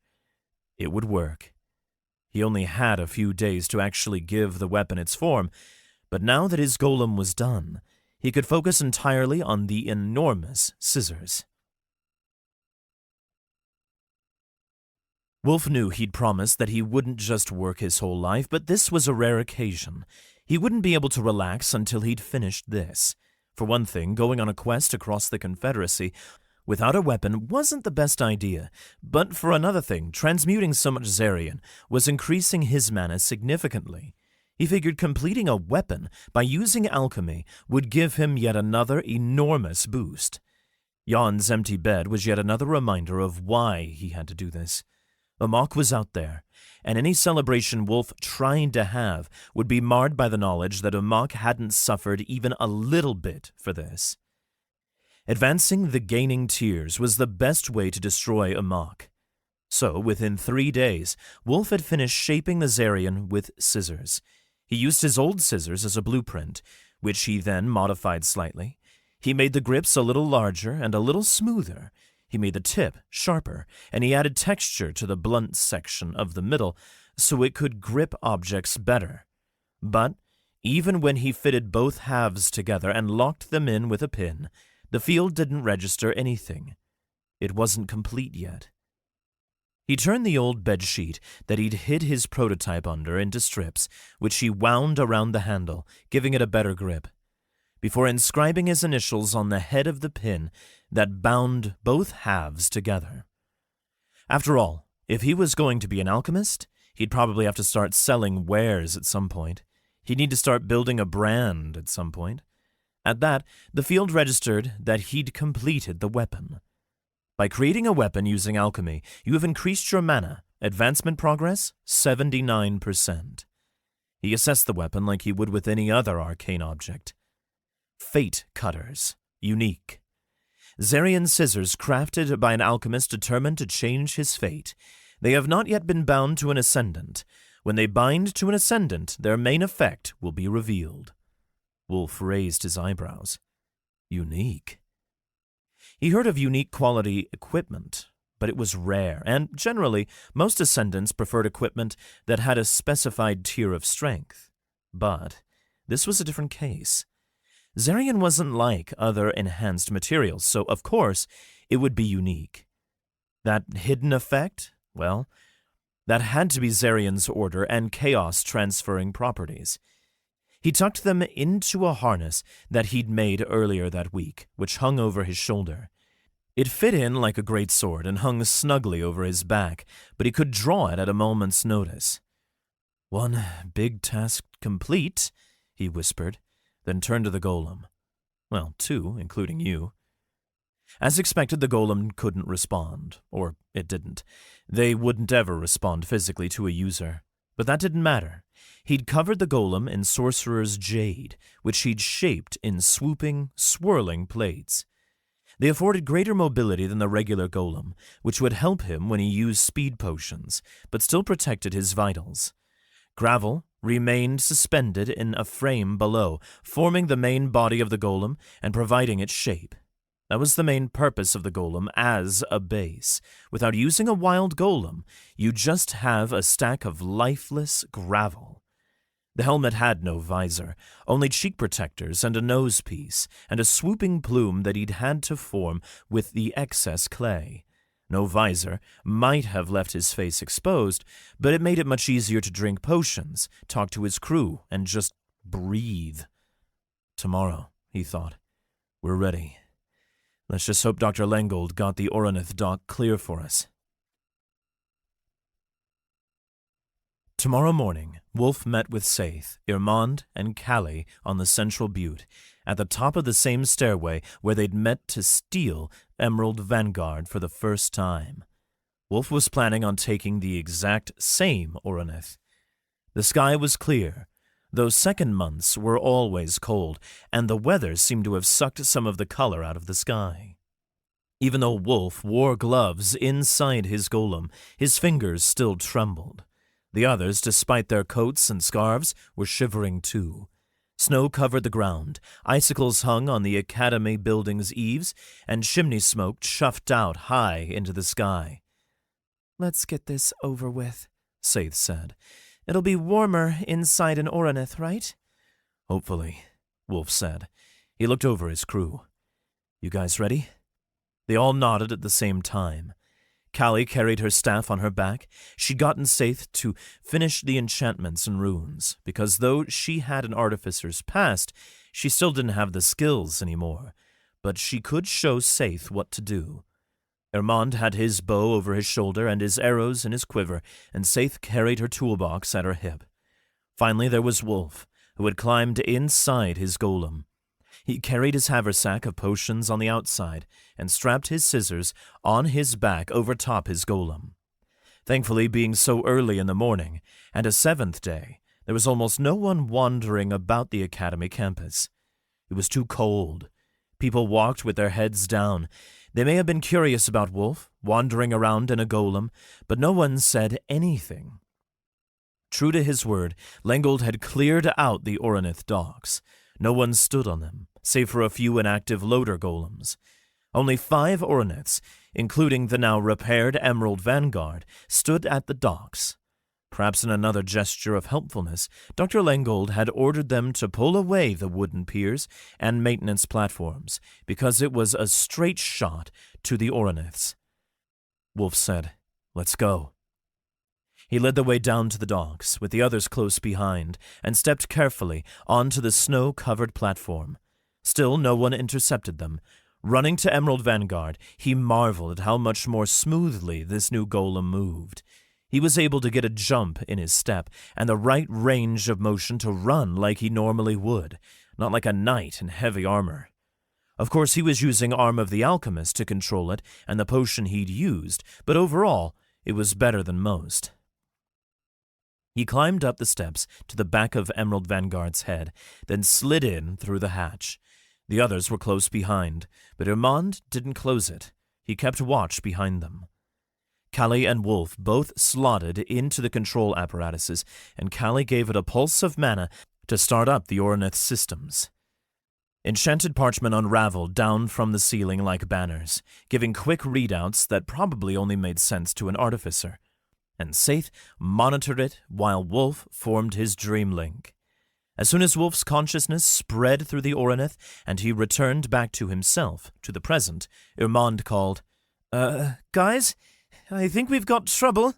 It would work. He only had a few days to actually give the weapon its form, but now that his golem was done, he could focus entirely on the enormous scissors. Wulf knew he'd promised that he wouldn't just work his whole life, but this was a rare occasion. He wouldn't be able to relax until he'd finished this. For one thing, going on a quest across the Confederacy without a weapon wasn't the best idea, but for another thing, transmuting so much Zarian was increasing his mana significantly. He figured completing a weapon by using alchemy would give him yet another enormous boost. Jan's empty bed was yet another reminder of why he had to do this. Amok was out there, and any celebration Wulf tried to have would be marred by the knowledge that Amok hadn't suffered even a little bit for this. Advancing the gaining tiers was the best way to destroy Amok. So, within 3 days, Wulf had finished shaping the Zarian with scissors. He used his old scissors as a blueprint, which he then modified slightly. He made the grips a little larger and a little smoother. He made the tip sharper, and he added texture to the blunt section of the middle so it could grip objects better. But even when he fitted both halves together and locked them in with a pin, the field didn't register anything. It wasn't complete yet. He turned the old bedsheet that he'd hid his prototype under into strips, which he wound around the handle, giving it a better grip, before inscribing his initials on the head of the pin that bound both halves together. After all, if he was going to be an alchemist, he'd probably have to start selling wares at some point. He'd need to start building a brand at some point. At that, the field registered that he'd completed the weapon. By creating a weapon using alchemy, you have increased your mana. Advancement progress, 79%. He assessed the weapon like he would with any other arcane object. Fate cutters, unique. Zarian scissors crafted by an alchemist determined to change his fate. They have not yet been bound to an ascendant. When they bind to an ascendant, their main effect will be revealed. Wulf raised his eyebrows. Unique. He heard of unique quality equipment, but it was rare, and generally, most ascendants preferred equipment that had a specified tier of strength. But this was a different case. Zarian wasn't like other enhanced materials, so of course it would be unique. That hidden effect? Well, that had to be Zarian's order and chaos transferring properties. He tucked them into a harness that he'd made earlier that week, which hung over his shoulder. It fit in like a great sword and hung snugly over his back, but he could draw it at a moment's notice. "One big task complete," he whispered, then turned to the golem. Well, 2, including you. As expected, the golem couldn't respond, or it didn't. They wouldn't ever respond physically to a user. But that didn't matter. He'd covered the golem in sorcerer's jade, which he'd shaped in swooping, swirling plates. They afforded greater mobility than the regular golem, which would help him when he used speed potions, but still protected his vitals. Gravel remained suspended in a frame below, forming the main body of the golem and providing its shape. That was the main purpose of the golem as a base. Without using a wild golem, you just have a stack of lifeless gravel. The helmet had no visor, only cheek protectors and a nose piece, and a swooping plume that he'd had to form with the excess clay. No visor, might have left his face exposed, but it made it much easier to drink potions, talk to his crew, and just breathe. Tomorrow, he thought. We're ready. Let's just hope Dr. Lengold got the Oronith dock clear for us. Tomorrow morning, Wulf met with Saith, Irmond, and Callie on the central butte, at the top of the same stairway where they'd met to steal Emerald Vanguard for the first time. Wulf was planning on taking the exact same Oronith. The sky was clear, though second months were always cold, and the weather seemed to have sucked some of the color out of the sky. Even though Wulf wore gloves inside his golem, his fingers still trembled. The others, despite their coats and scarves, were shivering too. Snow covered the ground, icicles hung on the Academy building's eaves, and chimney smoke chuffed out high into the sky. "Let's get this over with," Saith said. "It'll be warmer inside an Oronith, right?" "Hopefully," Wulf said. He looked over his crew. "You guys ready?" They all nodded at the same time. Callie carried her staff on her back. She'd gotten Saith to finish the enchantments and runes, because though she had an artificer's past, she still didn't have the skills anymore. But she could show Saith what to do. Irmond had his bow over his shoulder and his arrows in his quiver, and Saith carried her toolbox at her hip. Finally there was Wulf, who had climbed inside his golem. He carried his haversack of potions on the outside and strapped his scissors on his back over top his golem. Thankfully, being so early in the morning, and a seventh day, there was almost no one wandering about the Academy campus. It was too cold. People walked with their heads down. They may have been curious about Wulf, wandering around in a golem, but no one said anything. True to his word, Lengold had cleared out the Oronith docks. No one stood on them, save for a few inactive loader golems. Only 5 Oroniths, including the now repaired Emerald Vanguard, stood at the docks. Perhaps in another gesture of helpfulness, Dr. Lengold had ordered them to pull away the wooden piers and maintenance platforms, because it was a straight shot to the Oroniths. Wulf said, "Let's go." He led the way down to the docks, with the others close behind, and stepped carefully onto the snow-covered platform. Still no one intercepted them. Running to Emerald Vanguard, he marveled at how much more smoothly this new golem moved. He was able to get a jump in his step, and the right range of motion to run like he normally would, not like a knight in heavy armor. Of course, he was using Arm of the Alchemist to control it, and the potion he'd used, but overall, it was better than most. He climbed up the steps to the back of Emerald Vanguard's head, then slid in through the hatch. The others were close behind, but Irmond didn't close it. He kept watch behind them. Callie and Wulf both slotted into the control apparatuses, and Callie gave it a pulse of mana to start up the Oronith systems. Enchanted parchment unraveled down from the ceiling like banners, giving quick readouts that probably only made sense to an artificer. And Saith monitored it while Wulf formed his dream link. As soon as Wulf's consciousness spread through the Oronith and he returned back to himself, to the present, Irmond called, Guys, I think we've got trouble."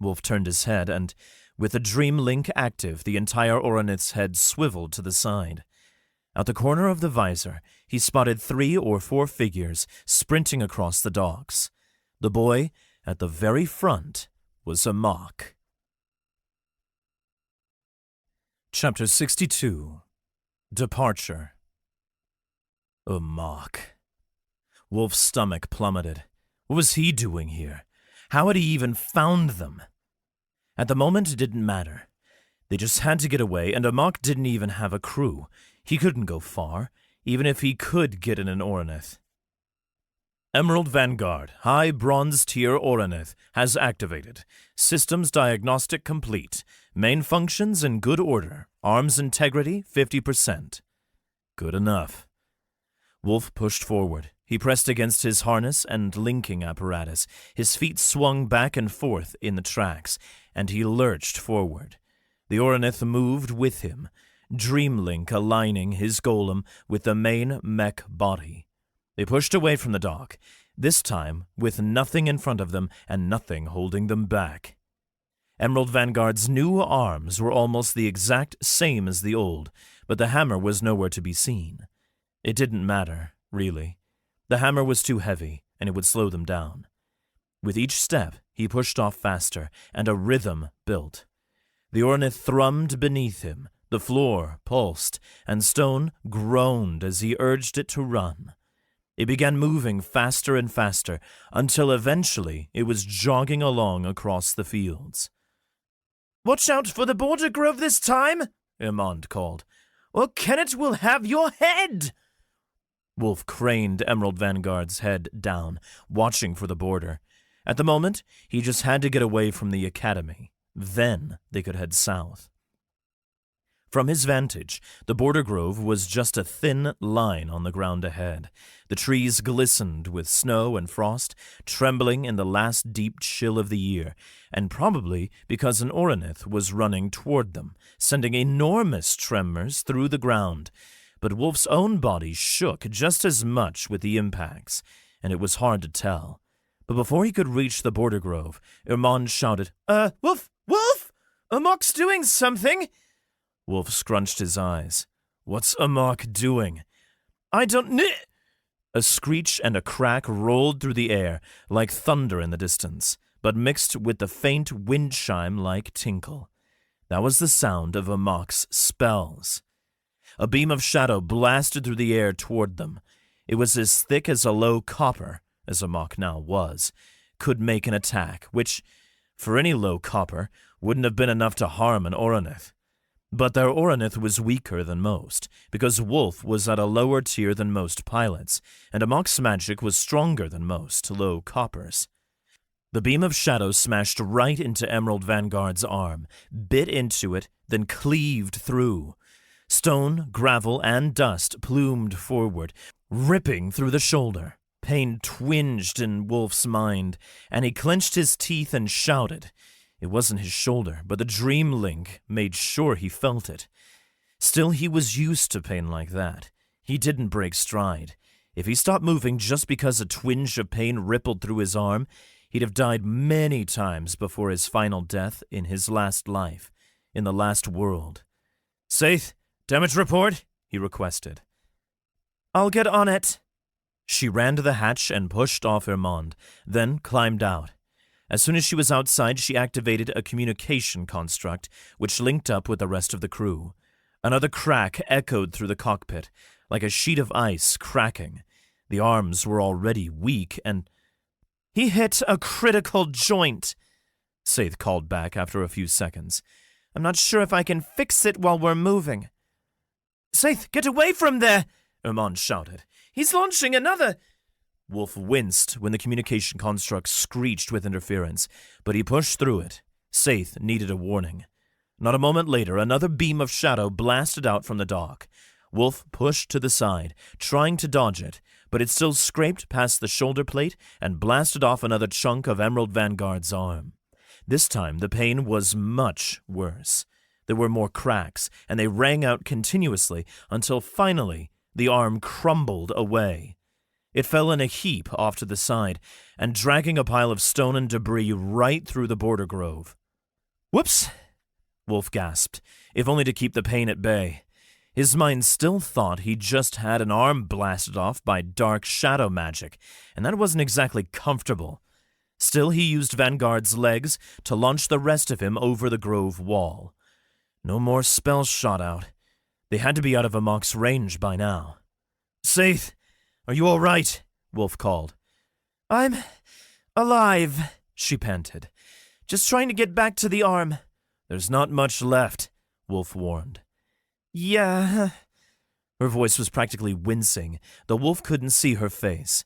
Wulf turned his head, and with the dream link active, the entire Oronith's head swiveled to the side. Out the corner of the visor, he spotted 3 or 4 figures sprinting across the docks. The boy at the very front was Amok. Chapter 62. Departure. Amok. Wulf's stomach plummeted. What was he doing here? How had he even found them? At the moment, it didn't matter. They just had to get away, and Amok didn't even have a crew. He couldn't go far, even if he could get in an Oronith. Emerald Vanguard, High Bronze Tier Oronith, has activated. Systems diagnostic complete. Main functions in good order. Arms integrity 50%. Good enough. Wulf pushed forward. He pressed against his harness and linking apparatus. His feet swung back and forth in the tracks, and he lurched forward. The Oronith moved with him, Dreamlink aligning his golem with the main mech body. They pushed away from the dock, this time with nothing in front of them and nothing holding them back. Emerald Vanguard's new arms were almost the exact same as the old, but the hammer was nowhere to be seen. It didn't matter, really. The hammer was too heavy, and it would slow them down. With each step, he pushed off faster, and a rhythm built. The Ornith thrummed beneath him, the floor pulsed, and stone groaned as he urged it to run. It began moving faster and faster, until eventually it was jogging along across the fields. "Watch out for the border grove this time," Irmond called, "or Kennet will have your head." Wulf craned Emerald Vanguard's head down, watching for the border. At the moment, he just had to get away from the academy. Then they could head south. From his vantage, the border grove was just a thin line on the ground ahead. The trees glistened with snow and frost, trembling in the last deep chill of the year, and probably because an Ornith was running toward them, sending enormous tremors through the ground. But Wulf's own body shook just as much with the impacts, and it was hard to tell. But before he could reach the border grove, Irmond shouted, Wulf! Wulf! Amok's doing something!" Wulf scrunched his eyes. "What's Amok doing?" "I don't know." A screech and a crack rolled through the air, like thunder in the distance, but mixed with the faint wind chime-like tinkle. That was the sound of Amok's spells. A beam of shadow blasted through the air toward them. It was as thick as a low copper, as Amok now was, could make an attack, which, for any low copper, wouldn't have been enough to harm an Ornith. But their Ornith was weaker than most, because Wulf was at a lower tier than most pilots, and Amok's magic was stronger than most low coppers. The beam of shadow smashed right into Emerald Vanguard's arm, bit into it, then cleaved through. Stone, gravel, and dust plumed forward, ripping through the shoulder. Pain twinged in Wulf's mind, and he clenched his teeth and shouted. It wasn't his shoulder, but the dream link made sure he felt it. Still, he was used to pain like that. He didn't break stride. If he stopped moving just because a twinge of pain rippled through his arm, he'd have died many times before his final death in his last life, in the last world. "Saith, damage report," he requested. "I'll get on it." She ran to the hatch and pushed off Irmond, then climbed out. As soon as she was outside, she activated a communication construct, which linked up with the rest of the crew. Another crack echoed through the cockpit, like a sheet of ice cracking. The arms were already weak, and "He hit a critical joint," Saith called back after a few seconds. "I'm not sure if I can fix it while we're moving." "Saith, get away from there!" Irmond shouted. "He's launching another—" Wulf winced when the communication construct screeched with interference, but he pushed through it. Saith needed a warning. Not a moment later, another beam of shadow blasted out from the dock. Wulf pushed to the side, trying to dodge it, but it still scraped past the shoulder plate and blasted off another chunk of Emerald Vanguard's arm. This time, the pain was much worse. There were more cracks, and they rang out continuously until finally the arm crumbled away. It fell in a heap off to the side, and dragging a pile of stone and debris right through the border grove. "Whoops!" Wulf gasped, if only to keep the pain at bay. His mind still thought he'd just had an arm blasted off by dark shadow magic, and that wasn't exactly comfortable. Still, he used Vanguard's legs to launch the rest of him over the grove wall. No more spells shot out. They had to be out of Amok's range by now. "Saith, are you all right?" Wulf called. "I'm alive," she panted. "Just trying to get back to the arm." "There's not much left," Wulf warned. "Yeah." Her voice was practically wincing, though Wulf couldn't see her face.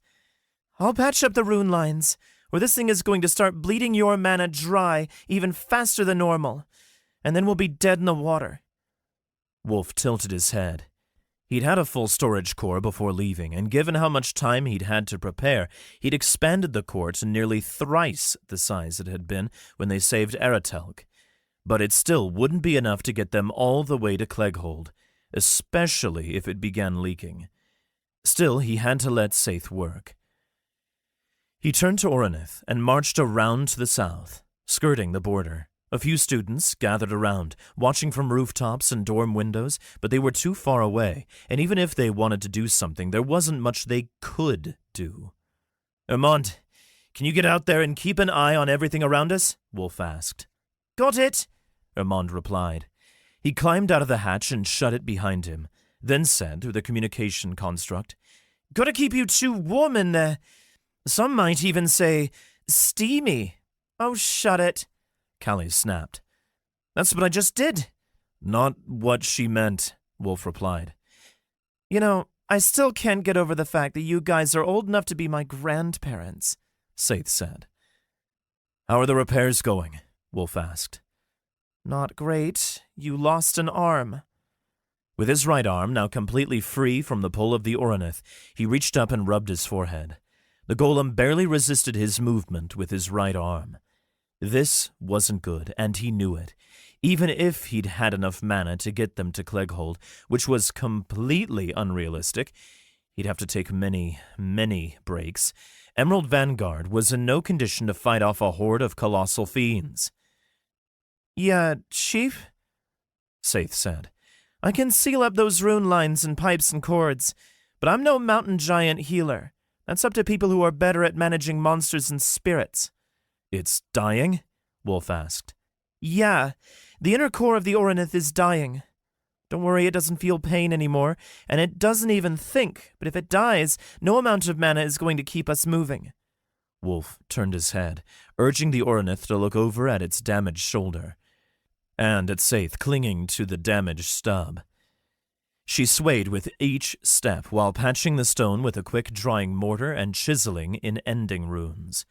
"I'll patch up the rune lines, or this thing is going to start bleeding your mana dry even faster than normal, and then we'll be dead in the water." Wulf tilted his head. He'd had a full storage core before leaving, and given how much time he'd had to prepare, he'd expanded the core to nearly thrice the size it had been when they saved Eratelk. But it still wouldn't be enough to get them all the way to Clegghold, especially if it began leaking. Still, he had to let Saith work. He turned to Oronith and marched around to the south, skirting the border. A few students gathered around, watching from rooftops and dorm windows, but they were too far away, and even if they wanted to do something, there wasn't much they could do. "Armand, can you get out there and keep an eye on everything around us?" Wulf asked. "Got it," Armand replied. He climbed out of the hatch and shut it behind him, then said through the communication construct, "Gotta keep you too warm in there. Some might even say steamy." "Oh, shut it," Callie snapped. "That's what I just did." "Not what she meant," Wulf replied. "You know, I still can't get over the fact that you guys are old enough to be my grandparents," Saith said. "How are the repairs going?" Wulf asked. "Not great. You lost an arm." With his right arm now completely free from the pull of the Oronith, he reached up and rubbed his forehead. The golem barely resisted his movement with his right arm. This wasn't good, and he knew it. Even if he'd had enough mana to get them to Clegghold, which was completely unrealistic, he'd have to take many, many breaks. Emerald Vanguard was in no condition to fight off a horde of colossal fiends. "Yeah, Chief," Saith said. "I can seal up those rune lines and pipes and cords, but I'm no mountain giant healer. That's up to people who are better at managing monsters and spirits." "It's dying?" Wulf asked. "Yeah, the inner core of the Oronith is dying. Don't worry, it doesn't feel pain anymore, and it doesn't even think, but if it dies, no amount of mana is going to keep us moving." Wulf turned his head, urging the Oronith to look over at its damaged shoulder, and at Saith clinging to the damaged stub. She swayed with each step while patching the stone with a quick drying mortar and chiseling in ending runes.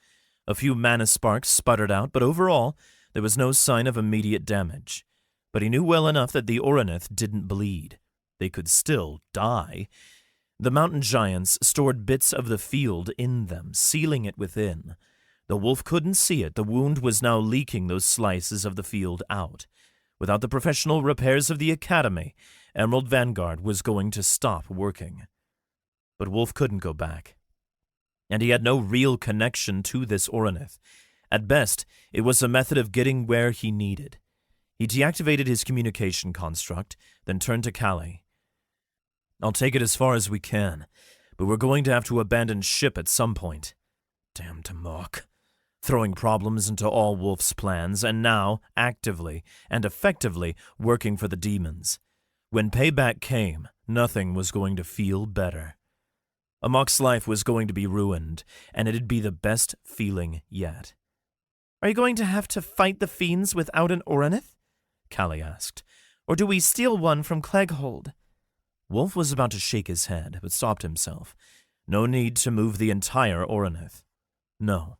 A few mana sparks sputtered out, but overall, there was no sign of immediate damage. But he knew well enough that the Oronith didn't bleed. They could still die. The mountain giants stored bits of the field in them, sealing it within. The wolf couldn't see it. The wound was now leaking those slices of the field out. Without the professional repairs of the Academy, Emerald Vanguard was going to stop working. But Wulf couldn't go back. And he had no real connection to this Oronith. At best, it was a method of getting where he needed. He deactivated his communication construct, then turned to Callie. "I'll take it as far as we can, but we're going to have to abandon ship at some point." Damn Tamok. Throwing problems into all Wulf's plans, and now, actively and effectively, working for the demons. When payback came, nothing was going to feel better. Amok's life was going to be ruined, and it'd be the best feeling yet. "Are you going to have to fight the fiends without an Oronith?" Callie asked. "Or do we steal one from Clegghold?" Wulf was about to shake his head, but stopped himself. No need to move the entire Oronith. No.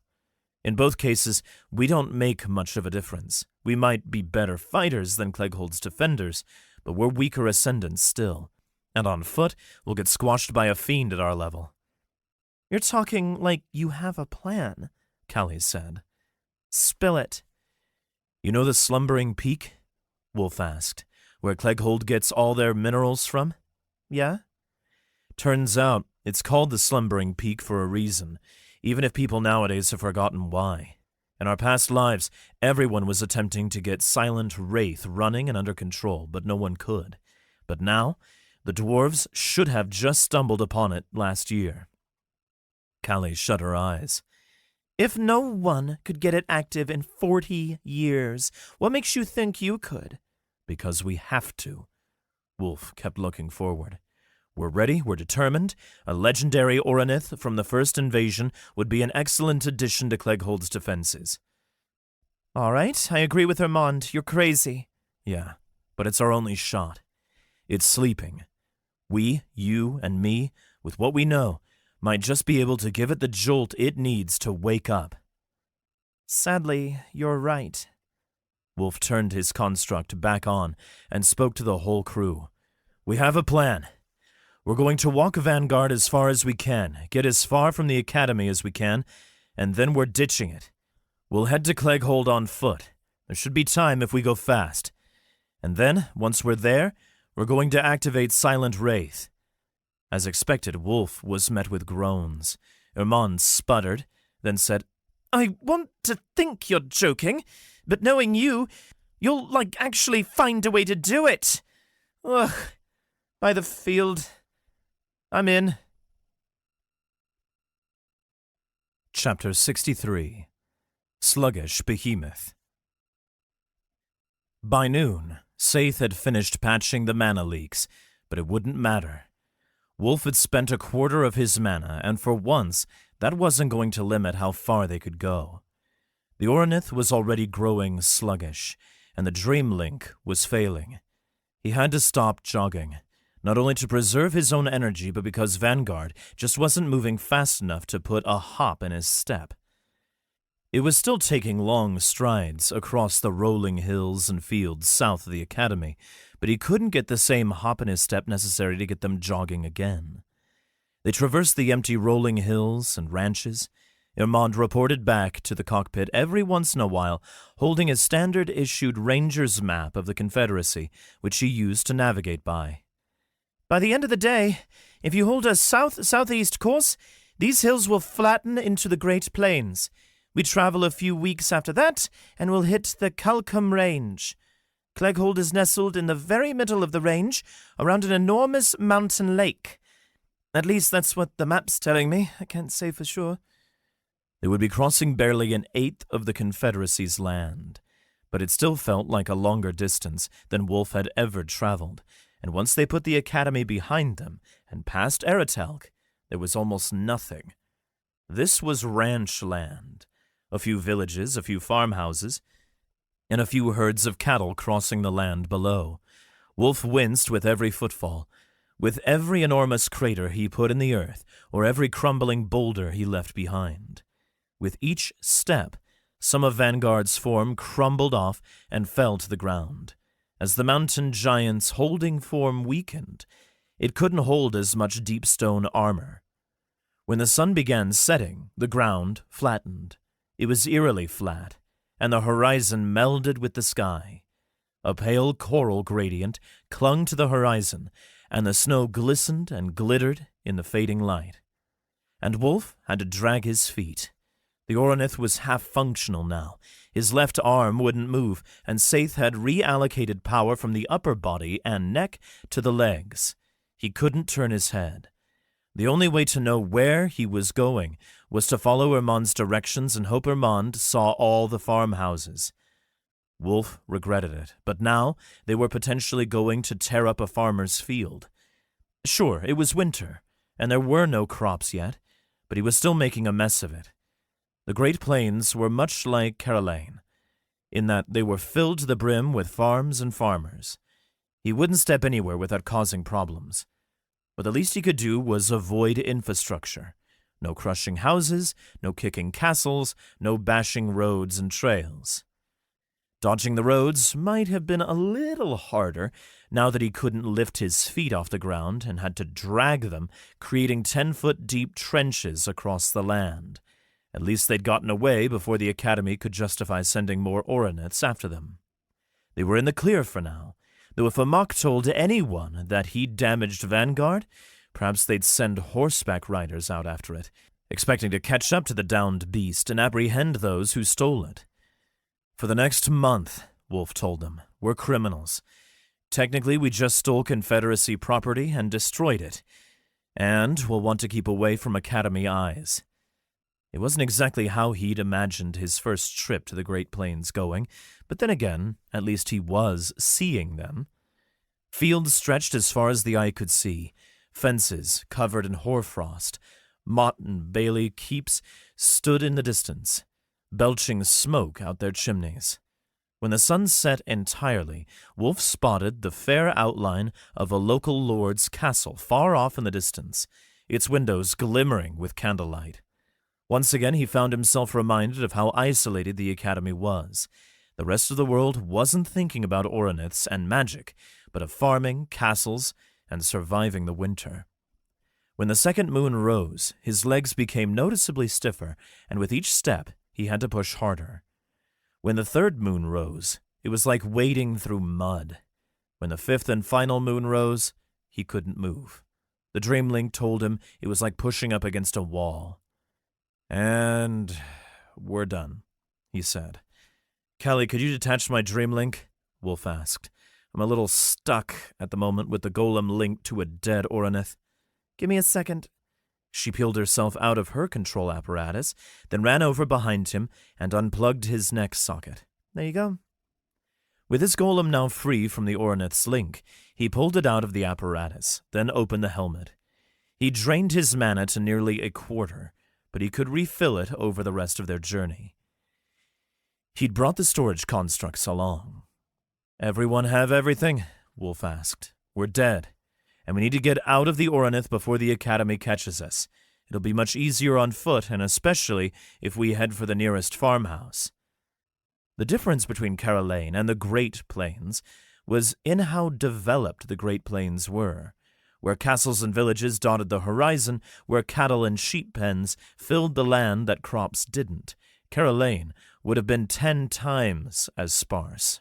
In both cases, we don't make much of a difference. We might be better fighters than Clegghold's defenders, but we're weaker ascendants still. And on foot, we'll get squashed by a fiend at our level. "You're talking like you have a plan," Callie said. "Spill it." "You know the Slumbering Peak?" Wulf asked. "Where Clegghold gets all their minerals from?" "Yeah?" "Turns out, it's called the Slumbering Peak for a reason, even if people nowadays have forgotten why. In our past lives, everyone was attempting to get Silent Wraith running and under control, but no one could. But now, the dwarves should have just stumbled upon it last year." Callie shut her eyes. "If no one could get it active in 40 years, what makes you think you could?" "Because we have to." Wulf kept looking forward. "We're ready, we're determined. A legendary Oronith from the first invasion would be an excellent addition to Clegghold's defenses." "All right, I agree with Armand. You're crazy." "Yeah, but it's our only shot. It's sleeping. We, you, and me, with what we know, might just be able to give it the jolt it needs to wake up." "Sadly, you're right." Wulf turned his construct back on and spoke to the whole crew. "We have a plan. We're going to walk Vanguard as far as we can, get as far from the Academy as we can, and then we're ditching it. We'll head to Clegghold on foot. There should be time if we go fast. And then, once we're there, we're going to activate Silent Wraith." As expected, Wulf was met with groans. Irmand sputtered, then said, I want to think you're joking, but knowing you, you'll, actually find a way to do it. Ugh. By the field. I'm in. Chapter 63 Sluggish Behemoth. By noon, Saith had finished patching the mana leaks, but it wouldn't matter. Wulf had spent a quarter of his mana, and for once, that wasn't going to limit how far they could go. The Oronith was already growing sluggish, and the Dream Link was failing. He had to stop jogging, not only to preserve his own energy, but because Vanguard just wasn't moving fast enough to put a hop in his step. It was still taking long strides across the rolling hills and fields south of the Academy, but he couldn't get the same hop in his step necessary to get them jogging again. They traversed the empty rolling hills and ranches. Irmond reported back to the cockpit every once in a while, holding a standard-issued ranger's map of the Confederacy, which he used to navigate by. By the end of the day, if you hold a south-southeast course, these hills will flatten into the Great Plains. We travel a few weeks after that, and we'll hit the Calcum Range. Clegghold is nestled in the very middle of the range, around an enormous mountain lake. At least that's what the map's telling me. I can't say for sure. They would be crossing barely an eighth of the Confederacy's land, but it still felt like a longer distance than Wulf had ever traveled, and once they put the Academy behind them and passed Eretelk, there was almost nothing. This was ranch land. A few villages, a few farmhouses, and a few herds of cattle crossing the land below. Wulf winced with every footfall, with every enormous crater he put in the earth, or every crumbling boulder he left behind. With each step, some of Vanguard's form crumbled off and fell to the ground. As the mountain giant's holding form weakened, it couldn't hold as much deep stone armor. When the sun began setting, the ground flattened. It was eerily flat, and the horizon melded with the sky. A pale coral gradient clung to the horizon, and the snow glistened and glittered in the fading light. And Wulf had to drag his feet. The Oronith was half-functional now. His left arm wouldn't move, and Saith had reallocated power from the upper body and neck to the legs. He couldn't turn his head. The only way to know where he was going was to follow Irmond's directions and hope Irmond saw all the farmhouses. Wulf regretted it, but now they were potentially going to tear up a farmer's field. Sure, it was winter, and there were no crops yet, but he was still making a mess of it. The Great Plains were much like Caroline, in that they were filled to the brim with farms and farmers. He wouldn't step anywhere without causing problems. But the least he could do was avoid infrastructure. No crushing houses, no kicking castles, no bashing roads and trails. Dodging the roads might have been a little harder now that he couldn't lift his feet off the ground and had to drag them, creating 10-foot-deep trenches across the land. At least they'd gotten away before the Academy could justify sending more Oroniths after them. They were in the clear for now, though if Amok told anyone that he'd damaged Vanguard, perhaps they'd send horseback riders out after it, expecting to catch up to the downed beast and apprehend those who stole it. For the next month, Wulf told them, we're criminals. Technically, we just stole Confederacy property and destroyed it, and we'll want to keep away from Academy eyes. It wasn't exactly how he'd imagined his first trip to the Great Plains going, but then again, at least he was seeing them. Fields stretched as far as the eye could see, fences covered in hoarfrost, Mott and Bailey keeps stood in the distance, belching smoke out their chimneys. When the sun set entirely, Wulf spotted the fair outline of a local lord's castle far off in the distance, its windows glimmering with candlelight. Once again he found himself reminded of how isolated the Academy was. The rest of the world wasn't thinking about Oroniths and magic, but of farming, castles, and surviving the winter. When the second moon rose, his legs became noticeably stiffer, and with each step he had to push harder. When the third moon rose, it was like wading through mud. When the fifth and final moon rose, he couldn't move. The Dreamlink told him it was like pushing up against a wall. And we're done, he said. Callie, could you detach my dream link? Wulf asked. I'm a little stuck at the moment with the golem linked to a dead Oronith. Give me a second. She peeled herself out of her control apparatus, then ran over behind him and unplugged his neck socket. There you go. With his golem now free from the Oronith's link, he pulled it out of the apparatus, then opened the helmet. He drained his mana to nearly a quarter, but he could refill it over the rest of their journey. He'd brought the storage constructs along. Everyone have everything? Wulf asked. We're dead, and we need to get out of the Oronith before the Academy catches us. It'll be much easier on foot, and especially if we head for the nearest farmhouse. The difference between Caroline and the Great Plains was in how developed the Great Plains were, where castles and villages dotted the horizon, where cattle and sheep pens filled the land that crops didn't. Caroline would have been 10 times as sparse.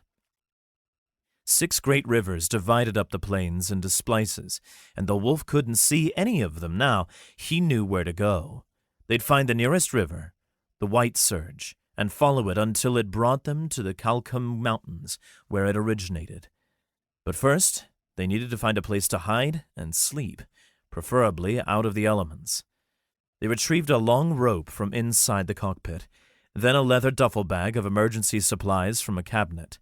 6 great rivers divided up the plains into splices, and though Wulf couldn't see any of them now, he knew where to go. They'd find the nearest river, the White Surge, and follow it until it brought them to the Calcum Mountains, where it originated. But first, they needed to find a place to hide and sleep, preferably out of the elements. They retrieved a long rope from inside the cockpit, then a leather duffel bag of emergency supplies from a cabinet.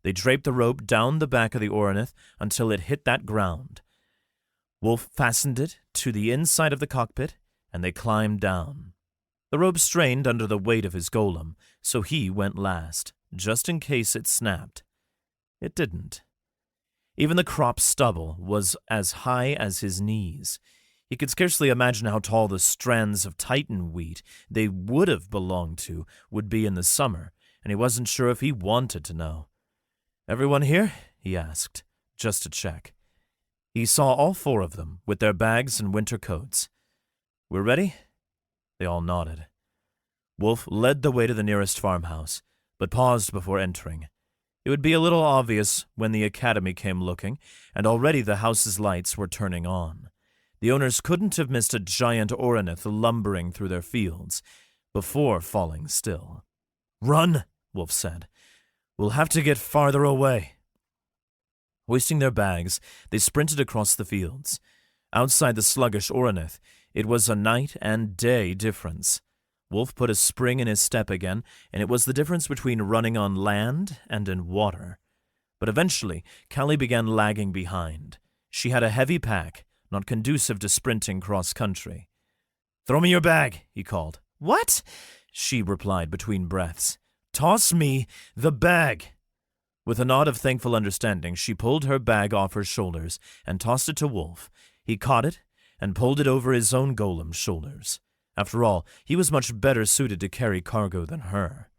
They draped the rope down the back of the Oronith until it hit that ground. Wulf fastened it to the inside of the cockpit, and they climbed down. The rope strained under the weight of his golem, so he went last, just in case it snapped. It didn't. Even the crop stubble was as high as his knees. He could scarcely imagine how tall the strands of Titan wheat they would have belonged to would be in the summer, and he wasn't sure if he wanted to know. Everyone here? He asked, just to check. He saw all 4 of them, with their bags and winter coats. We're ready? They all nodded. Wulf led the way to the nearest farmhouse, but paused before entering. It would be a little obvious when the Academy came looking, and already the house's lights were turning on. The owners couldn't have missed a giant Oronith lumbering through their fields before falling still. Run, Wulf said. We'll have to get farther away. Hoisting their bags, they sprinted across the fields. Outside the sluggish Oronith, it was a night and day difference. Wulf put a spring in his step again, and it was the difference between running on land and in water. But eventually, Callie began lagging behind. She had a heavy pack, not conducive to sprinting cross-country. Throw me your bag, he called. What? She replied between breaths. Toss me the bag. With a nod of thankful understanding, she pulled her bag off her shoulders and tossed it to Wulf. He caught it and pulled it over his own golem's shoulders. After all, he was much better suited to carry cargo than her.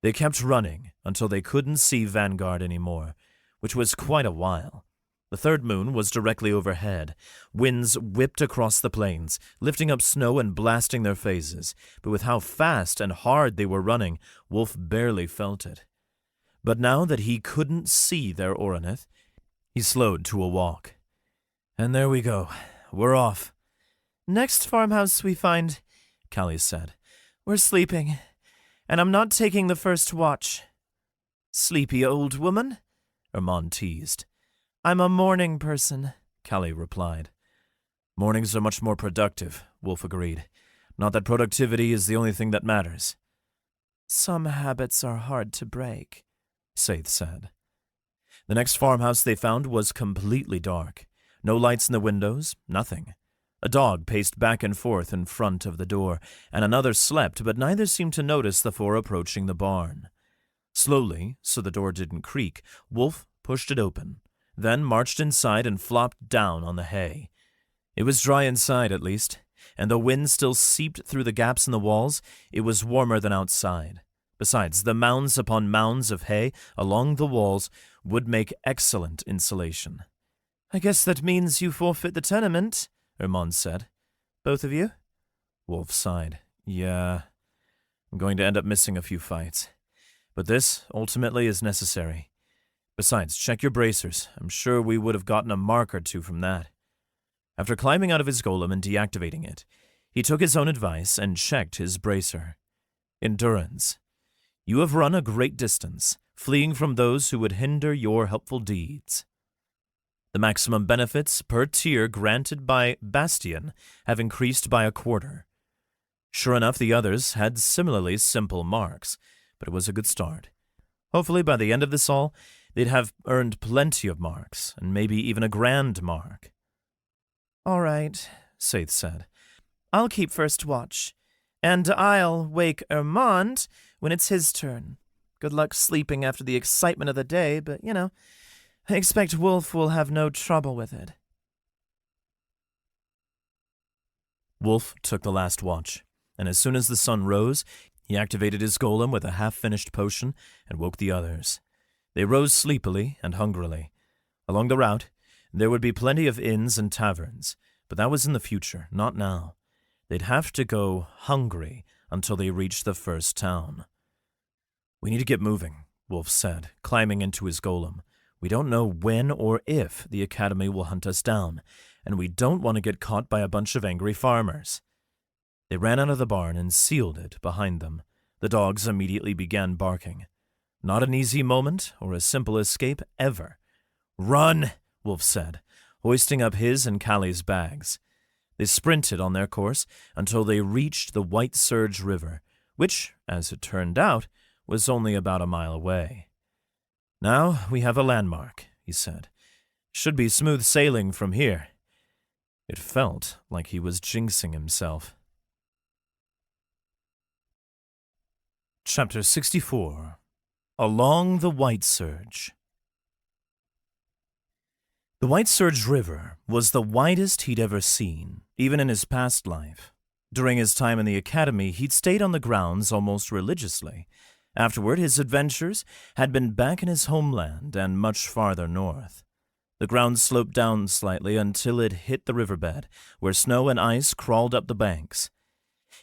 They kept running until they couldn't see Vanguard anymore, which was quite a while. The third moon was directly overhead. Winds whipped across the plains, lifting up snow and blasting their faces, but with how fast and hard they were running, Wulf barely felt it. But now that he couldn't see their Oronith, he slowed to a walk. And there we go. We're off. Next farmhouse we find, Callie said. We're sleeping, and I'm not taking the first watch. Sleepy old woman? Hermon teased. I'm a morning person, Callie replied. Mornings are much more productive, Wulf agreed. Not that productivity is the only thing that matters. Some habits are hard to break, Saith said. The next farmhouse they found was completely dark. No lights in the windows, nothing. A dog paced back and forth in front of the door, and another slept, but neither seemed to notice the 4 approaching the barn. Slowly, so the door didn't creak, Wulf pushed it open, then marched inside and flopped down on the hay. It was dry inside, at least, and though wind still seeped through the gaps in the walls, it was warmer than outside. Besides, the mounds upon mounds of hay along the walls would make excellent insulation. I guess that means you forfeit the tournament, Hermon said. Both of you? Wulf sighed. Yeah, I'm going to end up missing a few fights. But this, ultimately, is necessary. Besides, check your bracers. I'm sure we would have gotten a mark or two from that. After climbing out of his golem and deactivating it, He took his own advice and checked his bracer. Endurance. You have run a great distance, fleeing from those who would hinder your helpful deeds. The maximum benefits per tier granted by Bastion have increased by 1/4. Sure enough, the others had similarly simple marks, but it was a good start. Hopefully by the end of this all, they'd have earned plenty of marks, and maybe even a grand mark. All right, Saith said. I'll keep first watch, and I'll wake Armand when it's his turn. Good luck sleeping after the excitement of the day, but, I expect Wulf will have no trouble with it. Wulf took the last watch, and as soon as the sun rose, he activated his golem with a half-finished potion and woke the others. They rose sleepily and hungrily. Along the route, there would be plenty of inns and taverns, but that was in the future, not now. They'd have to go hungry until they reached the first town. We need to get moving, Wulf said, climbing into his golem. We don't know when or if the Academy will hunt us down, and we don't want to get caught by a bunch of angry farmers. They ran out of the barn and sealed it behind them. The dogs immediately began barking. Not an easy moment or a simple escape ever. Run, Wulf said, hoisting up his and Callie's bags. They sprinted on their course until they reached the White Surge River, which, as it turned out, was only about a mile away. Now we have a landmark, he said. Should be smooth sailing from here. It felt like he was jinxing himself. Chapter 64. Along the White Surge. The White Surge River was the widest he'd ever seen, even in his past life. During his time in the Academy, he'd stayed on the grounds almost religiously. Afterward, his adventures had been back in his homeland and much farther north. The ground sloped down slightly until it hit the riverbed, where snow and ice crawled up the banks.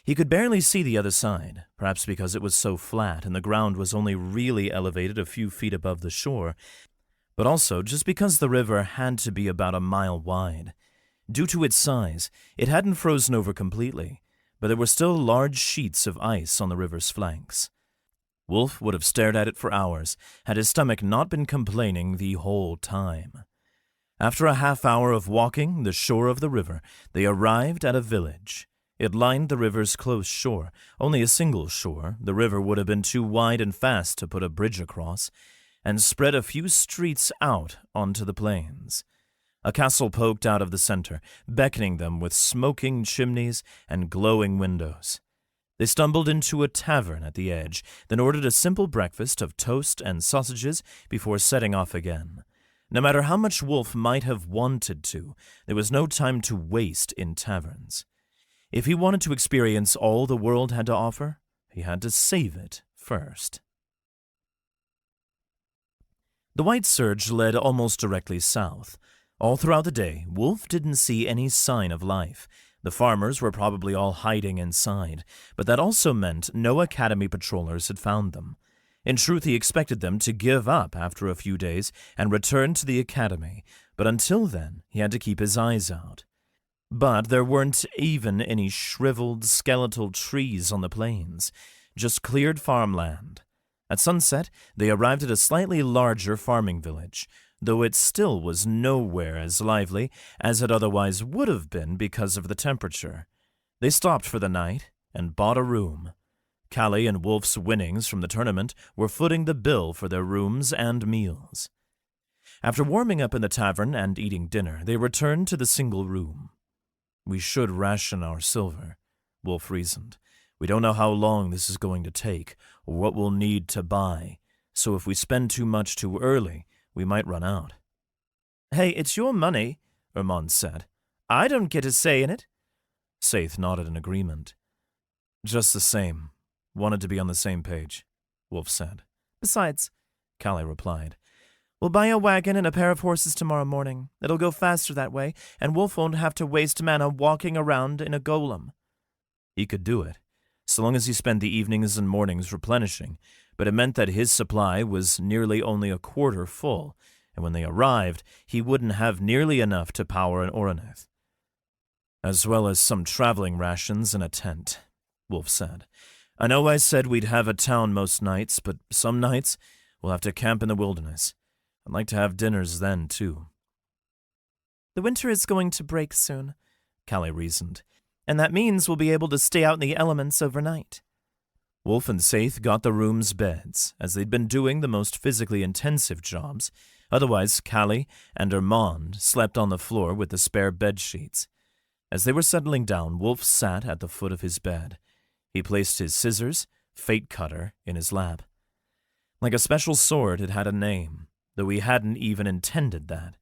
He could barely see the other side, perhaps because it was so flat and the ground was only really elevated a few feet above the shore, but also just because the river had to be about a mile wide. Due to its size, it hadn't frozen over completely, but there were still large sheets of ice on the river's flanks. Wulf would have stared at it for hours, had his stomach not been complaining the whole time. After a half-hour of walking the shore of the river, they arrived at a village. It lined the river's close shore, only a single shore. The river would have been too wide and fast to put a bridge across, and spread a few streets out onto the plains. A castle poked out of the center, beckoning them with smoking chimneys and glowing windows. They stumbled into a tavern at the edge, then ordered a simple breakfast of toast and sausages before setting off again. No matter how much Wulf might have wanted to, there was no time to waste in taverns. If he wanted to experience all the world had to offer, he had to save it first. The White Surge led almost directly south. All throughout the day, Wulf didn't see any sign of life. The farmers were probably all hiding inside, but that also meant no Academy patrollers had found them. In truth, he expected them to give up after a few days and return to the Academy, but until then, he had to keep his eyes out. But there weren't even any shriveled, skeletal trees on the plains, just cleared farmland. At sunset, they arrived at a slightly larger farming village, though it still was nowhere as lively as it otherwise would have been because of the temperature. They stopped for the night and bought a room. Callie and Wulf's winnings from the tournament were footing the bill for their rooms and meals. After warming up in the tavern and eating dinner, they returned to the single room. We should ration our silver, Wulf reasoned. We don't know how long this is going to take or what we'll need to buy, so if we spend too much too early, we might run out. Hey, it's your money, Armand said. I don't get a say in it. Saith nodded in agreement. Just the same. Wanted to be on the same page, Wulf said. Besides, Callie replied, we'll buy a wagon and a pair of horses tomorrow morning. It'll go faster that way, and Wulf won't have to waste mana walking around in a golem. He could do it, so long as he spent the evenings and mornings replenishing, but it meant that his supply was nearly only a quarter full, and when they arrived, he wouldn't have nearly enough to power an Oronith. As well as some traveling rations and a tent, Wulf said. I know I said we'd have a town most nights, but some nights we'll have to camp in the wilderness. I'd like to have dinners then, too. The winter is going to break soon, Callie reasoned, and that means we'll be able to stay out in the elements overnight. Wulf and Saith got the rooms beds, as they'd been doing the most physically intensive jobs. Otherwise, Callie and Armand slept on the floor with the spare bed sheets. As they were settling down, Wulf sat at the foot of his bed. He placed his scissors, Fate Cutter, in his lap. Like a special sword, it had a name, though he hadn't even intended that.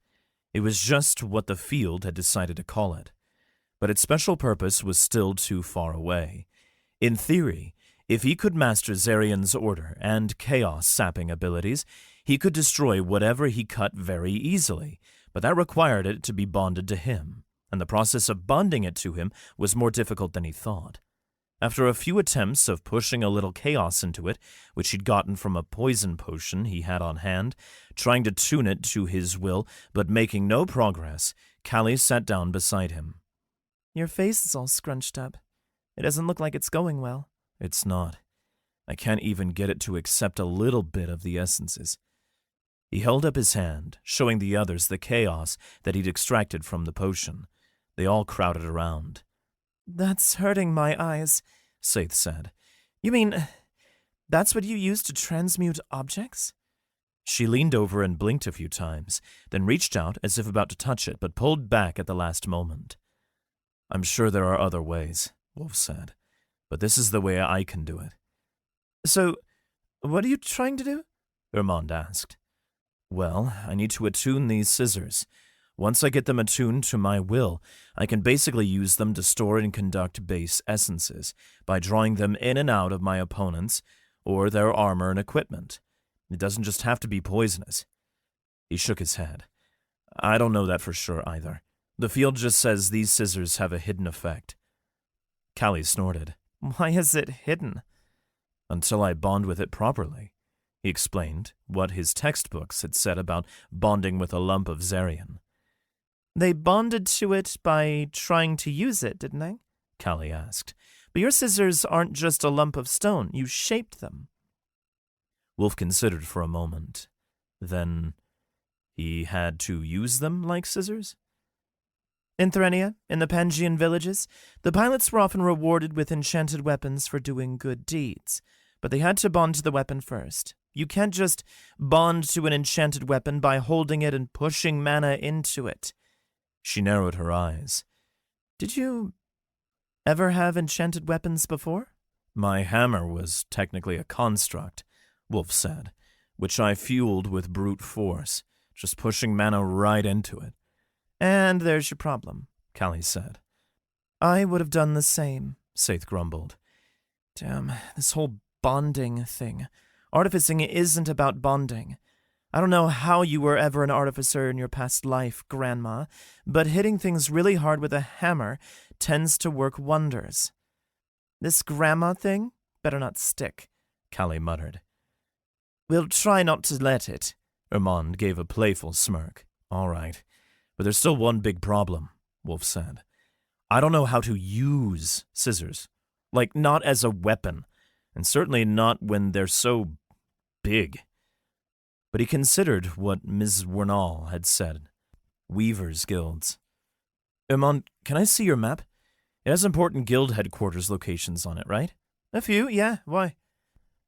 It was just what the field had decided to call it. But its special purpose was still too far away. In theory, if he could master Zarian's order and chaos-sapping abilities, he could destroy whatever he cut very easily, but that required it to be bonded to him, and the process of bonding it to him was more difficult than he thought. After a few attempts of pushing a little chaos into it, which he'd gotten from a poison potion he had on hand, trying to tune it to his will, but making no progress, Callie sat down beside him. Your face is all scrunched up. It doesn't look like it's going well. It's not. I can't even get it to accept a little bit of the essences. He held up his hand, showing the others the chaos that he'd extracted from the potion. They all crowded around. That's hurting my eyes, Saith said. You mean, that's what you use to transmute objects? She leaned over and blinked a few times, then reached out as if about to touch it, but pulled back at the last moment. I'm sure there are other ways, Wulf said, but this is the way I can do it. So, what are you trying to do? Armand asked. Well, I need to attune these scissors. Once I get them attuned to my will, I can basically use them to store and conduct base essences by drawing them in and out of my opponents or their armor and equipment. It doesn't just have to be poisonous. He shook his head. I don't know that for sure either. The field just says these scissors have a hidden effect. Callie snorted. Why is it hidden? Until I bond with it properly. He explained what his textbooks had said about bonding with a lump of Zarian. They bonded to it by trying to use it, didn't they? Callie asked. But your scissors aren't just a lump of stone. You shaped them. Wulf considered for a moment. Then he had to use them like scissors? In Threnia, in the Pangean villages, the pilots were often rewarded with enchanted weapons for doing good deeds, but they had to bond to the weapon first. You can't just bond to an enchanted weapon by holding it and pushing mana into it. She narrowed her eyes. Did you ever have enchanted weapons before? My hammer was technically a construct, Wulf said, which I fueled with brute force, just pushing mana right into it. And there's your problem, Callie said. I would have done the same, Saith grumbled. Damn, this whole bonding thing. Artificing isn't about bonding. I don't know how you were ever an artificer in your past life, Grandma, but hitting things really hard with a hammer tends to work wonders. This grandma thing better not stick, Callie muttered. We'll try not to let it. Armand gave a playful smirk. All right, but there's still one big problem, Wulf said. I don't know how to use scissors. Like, not as a weapon, and certainly not when they're so big. But he considered what Ms. Wernal had said. Weavers' guilds. Armand, can I see your map? It has important guild headquarters locations on it, right? A few, yeah. Why?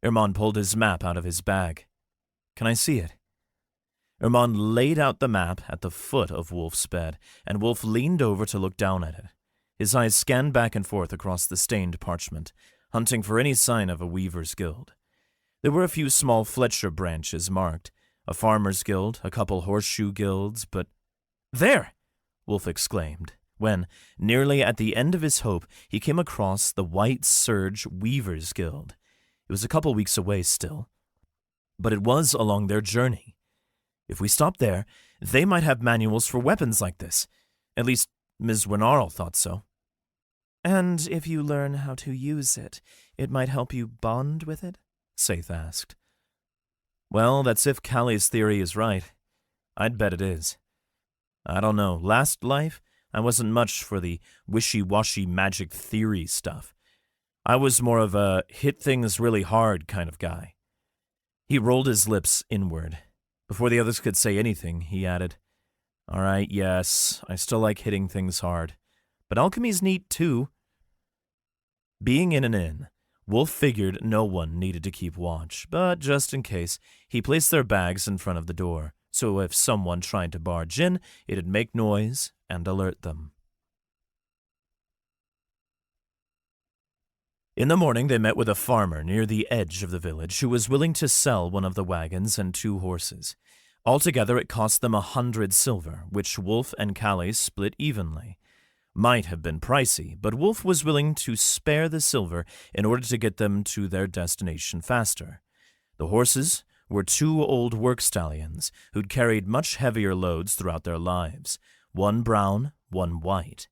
Armand pulled his map out of his bag. Can I see it? Armand laid out the map at the foot of Wulf's bed, and Wulf leaned over to look down at it. His eyes scanned back and forth across the stained parchment, hunting for any sign of a weaver's guild. There were a few small Fletcher branches marked, a farmer's guild, a couple horseshoe guilds, but... There! Wulf exclaimed, when, nearly at the end of his hope, he came across the White Surge Weavers' Guild. It was a couple weeks away still, but it was along their journey. If we stopped there, they might have manuals for weapons like this. At least, Ms. Winarl thought so. And if you learn how to use it, it might help you bond with it? Saith asked. Well, that's if Callie's theory is right. I'd bet it is. I don't know. Last life, I wasn't much for the wishy-washy magic theory stuff. I was more of a hit things really hard kind of guy. He rolled his lips inward. Before the others could say anything, he added, "All right, yes, I still like hitting things hard. But alchemy's neat, too." Being in an inn, Wulf figured no one needed to keep watch, but just in case, he placed their bags in front of the door, so if someone tried to barge in, it'd make noise and alert them. In the morning, they met with a farmer near the edge of the village who was willing to sell one of the wagons and 2 horses. Altogether, it cost them 100 silver, which Wulf and Callie split evenly. Might have been pricey, but Wulf was willing to spare the silver in order to get them to their destination faster. The horses were 2 old work stallions who'd carried much heavier loads throughout their lives, one brown, one white.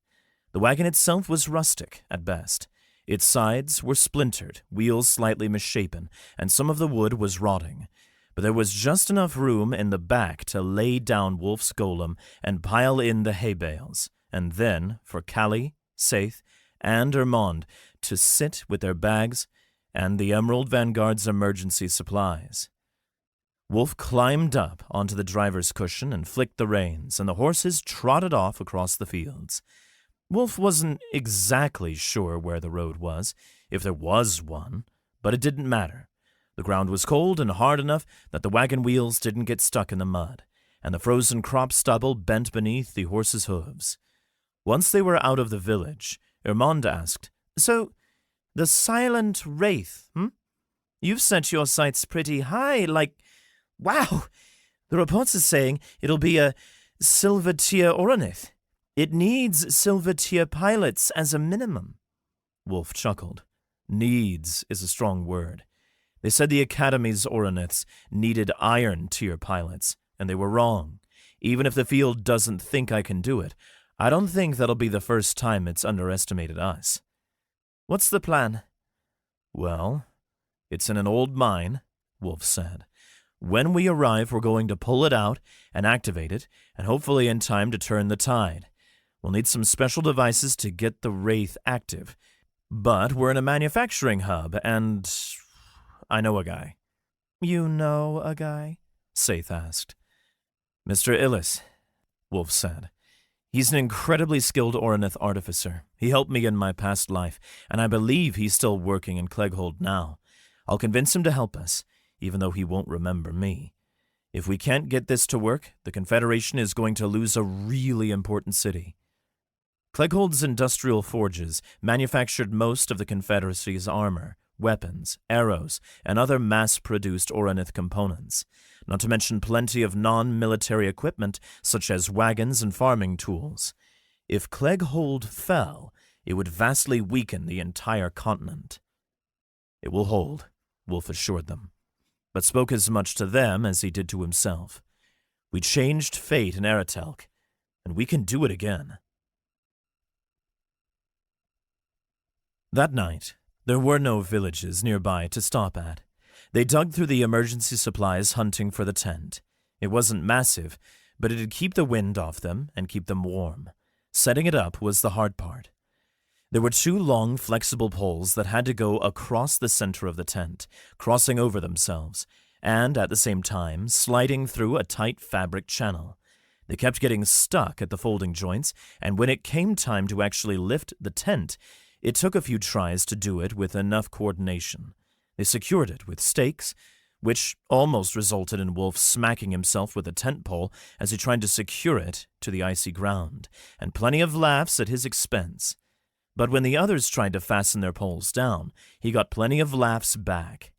The wagon itself was rustic at best. Its sides were splintered, wheels slightly misshapen, and some of the wood was rotting. But there was just enough room in the back to lay down Wulf's golem and pile in the hay bales, and then for Callie, Saith, and Ermond to sit with their bags and the Emerald Vanguard's emergency supplies. Wulf climbed up onto the driver's cushion and flicked the reins, and the horses trotted off across the fields. Wulf wasn't exactly sure where the road was, if there was one, but it didn't matter. The ground was cold and hard enough that the wagon wheels didn't get stuck in the mud, and the frozen crop stubble bent beneath the horses' hooves. Once they were out of the village, Ermond asked, "So, the Silent Wraith, You've set your sights pretty high, wow! The reports are saying it'll be a silver tier Oronith. It needs silver tier pilots as a minimum." Wulf chuckled. Needs is a strong word. They said the Academy's Oroniths needed iron tier pilots, and they were wrong. Even if the field doesn't think I can do it, I don't think that'll be the first time it's underestimated us. "What's the plan?" "Well, it's in an old mine," Wulf said. "When we arrive, we're going to pull it out and activate it, and hopefully in time to turn the tide. We'll need some special devices to get the Wraith active. But we're in a manufacturing hub, and I know a guy." "You know a guy?" Saith asked. "Mr. Illis," Wulf said. "He's an incredibly skilled Oronith artificer. He helped me in my past life, and I believe he's still working in Clegghold now. I'll convince him to help us, even though he won't remember me. If we can't get this to work, the Confederation is going to lose a really important city." Clegghold's industrial forges manufactured most of the Confederacy's armor, weapons, arrows, and other mass-produced Oronith components, not to mention plenty of non-military equipment such as wagons and farming tools. If Clegghold fell, it would vastly weaken the entire continent. "It will hold," Wulf assured them, but spoke as much to them as he did to himself. "We changed fate in Aratelk, and we can do it again." That night, there were no villages nearby to stop at. They dug through the emergency supplies hunting for the tent. It wasn't massive, but it'd keep the wind off them and keep them warm. Setting it up was the hard part. There were 2 long, flexible poles that had to go across the center of the tent, crossing over themselves, and at the same time sliding through a tight fabric channel. They kept getting stuck at the folding joints, and when it came time to actually lift the tent, it took a few tries to do it with enough coordination. They secured it with stakes, which almost resulted in Wulf smacking himself with a tent pole as he tried to secure it to the icy ground, and plenty of laughs at his expense. But when the others tried to fasten their poles down, he got plenty of laughs back.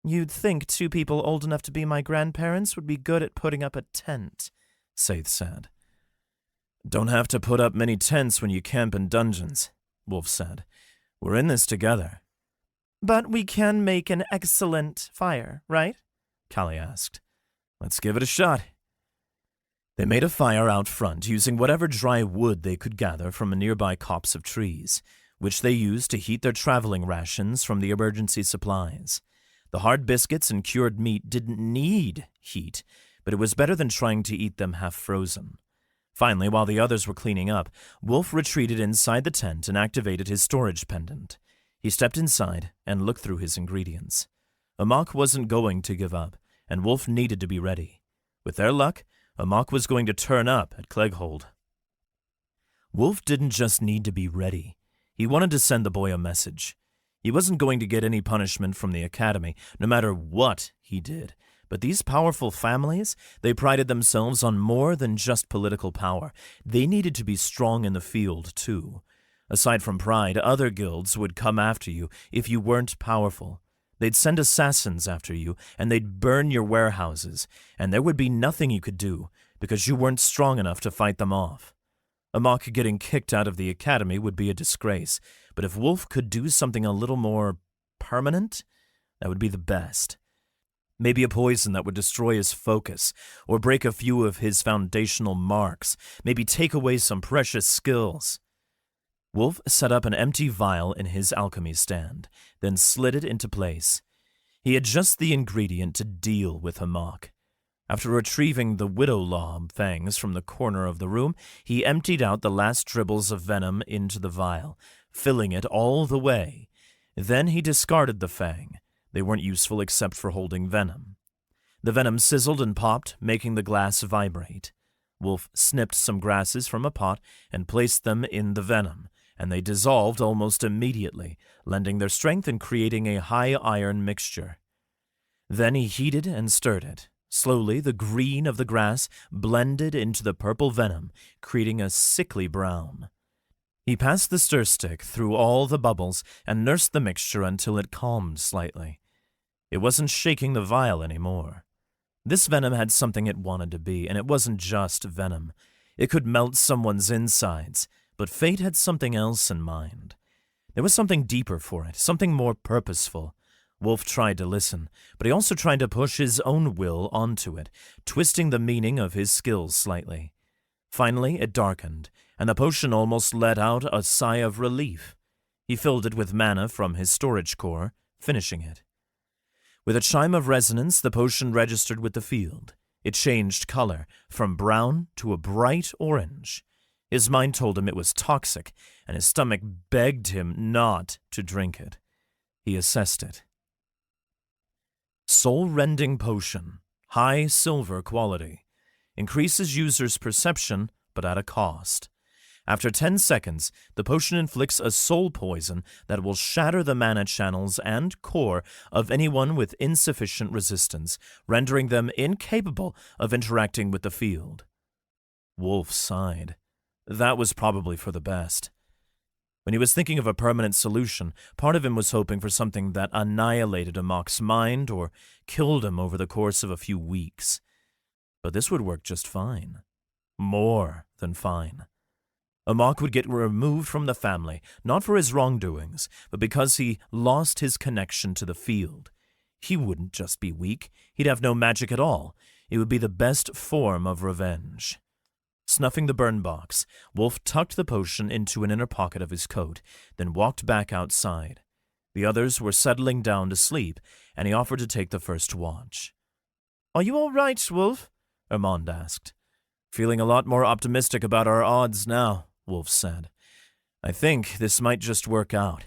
"You'd think 2 people old enough to be my grandparents would be good at putting up a tent," Saith said. "Don't have to put up many tents when you camp in dungeons," Wulf said. "We're in this together." "But we can make an excellent fire, right?" Callie asked. "Let's give it a shot." They made a fire out front using whatever dry wood they could gather from a nearby copse of trees, which they used to heat their traveling rations from the emergency supplies. The hard biscuits and cured meat didn't need heat, but it was better than trying to eat them half frozen. Finally, while the others were cleaning up, Wulf retreated inside the tent and activated his storage pendant. He stepped inside and looked through his ingredients. Amok wasn't going to give up, and Wulf needed to be ready. With their luck, Amok was going to turn up at Clegghold. Wulf didn't just need to be ready. He wanted to send the boy a message. He wasn't going to get any punishment from the Academy, no matter what he did. But these powerful families, they prided themselves on more than just political power. They needed to be strong in the field, too. Aside from pride, other guilds would come after you if you weren't powerful. They'd send assassins after you, and they'd burn your warehouses, and there would be nothing you could do, because you weren't strong enough to fight them off. Amok getting kicked out of the Academy would be a disgrace, but if Wulf could do something a little more permanent, that would be the best. Maybe a poison that would destroy his focus, or break a few of his foundational marks, maybe take away some precious skills. Wulf set up an empty vial in his alchemy stand, then slid it into place. He had just the ingredient to deal with Amok. After retrieving the widow lob fangs from the corner of the room, he emptied out the last dribbles of venom into the vial, filling it all the way. Then he discarded the fang. They weren't useful except for holding venom. The venom sizzled and popped, making the glass vibrate. Wulf snipped some grasses from a pot and placed them in the venom, and they dissolved almost immediately, lending their strength and creating a high iron mixture. Then he heated and stirred it. Slowly, the green of the grass blended into the purple venom, creating a sickly brown. He passed the stir stick through all the bubbles and nursed the mixture until it calmed slightly. It wasn't shaking the vial anymore. This venom had something it wanted to be, and it wasn't just venom. It could melt someone's insides, but Fate had something else in mind. There was something deeper for it, something more purposeful. Wulf tried to listen, but he also tried to push his own will onto it, twisting the meaning of his skills slightly. Finally, it darkened, and the potion almost let out a sigh of relief. He filled it with mana from his storage core, finishing it. With a chime of resonance, the potion registered with the field. It changed color, from brown to a bright orange. His mind told him it was toxic, and his stomach begged him not to drink it. He assessed it. Soul-rending potion, high silver quality. Increases user's perception, but at a cost. After 10 seconds, the potion inflicts a soul poison that will shatter the mana channels and core of anyone with insufficient resistance, rendering them incapable of interacting with the field. Wulf sighed. That was probably for the best. When he was thinking of a permanent solution, part of him was hoping for something that annihilated Amok's mind or killed him over the course of a few weeks. But this would work just fine. More than fine. Amok would get removed from the family, not for his wrongdoings, but because he lost his connection to the field. He wouldn't just be weak, he'd have no magic at all. It would be the best form of revenge. Snuffing the burn box, Wulf tucked the potion into an inner pocket of his coat, then walked back outside. The others were settling down to sleep, and he offered to take the first watch. "Are you all right, Wulf?" Armand asked. "Feeling a lot more optimistic about our odds now," Wulf said. "I think this might just work out.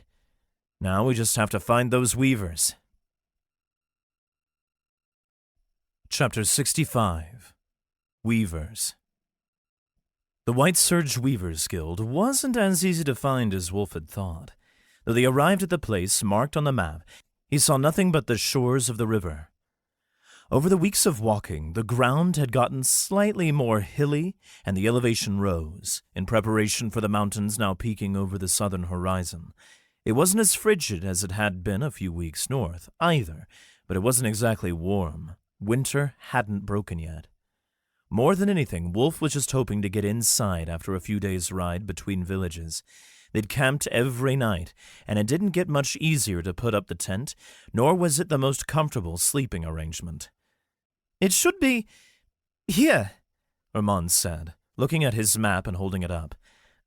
Now we just have to find those weavers." Chapter 65. Weavers. The White Surge Weavers Guild wasn't as easy to find as Wulf had thought. Though they arrived at the place marked on the map, he saw nothing but the shores of the river. Over the weeks of walking, the ground had gotten slightly more hilly, and the elevation rose, in preparation for the mountains now peeking over the southern horizon. It wasn't as frigid as it had been a few weeks north, either, but it wasn't exactly warm. Winter hadn't broken yet. More than anything, Wulf was just hoping to get inside after a few days' ride between villages. They'd camped every night, and it didn't get much easier to put up the tent, nor was it the most comfortable sleeping arrangement. "It should be here," Armand said, looking at his map and holding it up.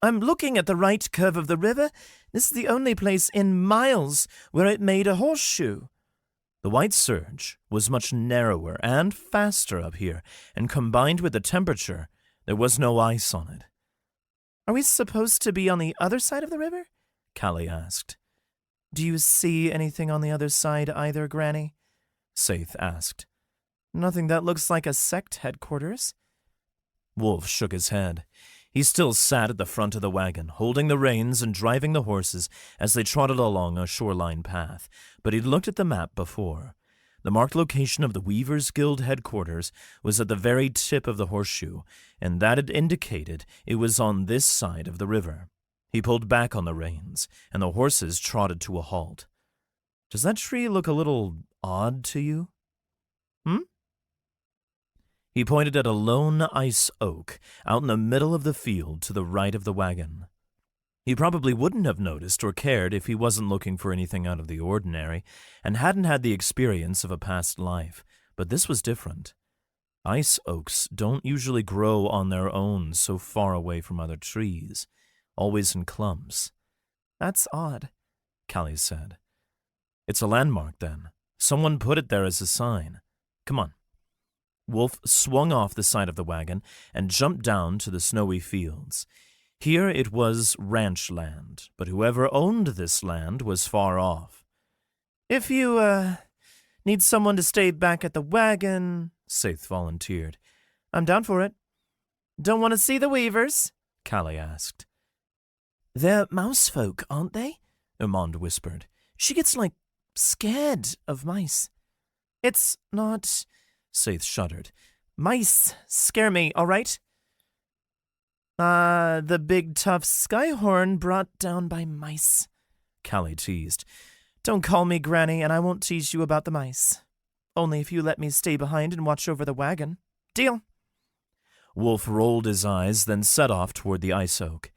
"I'm looking at the right curve of the river. This is the only place in miles where it made a horseshoe." The White Surge was much narrower and faster up here, and combined with the temperature, There was no ice on it. Are we supposed to be on the other side of the river? Callie asked. Do you see anything on the other side either, Granny? Saith asked. Nothing that looks like a sect headquarters. Wulf shook his head. He still sat at the front of the wagon, holding the reins and driving the horses as they trotted along a shoreline path, but he'd looked at the map before. The marked location of the Weavers' Guild headquarters was at the very tip of the horseshoe, and that had indicated it was on this side of the river. He pulled back on the reins, and the horses trotted to a halt. Does that tree look a little odd to you? He pointed at a lone ice oak out in the middle of the field to the right of the wagon. He probably wouldn't have noticed or cared if he wasn't looking for anything out of the ordinary and hadn't had the experience of a past life, but this was different. Ice oaks don't usually grow on their own so far away from other trees, always in clumps. That's odd, Callie said. It's a landmark, then. Someone put it there as a sign. Come on. Wulf swung off the side of the wagon and jumped down to the snowy fields. Here it was ranch land, but whoever owned this land was far off. If you, need someone to stay back at the wagon, Saith volunteered. I'm down for it. Don't want to see the Weavers? Callie asked. They're mouse folk, aren't they? Armand whispered. She gets, scared of mice. It's not... Saith shuddered. Mice scare me, all right? The big tough skyhorn brought down by mice. Callie teased. Don't call me Granny, and I won't tease you about the mice. Only if you let me stay behind and watch over the wagon. Deal? Wulf rolled his eyes, then set off toward the ice oak.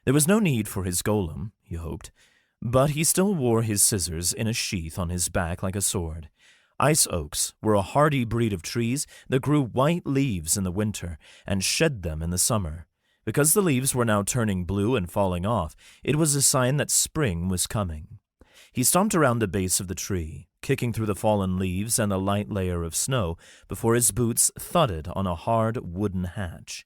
There was no need for his golem, he hoped, but he still wore his scissors in a sheath on his back like a sword. Ice oaks were a hardy breed of trees that grew white leaves in the winter and shed them in the summer. Because the leaves were now turning blue and falling off, it was a sign that spring was coming. He stomped around the base of the tree, kicking through the fallen leaves and a light layer of snow before his boots thudded on a hard wooden hatch.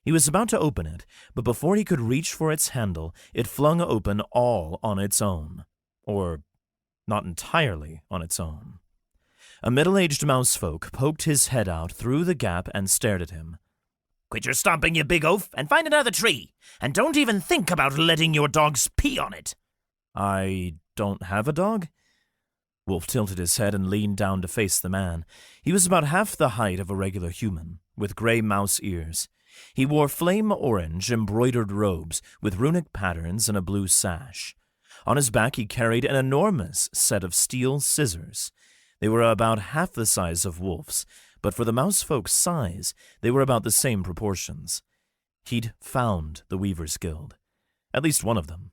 He was about to open it, but before he could reach for its handle, it flung open all on its own. Or not entirely on its own. A middle-aged mousefolk poked his head out through the gap and stared at him. Quit your stomping, you big oaf, and find another tree. And don't even think about letting your dogs pee on it. I don't have a dog? Wulf tilted his head and leaned down to face the man. He was about half the height of a regular human, with gray mouse ears. He wore flame-orange embroidered robes with runic patterns and a blue sash. On his back he carried an enormous set of steel scissors. They were about half the size of Wulf's, but for the mousefolk's size, they were about the same proportions. He'd found the Weavers' Guild. At least one of them.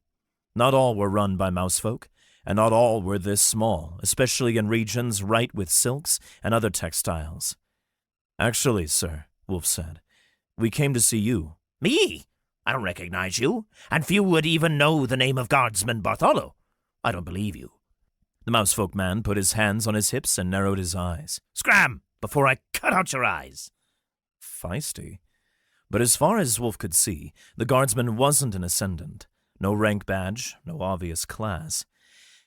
Not all were run by mousefolk, and not all were this small, especially in regions ripe with silks and other textiles. Actually, sir, Wulf said, we came to see you. Me? I don't recognize you, and few would even know the name of Guardsman Bartholo. I don't believe you. The mousefolk man put his hands on his hips and narrowed his eyes. Scram, before I cut out your eyes. Feisty. But as far as Wulf could see, the guardsman wasn't an ascendant. No rank badge, no obvious class.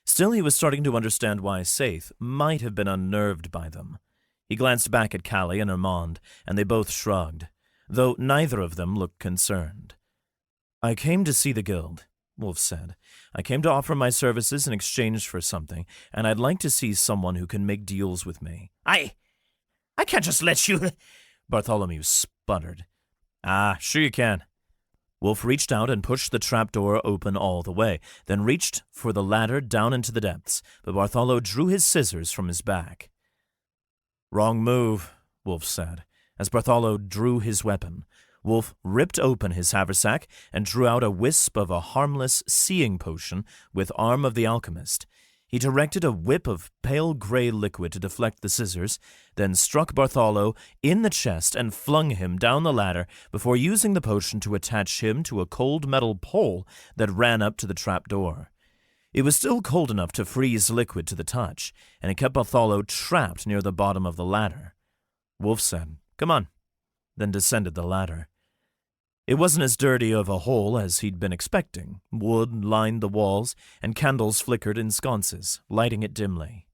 Still, he was starting to understand why Saith might have been unnerved by them. He glanced back at Callie and Armand, and they both shrugged, though neither of them looked concerned. I came to see the guild, Wulf said. I came to offer my services in exchange for something, and I'd like to see someone who can make deals with me. I can't just let you... Bartholomew sputtered. Ah, sure you can. Wulf reached out and pushed the trapdoor open all the way, then reached for the ladder down into the depths, but Bartholo drew his scissors from his back. Wrong move, Wulf said, as Bartholo drew his weapon. Wulf ripped open his haversack and drew out a wisp of a harmless seeing potion with arm of the alchemist. He directed a whip of pale gray liquid to deflect the scissors, then struck Bartholo in the chest and flung him down the ladder before using the potion to attach him to a cold metal pole that ran up to the trap door. It was still cold enough to freeze liquid to the touch, and it kept Bartholo trapped near the bottom of the ladder. Wulf said, "Come on," then descended the ladder. It wasn't as dirty of a hole as he'd been expecting. Wood lined the walls, and candles flickered in sconces, lighting it dimly.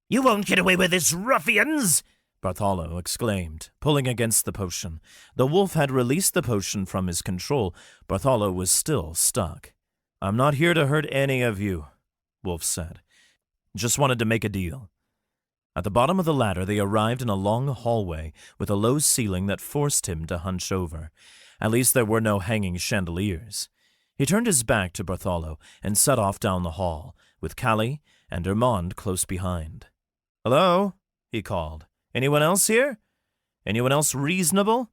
"You won't get away with this, ruffians!" Bartholo exclaimed, pulling against the potion. The wolf had released the potion from his control. Bartholo was still stuck. "I'm not here to hurt any of you," Wulf said. "Just wanted to make a deal." At the bottom of the ladder, they arrived in a long hallway with a low ceiling that forced him to hunch over. At least there were no hanging chandeliers. He turned his back to Bartholo and set off down the hall, with Callie and Armand close behind. "Hello?" he called. "Anyone else here? Anyone else reasonable?"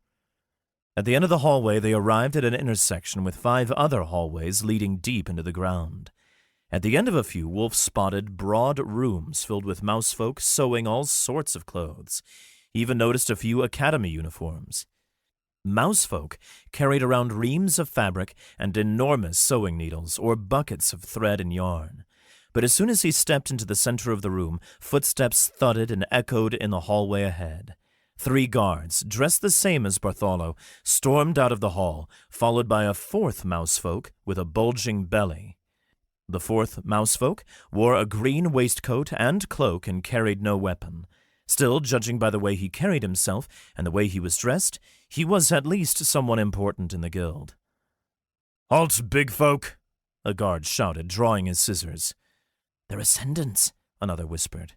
At the end of the hallway, they arrived at an intersection with 5 other hallways leading deep into the ground. At the end of a few, Wulf spotted broad rooms filled with mousefolk sewing all sorts of clothes. He even noticed a few academy uniforms. Mousefolk carried around reams of fabric and enormous sewing needles or buckets of thread and yarn. But as soon as he stepped into the center of the room, footsteps thudded and echoed in the hallway ahead. 3 guards, dressed the same as Bartholo, stormed out of the hall, followed by a 4th mousefolk with a bulging belly. The 4th mousefolk wore a green waistcoat and cloak and carried no weapon. Still, judging by the way he carried himself and the way he was dressed, he was at least someone important in the guild. "Halt, big folk!" a guard shouted, drawing his scissors. "They're ascendants," another whispered.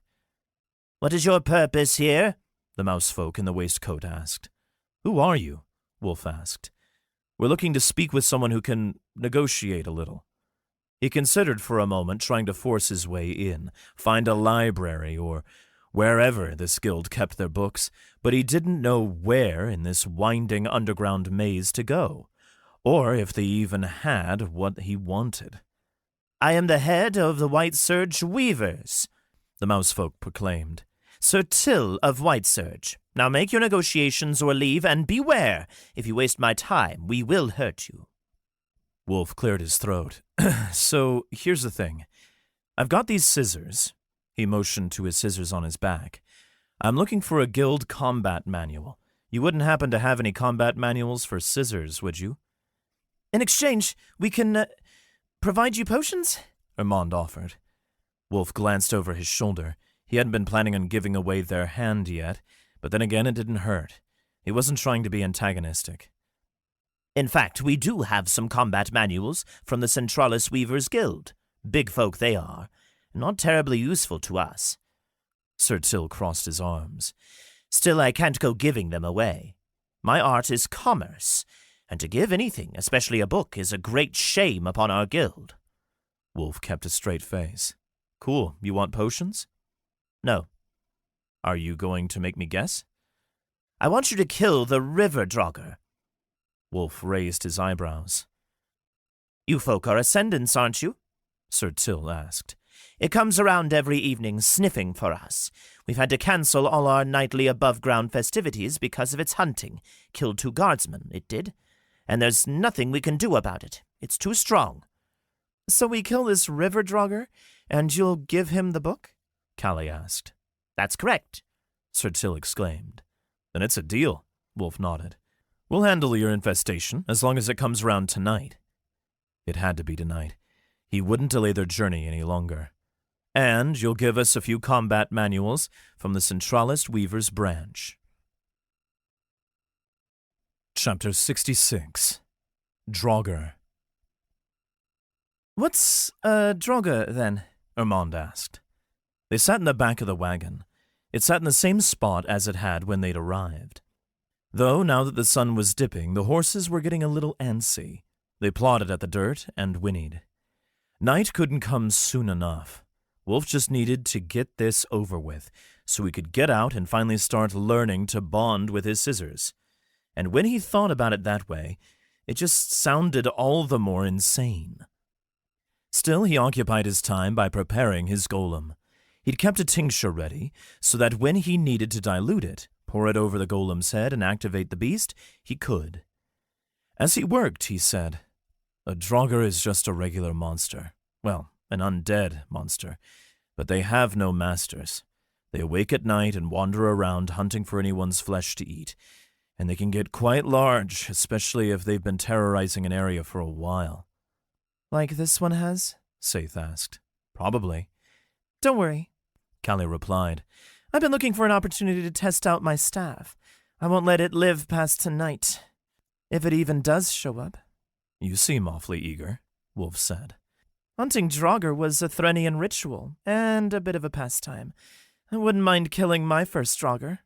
"What is your purpose here?" the mousefolk in the waistcoat asked. "Who are you?" Wulf asked. "We're looking to speak with someone who can negotiate a little." He considered for a moment, trying to force his way in, find a library or wherever this guild kept their books, but he didn't know where in this winding underground maze to go, or if they even had what he wanted. "I am the head of the White Surge Weavers," the mousefolk proclaimed. "Sir Till of White Surge. Now make your negotiations or leave, and beware! If you waste my time, we will hurt you." Wulf cleared his throat. "So, here's the thing. I've got these scissors." He motioned to his scissors on his back. "I'm looking for a guild combat manual. You wouldn't happen to have any combat manuals for scissors, would you?" "In exchange, we can provide you potions?" Armand offered. Wulf glanced over his shoulder. He hadn't been planning on giving away their hand yet, but then again it didn't hurt. He wasn't trying to be antagonistic. "In fact, we do have some combat manuals from the Centralis Weavers Guild. Big folk they are. Not terribly useful to us." Sir Till crossed his arms. "Still, I can't go giving them away. My art is commerce, and to give anything, especially a book, is a great shame upon our guild." Wulf kept a straight face. "Cool. You want potions?" "No." "Are you going to make me guess?" "I want you to kill the river drogger." Wulf raised his eyebrows. "You folk are ascendants, aren't you?" Sir Till asked. "It comes around every evening sniffing for us. We've had to cancel all our nightly above-ground festivities because of its hunting. Killed 2 guardsmen, it did. And there's nothing we can do about it. It's too strong." "So we kill this river drogger, and you'll give him the book?" Callie asked. "That's correct," Sir Till exclaimed. "Then it's a deal," Wulf nodded. "We'll handle your infestation as long as it comes around tonight." It had to be tonight. He wouldn't delay their journey any longer. "And you'll give us a few combat manuals from the Centralis Weavers branch." Chapter 66. Draugr. "What's a drogger, then?" Armand asked. They sat in the back of the wagon. It sat in the same spot as it had when they'd arrived. Though, now that the sun was dipping, the horses were getting a little antsy. They plodded at the dirt and whinnied. Night couldn't come soon enough. Wulf just needed to get this over with, so he could get out and finally start learning to bond with his scissors. And when he thought about it that way, it just sounded all the more insane. Still, he occupied his time by preparing his golem. He'd kept a tincture ready, so that when he needed to dilute it, pour it over the golem's head and activate the beast, he could. As he worked, he said, "A draugr is just a regular monster. Well, an undead monster. But they have no masters. They awake at night and wander around hunting for anyone's flesh to eat. and they can get quite large, especially if they've been terrorizing an area for a while. Like this one has? Saith asked. Probably. Don't worry, Callie replied. I've been looking for an opportunity to test out my staff. I won't let it live past tonight. If it even does show up. You seem awfully eager, Wulf said. Hunting Draugr was a Threnian ritual, and a bit of a pastime. I wouldn't mind killing my first Draugr.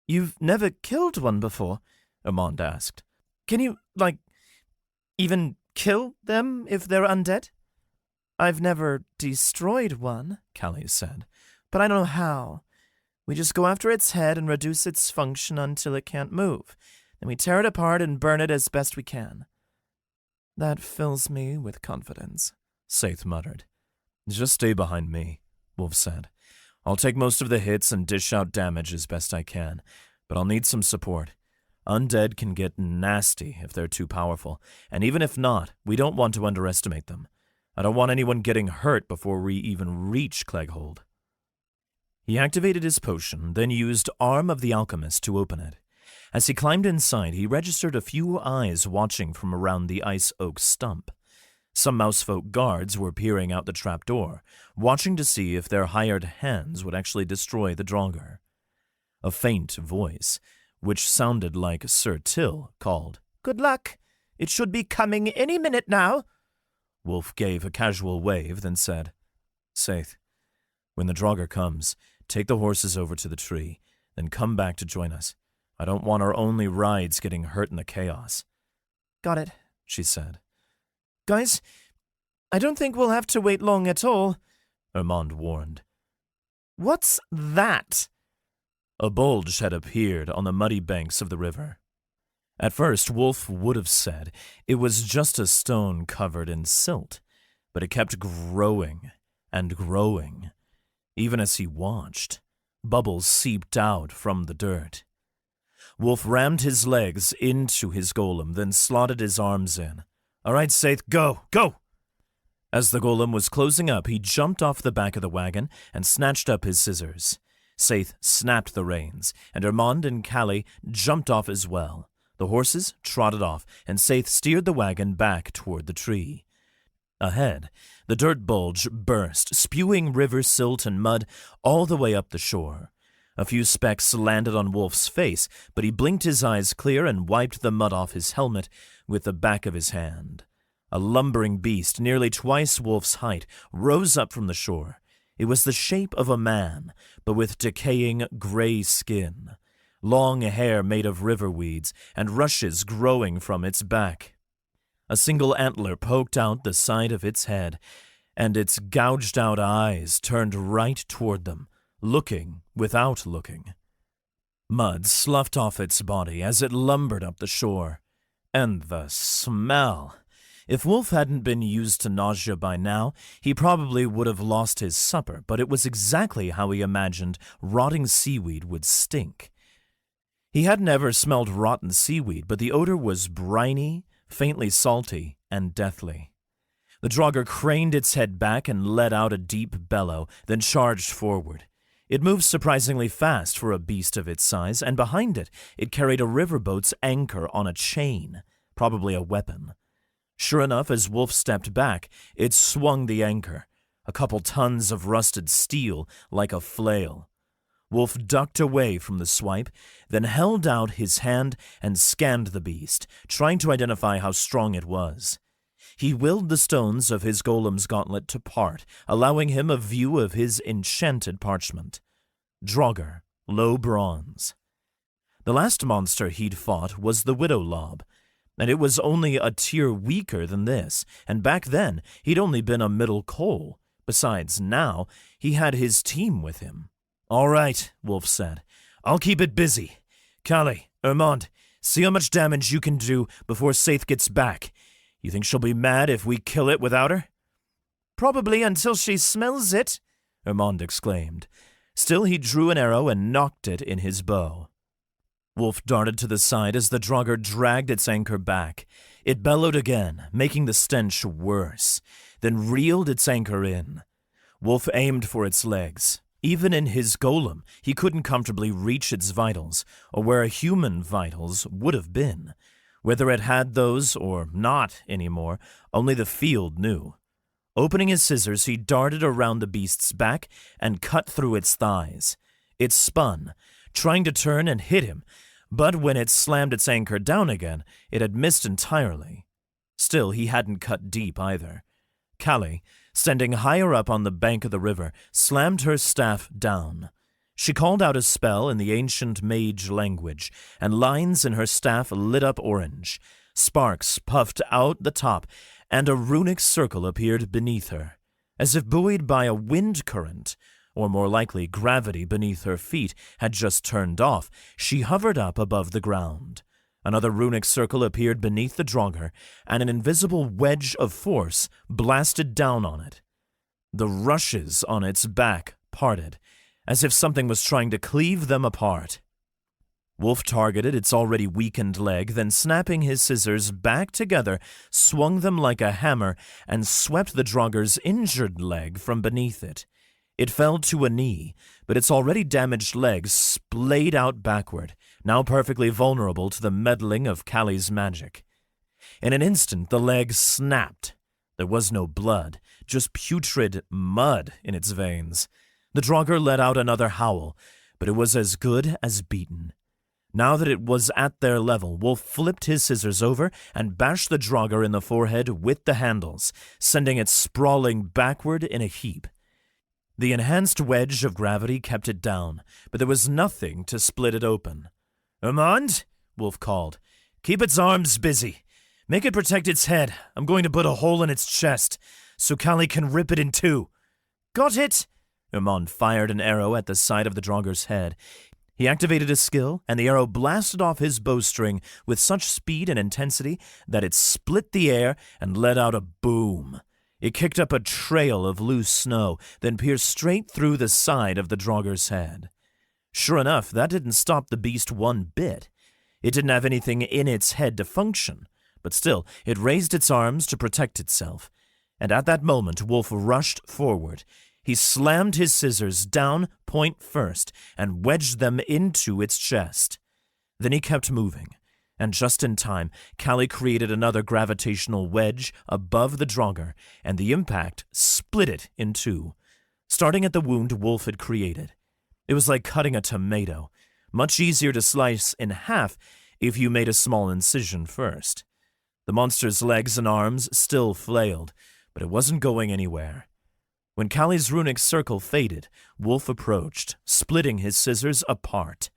You've never killed one before? Armand asked. Can you, even kill them if they're undead? I've never destroyed one, Callie said, but I don't know how. We just go after its head and reduce its function until it can't move. Then we tear it apart and burn it as best we can. That fills me with confidence, Saith muttered. Just stay behind me, Wulf said. I'll take most of the hits and dish out damage as best I can, but I'll need some support. Undead can get nasty if they're too powerful, and even if not, we don't want to underestimate them. I don't want anyone getting hurt before we even reach Clegghold. He activated his potion, then used Arm of the Alchemist to open it. As he climbed inside, he registered a few eyes watching from around the ice oak stump. Some mousefolk guards were peering out the trapdoor, watching to see if their hired hands would actually destroy the Draugr. A faint voice, which sounded like Sir Till, called, "Good luck. It should be coming any minute now." Wulf gave a casual wave, then said, Saith, when the Draugr comes, take the horses over to the tree, then come back to join us. I don't want our only rides getting hurt in the chaos. Got it, she said. Guys, I don't think we'll have to wait long at all, Armand warned. What's that? A bulge had appeared on the muddy banks of the river. At first, Wulf would have said it was just a stone covered in silt, but it kept growing and growing. Even as he watched, bubbles seeped out from the dirt. Wulf rammed his legs into his golem, then slotted his arms in. All right, Saith, go, go! As the golem was closing up, he jumped off the back of the wagon and snatched up his scissors. Saith snapped the reins, and Armand and Callie jumped off as well. The horses trotted off, and Saith steered the wagon back toward the tree. Ahead, the dirt bulge burst, spewing river silt and mud all the way up the shore. A few specks landed on Wulf's face, but he blinked his eyes clear and wiped the mud off his helmet with the back of his hand. A lumbering beast, nearly twice Wulf's height, rose up from the shore. It was the shape of a man, but with decaying gray skin, long hair made of river weeds, and rushes growing from its back. A single antler poked out the side of its head, and its gouged-out eyes turned right toward them, looking without looking. Mud sloughed off its body as it lumbered up the shore. And the smell! If Wulf hadn't been used to nausea by now, he probably would have lost his supper, but it was exactly how he imagined rotting seaweed would stink. He had never smelled rotten seaweed, but the odor was briny, faintly salty, and deathly. The Draugr craned its head back and let out a deep bellow, then charged forward. It moved surprisingly fast for a beast of its size, and behind it, it carried a riverboat's anchor on a chain, probably a weapon. Sure enough, as Wulf stepped back, it swung the anchor, a couple tons of rusted steel like a flail. Wulf ducked away from the swipe, then held out his hand and scanned the beast, trying to identify how strong it was. He willed the stones of his golem's gauntlet to part, allowing him a view of his enchanted parchment. Draugr, low bronze. The last monster he'd fought was the Widow Lob, and it was only a tier weaker than this, and back then he'd only been a middle coal. Besides, now he had his team with him. All right, Wulf said. I'll keep it busy. Callie, Armand, see how much damage you can do before Saith gets back. You think she'll be mad if we kill it without her? Probably until she smells it, Armand exclaimed. Still, he drew an arrow and nocked it in his bow. Wulf darted to the side as the Draugr dragged its anchor back. It bellowed again, making the stench worse, then reeled its anchor in. Wulf aimed for its legs. Even in his golem, he couldn't comfortably reach its vitals, or where a human vitals would have been. Whether it had those or not anymore, only the field knew. Opening his scissors, he darted around the beast's back and cut through its thighs. It spun, trying to turn and hit him, but when it slammed its anchor down again, it had missed entirely. Still, he hadn't cut deep either. Callie, standing higher up on the bank of the river, slammed her staff down. She called out a spell in the ancient mage language, and lines in her staff lit up orange. Sparks puffed out the top, and a runic circle appeared beneath her. As if buoyed by a wind current, or more likely gravity beneath her feet had just turned off, she hovered up above the ground. Another runic circle appeared beneath the Draugr, and an invisible wedge of force blasted down on it. The rushes on its back parted, as if something was trying to cleave them apart. Wulf targeted its already weakened leg, then snapping his scissors back together, swung them like a hammer and swept the Draugr's injured leg from beneath it. It fell to a knee, but its already damaged leg splayed out backward, now perfectly vulnerable to the meddling of Callie's magic. In an instant, the leg snapped. There was no blood, just putrid mud in its veins. The Draugr let out another howl, but it was as good as beaten. Now that it was at their level, Wulf flipped his scissors over and bashed the Draugr in the forehead with the handles, sending it sprawling backward in a heap. The enhanced wedge of gravity kept it down, but there was nothing to split it open. "Armand," Wulf called, "keep its arms busy. Make it protect its head. I'm going to put a hole in its chest, so Callie can rip it in two." "Got it!" Armand fired an arrow at the side of the Draugr's head. He activated a skill, and the arrow blasted off his bowstring with such speed and intensity that it split the air and let out a boom. It kicked up a trail of loose snow, then pierced straight through the side of the Draugr's head. Sure enough, that didn't stop the beast one bit. It didn't have anything in its head to function, but still, it raised its arms to protect itself. And at that moment, Wulf rushed forward. He slammed his scissors down point first and wedged them into its chest. Then he kept moving, and just in time, Callie created another gravitational wedge above the Draugr, and the impact split it in two, starting at the wound Wulf had created. It was like cutting a tomato, much easier to slice in half if you made a small incision first. The monster's legs and arms still flailed, but it wasn't going anywhere. When Callie's runic circle faded, Wulf approached, splitting his scissors apart.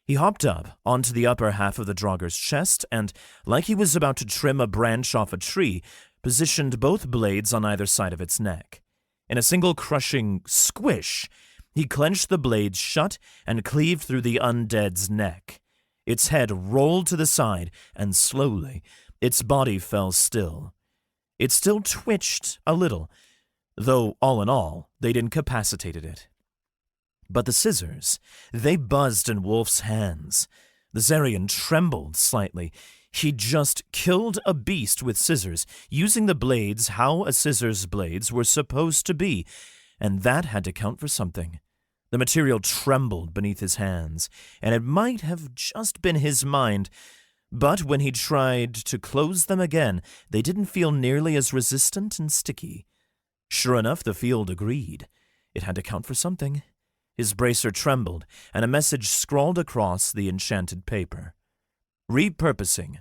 He hopped up onto the upper half of the Draugr's chest and, like he was about to trim a branch off a tree, positioned both blades on either side of its neck. In a single crushing squish, he clenched the blades shut and cleaved through the undead's neck. Its head rolled to the side, and slowly, its body fell still. It still twitched a little, though all in all, they'd incapacitated it. But the scissors, they buzzed in Wulf's hands. The Zarian trembled slightly. He'd just killed a beast with scissors, using the blades how a scissor's blades were supposed to be, and that had to count for something. The material trembled beneath his hands, and it might have just been his mind, but when he tried to close them again, they didn't feel nearly as resistant and sticky. Sure enough, the field agreed. It had to count for something. His bracer trembled, and a message scrawled across the enchanted paper. Repurposing.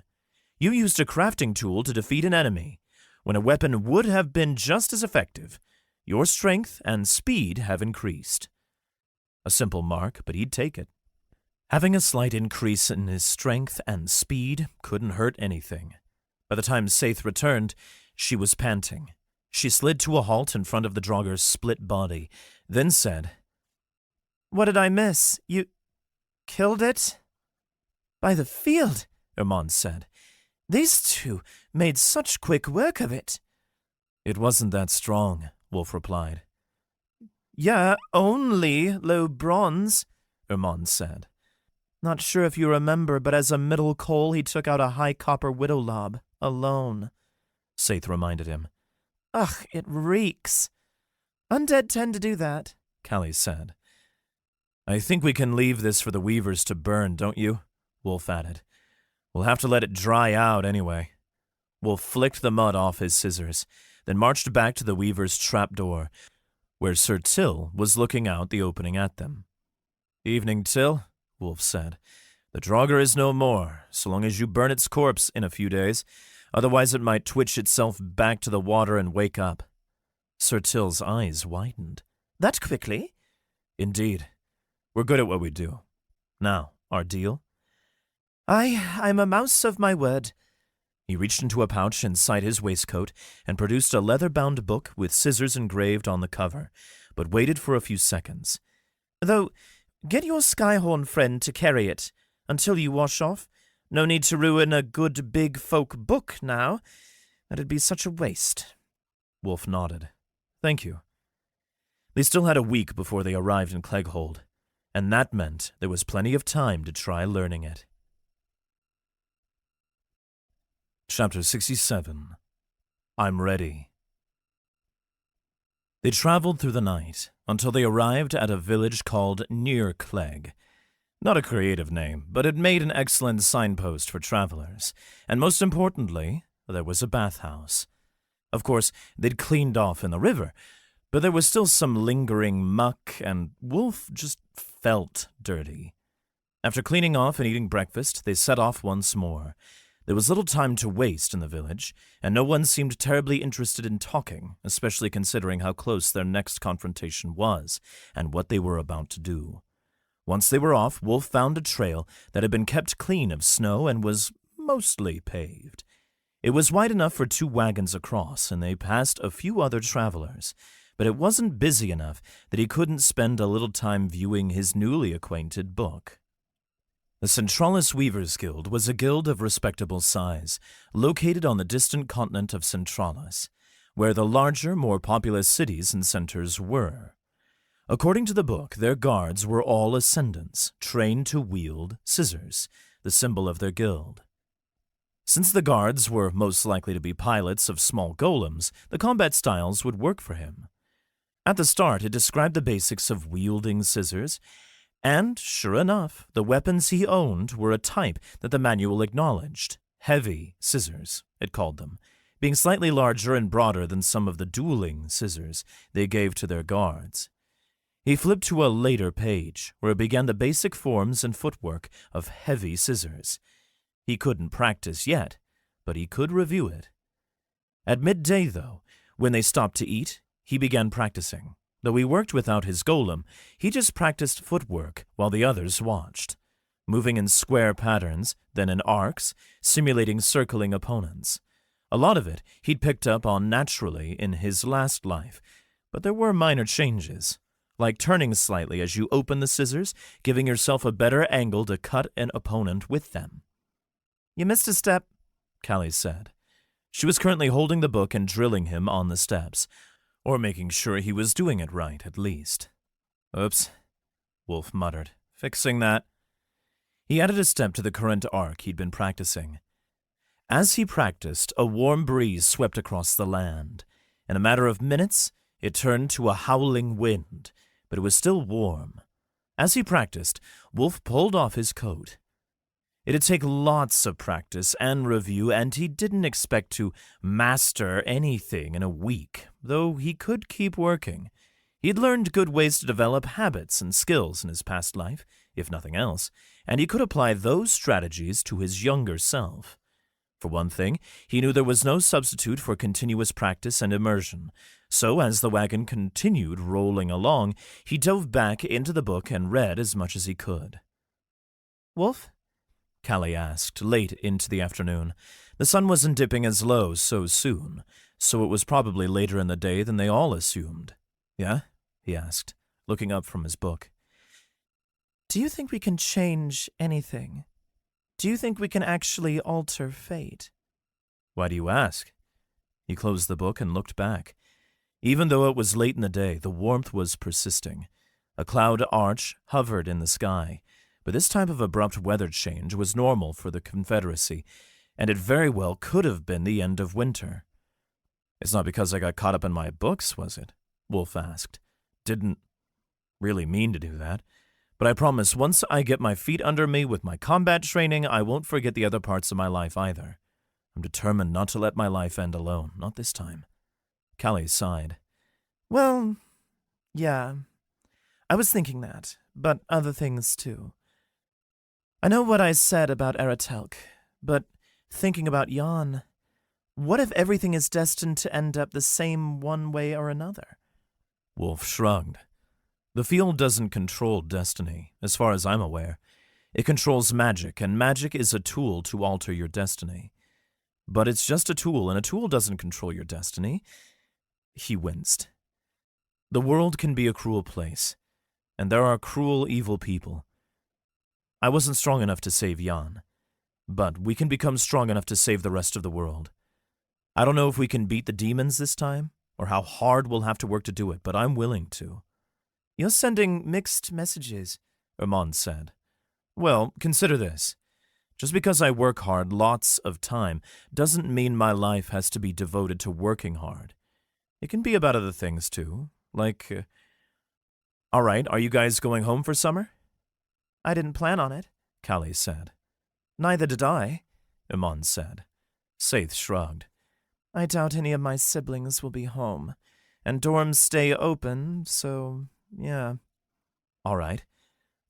You used a crafting tool to defeat an enemy, when a weapon would have been just as effective. Your strength and speed have increased. A simple mark, but he'd take it. Having a slight increase in his strength and speed couldn't hurt anything. By the time Saith returned, she was panting. She slid to a halt in front of the Draugr's split body, then said, "What did I miss? You killed it?" "By the field," Armand said. "These two made such quick work of it." "It wasn't that strong," Wulf replied. "Yeah, only low bronze," Armand said. "Not sure if you remember, but as a middle coal he took out a high copper widow lob, alone," Saith reminded him. "Ugh, it reeks. Undead tend to do that. Callie said. I think we can leave this for the weavers to burn, don't you? Wulf added. We'll have to let it dry out anyway. Wulf flicked the mud off his scissors, then marched back to the weaver's trapdoor, where Sir Till was looking out the opening at them. Evening, Till, Wulf said. The Draugr is no more, so long as you burn its corpse in a few days. Otherwise it might twitch itself back to the water and wake up. Sir Till's eyes widened. That quickly? Indeed. We're good at what we do. Now, our deal? I'm a mouse of my word. He reached into a pouch inside his waistcoat and produced a leather-bound book with scissors engraved on the cover, but waited for a few seconds. Though, get your Skyhorn friend to carry it until you wash off. No need to ruin a good big folk book now. That'd be such a waste. Wulf nodded. Thank you. They still had a week before they arrived in Clegghold, and that meant there was plenty of time to try learning it. Chapter 67. I'm Ready. They traveled through the night until they arrived at a village called Near Clegg. Not a creative name, but it made an excellent signpost for travelers, and most importantly, there was a bathhouse. Of course, they'd cleaned off in the river, but there was still some lingering muck, and Wulf just felt dirty. After cleaning off and eating breakfast, they set off once more. There was little time to waste in the village, and no one seemed terribly interested in talking, especially considering how close their next confrontation was, and what they were about to do. Once they were off, Wulf found a trail that had been kept clean of snow and was mostly paved. It was wide enough for 2 wagons across, and they passed a few other travelers, but it wasn't busy enough that he couldn't spend a little time viewing his newly acquainted book. The Centralis Weavers Guild was a guild of respectable size, located on the distant continent of Centralis, where the larger, more populous cities and centers were. According to the book, their guards were all ascendants, trained to wield scissors, the symbol of their guild. Since the guards were most likely to be pilots of small golems, the combat styles would work for him. At the start, it described the basics of wielding scissors, and, sure enough, the weapons he owned were a type that the manual acknowledged. Heavy scissors, it called them, being slightly larger and broader than some of the dueling scissors they gave to their guards. He flipped to a later page, where it began the basic forms and footwork of heavy scissors. He couldn't practice yet, but he could review it. At midday, though, when they stopped to eat, he began practicing. Though he worked without his golem, he just practiced footwork while the others watched, moving in square patterns, then in arcs, simulating circling opponents. A lot of it he'd picked up on naturally in his last life, but there were minor changes, like turning slightly as you open the scissors, giving yourself a better angle to cut an opponent with them. You missed a step, Callie said. She was currently holding the book and drilling him on the steps, or making sure he was doing it right, at least. Oops, Wulf muttered, fixing that. He added a step to the current arc he'd been practicing. As he practiced, a warm breeze swept across the land. In a matter of minutes, it turned to a howling wind, but it was still warm. As he practiced, Wulf pulled off his coat. It'd take lots of practice and review, and he didn't expect to master anything in a week, though he could keep working. He'd learned good ways to develop habits and skills in his past life, if nothing else, and he could apply those strategies to his younger self. For one thing, he knew there was no substitute for continuous practice and immersion, so as the wagon continued rolling along, he dove back into the book and read as much as he could. Wulf? Callie asked, late into the afternoon. The sun wasn't dipping as low so soon, so it was probably later in the day than they all assumed. Yeah? He asked, looking up from his book. Do you think we can change anything? Do you think we can actually alter fate? Why do you ask? He closed the book and looked back. Even though it was late in the day, the warmth was persisting. A cloud arch hovered in the sky, but this type of abrupt weather change was normal for the Confederacy, and it very well could have been the end of winter. It's not because I got caught up in my books, was it? Wulf asked. Didn't Really mean to do that. But I promise once I get my feet under me with my combat training, I won't forget the other parts of my life either. I'm determined not to let my life end alone, not this time. Callie sighed. Well, yeah. I was thinking that, but other things too. I know what I said about Eratelk, but thinking about Jan, what if everything is destined to end up the same one way or another? Wulf shrugged. The field doesn't control destiny, as far as I'm aware. It controls magic, and magic is a tool to alter your destiny. But it's just a tool, and a tool doesn't control your destiny. He winced. The world can be a cruel place, and there are cruel, evil people. I wasn't strong enough to save Jan, but we can become strong enough to save the rest of the world. I don't know if we can beat the demons this time, or how hard we'll have to work to do it, but I'm willing to. You're sending mixed messages, Ermand said. Well, consider this. Just because I work hard lots of time doesn't mean my life has to be devoted to working hard. It can be about other things, too, like... All right, are you guys going home for summer? I didn't plan on it, Callie said. Neither did I, Iman said. Saith shrugged. I doubt any of my siblings will be home, and dorms stay open, so... yeah. All right.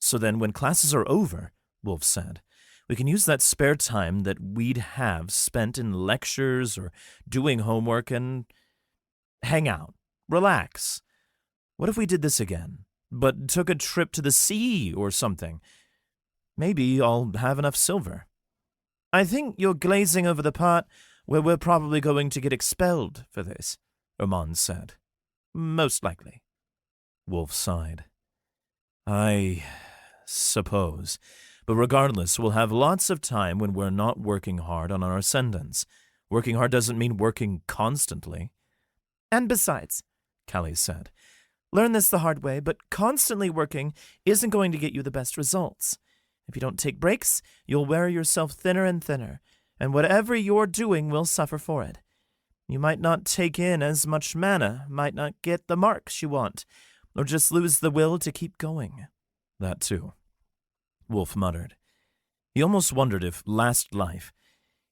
So then when classes are over, Wulf said, we can use that spare time that we'd have spent in lectures or doing homework and hang out, relax. What if we did this again, but took a trip to the sea or something? Maybe I'll have enough silver. I think you're glazing over the part where we're probably going to get expelled for this, Ermand said. Most likely. Wulf sighed. I suppose. But regardless, we'll have lots of time when we're not working hard on our ascendants. Working hard doesn't mean working constantly. And besides, Callie said, learn this the hard way, but constantly working isn't going to get you the best results. If you don't take breaks, you'll wear yourself thinner and thinner, and whatever you're doing will suffer for it. You might not take in as much mana, might not get the marks you want, or just lose the will to keep going. That too, Wulf muttered. He almost wondered if, last life,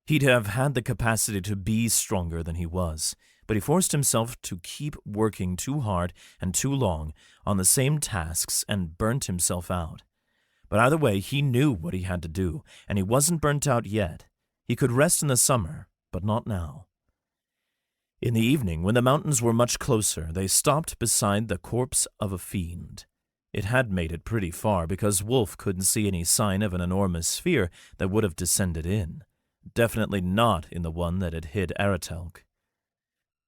he'd have had the capacity to be stronger than he was, but he forced himself to keep working too hard and too long on the same tasks and burnt himself out. But either way, he knew what he had to do, and he wasn't burnt out yet. He could rest in the summer, but not now. In the evening, when the mountains were much closer, they stopped beside the corpse of a fiend. It had made it pretty far because Wulf couldn't see any sign of an enormous sphere that would have descended in. Definitely not in the one that had hid Eratelk.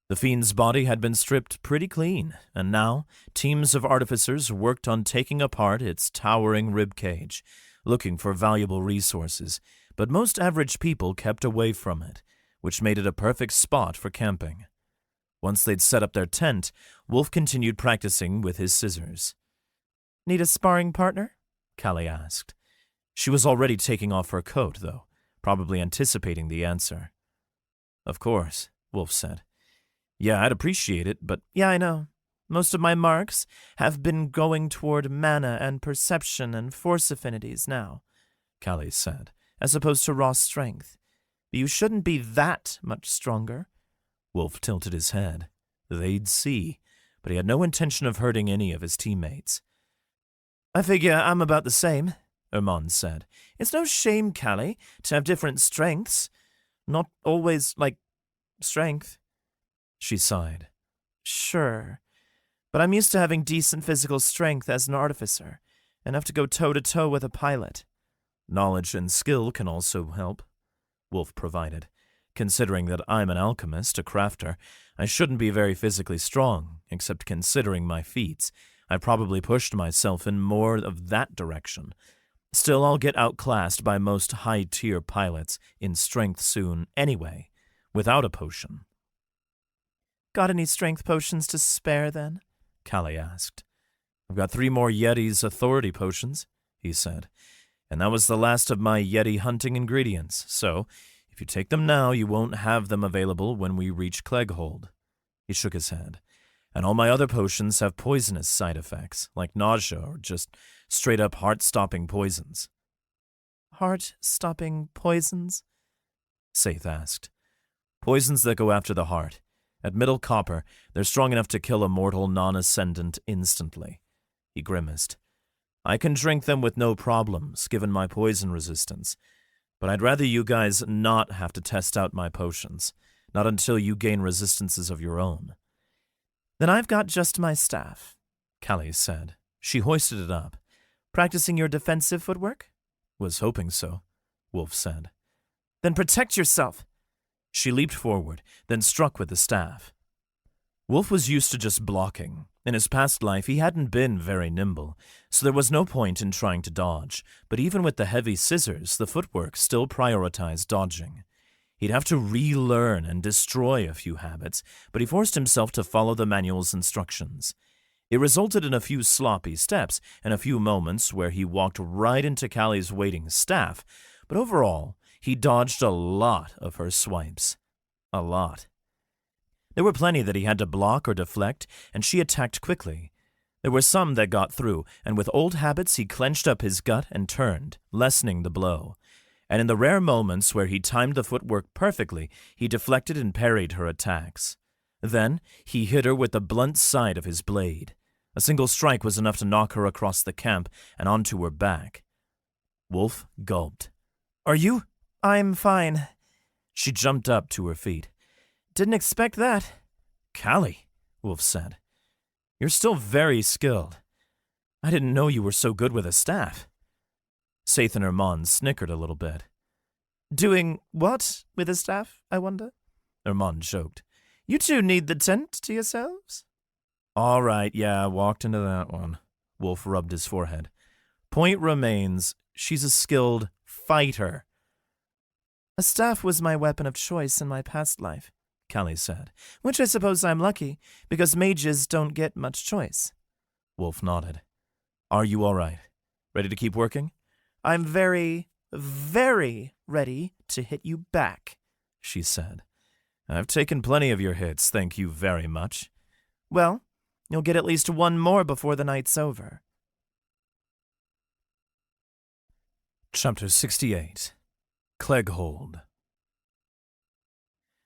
The fiend's body had been stripped pretty clean, and now teams of artificers worked on taking apart its towering ribcage, looking for valuable resources, but most average people kept away from it, which made it a perfect spot for camping. Once they'd set up their tent, Wulf continued practicing with his scissors. Need a sparring partner? Callie asked. She was already taking off her coat, though, probably anticipating the answer. Of course, Wulf said. Yeah, I'd appreciate it, but... Yeah, I know. Most of my marks have been going toward mana and perception and force affinities now, Callie said, as opposed to raw strength. But you shouldn't be that much stronger. Wulf tilted his head. They'd see, but he had no intention of hurting any of his teammates. I figure I'm about the same, Ermand said. It's no shame, Callie, to have different strengths. Not always, strength. She sighed. Sure, but I'm used to having decent physical strength as an artificer, enough to go toe-to-toe with a pilot. Knowledge and skill can also help, Wulf provided. Considering that I'm an alchemist, a crafter, I shouldn't be very physically strong, except considering my feats. I probably pushed myself in more of that direction. Still, I'll get outclassed by most high-tier pilots in strength soon anyway, without a potion. Got any strength potions to spare, then? Callie asked. I've got 3 more Yeti's authority potions, he said, and that was the last of my Yeti hunting ingredients, so if you take them now, you won't have them available when we reach Clegghold. He shook his head. and all my other potions have poisonous side effects, like nausea or just straight-up heart-stopping poisons. Heart-stopping poisons? Saith asked. Poisons that go after the heart. At middle copper, they're strong enough to kill a mortal non-ascendant instantly. He grimaced. I can drink them with no problems, given my poison resistance, but I'd rather you guys not have to test out my potions, not until you gain resistances of your own. Then I've got just my staff, Callie said. She hoisted it up. Practicing your defensive footwork? Was hoping so, Wulf said. Then protect yourself. She leaped forward, then struck with the staff. Wulf was used to just blocking. In his past life, he hadn't been very nimble, so there was no point in trying to dodge, but even with the heavy scissors, the footwork still prioritized dodging. He'd have to relearn and destroy a few habits, but he forced himself to follow the manual's instructions. It resulted in a few sloppy steps and a few moments where he walked right into Callie's waiting staff, but overall, he dodged a lot of her swipes. A lot. There were plenty that he had to block or deflect, and she attacked quickly. There were some that got through, and with old habits he clenched up his gut and turned, lessening the blow. And in the rare moments where he timed the footwork perfectly, he deflected and parried her attacks. Then he hit her with the blunt side of his blade. A single strike was enough to knock her across the camp and onto her back. Wulf gulped. Are you? I'm fine. She jumped up to her feet. Didn't expect that. Callie, Wulf said. You're still very skilled. I didn't know you were so good with a staff. Saith and Hermon snickered a little bit. Doing what with a staff, I wonder? Hermon joked. You two need the tent to yourselves? All right, yeah, I walked into that one. Wulf rubbed his forehead. Point remains, she's a skilled fighter. A staff was my weapon of choice in my past life, Callie said. Which I suppose I'm lucky, because mages don't get much choice. Wulf nodded. Are you all right? Ready to keep working? I'm very, very ready to hit you back, she said. I've taken plenty of your hits, thank you very much. Well, you'll get at least one more before the night's over. Chapter 68 Clegghold.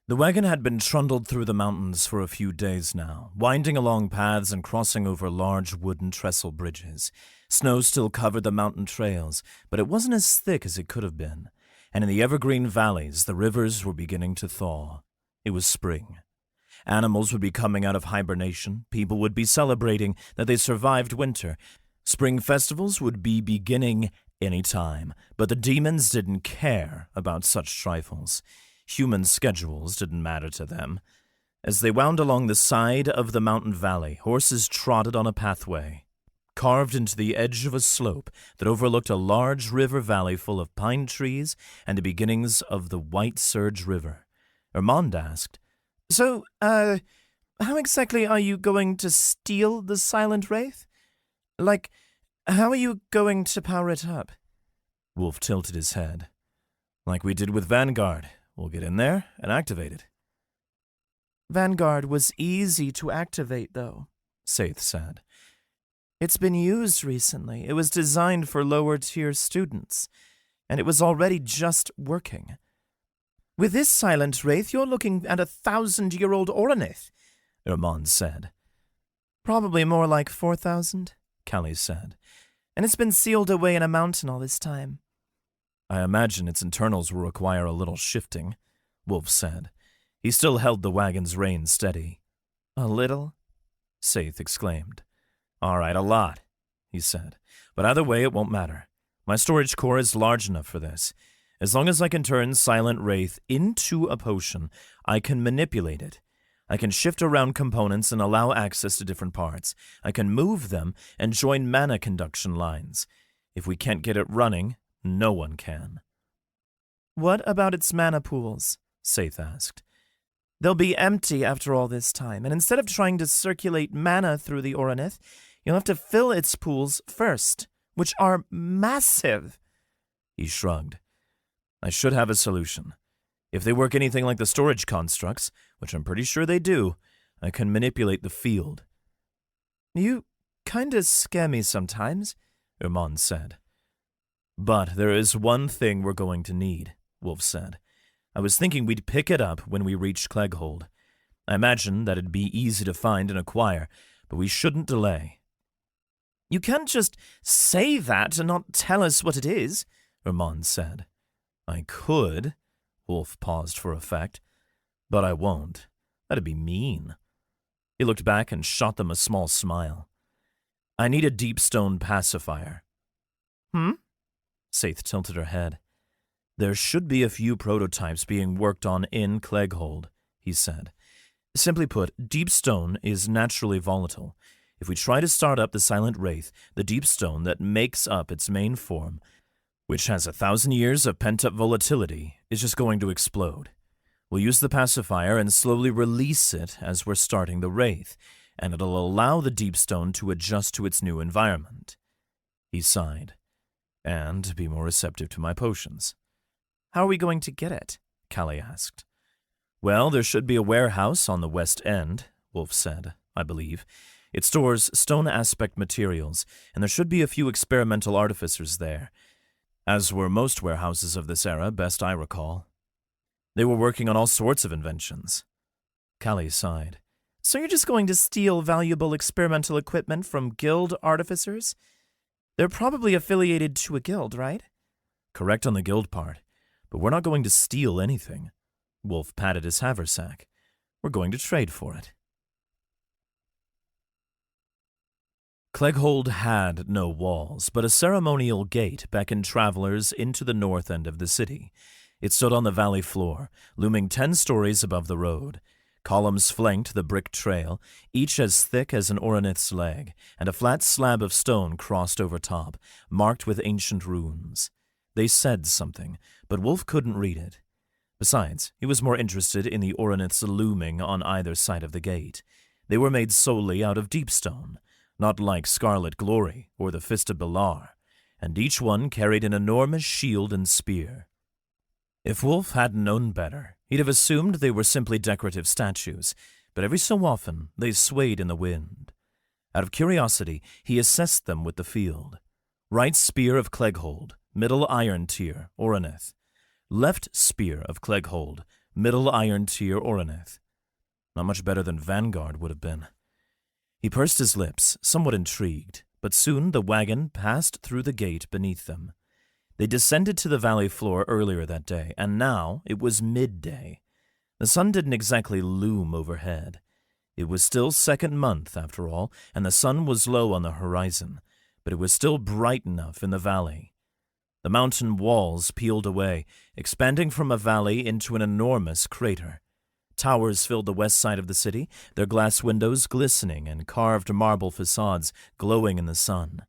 The wagon had been trundled through the mountains for a few days now, winding along paths and crossing over large wooden trestle bridges. Snow still covered the mountain trails, but it wasn't as thick as it could have been, and in the evergreen valleys the rivers were beginning to thaw. It was spring. Animals would be coming out of hibernation, people would be celebrating that they survived winter. Spring festivals would be beginning any time, but the demons didn't care about such trifles. Human schedules didn't matter to them. As they wound along the side of the mountain valley, horses trotted on a pathway, carved into the edge of a slope that overlooked a large river valley full of pine trees and the beginnings of the White Surge River. Hermond asked, So, how exactly are you going to steal the Silent Wraith? Like, how are you going to power it up? Wulf tilted his head. Like we did with Vanguard. We'll get in there and activate it. Vanguard was easy to activate, though, Saith said. It's been used recently. It was designed for lower-tier students, and it was already just working. With this Silent Wraith, you're looking at 1,000-year-old Oronith, Hermond said. Probably more like 4,000, Callie said. And it's been sealed away in a mountain all this time. I imagine its internals will require a little shifting, Wulf said. He still held the wagon's reins steady. A little? Saith exclaimed. All right, a lot, he said. But either way, it won't matter. My storage core is large enough for this. As long as I can turn Silent Wraith into a potion, I can manipulate it. I can shift around components and allow access to different parts. I can move them and join mana conduction lines. If we can't get it running, no one can. What about its mana pools? Saith asked. They'll be empty after all this time, and instead of trying to circulate mana through the Oronith, you'll have to fill its pools first, which are massive. He shrugged. I should have a solution. If they work anything like the storage constructs, which I'm pretty sure they do, I can manipulate the field. You kinda scare me sometimes, Irmand said. But there is one thing we're going to need, Wulf said. I was thinking we'd pick it up when we reached Clegghold. I imagine that it'd be easy to find and acquire, but we shouldn't delay. You can't just say that and not tell us what it is, Irmand said. I could, Wulf paused for effect, but I won't. That'd be mean. He looked back and shot them a small smile. I need a deep stone pacifier. Saith tilted her head. There should be a few prototypes being worked on in Clegghold, he said. Simply put, deep stone is naturally volatile. If we try to start up the Silent Wraith, the deep stone that makes up its main form, which has 1,000 years of pent-up volatility, is just going to explode. We'll use the pacifier and slowly release it as we're starting the Wraith, and it'll allow the deep stone to adjust to its new environment. He sighed. And be more receptive to my potions. How are we going to get it? Callie asked. Well, there should be a warehouse on the west end, Wulf said, I believe. It stores stone aspect materials, and there should be a few experimental artificers there, as were most warehouses of this era, best I recall. They were working on all sorts of inventions. Callie sighed. So you're just going to steal valuable experimental equipment from guild artificers? They're probably affiliated to a guild, right? Correct on the guild part, but we're not going to steal anything. Wulf patted his haversack. We're going to trade for it. Clegghold had no walls, but a ceremonial gate beckoned travelers into the north end of the city. It stood on the valley floor, looming 10 stories above the road. Columns flanked the brick trail, each as thick as an Oronith's leg, and a flat slab of stone crossed over top, marked with ancient runes. They said something, but Wulf couldn't read it. Besides, he was more interested in the Oroniths looming on either side of the gate. They were made solely out of deep stone, not like Scarlet Glory or the Fist of Belar, and each one carried an enormous shield and spear. If Wulf hadn't known better, he'd have assumed they were simply decorative statues, but every so often they swayed in the wind. Out of curiosity, he assessed them with the field. Right spear of Clegghold, middle iron tier, Oronith. Left spear of Clegghold, middle iron tier, Oronith. Not much better than Vanguard would have been. He pursed his lips, somewhat intrigued, but soon the wagon passed through the gate beneath them. They descended to the valley floor earlier that day, and now it was midday. The sun didn't exactly loom overhead. It was still second month, after all, and the sun was low on the horizon, but it was still bright enough in the valley. The mountain walls peeled away, expanding from a valley into an enormous crater. Towers filled the west side of the city, their glass windows glistening and carved marble facades glowing in the sun.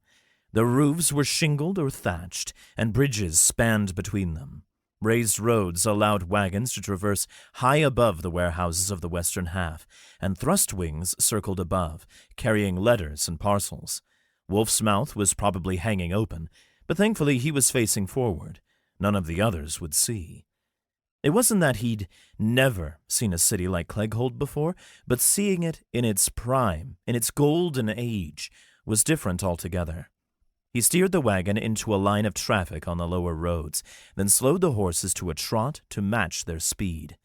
The roofs were shingled or thatched, and bridges spanned between them. Raised roads allowed wagons to traverse high above the warehouses of the western half, and thrust wings circled above, carrying letters and parcels. Wulf's mouth was probably hanging open, but thankfully he was facing forward. None of the others would see. It wasn't that he'd never seen a city like Clegghold before, but seeing it in its prime, in its golden age, was different altogether. He steered the wagon into a line of traffic on the lower roads, then slowed the horses to a trot to match their speed.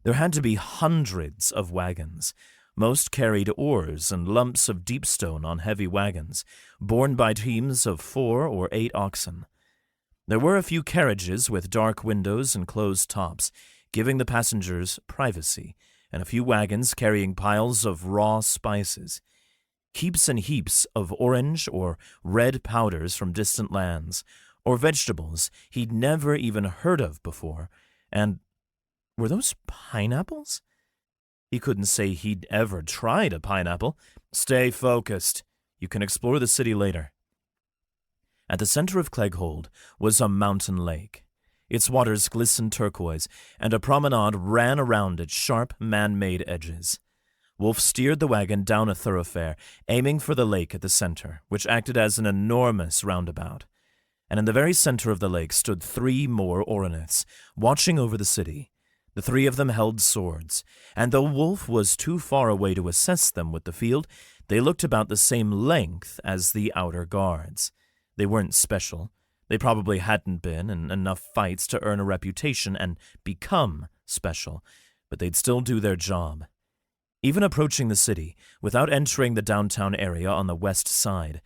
There had to be hundreds of wagons. Most carried oars and lumps of deep stone on heavy wagons, borne by teams of 4 or 8 oxen. There were a few carriages with dark windows and closed tops, giving the passengers privacy, and a few wagons carrying piles of raw spices. Heaps and heaps of orange or red powders from distant lands, or vegetables he'd never even heard of before, and were those pineapples? He couldn't say he'd ever tried a pineapple. Stay focused. You can explore the city later. At the center of Clegghold was a mountain lake. Its waters glistened turquoise, and a promenade ran around its sharp, man-made edges. Wulf steered the wagon down a thoroughfare, aiming for the lake at the center, which acted as an enormous roundabout. And in the very center of the lake stood 3 more Oroniths, watching over the city. The three of them held swords, and though Wulf was too far away to assess them with the field, they looked about the same length as the outer guards. They weren't special. They probably hadn't been in enough fights to earn a reputation and become special, but they'd still do their job. Even approaching the city, without entering the downtown area on the west side,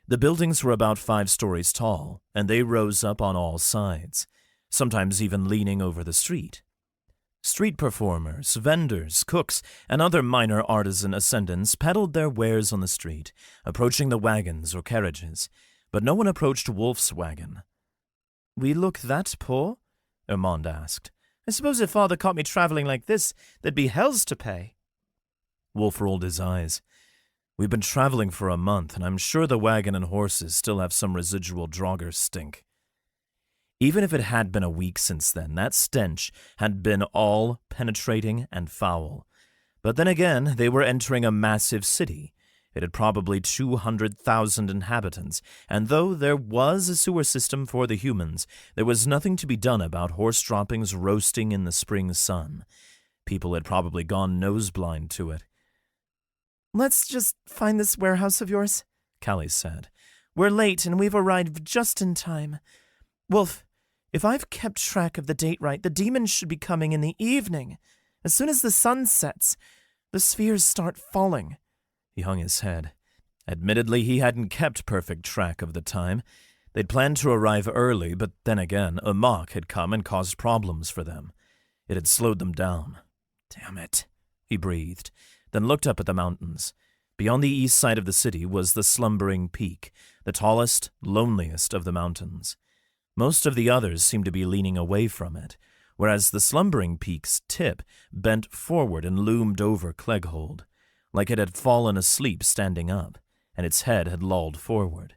the buildings were about 5 stories tall, and they rose up on all sides, sometimes even leaning over the street. Street performers, vendors, cooks, and other minor artisan ascendants peddled their wares on the street, approaching the wagons or carriages, but no one approached Wulf's wagon. "We look that poor?" Ermond asked. "I suppose if father caught me traveling like this, there'd be hells to pay." Wulf rolled his eyes. "We've been traveling for a month, and I'm sure the wagon and horses still have some residual Draugr stink." Even if it had been a week since then, that stench had been all-penetrating and foul. But then again, they were entering a massive city. It had probably 200,000 inhabitants, and though there was a sewer system for the humans, there was nothing to be done about horse droppings roasting in the spring sun. People had probably gone nose-blind to it. "Let's just find this warehouse of yours," Callie said. "We're late, and we've arrived just in time. Wulf, if I've kept track of the date right, the demons should be coming in the evening. As soon as the sun sets, the spheres start falling." He hung his head. Admittedly, he hadn't kept perfect track of the time. They'd planned to arrive early, but then again, a mock had come and caused problems for them. It had slowed them down. "Damn it," he breathed, then looked up at the mountains. Beyond the east side of the city was the slumbering peak, the tallest, loneliest of the mountains. Most of the others seemed to be leaning away from it, whereas the slumbering peak's tip bent forward and loomed over Clegghold, like it had fallen asleep standing up, and its head had lolled forward.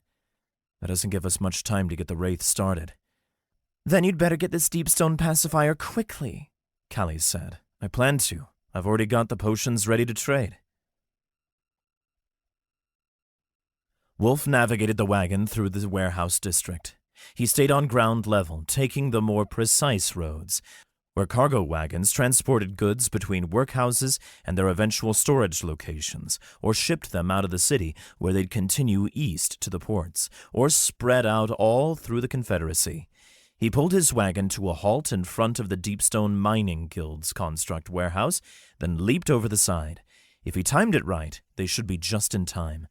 "That doesn't give us much time to get the wraith started." "Then you'd better get this deepstone pacifier quickly," Callie said. "I plan to. I've already got the potions ready to trade." Wulf navigated the wagon through the warehouse district. He stayed on ground level, taking the more precise roads, where cargo wagons transported goods between workhouses and their eventual storage locations, or shipped them out of the city where they'd continue east to the ports, or spread out all through the Confederacy. He pulled his wagon to a halt in front of the Deepstone Mining Guild's construct warehouse, then leaped over the side. If he timed it right, they should be just in time.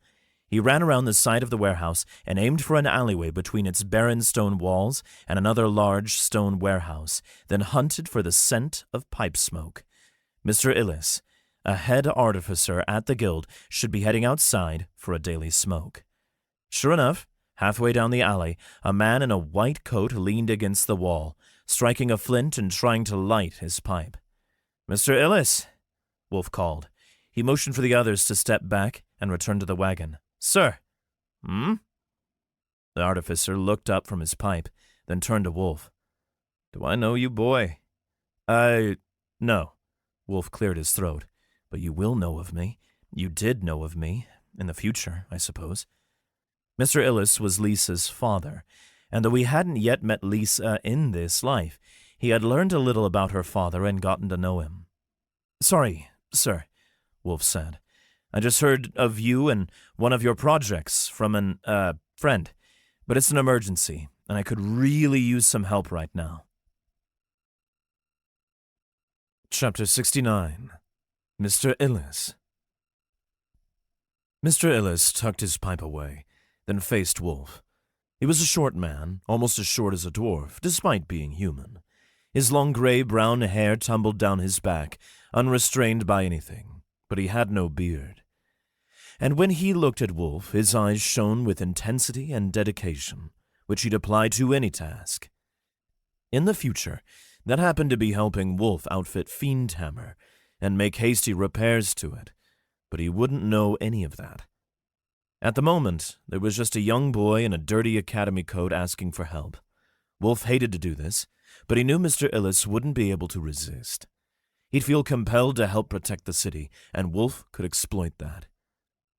He ran around the side of the warehouse and aimed for an alleyway between its barren stone walls and another large stone warehouse, then hunted for the scent of pipe smoke. Mr. Illis, a head artificer at the guild, should be heading outside for a daily smoke. Sure enough, halfway down the alley, a man in a white coat leaned against the wall, striking a flint and trying to light his pipe. "Mr. Illis," Wulf called. He motioned for the others to step back and return to the wagon. "Sir." "Hmm?" The artificer looked up from his pipe, then turned to Wulf. "Do I know you, boy?" No." Wulf cleared his throat. "But you will know of me. You did know of me. In the future, I suppose." Mr. Illis was Lisa's father, and though he hadn't yet met Lisa in this life, he had learned a little about her father and gotten to know him. "Sorry, sir," Wulf said. "I just heard of you and one of your projects from an, friend, but it's an emergency, and I could really use some help right now." Chapter 69. Mr. Illis. Mr. Illis tucked his pipe away, then faced Wulf. He was a short man, almost as short as a dwarf, despite being human. His long gray-brown hair tumbled down his back, unrestrained by anything, but he had no beard. And when he looked at Wulf, his eyes shone with intensity and dedication, which he'd apply to any task. In the future, that happened to be helping Wulf outfit Fiendhammer and make hasty repairs to it, but he wouldn't know any of that. At the moment, there was just a young boy in a dirty academy coat asking for help. Wulf hated to do this, but he knew Mr. Illis wouldn't be able to resist. He'd feel compelled to help protect the city, and Wulf could exploit that.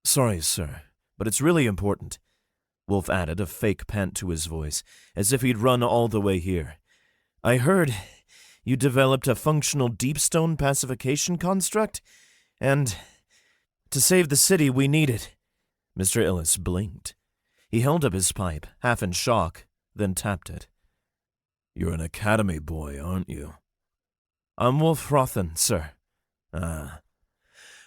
"Sorry, sir, but it's really important," Wulf added, a fake pant to his voice, as if he'd run all the way here. "I heard you developed a functional deepstone pacification construct, and to save the city, we need it. Mr. Illis blinked. He held up his pipe, half in shock, then tapped it. You're an academy boy, aren't you? I'm Wulf Rothan, sir. Ah.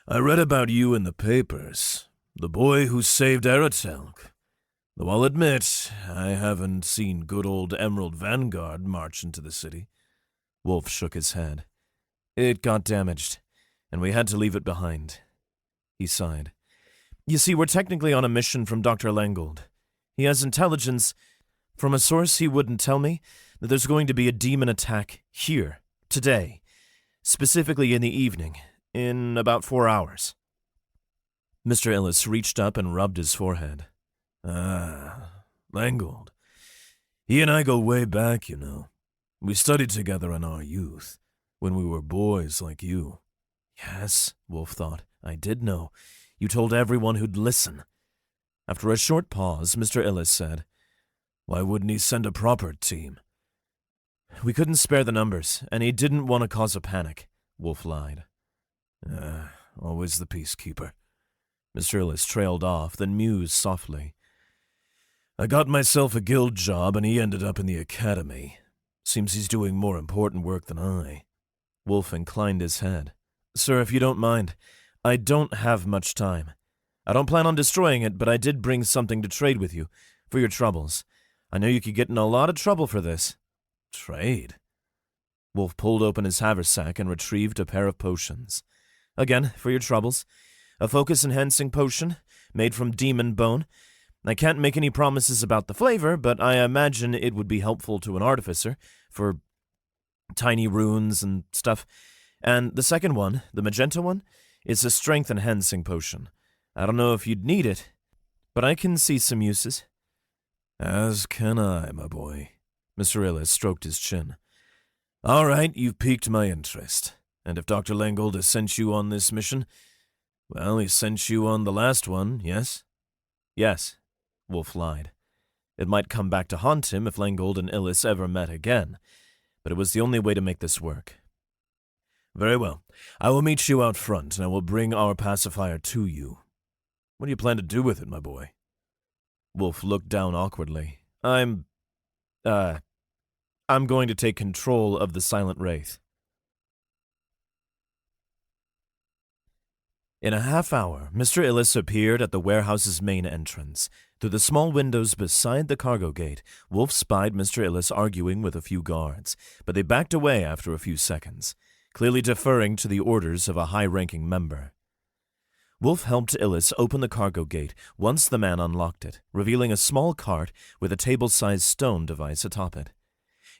I read about you in the papers. The boy who saved Eretelk. Though I'll admit, I haven't seen good old Emerald Vanguard march into the city. Wulf shook his head. It got damaged, and we had to leave it behind. He sighed. You see, we're technically on a mission from Dr. Langold. He has intelligence from a source he wouldn't tell me that there's going to be a demon attack here, today, specifically in the evening, in about 4 hours. Mr. Illis reached up and rubbed his forehead. Ah, Langold. He and I go way back, you know. We studied together in our youth, when we were boys like you. Yes, Wulf thought. I did know. You told everyone who'd listen. After a short pause, Mr. Illis said, Why wouldn't he send a proper team? We couldn't spare the numbers, and he didn't want to cause a panic, Wulf lied. Always the peacekeeper. Mr. Illis trailed off, then mused softly. I got myself a guild job, and he ended up in the academy. Seems he's doing more important work than I. Wulf inclined his head. Sir, if you don't mind, I don't have much time. I don't plan on destroying it, but I did bring something to trade with you, for your troubles. I know you could get in a lot of trouble for this. Trade? Wulf pulled open his haversack and retrieved a pair of potions. Again, for your troubles. A focus-enhancing potion, made from demon bone. I can't make any promises about the flavor, but I imagine it would be helpful to an artificer, for tiny runes and stuff. And the second one, the magenta one, is a strength-enhancing potion. I don't know if you'd need it, but I can see some uses. As can I, my boy. Mr. Illis stroked his chin. All right, you've piqued my interest. And if Dr. Langold has sent you on this mission, well, he sent you on the last one, yes? Yes, Wulf lied. It might come back to haunt him if Langold and Illis ever met again, but it was the only way to make this work. Very well. I will meet you out front, and I will bring our pacifier to you. What do you plan to do with it, my boy? Wulf looked down awkwardly. I'm going to take control of the Silent Wraith. In a half hour, Mr. Illis appeared at the warehouse's main entrance. Through the small windows beside the cargo gate, Wulf spied Mr. Illis arguing with a few guards, but they backed away after a few seconds, clearly deferring to the orders of a high-ranking member. Wulf helped Illis open the cargo gate once the man unlocked it, revealing a small cart with a table-sized stone device atop it.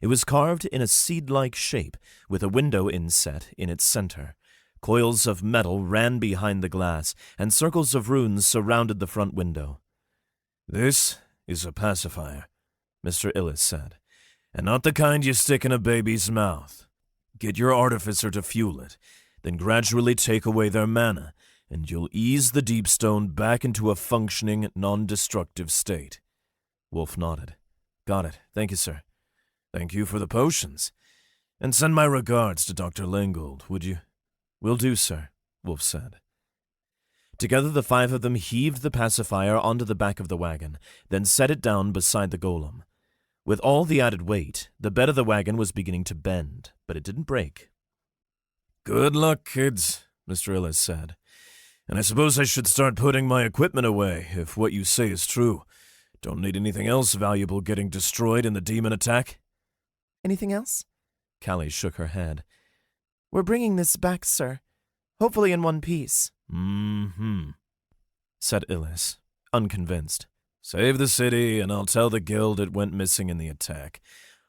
It was carved in a seed-like shape, with a window inset in its center. Coils of metal ran behind the glass, and circles of runes surrounded the front window. This is a pacifier, Mr. Illis said, and not the kind you stick in a baby's mouth. Get your artificer to fuel it, then gradually take away their mana, and you'll ease the deep stone back into a functioning, non-destructive state. Wulf nodded. Got it. Thank you, sir. Thank you for the potions. And send my regards to Dr. Langold, would you? Will do, sir, Wulf said. Together the five of them heaved the pacifier onto the back of the wagon, then set it down beside the golem. With all the added weight, the bed of the wagon was beginning to bend, but it didn't break. Good luck, kids, Mr. Illis said. And I suppose I should start putting my equipment away, if what you say is true. Don't need anything else valuable getting destroyed in the demon attack? Anything else? Callie shook her head. We're bringing this back, sir. Hopefully in one piece. Said Illis, unconvinced. Save the city, and I'll tell the guild it went missing in the attack.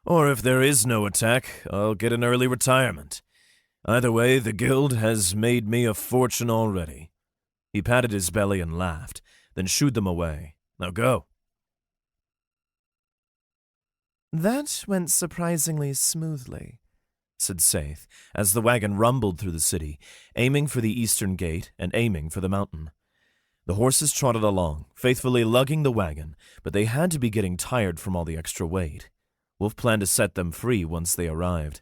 Or if there is no attack, I'll get an early retirement. Either way, the guild has made me a fortune already. He patted his belly and laughed, then shooed them away. Now go. That went surprisingly smoothly, said Saith, as the wagon rumbled through the city, aiming for the eastern gate and aiming for the mountain. The horses trotted along, faithfully lugging the wagon, but they had to be getting tired from all the extra weight. Wulf planned to set them free once they arrived.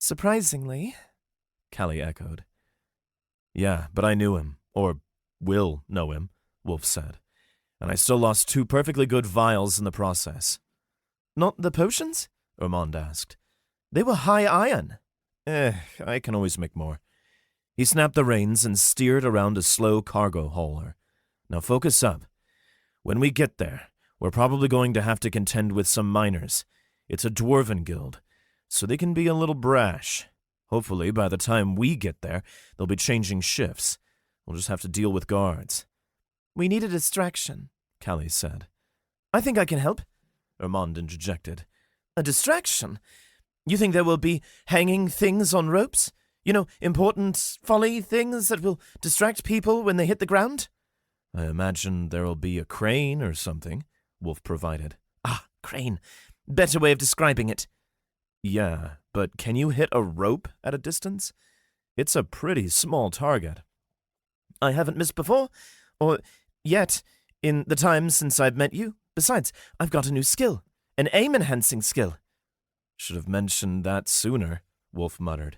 Surprisingly, Callie echoed. Yeah, but I knew him, or will know him, Wulf said. And I still lost 2 perfectly good vials in the process. not the potions? Ormond asked. They were high iron. I can always make more. He snapped the reins and steered around a slow cargo hauler. Now focus up. When we get there, we're probably going to have to contend with some miners. It's a dwarven guild, so they can be a little brash. Hopefully, by the time we get there, they'll be changing shifts. We'll just have to deal with guards. We need a distraction, Callie said. I think I can help. Ormond interjected. A distraction? You think there will be hanging things on ropes? You know, important folly things that will distract people when they hit the ground? I imagine there'll be a crane or something, Wulf provided. Ah, crane. Better way of describing it. Yeah, but can you hit a rope at a distance? It's a pretty small target. I haven't missed before, or yet, in the time since I've met you. Besides, I've got a new skill, an aim-enhancing skill. Should have mentioned that sooner, Wulf muttered.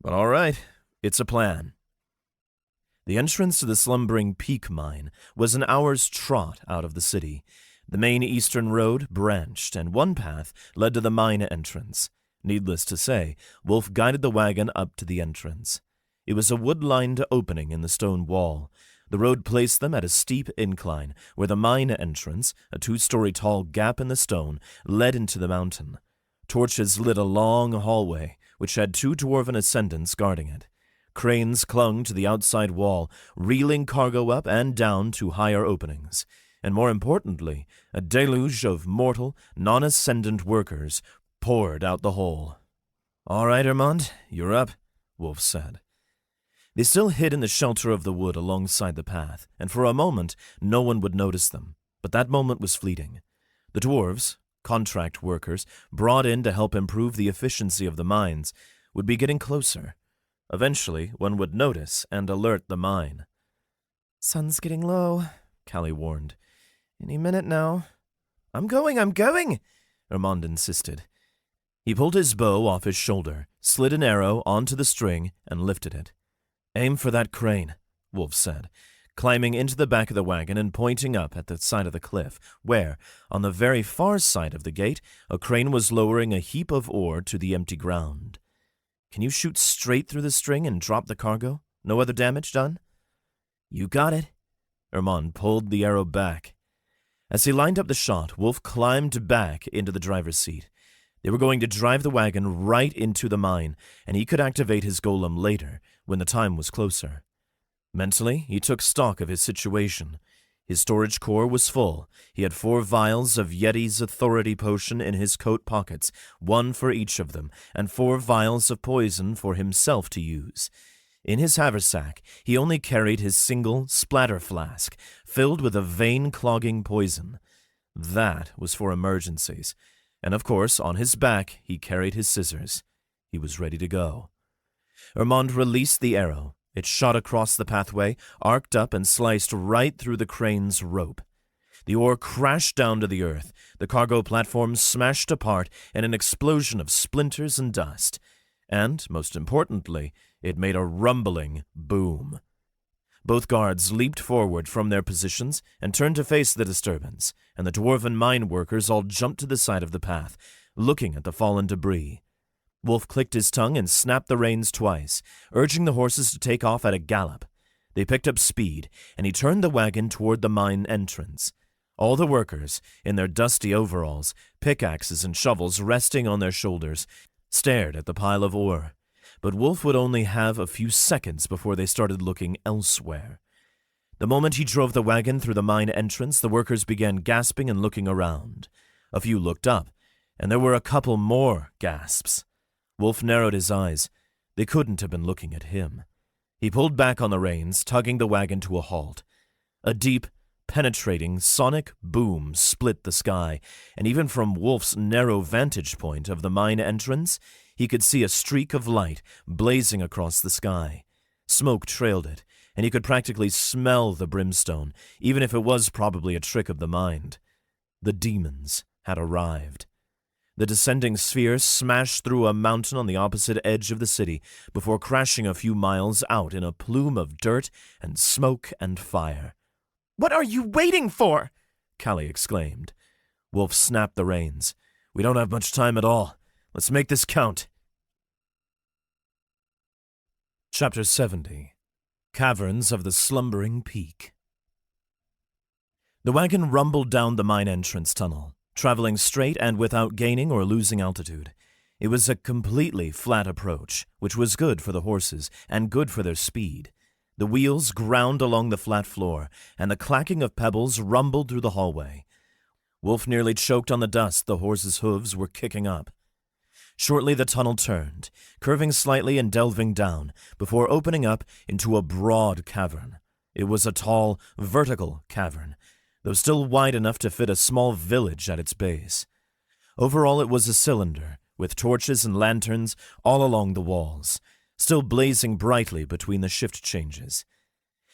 But all right, it's a plan. The entrance to the slumbering Peak Mine was an hour's trot out of the city. The main eastern road branched, and one path led to the mine entrance. Needless to say, Wulf guided the wagon up to the entrance. It was a wood-lined opening in the stone wall. The road placed them at a steep incline, where the mine entrance, a 2-story tall gap in the stone, led into the mountain. Torches lit a long hallway, which had 2 dwarven ascendants guarding it. Cranes clung to the outside wall, reeling cargo up and down to higher openings. And more importantly, a deluge of mortal, non-ascendant workers poured out the hole. All right, Ormond, you're up, Wulf said. They still hid in the shelter of the wood alongside the path, and for a moment no one would notice them. But that moment was fleeting. The dwarves, contract workers, brought in to help improve the efficiency of the mines, would be getting closer. Eventually, one would notice and alert the mine. Sun's getting low, Callie warned. Any minute now. I'm going! Ormond insisted. He pulled his bow off his shoulder, slid an arrow onto the string, and lifted it. Aim for that crane, Wulf said, climbing into the back of the wagon and pointing up at the side of the cliff, where, on the very far side of the gate, a crane was lowering a heap of ore to the empty ground. Can you shoot straight through the string and drop the cargo? No other damage done? You got it. Ormond pulled the arrow back. As he lined up the shot, Wulf climbed back into the driver's seat. They were going to drive the wagon right into the mine, and he could activate his golem later, when the time was closer. Mentally, he took stock of his situation. His storage core was full. He had 4 vials of Yeti's authority potion in his coat pockets, 1 for each of them, and 4 vials of poison for himself to use. In his haversack, he only carried his single splatter flask, filled with a vein-clogging poison. That was for emergencies. And of course, on his back, he carried his scissors. He was ready to go. Ormond released the arrow. It shot across the pathway, arced up, and sliced right through the crane's rope. The ore crashed down to the earth. The cargo platform smashed apart in an explosion of splinters and dust. And, most importantly, it made a rumbling boom. Both guards leaped forward from their positions and turned to face the disturbance, and the dwarven mine workers all jumped to the side of the path, looking at the fallen debris. Wulf clicked his tongue and snapped the reins twice, urging the horses to take off at a gallop. They picked up speed, and he turned the wagon toward the mine entrance. All the workers, in their dusty overalls, pickaxes and shovels resting on their shoulders, stared at the pile of ore. But Wulf would only have a few seconds before they started looking elsewhere. The moment he drove the wagon through the mine entrance, the workers began gasping and looking around. A few looked up, and there were a couple more gasps. Wulf narrowed his eyes. They couldn't have been looking at him. He pulled back on the reins, tugging the wagon to a halt. A deep, penetrating, sonic boom split the sky, and even from Wulf's narrow vantage point of the mine entrance, he could see a streak of light blazing across the sky. Smoke trailed it, and he could practically smell the brimstone, even if it was probably a trick of the mind. The demons had arrived. The descending sphere smashed through a mountain on the opposite edge of the city before crashing a few miles out in a plume of dirt and smoke and fire. What are you waiting for? Callie exclaimed. Wulf snapped the reins. We don't have much time at all. Let's make this count. Chapter 70. Caverns of the Slumbering Peak. The wagon rumbled down the mine entrance tunnel, traveling straight and without gaining or losing altitude. It was a completely flat approach, which was good for the horses and good for their speed. The wheels ground along the flat floor, and the clacking of pebbles rumbled through the hallway. Wulf nearly choked on the dust the horses' hooves were kicking up. Shortly the tunnel turned, curving slightly and delving down, before opening up into a broad cavern. It was a tall, vertical cavern, though still wide enough to fit a small village at its base. Overall it was a cylinder, with torches and lanterns all along the walls, still blazing brightly between the shift changes.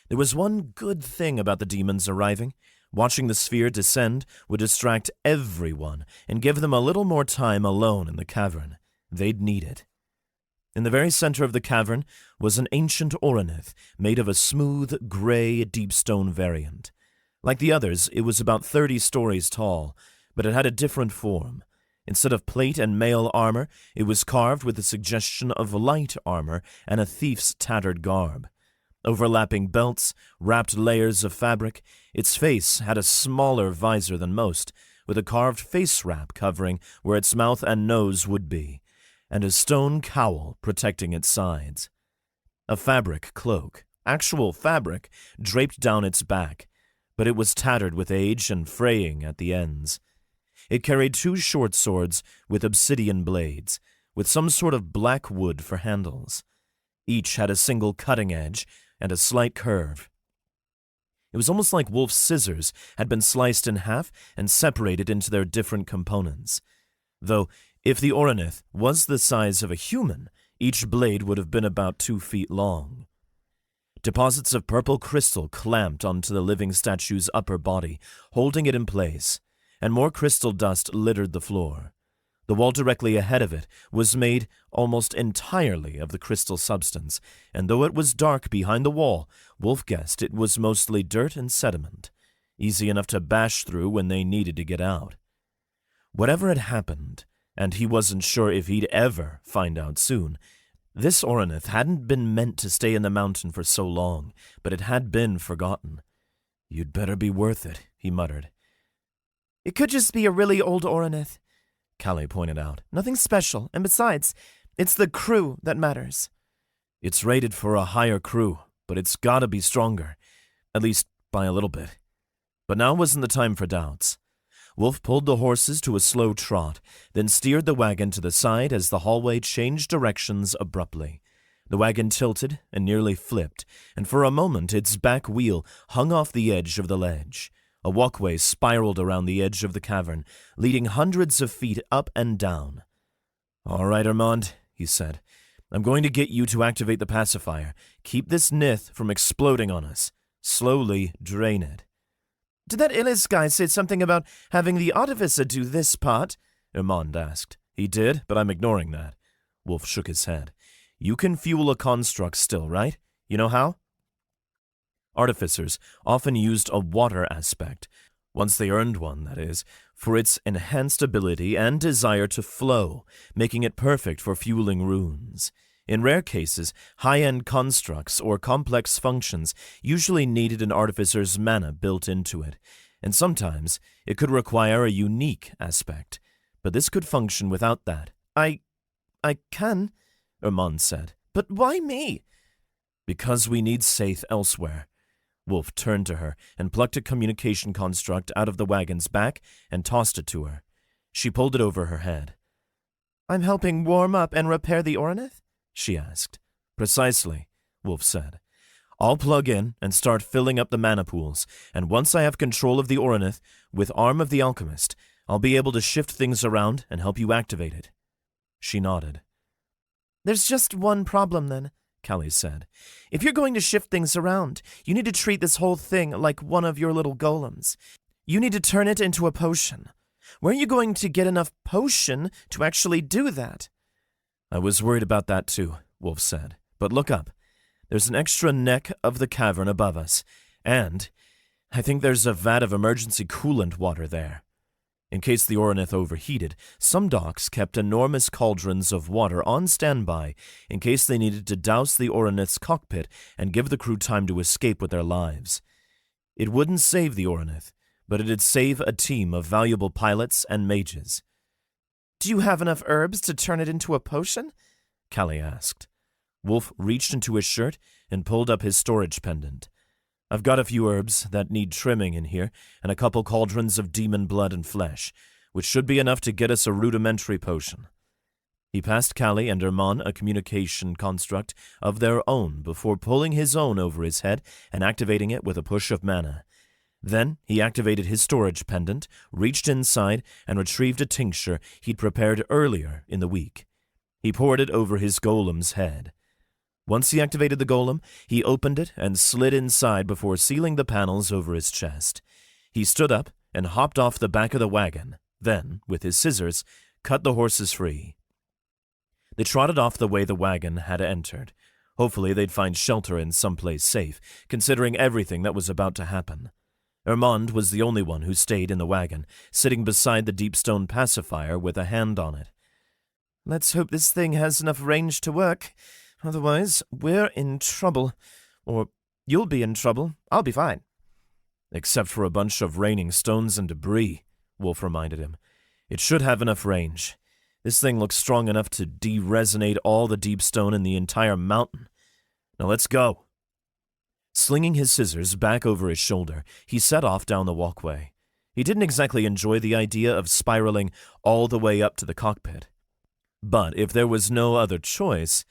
There was one good thing about the demons arriving. Watching the sphere descend would distract everyone and give them a little more time alone in the cavern. They'd need it. In the very center of the cavern was an ancient Oronith made of a smooth, gray, deep stone variant. Like the others, it was about 30 stories tall, but it had a different form. Instead of plate and mail armor, it was carved with the suggestion of light armor and a thief's tattered garb. Overlapping belts, wrapped layers of fabric, its face had a smaller visor than most, with a carved face wrap covering where its mouth and nose would be, and a stone cowl protecting its sides. A fabric cloak, actual fabric, draped down its back, but it was tattered with age and fraying at the ends. It carried 2 short swords with obsidian blades, with some sort of black wood for handles. Each had a single cutting edge and a slight curve. It was almost like Wulf's scissors had been sliced in half and separated into their different components. Though, if the Oronith was the size of a human, each blade would have been about 2 feet long. Deposits of purple crystal clamped onto the living statue's upper body, holding it in place, and more crystal dust littered the floor. The wall directly ahead of it was made almost entirely of the crystal substance, and though it was dark behind the wall, Wulf guessed it was mostly dirt and sediment, easy enough to bash through when they needed to get out. Whatever had happened, and he wasn't sure if he'd ever find out soon, this Oronith hadn't been meant to stay in the mountain for so long, but it had been forgotten. "You'd better be worth it," he muttered. It could just be a really old Oronith, Callie pointed out. Nothing special, and besides, it's the crew that matters. It's rated for a higher crew, but it's gotta be stronger, at least by a little bit. But now wasn't the time for doubts. Wulf pulled the horses to a slow trot, then steered the wagon to the side as the hallway changed directions abruptly. The wagon tilted and nearly flipped, and for a moment its back wheel hung off the edge of the ledge. A walkway spiraled around the edge of the cavern, leading hundreds of feet up and down. "All right, Armand," he said. "I'm going to get you to activate the pacifier. Keep this nith from exploding on us. Slowly drain it." Did that Ilis guy say something about having the artificer do this part? Armand asked. "He did, but I'm ignoring that." Wulf shook his head. "You can fuel a construct still, right? You know how?" Artificers often used a water aspect, once they earned one, that is, for its enhanced ability and desire to flow, making it perfect for fueling runes. In rare cases, high-end constructs or complex functions usually needed an artificer's mana built into it, and sometimes it could require a unique aspect, but this could function without that. I can, Armand said. But why me? "Because we need Saith elsewhere." Wulf turned to her and plucked a communication construct out of the wagon's back and tossed it to her. She pulled it over her head. "I'm helping warm up and repair the Oronith?" she asked. "Precisely," Wulf said. "I'll plug in and start filling up the mana pools, and once I have control of the Oronith, with Arm of the Alchemist, I'll be able to shift things around and help you activate it." She nodded. "There's just one problem then," Callie said. "If you're going to shift things around, you need to treat this whole thing like one of your little golems. You need to turn it into a potion. Where are you going to get enough potion to actually do that? I was worried about that too, Wulf said. But look up. There's an extra neck of the cavern above us, and I think there's a vat of emergency coolant water there. In case the Oronith overheated, some docks kept enormous cauldrons of water on standby in case they needed to douse the Oronith's cockpit and give the crew time to escape with their lives. It wouldn't save the Oronith, but it'd save a team of valuable pilots and mages. Do you have enough herbs to turn it into a potion? Callie asked. Wulf reached into his shirt and pulled up his storage pendant. I've got a few herbs that need trimming in here, and a couple cauldrons of demon blood and flesh, which should be enough to get us a rudimentary potion. He passed Callie and Herman a communication construct of their own before pulling his own over his head and activating it with a push of mana. Then he activated his storage pendant, reached inside, and retrieved a tincture he'd prepared earlier in the week. He poured it over his golem's head. Once he activated the golem, he opened it and slid inside before sealing the panels over his chest. He stood up and hopped off the back of the wagon, then, with his scissors, cut the horses free. They trotted off the way the wagon had entered. Hopefully they'd find shelter in someplace safe, considering everything that was about to happen. Hermond was the only one who stayed in the wagon, sitting beside the deep stone pacifier with a hand on it. Let's hope this thing has enough range to work. Otherwise, we're in trouble. Or you'll be in trouble. I'll be fine. Except for a bunch of raining stones and debris, Wulf reminded him. It should have enough range. This thing looks strong enough to de-resonate all the deep stone in the entire mountain. Now let's go. Slinging his scissors back over his shoulder, he set off down the walkway. He didn't exactly enjoy the idea of spiraling all the way up to the cockpit. But if there was no other choice...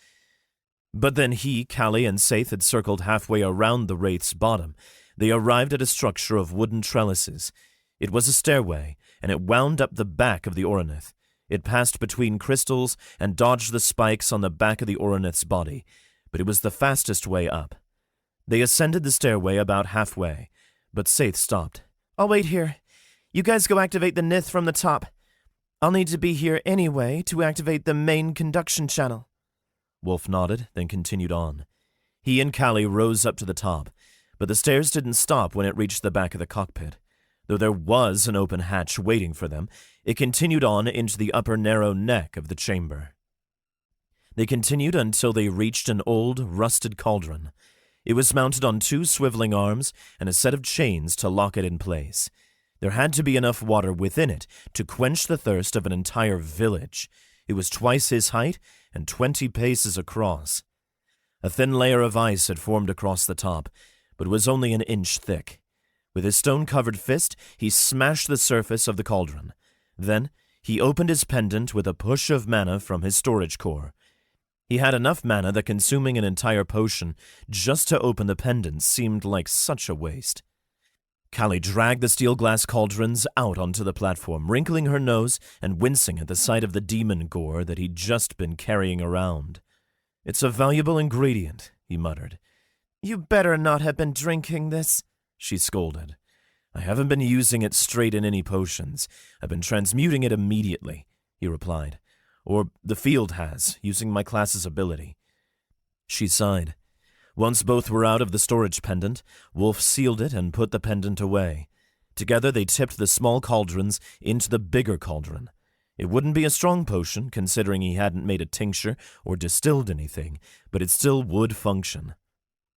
But then he, Callie, and Saith had circled halfway around the Wraith's bottom. They arrived at a structure of wooden trellises. It was a stairway, and it wound up the back of the Oronith. It passed between crystals and dodged the spikes on the back of the Oronith's body, but it was the fastest way up. They ascended the stairway about halfway, but Saith stopped. I'll wait here. You guys go activate the Nith from the top. I'll need to be here anyway to activate the main conduction channel. Wulf nodded, then continued on. He and Callie rose up to the top, but the stairs didn't stop when it reached the back of the cockpit. Though there was an open hatch waiting for them, it continued on into the upper narrow neck of the chamber. They continued until they reached an old, rusted cauldron. It was mounted on 2 swiveling arms and a set of chains to lock it in place. There had to be enough water within it to quench the thirst of an entire village. It was twice his height and 20 paces across. A thin layer of ice had formed across the top, but was only an inch thick. With his stone-covered fist, he smashed the surface of the cauldron. Then he opened his pendant with a push of mana from his storage core. He had enough mana that consuming an entire potion just to open the pendant seemed like such a waste. Callie dragged the steel glass cauldrons out onto the platform, wrinkling her nose and wincing at the sight of the demon gore that he'd just been carrying around. It's a valuable ingredient, he muttered. You better not have been drinking this, she scolded. I haven't been using it straight in any potions. I've been transmuting it immediately, he replied. Or the field has, using my class's ability. She sighed. Once both were out of the storage pendant, Wulf sealed it and put the pendant away. Together they tipped the small cauldrons into the bigger cauldron. It wouldn't be a strong potion, considering he hadn't made a tincture or distilled anything, but it still would function.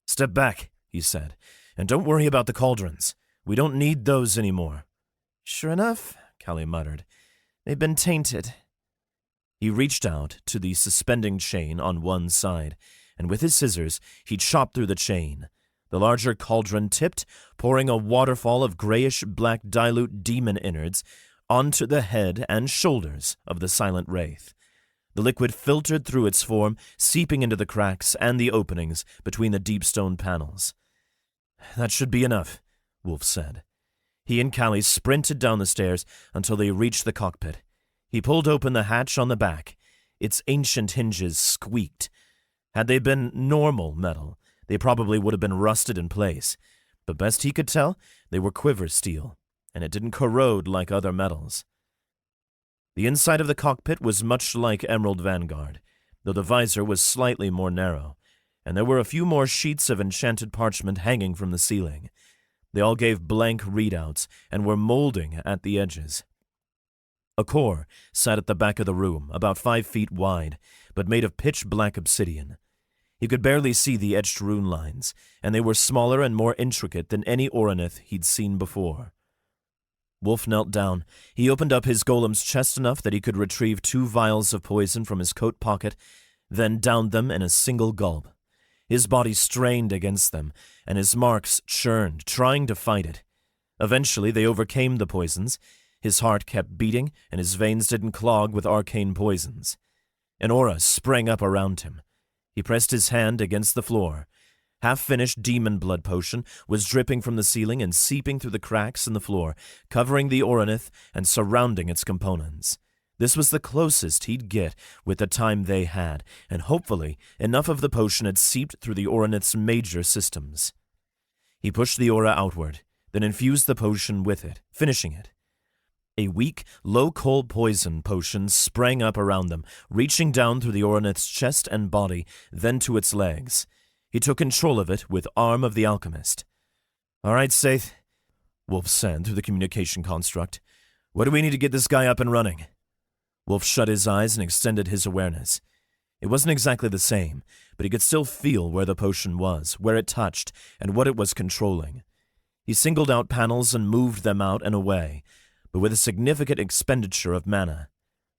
Step back, he said, and don't worry about the cauldrons. We don't need those anymore. Sure enough, Callie muttered. They've been tainted. He reached out to the suspending chain on one side, and with his scissors, he chopped through the chain. The larger cauldron tipped, pouring a waterfall of grayish-black dilute demon innards onto the head and shoulders of the silent wraith. The liquid filtered through its form, seeping into the cracks and the openings between the deep stone panels. That should be enough, Wulf said. He and Callie sprinted down the stairs until they reached the cockpit. He pulled open the hatch on the back. Its ancient hinges squeaked. Had they been normal metal, they probably would have been rusted in place. But best he could tell, they were quiver steel, and it didn't corrode like other metals. The inside of the cockpit was much like Emerald Vanguard, though the visor was slightly more narrow, and there were a few more sheets of enchanted parchment hanging from the ceiling. They all gave blank readouts and were molding at the edges. A core sat at the back of the room, about 5 feet wide, but made of pitch-black obsidian. He could barely see the etched rune lines, and they were smaller and more intricate than any Oronith he'd seen before. Wulf knelt down. He opened up his golem's chest enough that he could retrieve 2 vials of poison from his coat pocket, then downed them in a single gulp. His body strained against them, and his marks churned, trying to fight it. Eventually they overcame the poisons. His heart kept beating, and his veins didn't clog with arcane poisons. An aura sprang up around him. He pressed his hand against the floor. Half-finished demon blood potion was dripping from the ceiling and seeping through the cracks in the floor, covering the Oronith and surrounding its components. This was the closest he'd get with the time they had, and hopefully enough of the potion had seeped through the Oronith's major systems. He pushed the aura outward, then infused the potion with it, finishing it. A weak, low-cold poison potion sprang up around them, reaching down through the Oronith's chest and body, then to its legs. He took control of it with Arm of the Alchemist. "All right, Saith," Wulf said through the communication construct. "What do we need to get this guy up and running?" Wulf shut his eyes and extended his awareness. It wasn't exactly the same, but he could still feel where the potion was, where it touched, and what it was controlling. He singled out panels and moved them out and away, but with a significant expenditure of mana.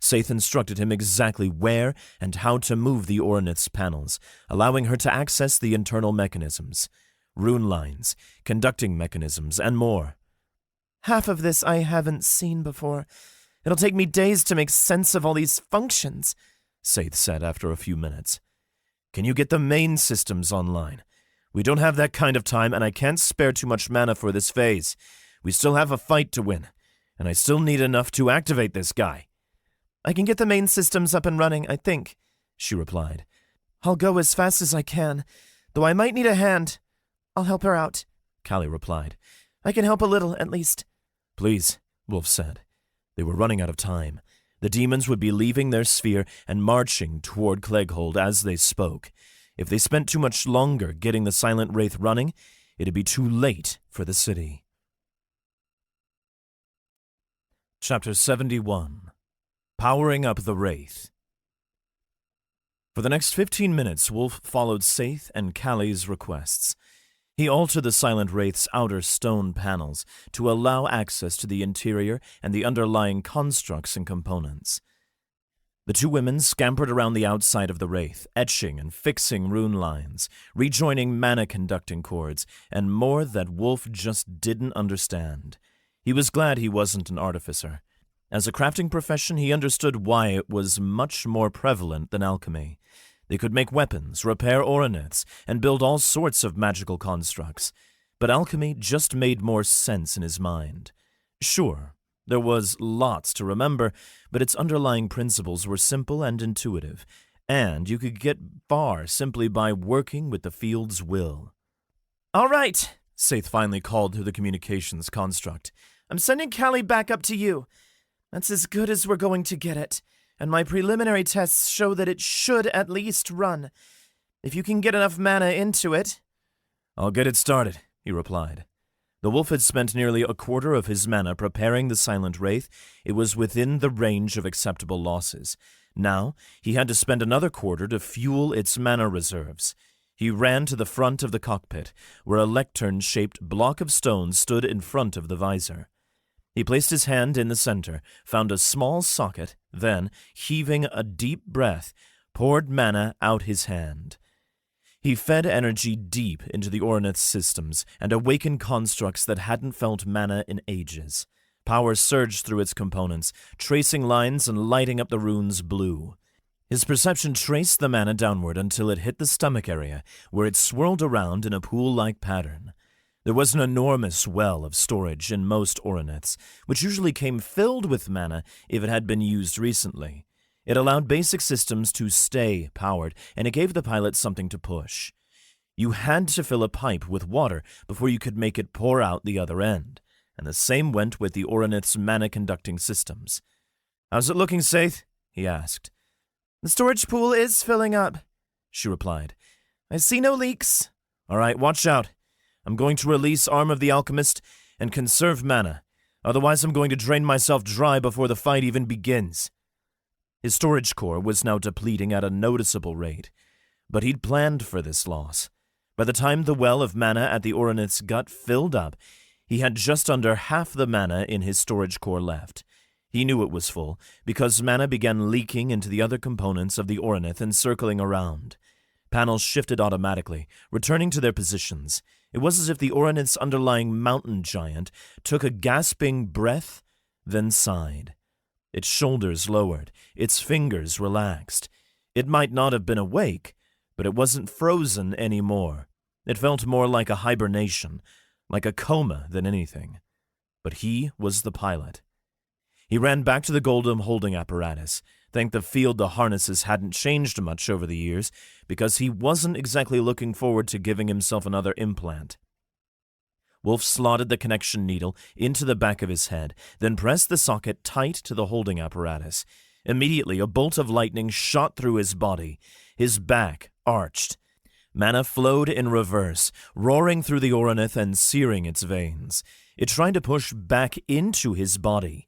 Saith instructed him exactly where and how to move the Oronith's panels, allowing her to access the internal mechanisms, rune lines, conducting mechanisms, and more. Half of this I haven't seen before. It'll take me days to make sense of all these functions, Saith said after a few minutes. "Can you get the main systems online? We don't have that kind of time, and I can't spare too much mana for this phase. We still have a fight to win, and I still need enough to activate this guy." "I can get the main systems up and running, I think," she replied. "I'll go as fast as I can, though I might need a hand. I'll help her out," Callie replied. "I can help a little, at least." "Please," Wulf said. They were running out of time. The demons would be leaving their sphere and marching toward Clegghold as they spoke. If they spent too much longer getting the Silent Wraith running, it'd be too late for the city. Chapter 71. Powering Up the Wraith. For the next 15 minutes, Wulf followed Saith and Callie's requests. He altered the Silent Wraith's outer stone panels to allow access to the interior and the underlying constructs and components. The 2 women scampered around the outside of the Wraith, etching and fixing rune lines, rejoining mana-conducting cords, and more that Wulf just didn't understand. He was glad he wasn't an artificer. As a crafting profession, he understood why it was much more prevalent than alchemy. They could make weapons, repair Oroniths, and build all sorts of magical constructs. But alchemy just made more sense in his mind. Sure, there was lots to remember, but its underlying principles were simple and intuitive, and you could get far simply by working with the field's will. "All right," Saith finally called through the communications construct. "I'm sending Callie back up to you. That's as good as we're going to get it, and my preliminary tests show that it should at least run. If you can get enough mana into it—" "I'll get it started," he replied. The Wulf had spent nearly a quarter of his mana preparing the Silent Wraith. It was within the range of acceptable losses. Now, he had to spend another quarter to fuel its mana reserves. He ran to the front of the cockpit, where a lectern-shaped block of stone stood in front of the visor. He placed his hand in the center, found a small socket, then, heaving a deep breath, poured mana out his hand. He fed energy deep into the Oronith's systems and awakened constructs that hadn't felt mana in ages. Power surged through its components, tracing lines and lighting up the runes blue. His perception traced the mana downward until it hit the stomach area, where it swirled around in a pool-like pattern. There was an enormous well of storage in most Oroniths, which usually came filled with mana if it had been used recently. It allowed basic systems to stay powered, and it gave the pilot something to push. You had to fill a pipe with water before you could make it pour out the other end, and the same went with the Oronith's mana-conducting systems. How's it looking, Saith? He asked. The storage pool is filling up, she replied. I see no leaks. All right, watch out. I'm going to release Arm of the Alchemist and conserve mana. Otherwise, I'm going to drain myself dry before the fight even begins. His storage core was now depleting at a noticeable rate, but he'd planned for this loss. By the time the well of mana at the Oronith's gut filled up, he had just under half the mana in his storage core left. He knew it was full, because mana began leaking into the other components of the Oronith and circling around. Panels shifted automatically, returning to their positions. It was as if the Oronith's underlying mountain giant took a gasping breath, then sighed. Its shoulders lowered, its fingers relaxed. It might not have been awake, but it wasn't frozen anymore. It felt more like a hibernation, like a coma than anything. But he was the pilot. He ran back to the Golem holding apparatus. Thank the field the harnesses hadn't changed much over the years, because he wasn't exactly looking forward to giving himself another implant. Wulf slotted the connection needle into the back of his head, then pressed the socket tight to the holding apparatus. Immediately, a bolt of lightning shot through his body. His back arched. Mana flowed in reverse, roaring through the Oronith and searing its veins. It tried to push back into his body.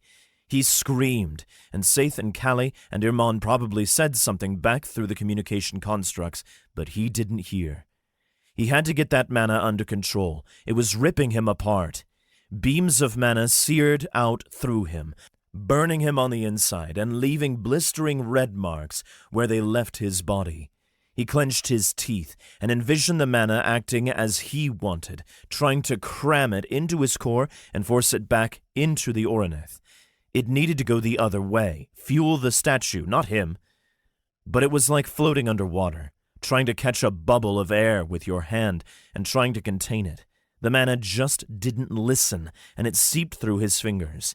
He screamed, and Saith and Callie and Irmon probably said something back through the communication constructs, but he didn't hear. He had to get that mana under control. It was ripping him apart. Beams of mana seared out through him, burning him on the inside and leaving blistering red marks where they left his body. He clenched his teeth and envisioned the mana acting as he wanted, trying to cram it into his core and force it back into the Oronith. It needed to go the other way, fuel the statue, not him. But it was like floating underwater, trying to catch a bubble of air with your hand and trying to contain it. The mana just didn't listen, and it seeped through his fingers.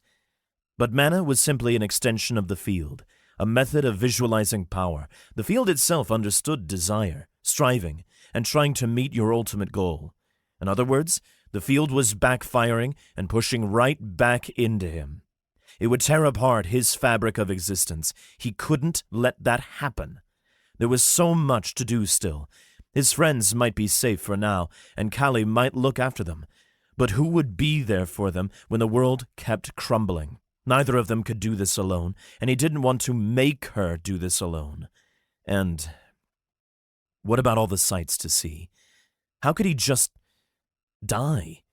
But mana was simply an extension of the field, a method of visualizing power. The field itself understood desire, striving, and trying to meet your ultimate goal. In other words, the field was backfiring and pushing right back into him. It would tear apart his fabric of existence. He couldn't let that happen. There was so much to do still. His friends might be safe for now, and Callie might look after them. But who would be there for them when the world kept crumbling? Neither of them could do this alone, and he didn't want to make her do this alone. And what about all the sights to see? How could he just die?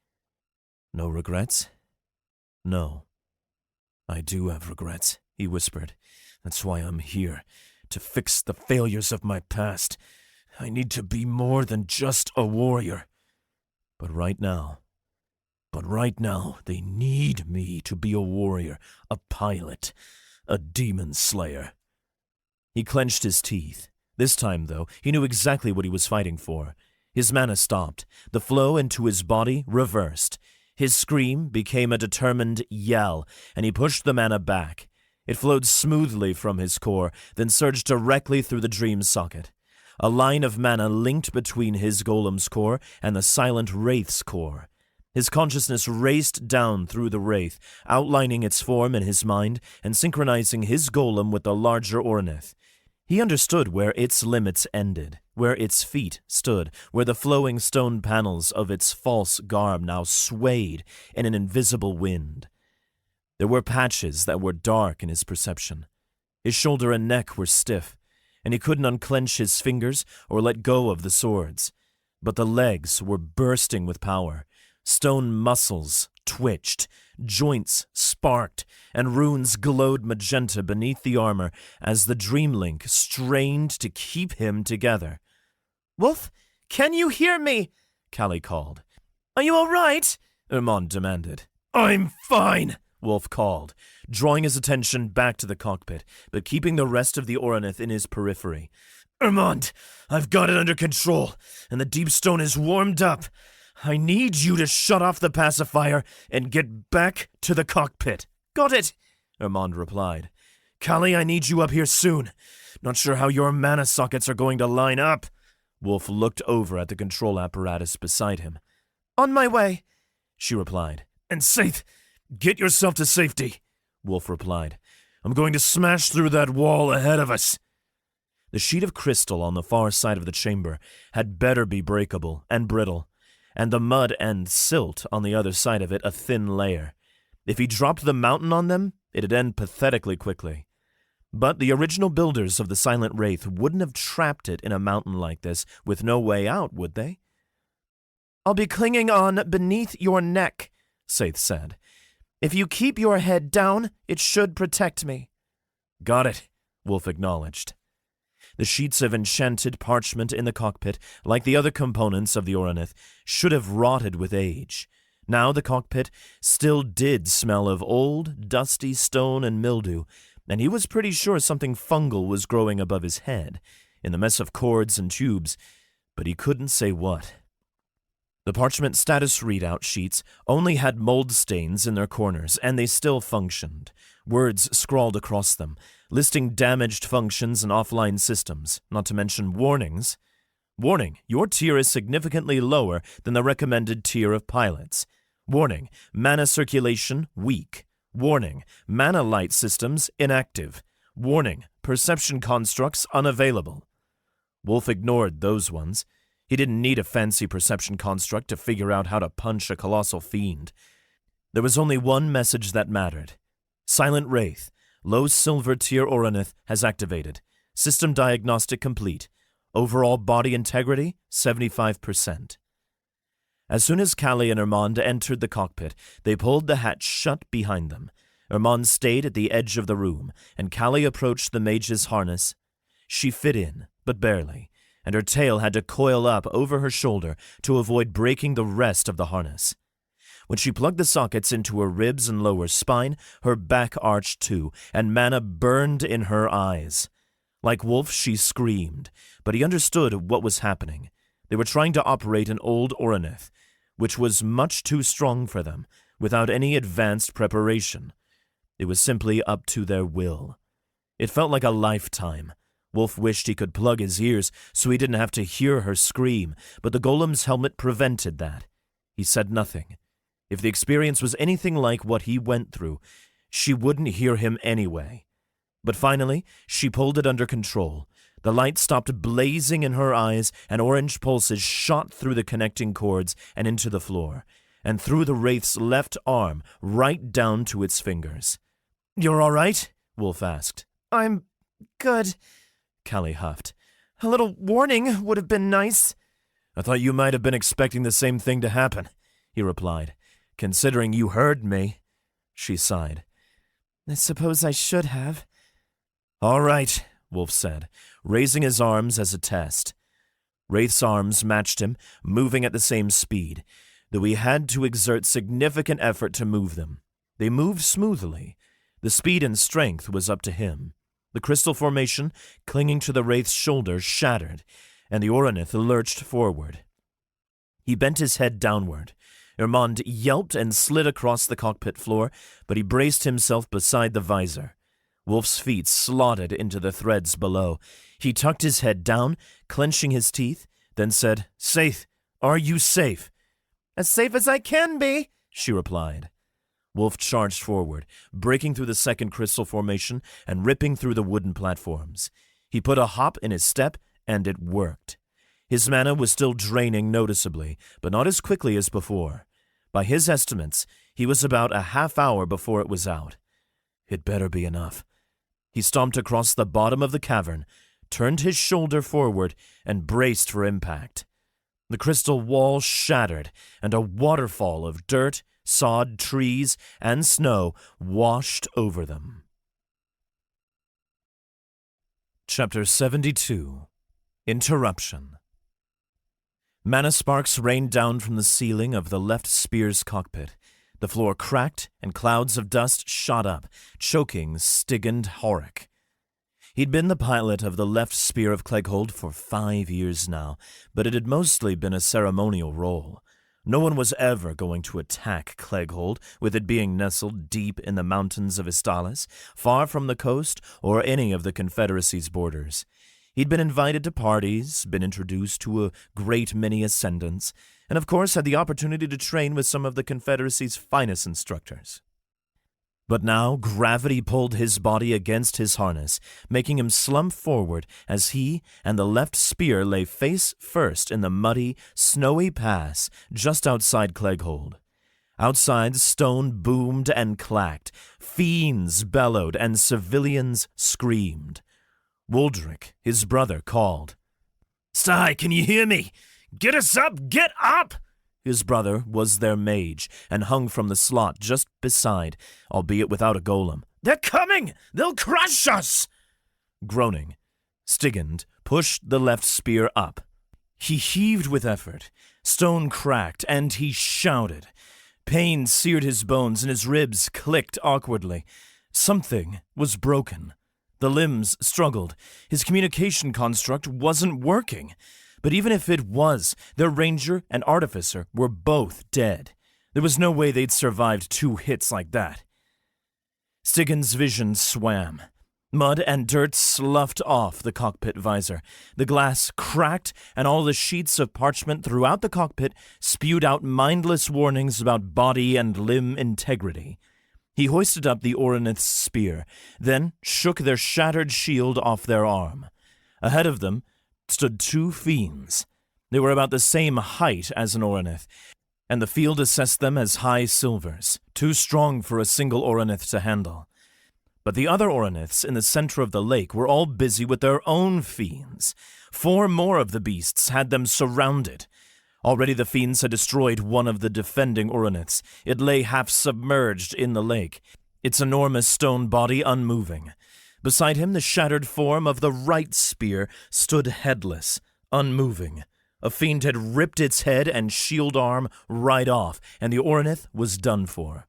No regrets? No. I do have regrets, he whispered. That's why I'm here, to fix the failures of my past. I need to be more than just a warrior. But right now, they need me to be a warrior, a pilot, a demon slayer. He clenched his teeth. This time, though, he knew exactly what he was fighting for. His mana stopped. The flow into his body reversed. His scream became a determined yell, and he pushed the mana back. It flowed smoothly from his core, then surged directly through the dream socket. A line of mana linked between his golem's core and the silent wraith's core. His consciousness raced down through the wraith, outlining its form in his mind and synchronizing his golem with the larger Oronith. He understood where its limits ended, where its feet stood, where the flowing stone panels of its false garb now swayed in an invisible wind. There were patches that were dark in his perception. His shoulder and neck were stiff, and he couldn't unclench his fingers or let go of the swords. But the legs were bursting with power. Stone muscles twitched, joints sparked, and runes glowed magenta beneath the armor as the Dreamlink strained to keep him together. Wulf, can you hear me? Callie called. Are you all right? Irmon demanded. I'm fine, Wulf called, drawing his attention back to the cockpit, but keeping the rest of the Oronith in his periphery. Irmon, I've got it under control, and the deep stone is warmed up. I need you to shut off the pacifier and get back to the cockpit. Got it, Irmon replied. Callie, I need you up here soon. Not sure how your mana sockets are going to line up. Wulf looked over at the control apparatus beside him. On my way, she replied. And Saith, get yourself to safety, Wulf replied. I'm going to smash through that wall ahead of us. The sheet of crystal on the far side of the chamber had better be breakable and brittle, and the mud and silt on the other side of it a thin layer. If he dropped the mountain on them, it'd end pathetically quickly. But the original builders of the Silent Wraith wouldn't have trapped it in a mountain like this with no way out, would they? I'll be clinging on beneath your neck, Saith said. If you keep your head down, it should protect me. Got it, Wulf acknowledged. The sheets of enchanted parchment in the cockpit, like the other components of the Oronith, should have rotted with age. Now the cockpit still did smell of old, dusty stone and mildew, and he was pretty sure something fungal was growing above his head, in the mess of cords and tubes, but he couldn't say what. The parchment status readout sheets only had mold stains in their corners, and they still functioned. Words scrawled across them, listing damaged functions and offline systems, not to mention warnings. Warning, your tier is significantly lower than the recommended tier of pilots. Warning, mana circulation weak. Warning, mana light systems inactive. Warning, perception constructs unavailable. Wulf ignored those ones. He didn't need a fancy perception construct to figure out how to punch a colossal fiend. There was only one message that mattered. Silent Wraith, low silver tier Oronith has activated. System diagnostic complete. Overall body integrity, 75%. As soon as Callie and Hermond entered the cockpit, they pulled the hatch shut behind them. Hermond stayed at the edge of the room, and Callie approached the mage's harness. She fit in, but barely, and her tail had to coil up over her shoulder to avoid breaking the rest of the harness. When she plugged the sockets into her ribs and lower spine, her back arched too, and mana burned in her eyes. Like Wulf, she screamed, but he understood what was happening. They were trying to operate an old Oronith, which was much too strong for them, without any advanced preparation. It was simply up to their will. It felt like a lifetime. Wulf wished he could plug his ears so he didn't have to hear her scream, but the golem's helmet prevented that. He said nothing. If the experience was anything like what he went through, she wouldn't hear him anyway. But finally, she pulled it under control. The light stopped blazing in her eyes, and orange pulses shot through the connecting cords and into the floor, and through the Wraith's left arm, right down to its fingers. "You're all right?" Wulf asked. I'm good, Callie huffed. A little warning would have been nice. I thought you might have been expecting the same thing to happen, he replied. Considering you heard me. She sighed. I suppose I should have. All right, Wulf said, raising his arms as a test. Wraith's arms matched him, moving at the same speed, though he had to exert significant effort to move them. They moved smoothly. The speed and strength was up to him. The crystal formation, clinging to the Wraith's shoulder, shattered, and the Oronith lurched forward. He bent his head downward. Hermond yelped and slid across the cockpit floor, but he braced himself beside the visor. Wulf's feet slotted into the threads below. He tucked his head down, clenching his teeth, then said, "Saith, are you safe?" As safe as I can be, she replied. Wulf charged forward, breaking through the second crystal formation and ripping through the wooden platforms. He put a hop in his step, and it worked. His mana was still draining noticeably, but not as quickly as before. By his estimates, he was about a half hour before it was out. It better be enough. He stomped across the bottom of the cavern, turned his shoulder forward, and braced for impact. The crystal wall shattered, and a waterfall of dirt, sod, trees, and snow washed over them. Chapter 72. Interruption. Mana sparks rained down from the ceiling of the left spear's cockpit. The floor cracked, and clouds of dust shot up, choking Stigand Horik. He'd been the pilot of the left spear of Clegghold for 5 years now, but it had mostly been a ceremonial role. No one was ever going to attack Clegghold, with it being nestled deep in the mountains of Istalis, far from the coast or any of the Confederacy's borders. He'd been invited to parties, been introduced to a great many ascendants, and of course had the opportunity to train with some of the Confederacy's finest instructors. But now gravity pulled his body against his harness, making him slump forward as he and the left spear lay face first in the muddy, snowy pass just outside Clegghold. Outside, stone boomed and clacked, fiends bellowed, and civilians screamed. Wuldrick, his brother, called. "Sty, can you hear me? Get us up! Get up!" His brother was their mage, and hung from the slot just beside, albeit without a golem. "They're coming! They'll crush us!" Groaning, Stigand pushed the left spear up. He heaved with effort. Stone cracked, and he shouted. Pain seared his bones, and his ribs clicked awkwardly. Something was broken. The limbs struggled. His communication construct wasn't working. But even if it was, their ranger and artificer were both dead. There was no way they'd survived 2 hits like that. Stigand's vision swam. Mud and dirt sloughed off the cockpit visor. The glass cracked, and all the sheets of parchment throughout the cockpit spewed out mindless warnings about body and limb integrity. He hoisted up the Orinith's spear, then shook their shattered shield off their arm. Ahead of them stood 2 fiends. They were about the same height as an Orinith, and the field assessed them as high silvers, too strong for a single Orinith to handle. But the other Oriniths in the center of the lake were all busy with their own fiends. 4 more of the beasts had them surrounded. Already the fiends had destroyed one of the defending Oriniths. It lay half submerged in the lake, its enormous stone body unmoving. Beside him, the shattered form of the right spear stood headless, unmoving. A fiend had ripped its head and shield arm right off, and the Orinith was done for.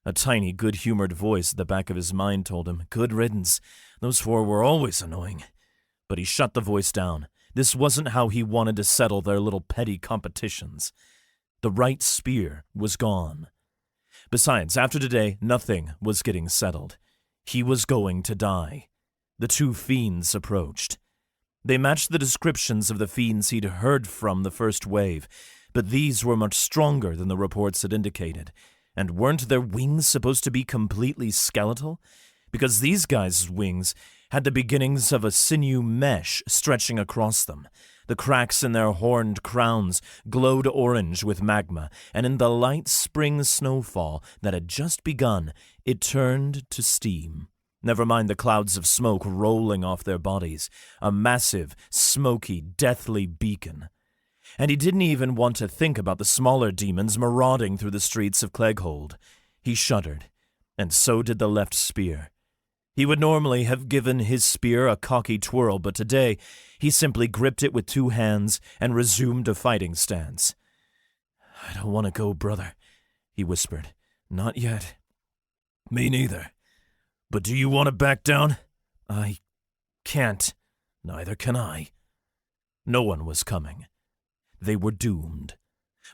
A tiny, good-humored voice at the back of his mind told him, good riddance, those 4 were always annoying. But he shut the voice down. This wasn't how he wanted to settle their little petty competitions. The right spear was gone. Besides, after today, nothing was getting settled. He was going to die. The 2 fiends approached. They matched the descriptions of the fiends he'd heard from the first wave, but these were much stronger than the reports had indicated. And weren't their wings supposed to be completely skeletal? Because these guys' wings had the beginnings of a sinew mesh stretching across them. The cracks in their horned crowns glowed orange with magma, and in the light spring snowfall that had just begun, it turned to steam. Never mind the clouds of smoke rolling off their bodies, a massive, smoky, deathly beacon. And he didn't even want to think about the smaller demons marauding through the streets of Clegghold. He shuddered, and so did the left spear. He would normally have given his spear a cocky twirl, but today he simply gripped it with 2 hands and resumed a fighting stance. "I don't want to go, brother," he whispered. "Not yet." "Me neither. But do you want to back down?" "I can't." "Neither can I." No one was coming. They were doomed.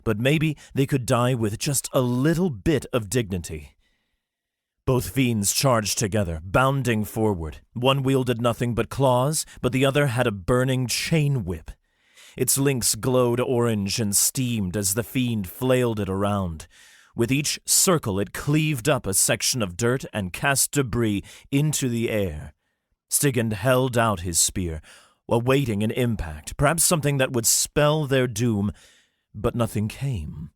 But maybe they could die with just a little bit of dignity. Both fiends charged together, bounding forward. One wielded nothing but claws, but the other had a burning chain whip. Its links glowed orange and steamed as the fiend flailed it around. With each circle, it cleaved up a section of dirt and cast debris into the air. Stigand held out his spear, awaiting an impact, perhaps something that would spell their doom, but nothing came.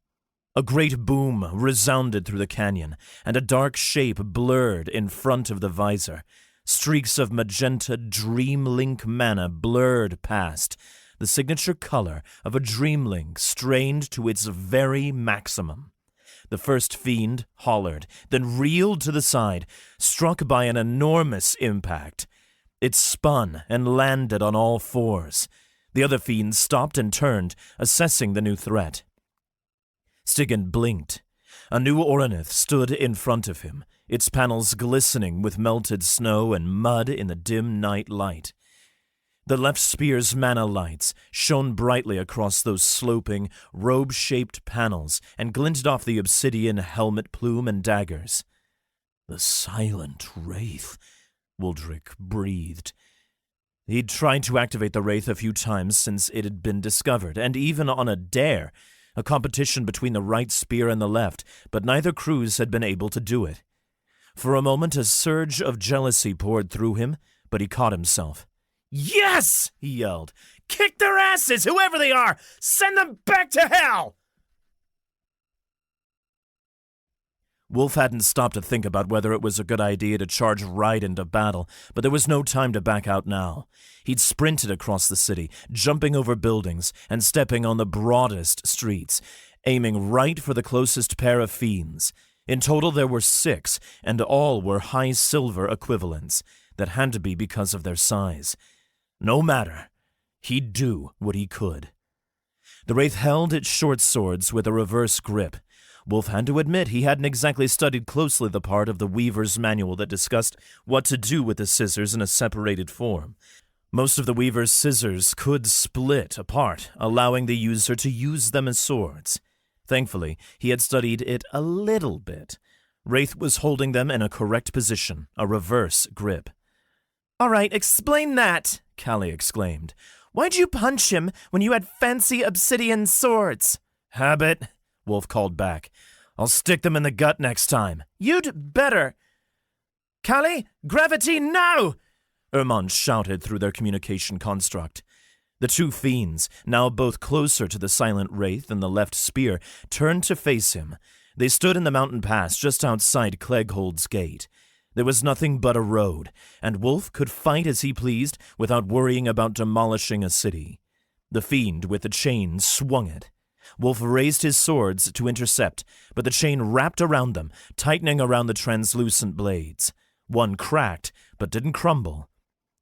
A great boom resounded through the canyon, and a dark shape blurred in front of the visor. Streaks of magenta Dreamlink mana blurred past, the signature color of a Dreamlink strained to its very maximum. The first fiend hollered, then reeled to the side, struck by an enormous impact. It spun and landed on all 4s. The other fiend stopped and turned, assessing the new threat. Stigand blinked. A new Orinith stood in front of him, its panels glistening with melted snow and mud in the dim night light. The left spear's mana lights shone brightly across those sloping, robe-shaped panels and glinted off the obsidian helmet plume and daggers. "The silent wraith," Wuldrick breathed. He'd tried to activate the wraith a few times since it had been discovered, and even on a dare, a competition between the right spear and the left, but neither crews had been able to do it. For a moment, a surge of jealousy poured through him, but he caught himself. Yes! He yelled. Kick their asses, whoever they are! Send them back to hell! Wulf hadn't stopped to think about whether it was a good idea to charge right into battle, but there was no time to back out now. He'd sprinted across the city, jumping over buildings and stepping on the broadest streets, aiming right for the closest pair of fiends. In total, there were 6, and all were high silver equivalents. That had to be because of their size. No matter. He'd do what he could. The Wraith held its short swords with a reverse grip. Wulf had to admit he hadn't exactly studied closely the part of the Weaver's manual that discussed what to do with the scissors in a separated form. Most of the Weaver's scissors could split apart, allowing the user to use them as swords. Thankfully, he had studied it a little bit. Wraith was holding them in a correct position, a reverse grip. All right, explain that, Callie exclaimed. Why'd you punch him when you had fancy obsidian swords? Habit, Wulf called back. I'll stick them in the gut next time. You'd better. Callie, gravity now! Ermond shouted through their communication construct. The 2 fiends, now both closer to the silent wraith than the left spear, turned to face him. They stood in the mountain pass just outside Clegghold's gate. There was nothing but a road, and Wulf could fight as he pleased without worrying about demolishing a city. The fiend with the chain swung it. Wulf raised his swords to intercept, but the chain wrapped around them, tightening around the translucent blades. One cracked, but didn't crumble.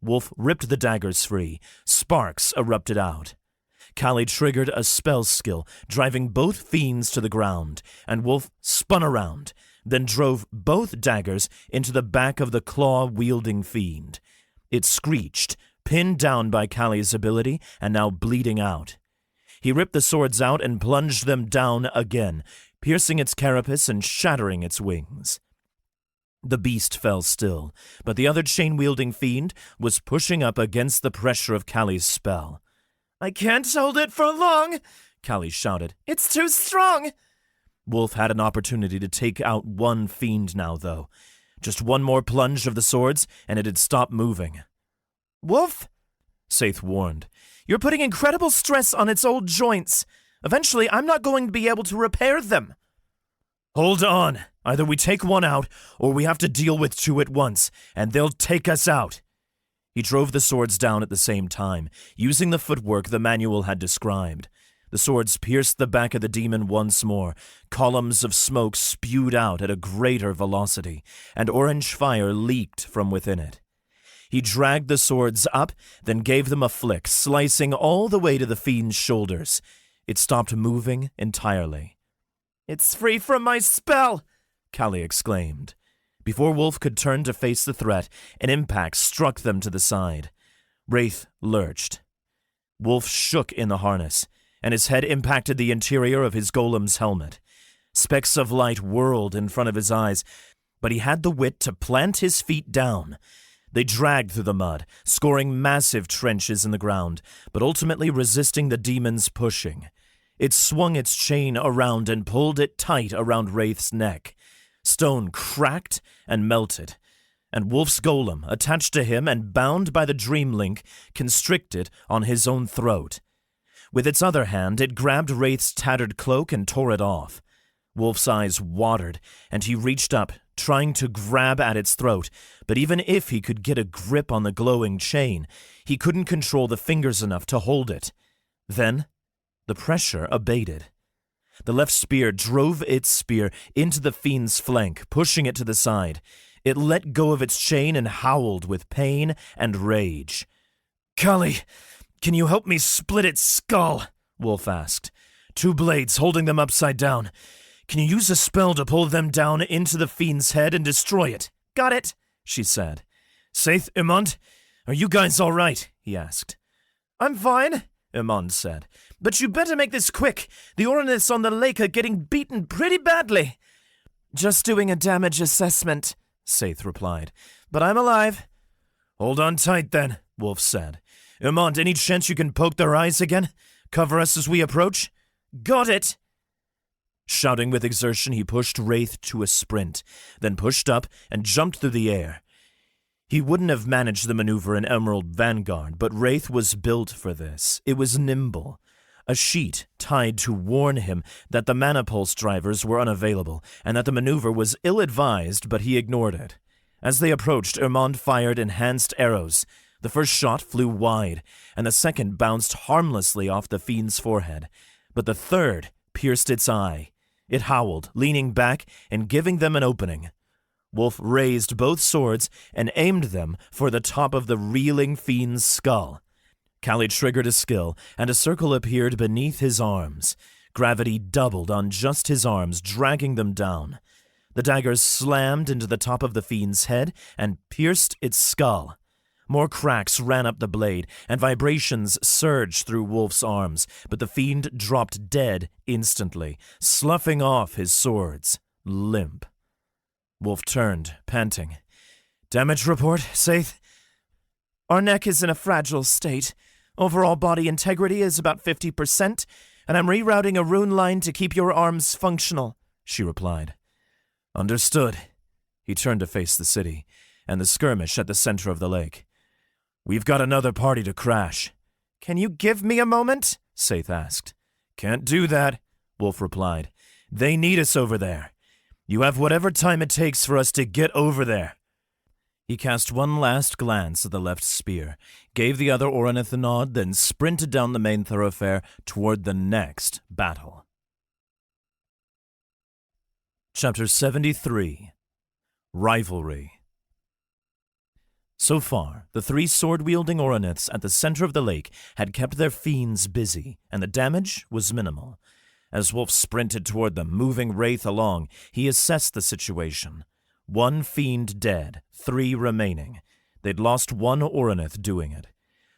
Wulf ripped the daggers free. Sparks erupted out. Callie triggered a spell skill, driving both fiends to the ground, and Wulf spun around, then drove both daggers into the back of the claw-wielding fiend. It screeched, pinned down by Callie's ability and now bleeding out. He ripped the swords out and plunged them down again, piercing its carapace and shattering its wings. The beast fell still, but the other chain-wielding fiend was pushing up against the pressure of Callie's spell. I can't hold it for long, Callie shouted. It's too strong! Wulf had an opportunity to take out one fiend now, though. Just one more plunge of the swords, and it had stopped moving. Wulf, Saith warned. You're putting incredible stress on its old joints. Eventually, I'm not going to be able to repair them. Hold on. Either we take one out, or we have to deal with 2 at once, and they'll take us out. He drove the swords down at the same time, using the footwork the manual had described. The swords pierced the back of the demon once more. Columns of smoke spewed out at a greater velocity, and orange fire leaked from within it. He dragged the swords up, then gave them a flick, slicing all the way to the fiend's shoulders. It stopped moving entirely. It's free from my spell, Callie exclaimed. Before Wulf could turn to face the threat, an impact struck them to the side. Wraith lurched. Wulf shook in the harness, and his head impacted the interior of his golem's helmet. Specks of light whirled in front of his eyes, but he had the wit to plant his feet down. They dragged through the mud, scoring massive trenches in the ground, but ultimately resisting the demon's pushing. It swung its chain around and pulled it tight around Wraith's neck. Stone cracked and melted, and Wulf's golem, attached to him and bound by the dream link, constricted on his own throat. With its other hand, it grabbed Wraith's tattered cloak and tore it off. Wulf's eyes watered, and he reached up, trying to grab at its throat, but even if he could get a grip on the glowing chain, he couldn't control the fingers enough to hold it. Then, the pressure abated. The left spear drove its spear into the fiend's flank, pushing it to the side. It let go of its chain and howled with pain and rage. Callie, can you help me split its skull? Wulf asked. 2 blades holding them upside down. Can you use a spell to pull them down into the fiend's head and destroy it? Got it, she said. Saith, Imond, are you guys all right? He asked. I'm fine, Imond said. But you better make this quick. The Oranists on the lake are getting beaten pretty badly. Just doing a damage assessment, Saith replied. But I'm alive. Hold on tight then, Wulf said. Imond, any chance you can poke their eyes again? Cover us as we approach? Got it. Shouting with exertion, he pushed Wraith to a sprint, then pushed up and jumped through the air. He wouldn't have managed the maneuver in Emerald Vanguard, but Wraith was built for this. It was nimble. A sheet tied to warn him that the mana pulse drivers were unavailable, and that the maneuver was ill-advised, but he ignored it. As they approached, Irmond fired enhanced arrows. The first shot flew wide, and the second bounced harmlessly off the fiend's forehead. But the third pierced its eye. It howled, leaning back and giving them an opening. Wulf raised both swords and aimed them for the top of the reeling fiend's skull. Callie triggered a skill, and a circle appeared beneath his arms. Gravity doubled on just his arms, dragging them down. The daggers slammed into the top of the fiend's head and pierced its skull. More cracks ran up the blade, and vibrations surged through Wulf's arms, but the fiend dropped dead instantly, sloughing off his swords, limp. Wulf turned, panting. "Damage report, Saith?" "Our neck is in a fragile state. Overall body integrity is about 50%, and I'm rerouting a rune line to keep your arms functional," she replied. "Understood." He turned to face the city, and the skirmish at the center of the lake. "We've got another party to crash." "Can you give me a moment?" Saith asked. "Can't do that," Wulf replied. "They need us over there. You have whatever time it takes for us to get over there." He cast one last glance at the left spear, gave the other Oronith a nod, then sprinted down the main thoroughfare toward the next battle. Chapter 73. Rivalry. So far, the three sword-wielding Oroniths at the center of the lake had kept their fiends busy, and the damage was minimal. As Wulf sprinted toward them, moving Wraith along, he assessed the situation. 1 fiend dead, 3 remaining. They'd lost 1 Oronith doing it.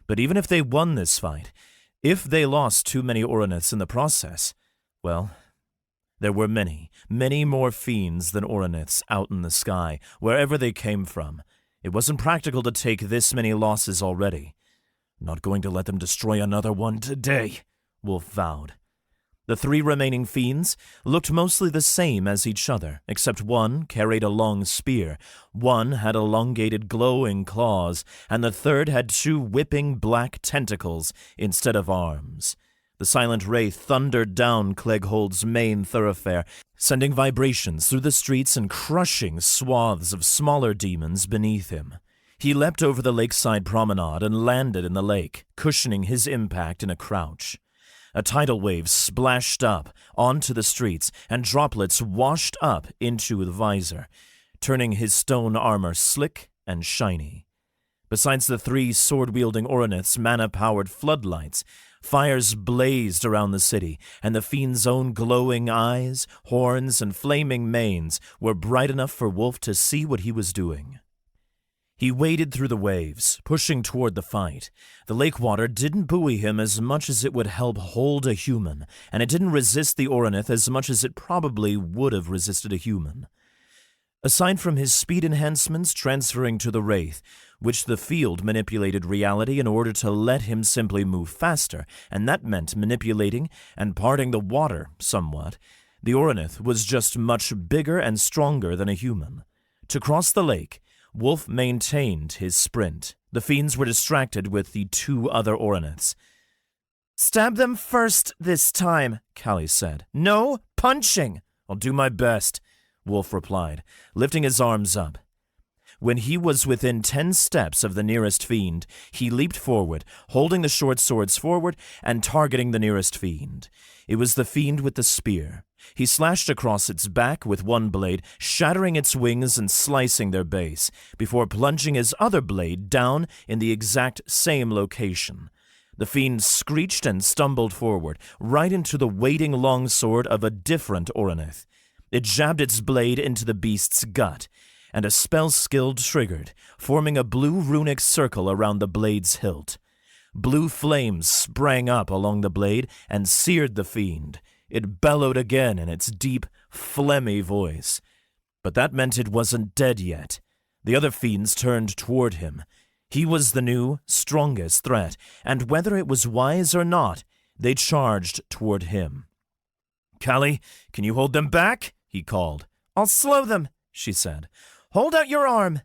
But even if they won this fight, if they lost too many Oroniths in the process, well, there were many, many more fiends than Oroniths out in the sky, wherever they came from. It wasn't practical to take this many losses already. "Not going to let them destroy another one today," Wulf vowed. The 3 remaining fiends looked mostly the same as each other, except one carried a long spear, one had elongated glowing claws, and the third had 2 whipping black tentacles instead of arms. The silent wraith thundered down Clegghold's main thoroughfare, sending vibrations through the streets and crushing swaths of smaller demons beneath him. He leapt over the lakeside promenade and landed in the lake, cushioning his impact in a crouch. A tidal wave splashed up onto the streets, and droplets washed up into the visor, turning his stone armor slick and shiny. Besides the 3 sword-wielding Oroniths' mana-powered floodlights, fires blazed around the city, and the fiend's own glowing eyes, horns, and flaming manes were bright enough for Wulf to see what he was doing. He waded through the waves, pushing toward the fight. The lake water didn't buoy him as much as it would help hold a human, and it didn't resist the Oronith as much as it probably would have resisted a human. Aside from his speed enhancements transferring to the Wraith, which the field manipulated reality in order to let him simply move faster, and that meant manipulating and parting the water somewhat, the Oronith was just much bigger and stronger than a human. To cross the lake, Wulf maintained his sprint. The fiends were distracted with the 2 other Oroniths. "Stab them first this time," Callie said. "No punching." "I'll do my best," Wulf replied, lifting his arms up. When he was within 10 steps of the nearest fiend, he leaped forward, holding the short swords forward and targeting the nearest fiend. It was the fiend with the spear. He slashed across its back with one blade, shattering its wings and slicing their base, before plunging his other blade down in the exact same location. The fiend screeched and stumbled forward, right into the waiting longsword of a different Oronith. It jabbed its blade into the beast's gut, and a spell skill triggered, forming a blue runic circle around the blade's hilt. Blue flames sprang up along the blade and seared the fiend. It bellowed again in its deep, phlegmy voice. But that meant it wasn't dead yet. The other fiends turned toward him. He was the new, strongest threat, and whether it was wise or not, they charged toward him. Callie, can you hold them back? He called. I'll slow them, she said. Hold out your arm.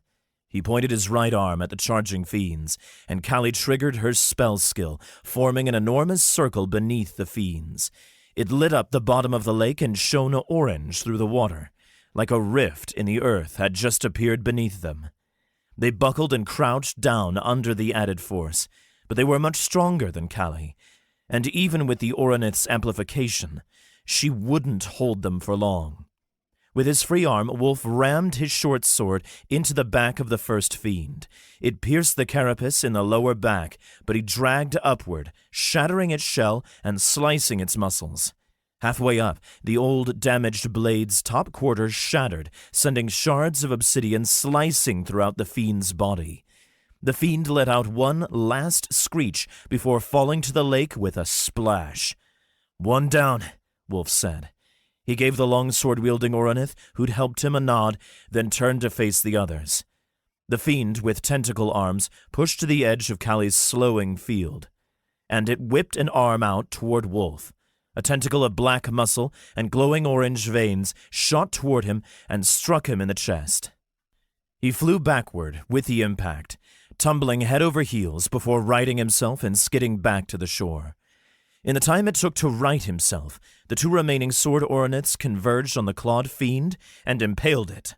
He pointed his right arm at the charging fiends, and Callie triggered her spell skill, forming an enormous circle beneath the fiends. It lit up the bottom of the lake and shone orange through the water, like a rift in the earth had just appeared beneath them. They buckled and crouched down under the added force, but they were much stronger than Callie, and even with the Oronith's amplification, she wouldn't hold them for long. With his free arm, Wulf rammed his short sword into the back of the first fiend. It pierced the carapace in the lower back, but he dragged upward, shattering its shell and slicing its muscles. Halfway up, the old damaged blade's top quarter shattered, sending shards of obsidian slicing throughout the fiend's body. The fiend let out one last screech before falling to the lake with a splash. "One down," Wulf said. He gave the long sword-wielding Oronith, who'd helped him, a nod, then turned to face the others. The fiend, with tentacle arms, pushed to the edge of Callie's slowing field, and it whipped an arm out toward Wulf. A tentacle of black muscle and glowing orange veins shot toward him and struck him in the chest. He flew backward with the impact, tumbling head over heels before righting himself and skidding back to the shore. In the time it took to right himself, the two remaining sword Oroniths converged on the clawed fiend and impaled it.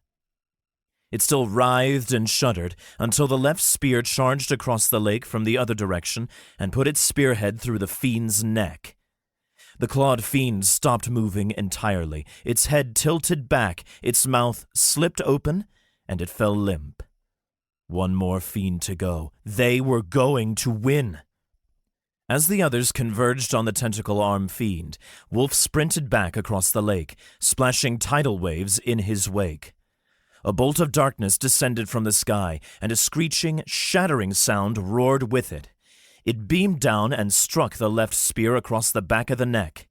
It still writhed and shuddered until the left spear charged across the lake from the other direction and put its spearhead through the fiend's neck. The clawed fiend stopped moving entirely. Its head tilted back, its mouth slipped open, and it fell limp. One more fiend to go. They were going to win. As the others converged on the tentacle arm fiend, Wulf sprinted back across the lake, splashing tidal waves in his wake. A bolt of darkness descended from the sky, and a screeching, shattering sound roared with it. It beamed down and struck the left spear across the back of the neck.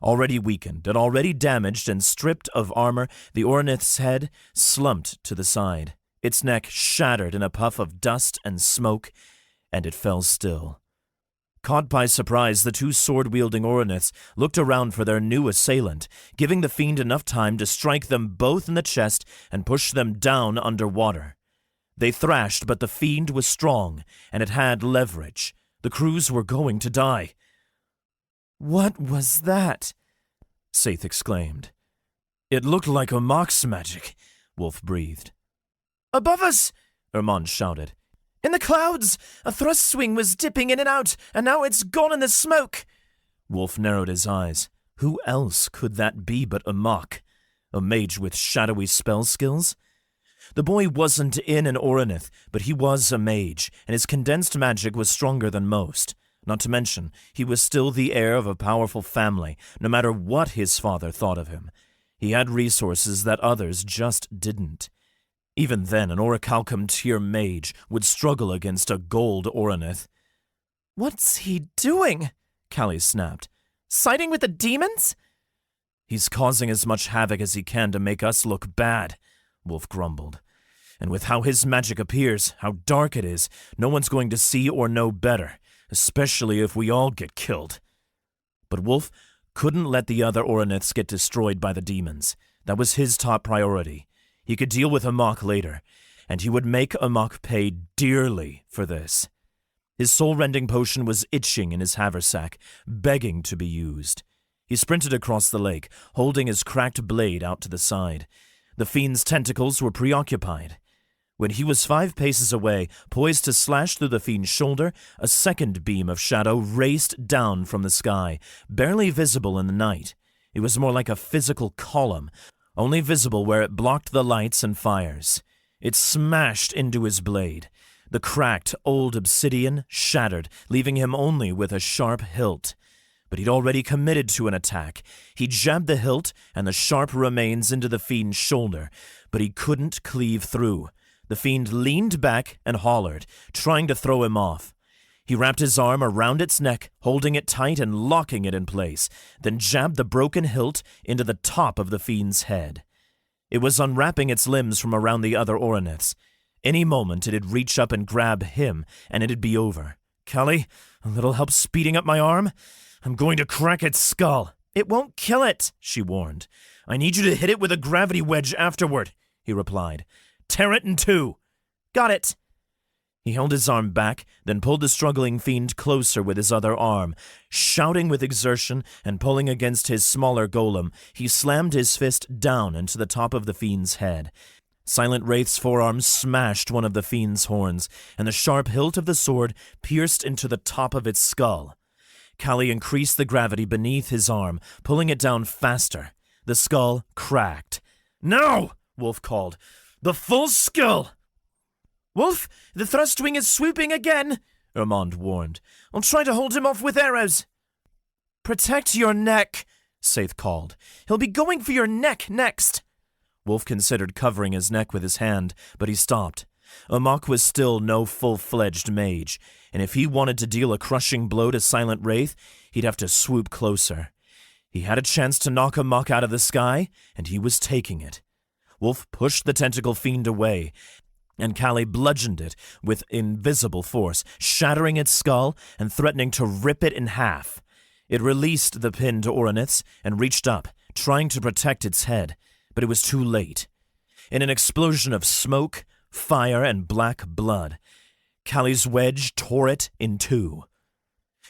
Already weakened and already damaged and stripped of armor, the Oronith's head slumped to the side. Its neck shattered in a puff of dust and smoke, and it fell still. Caught by surprise, the two sword-wielding Oroniths looked around for their new assailant, giving the fiend enough time to strike them both in the chest and push them down underwater. They thrashed, but the fiend was strong, and it had leverage. The crews were going to die. "What was that?" Saith exclaimed. "It looked like a mock's magic," Wulf breathed. "Above us!" Ermond shouted. "In the clouds! A thrust swing was dipping in and out, and now it's gone in the smoke!" Wulf narrowed his eyes. Who else could that be but a mock? A mage with shadowy spell skills? The boy wasn't in an Oronith, but he was a mage, and his condensed magic was stronger than most. Not to mention, he was still the heir of a powerful family, no matter what his father thought of him. He had resources that others just didn't. Even then, an Orichalcum tier mage would struggle against a gold Oronith. "What's he doing?" Callie snapped. "Siding with the demons?" "He's causing as much havoc as he can to make us look bad," Wulf grumbled. "And with how his magic appears, how dark it is, no one's going to see or know better, especially if we all get killed." But Wulf couldn't let the other Oroniths get destroyed by the demons. That was his top priority. He could deal with Amok later, and he would make Amok pay dearly for this. His soul-rending potion was itching in his haversack, begging to be used. He sprinted across the lake, holding his cracked blade out to the side. The fiend's tentacles were preoccupied. When he was 5 paces away, poised to slash through the fiend's shoulder, a second beam of shadow raced down from the sky, barely visible in the night. It was more like a physical column, only visible where it blocked the lights and fires. It smashed into his blade. The cracked, old obsidian shattered, leaving him only with a sharp hilt. But he'd already committed to an attack. He jabbed the hilt and the sharp remains into the fiend's shoulder, but he couldn't cleave through. The fiend leaned back and hollered, trying to throw him off. He wrapped his arm around its neck, holding it tight and locking it in place, then jabbed the broken hilt into the top of the fiend's head. It was unwrapping its limbs from around the other Oroniths. Any moment it'd reach up and grab him, and it'd be over. "Callie, a little help speeding up my arm? I'm going to crack its skull." It won't kill it, she warned. I need you to hit it with a gravity wedge afterward, he replied. Tear it in two. Got it. He held his arm back, then pulled the struggling fiend closer with his other arm. Shouting with exertion and pulling against his smaller golem, he slammed his fist down into the top of the fiend's head. Silent Wraith's forearm smashed one of the fiend's horns, and the sharp hilt of the sword pierced into the top of its skull. Callie increased the gravity beneath his arm, pulling it down faster. The skull cracked. "Now!" Wulf called. "The full skull!" "Wulf, the thrust wing is swooping again," Armand warned. "I'll try to hold him off with arrows." "Protect your neck," Saith called. "He'll be going for your neck next." Wulf considered covering his neck with his hand, but he stopped. Amok was still no full-fledged mage, and if he wanted to deal a crushing blow to Silent Wraith, he'd have to swoop closer. He had a chance to knock Amok out of the sky, and he was taking it. Wulf pushed the tentacle fiend away, and Callie bludgeoned it with invisible force, shattering its skull and threatening to rip it in half. It released the pinned Oroniths and reached up, trying to protect its head, but it was too late. In an explosion of smoke, fire, and black blood, Callie's wedge tore it in two.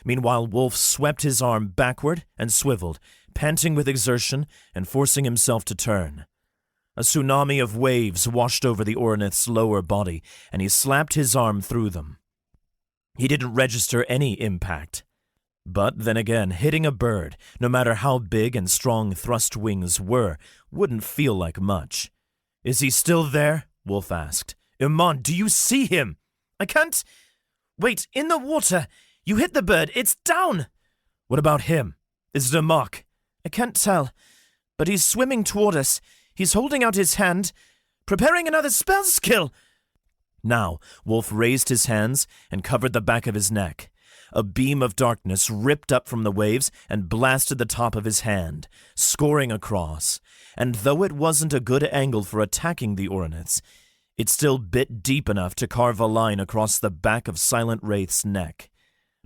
Meanwhile, Wulf swept his arm backward and swiveled, panting with exertion and forcing himself to turn. A tsunami of waves washed over the Oronith's lower body, and he slapped his arm through them. He didn't register any impact. But then again, hitting a bird, no matter how big and strong thrust wings were, wouldn't feel like much. "Is he still there?" Wulf asked. "Iman, do you see him?" "I can't. Wait, in the water. You hit the bird. It's down." "What about him? Is it Amok?" "I can't tell. But he's swimming toward us. He's holding out his hand, preparing another spell skill." Now, Wulf raised his hands and covered the back of his neck. A beam of darkness ripped up from the waves and blasted the top of his hand, scoring across. And though it wasn't a good angle for attacking the Oroniths, it still bit deep enough to carve a line across the back of Silent Wraith's neck.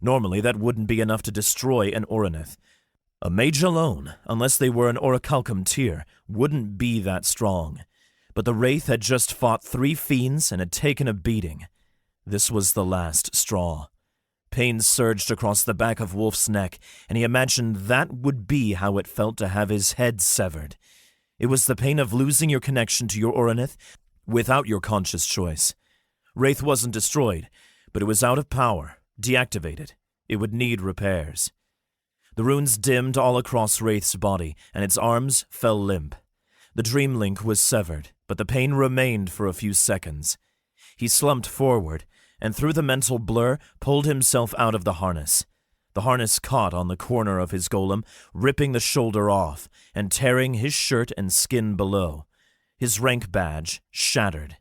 Normally, that wouldn't be enough to destroy an Oronith. A mage alone, unless they were an Orichalcum tier, wouldn't be that strong. But the Wraith had just fought 3 fiends and had taken a beating. This was the last straw. Pain surged across the back of Wulf's neck, and he imagined that would be how it felt to have his head severed. It was the pain of losing your connection to your Oronith without your conscious choice. Wraith wasn't destroyed, but it was out of power, deactivated. It would need repairs. The runes dimmed all across Wraith's body, and its arms fell limp. The dream link was severed, but the pain remained for a few seconds. He slumped forward, and through the mental blur pulled himself out of the harness. The harness caught on the corner of his golem, ripping the shoulder off and tearing his shirt and skin below. His rank badge shattered.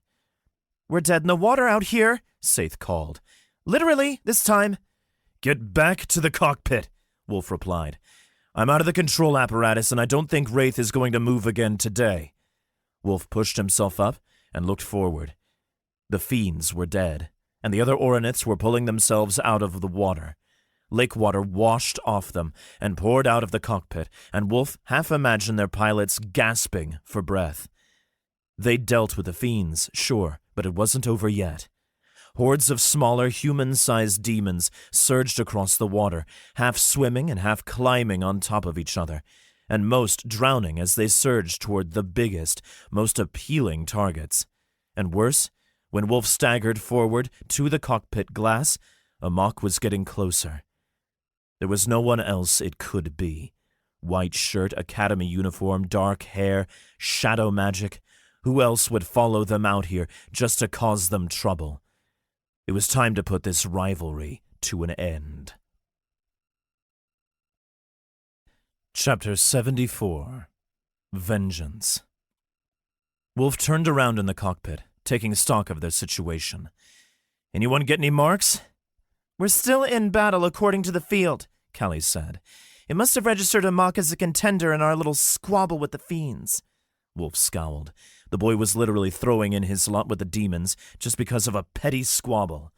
"We're dead in the water out here," Saith called. "Literally, this time." "Get back to the cockpit," Wulf replied. "I'm out of the control apparatus, and I don't think Wraith is going to move again today." Wulf pushed himself up and looked forward. The fiends were dead, and the other Oroniths were pulling themselves out of the water. Lake water washed off them and poured out of the cockpit, and Wulf half imagined their pilots gasping for breath. They'd dealt with the fiends, sure, but it wasn't over yet. Hordes of smaller, human-sized demons surged across the water, half swimming and half climbing on top of each other, and most drowning as they surged toward the biggest, most appealing targets. And worse, when Wulf staggered forward to the cockpit glass, Amok was getting closer. There was no one else it could be. White shirt, academy uniform, dark hair, shadow magic. Who else would follow them out here just to cause them trouble? It was time to put this rivalry to an end. Chapter 74. Vengeance. Wulf turned around in the cockpit, taking stock of their situation. "Anyone get any marks?" "We're still in battle according to the field," Callie said. "It must have registered Amok as a contender in our little squabble with the fiends." Wulf scowled. The boy was literally throwing in his lot with the demons just because of a petty squabble.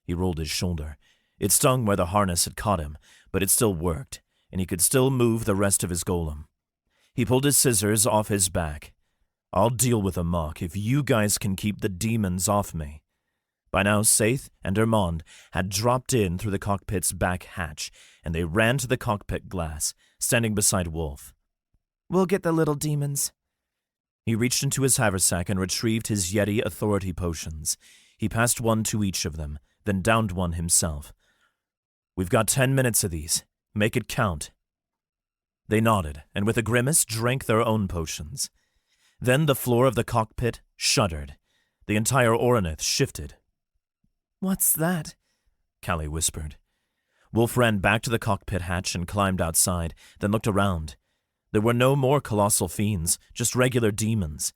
He rolled his shoulder. It stung where the harness had caught him, but it still worked, and he could still move the rest of his golem. He pulled his scissors off his back. I'll deal with Amok if you guys can keep the demons off me. By now, Saith and Armand had dropped in through the cockpit's back hatch, and they ran to the cockpit glass, standing beside Wulf. We'll get the little demons. He reached into his haversack and retrieved his Yeti authority potions. He passed one to each of them, then downed one himself. We've got 10 minutes of these. Make it count. They nodded, and with a grimace drank their own potions. Then the floor of the cockpit shuddered. The entire Oronith shifted. What's that? Callie whispered. Wulf ran back to the cockpit hatch and climbed outside, then looked around. There were no more colossal fiends, just regular demons.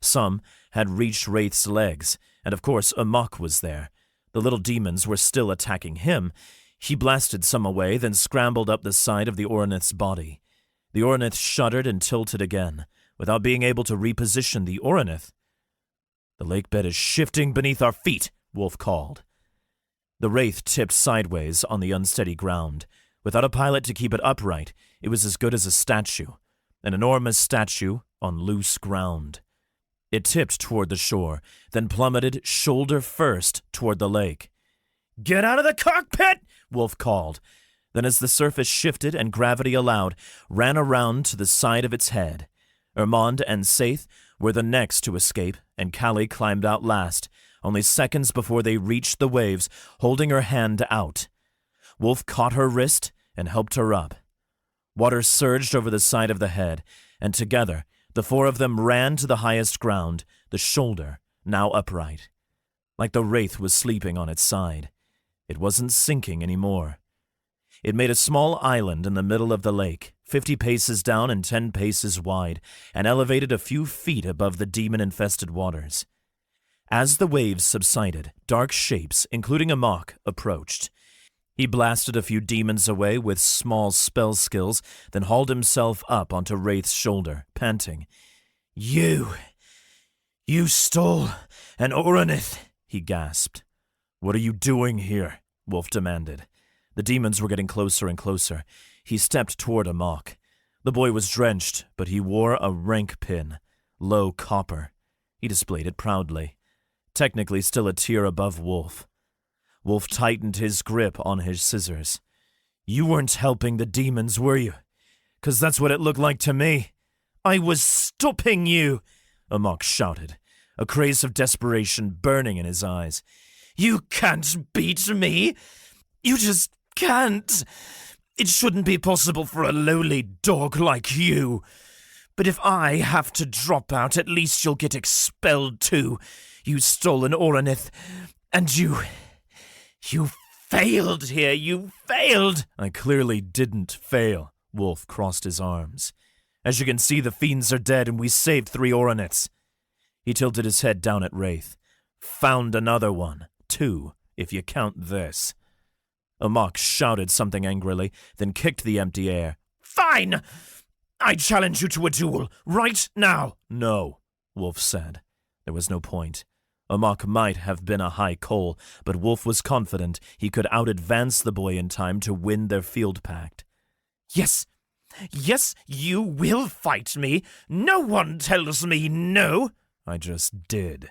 Some had reached Wraith's legs, and of course Amok was there. The little demons were still attacking him. He blasted some away, then scrambled up the side of the Oronith's body. The Oronith shuddered and tilted again, without being able to reposition the Oronith. The lake bed is shifting beneath our feet, Wulf called. The Wraith tipped sideways on the unsteady ground. Without a pilot to keep it upright, it was as good as a statue, an enormous statue on loose ground. It tipped toward the shore, then plummeted shoulder first toward the lake. "Get out of the cockpit!" Wulf called. Then as the surface shifted and gravity allowed, ran around to the side of its head. Armand and Saith were the next to escape, and Callie climbed out last, only seconds before they reached the waves, holding her hand out. Wulf caught her wrist and helped her up. Water surged over the side of the head, and together, the four of them ran to the highest ground, the shoulder, now upright. Like the Wraith was sleeping on its side. It wasn't sinking anymore. It made a small island in the middle of the lake, 50 paces down and 10 paces wide, and elevated a few feet above the demon-infested waters. As the waves subsided, dark shapes, including Amok, approached. He blasted a few demons away with small spell skills, then hauled himself up onto Wraith's shoulder, panting. You stole an Oronith, he gasped. What are you doing here? Wulf demanded. The demons were getting closer and closer. He stepped toward Amok. The boy was drenched, but he wore a rank pin, low copper. He displayed it proudly. Technically still a tier above Wulf. Wulf tightened his grip on his scissors. You weren't helping the demons, were you? 'Cause that's what it looked like to me. I was stopping you, Amok shouted, a craze of desperation burning in his eyes. You can't beat me. You just can't. It shouldn't be possible for a lowly dog like you. But if I have to drop out, at least you'll get expelled too. You stole an Oronith, and you failed here. You failed. I clearly didn't fail. Wulf crossed his arms. As you can see, the fiends are dead, and we saved 3 Oroniths. He tilted his head down at Wraith. Found another one. 2, if you count this. Amok shouted something angrily, then kicked the empty air. Fine! I challenge you to a duel, right now. No, Wulf said. There was no point. Amok might have been a high coal, but Wulf was confident he could out-advance the boy in time to win their field pact. Yes, you will fight me. No one tells me no. I just did.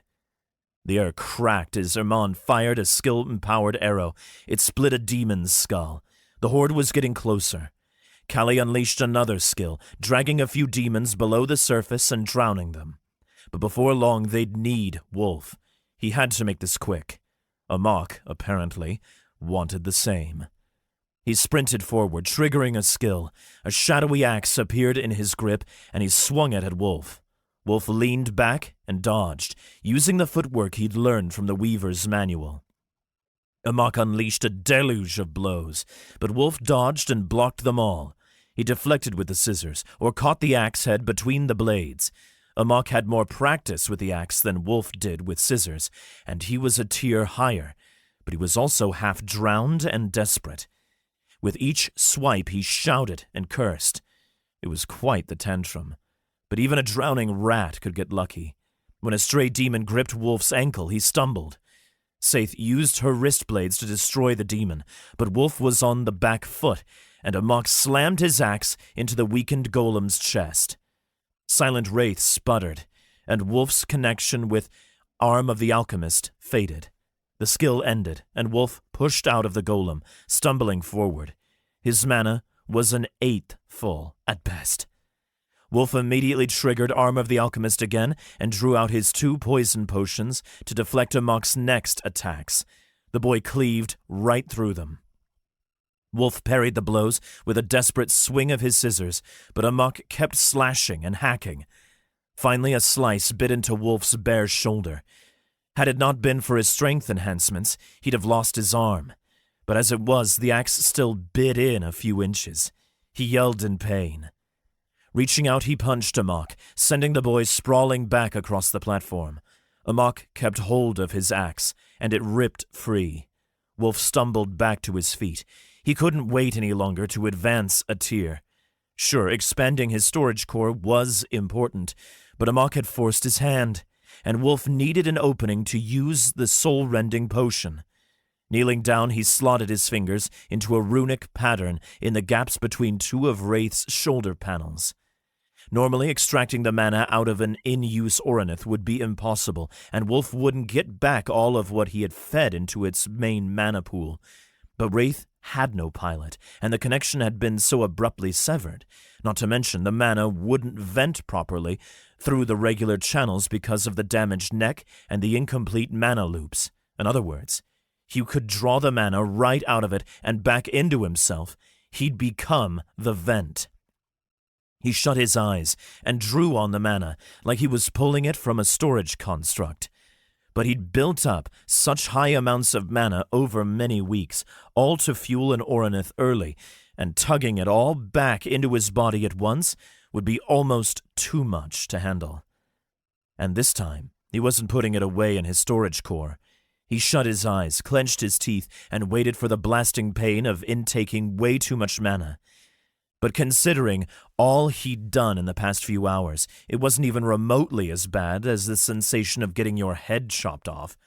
The air cracked as Armand fired a skill-empowered arrow. It split a demon's skull. The horde was getting closer. Callie unleashed another skill, dragging a few demons below the surface and drowning them. But before long, they'd need Wulf. He had to make this quick. Amok, apparently, wanted the same. He sprinted forward, triggering a skill. A shadowy axe appeared in his grip, and he swung it at Wulf. Wulf leaned back and dodged, using the footwork he'd learned from the Weaver's manual. Amok unleashed a deluge of blows, but Wulf dodged and blocked them all. He deflected with the scissors, or caught the axe head between the blades. Amok had more practice with the axe than Wulf did with scissors, and he was a tier higher, but he was also half drowned and desperate. With each swipe he shouted and cursed. It was quite the tantrum, but even a drowning rat could get lucky. When a stray demon gripped Wulf's ankle, he stumbled. Saith used her wrist blades to destroy the demon, but Wulf was on the back foot, and Amok slammed his axe into the weakened golem's chest. Silent Wraith sputtered, and Wulf's connection with Arm of the Alchemist faded. The skill ended, and Wulf pushed out of the golem, stumbling forward. His mana was an eighth full at best. Wulf immediately triggered Arm of the Alchemist again and drew out his 2 poison potions to deflect Amok's next attacks. The boy cleaved right through them. Wulf parried the blows with a desperate swing of his scissors, but Amok kept slashing and hacking. Finally, a slice bit into Wulf's bare shoulder. Had it not been for his strength enhancements, he'd have lost his arm. But as it was, the axe still bit in a few inches. He yelled in pain. Reaching out, he punched Amok, sending the boy sprawling back across the platform. Amok kept hold of his axe, and it ripped free. Wulf stumbled back to his feet. He couldn't wait any longer to advance a tier. Sure, expanding his storage core was important, but Amok had forced his hand, and Wulf needed an opening to use the soul-rending potion. Kneeling down, he slotted his fingers into a runic pattern in the gaps between 2 of Wraith's shoulder panels. Normally, extracting the mana out of an in-use Oronith would be impossible, and Wulf wouldn't get back all of what he had fed into its main mana pool. But Wraith had no pilot, and the connection had been so abruptly severed. Not to mention, the mana wouldn't vent properly through the regular channels because of the damaged neck and the incomplete mana loops. In other words, he could draw the mana right out of it and back into himself. He'd become the vent. He shut his eyes and drew on the mana like he was pulling it from a storage construct. But he'd built up such high amounts of mana over many weeks, all to fuel an Oronith early, and tugging it all back into his body at once would be almost too much to handle. And this time, he wasn't putting it away in his storage core. He shut his eyes, clenched his teeth, and waited for the blasting pain of intaking way too much mana. But considering all he'd done in the past few hours, it wasn't even remotely as bad as the sensation of getting your head chopped off.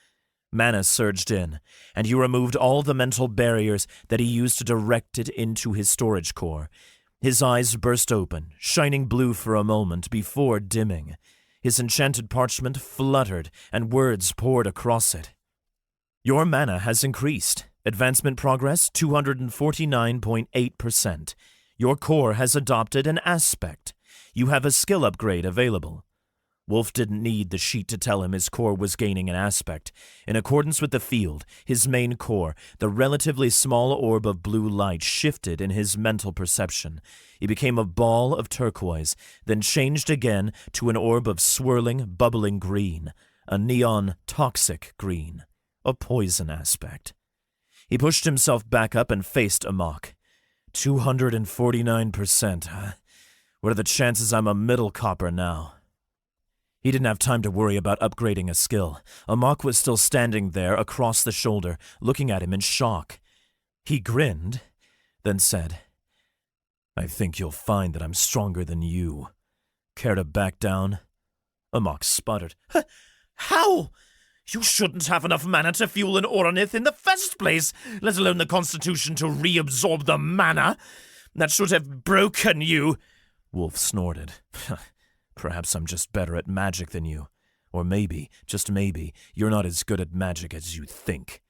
Mana surged in, and he removed all the mental barriers that he used to direct it into his storage core. His eyes burst open, shining blue for a moment before dimming. His enchanted parchment fluttered, and words poured across it. Your mana has increased. Advancement progress 249.8%. Your core has adopted an aspect. You have a skill upgrade available. Wulf didn't need the sheet to tell him his core was gaining an aspect. In accordance with the field, his main core, the relatively small orb of blue light, shifted in his mental perception. It became a ball of turquoise, then changed again to an orb of swirling, bubbling green, a neon toxic green, a poison aspect. He pushed himself back up and faced Amok. 249%. What are the chances I'm a middle copper now? He didn't have time to worry about upgrading a skill. Amok was still standing there across the shoulder, looking at him in shock. He grinned, then said, I think you'll find that I'm stronger than you. Care to back down? Amok sputtered. How? You shouldn't have enough mana to fuel an Oronith in the first place, let alone the constitution to reabsorb the mana. That should have broken you. Wulf snorted. Perhaps I'm just better at magic than you. Or maybe, just maybe, you're not as good at magic as you think.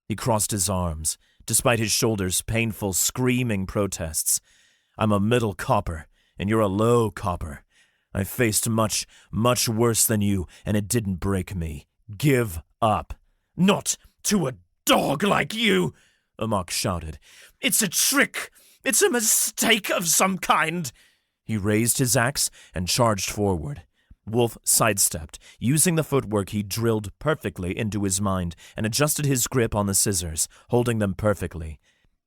He crossed his arms, despite his shoulders' painful, screaming protests. I'm a middle copper, and you're a low copper. I faced much, much worse than you, and it didn't break me. Give up. Not to a dog like you, Amok shouted. It's a trick. It's a mistake of some kind. He raised his axe and charged forward. Wulf sidestepped, using the footwork he drilled perfectly into his mind, and adjusted his grip on the scissors, holding them perfectly.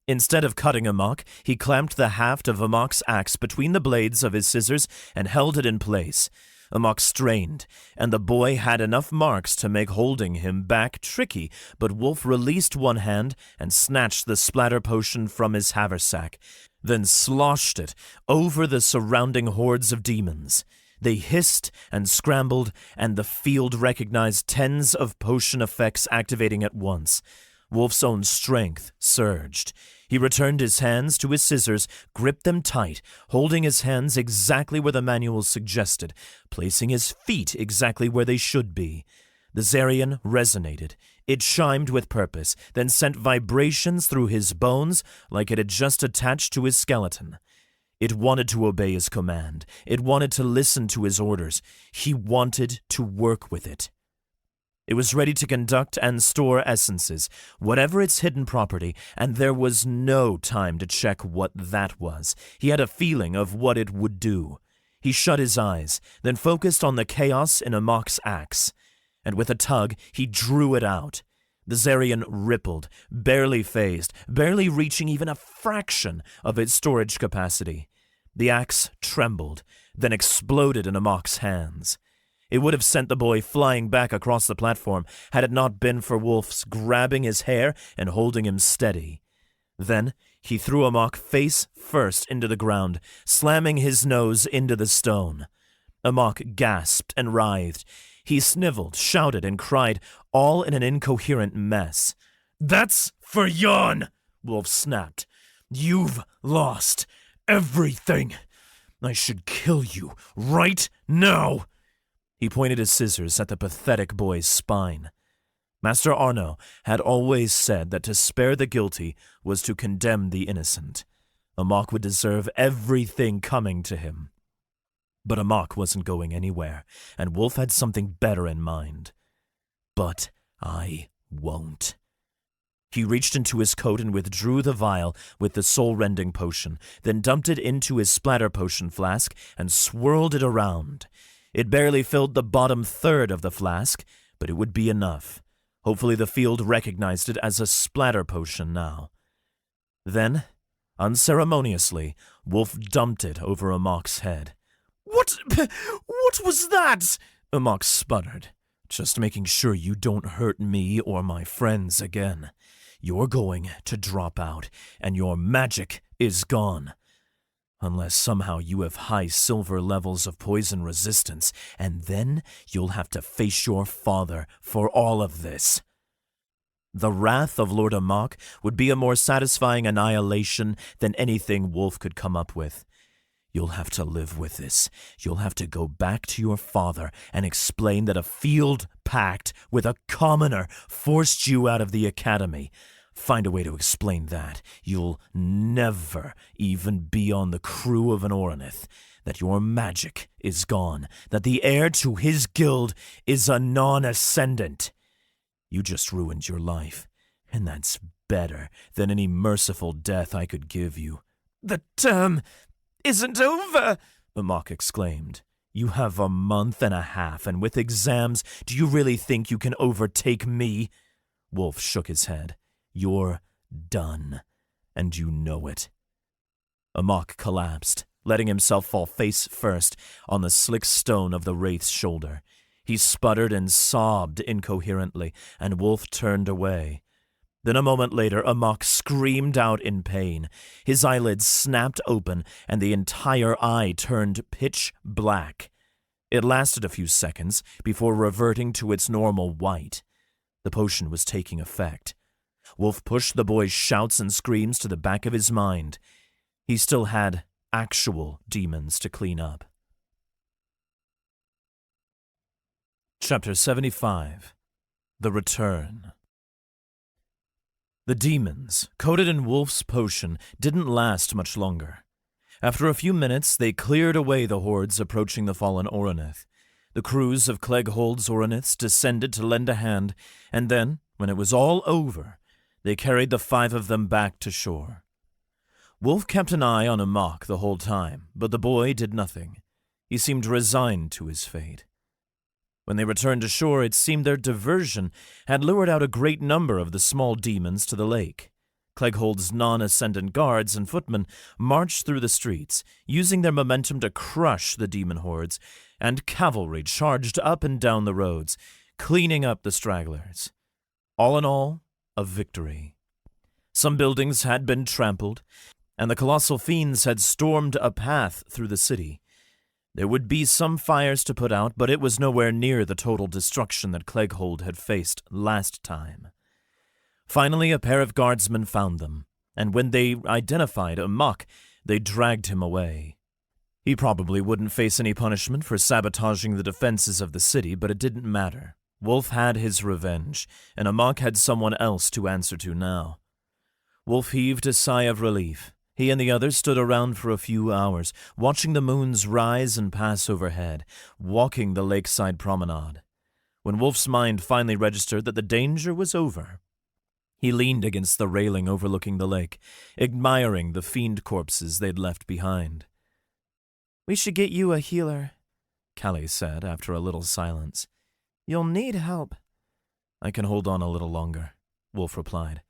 Instead of cutting Amok, he clamped the haft of Amok's axe between the blades of his scissors and held it in place. Amok strained, and the boy had enough marks to make holding him back tricky, but Wulf released one hand and snatched the splatter potion from his haversack, then sloshed it over the surrounding hordes of demons. They hissed and scrambled, and the field recognized tens of potion effects activating at once. Wulf's own strength surged. He returned his hands to his scissors, gripped them tight, holding his hands exactly where the manual suggested, placing his feet exactly where they should be. The Zarian resonated. It chimed with purpose, then sent vibrations through his bones like it had just attached to his skeleton. It wanted to obey his command. It wanted to listen to his orders. He wanted to work with it. It was ready to conduct and store essences, whatever its hidden property, and there was no time to check what that was. He had a feeling of what it would do. He shut his eyes, then focused on the chaos in Amok's axe, and with a tug, he drew it out. The Zarian rippled, barely phased, barely reaching even a fraction of its storage capacity. The axe trembled, then exploded in Amok's hands. It would have sent the boy flying back across the platform had it not been for Wulf's grabbing his hair and holding him steady. Then he threw Amok face first into the ground, slamming his nose into the stone. Amok gasped and writhed. He sniveled, shouted, and cried, all in an incoherent mess. "That's for Yon!" Wulf snapped. "You've lost everything. I should kill you right now." He pointed his scissors at the pathetic boy's spine. Master Arno had always said that to spare the guilty was to condemn the innocent. Amok would deserve everything coming to him. But Amok wasn't going anywhere, and Wulf had something better in mind. But I won't. He reached into his coat and withdrew the vial with the soul-rending potion, then dumped it into his splatter potion flask and swirled it around. It barely filled the bottom third of the flask, but it would be enough. Hopefully the field recognized it as a splatter potion now. Then, unceremoniously, Wulf dumped it over Amok's head. What was that?" Amok sputtered. "Just making sure you don't hurt me or my friends again. You're going to drop out, and your magic is gone. Unless somehow you have high silver levels of poison resistance, and then you'll have to face your father for all of this." The wrath of Lord Amok would be a more satisfying annihilation than anything Wulf could come up with. "You'll have to live with this. You'll have to go back to your father and explain that a field pact with a commoner forced you out of the academy. Find a way to explain that. You'll never even be on the crew of an Oronith. That your magic is gone. That the heir to his guild is a non-ascendant. You just ruined your life, and that's better than any merciful death I could give you." "The term isn't over," Amok exclaimed. "You have a month and a half, and with exams, do you really think you can overtake me?" Wulf shook his head. "You're done, and you know it." Amok collapsed, letting himself fall face first on the slick stone of the wraith's shoulder. He sputtered and sobbed incoherently, and Wulf turned away. Then a moment later, Amok screamed out in pain. His eyelids snapped open, and the entire eye turned pitch black. It lasted a few seconds before reverting to its normal white. The potion was taking effect. Wulf pushed the boy's shouts and screams to the back of his mind. He still had actual demons to clean up. Chapter 75. The Return. The demons, coated in Wulf's potion, didn't last much longer. After a few minutes, they cleared away the hordes approaching the fallen Oronith. The crews of Clegghold's Oroniths descended to lend a hand, and then, when it was all over, they carried the 5 of them back to shore. Wulf kept an eye on Amok the whole time, but the boy did nothing. He seemed resigned to his fate. When they returned to shore, it seemed their diversion had lured out a great number of the small demons to the lake. Clegghold's non-ascendant guards and footmen marched through the streets, using their momentum to crush the demon hordes, and cavalry charged up and down the roads, cleaning up the stragglers. All in all, a victory. Some buildings had been trampled, and the colossal fiends had stormed a path through the city. There would be some fires to put out, but it was nowhere near the total destruction that Clegghold had faced last time. Finally, a pair of guardsmen found them. and when they identified Amok, they dragged him away. He probably wouldn't face any punishment for sabotaging the defenses of the city, but it didn't matter. Wulf had his revenge, and Amok had someone else to answer to now. Wulf heaved a sigh of relief. He and the others stood around for a few hours, watching the moons rise and pass overhead, walking the lakeside promenade. When Wulf's mind finally registered that the danger was over, he leaned against the railing overlooking the lake, admiring the fiend corpses they'd left behind. "We should get you a healer," Callie said after a little silence. "You'll need help." "I can hold on a little longer," Wulf replied.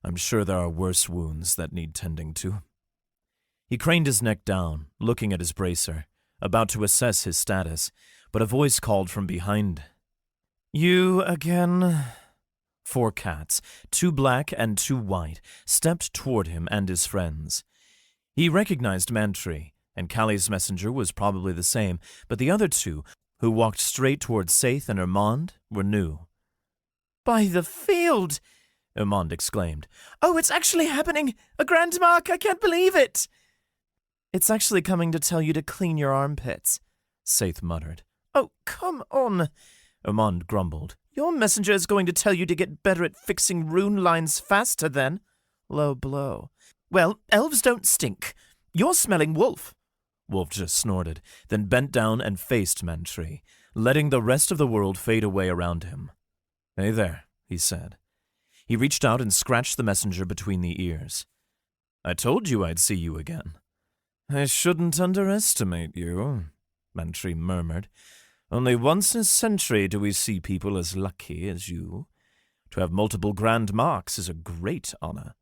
"I'm sure there are worse wounds that need tending to." He craned his neck down, looking at his bracer, about to assess his status, but a voice called from behind. "You again?" 4 cats, 2 black and 2 white, stepped toward him and his friends. He recognized Mantry, and Callie's messenger was probably the same, but the other 2, who walked straight toward Saith and Armand, were new. "By the field!" Armand exclaimed. "Oh, it's actually happening! A grand mark! I can't believe it!" "It's actually coming to tell you to clean your armpits," Saith muttered. "Oh, come on," Armand grumbled. "Your messenger is going to tell you to get better at fixing rune lines faster then." Low blow. "Well, elves don't stink. You're smelling Wulf." Wulf just snorted, then bent down and faced Mantry, letting the rest of the world fade away around him. "Hey there," he said. He reached out and scratched the messenger between the ears. "I told you I'd see you again." "I shouldn't underestimate you," Mantry murmured. "Only once in a century do we see people as lucky as you. To have multiple grand marks is a great honor."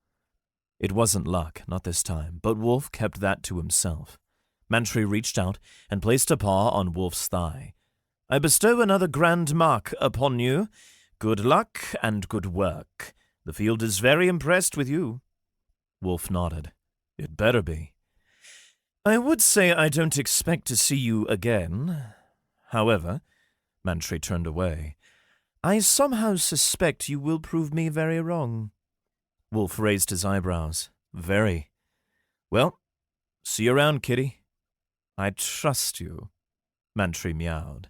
It wasn't luck, not this time, but Wulf kept that to himself. Mantry reached out and placed a paw on Wulf's thigh. "I bestow another grand mark upon you. Good luck and good work. The field is very impressed with you." Wulf nodded. "It better be." "I would say I don't expect to see you again. However," Mantry turned away, "I somehow suspect you will prove me very wrong." Wulf raised his eyebrows. "Very. Well, see you around, kitty." "I trust you," Mantry meowed.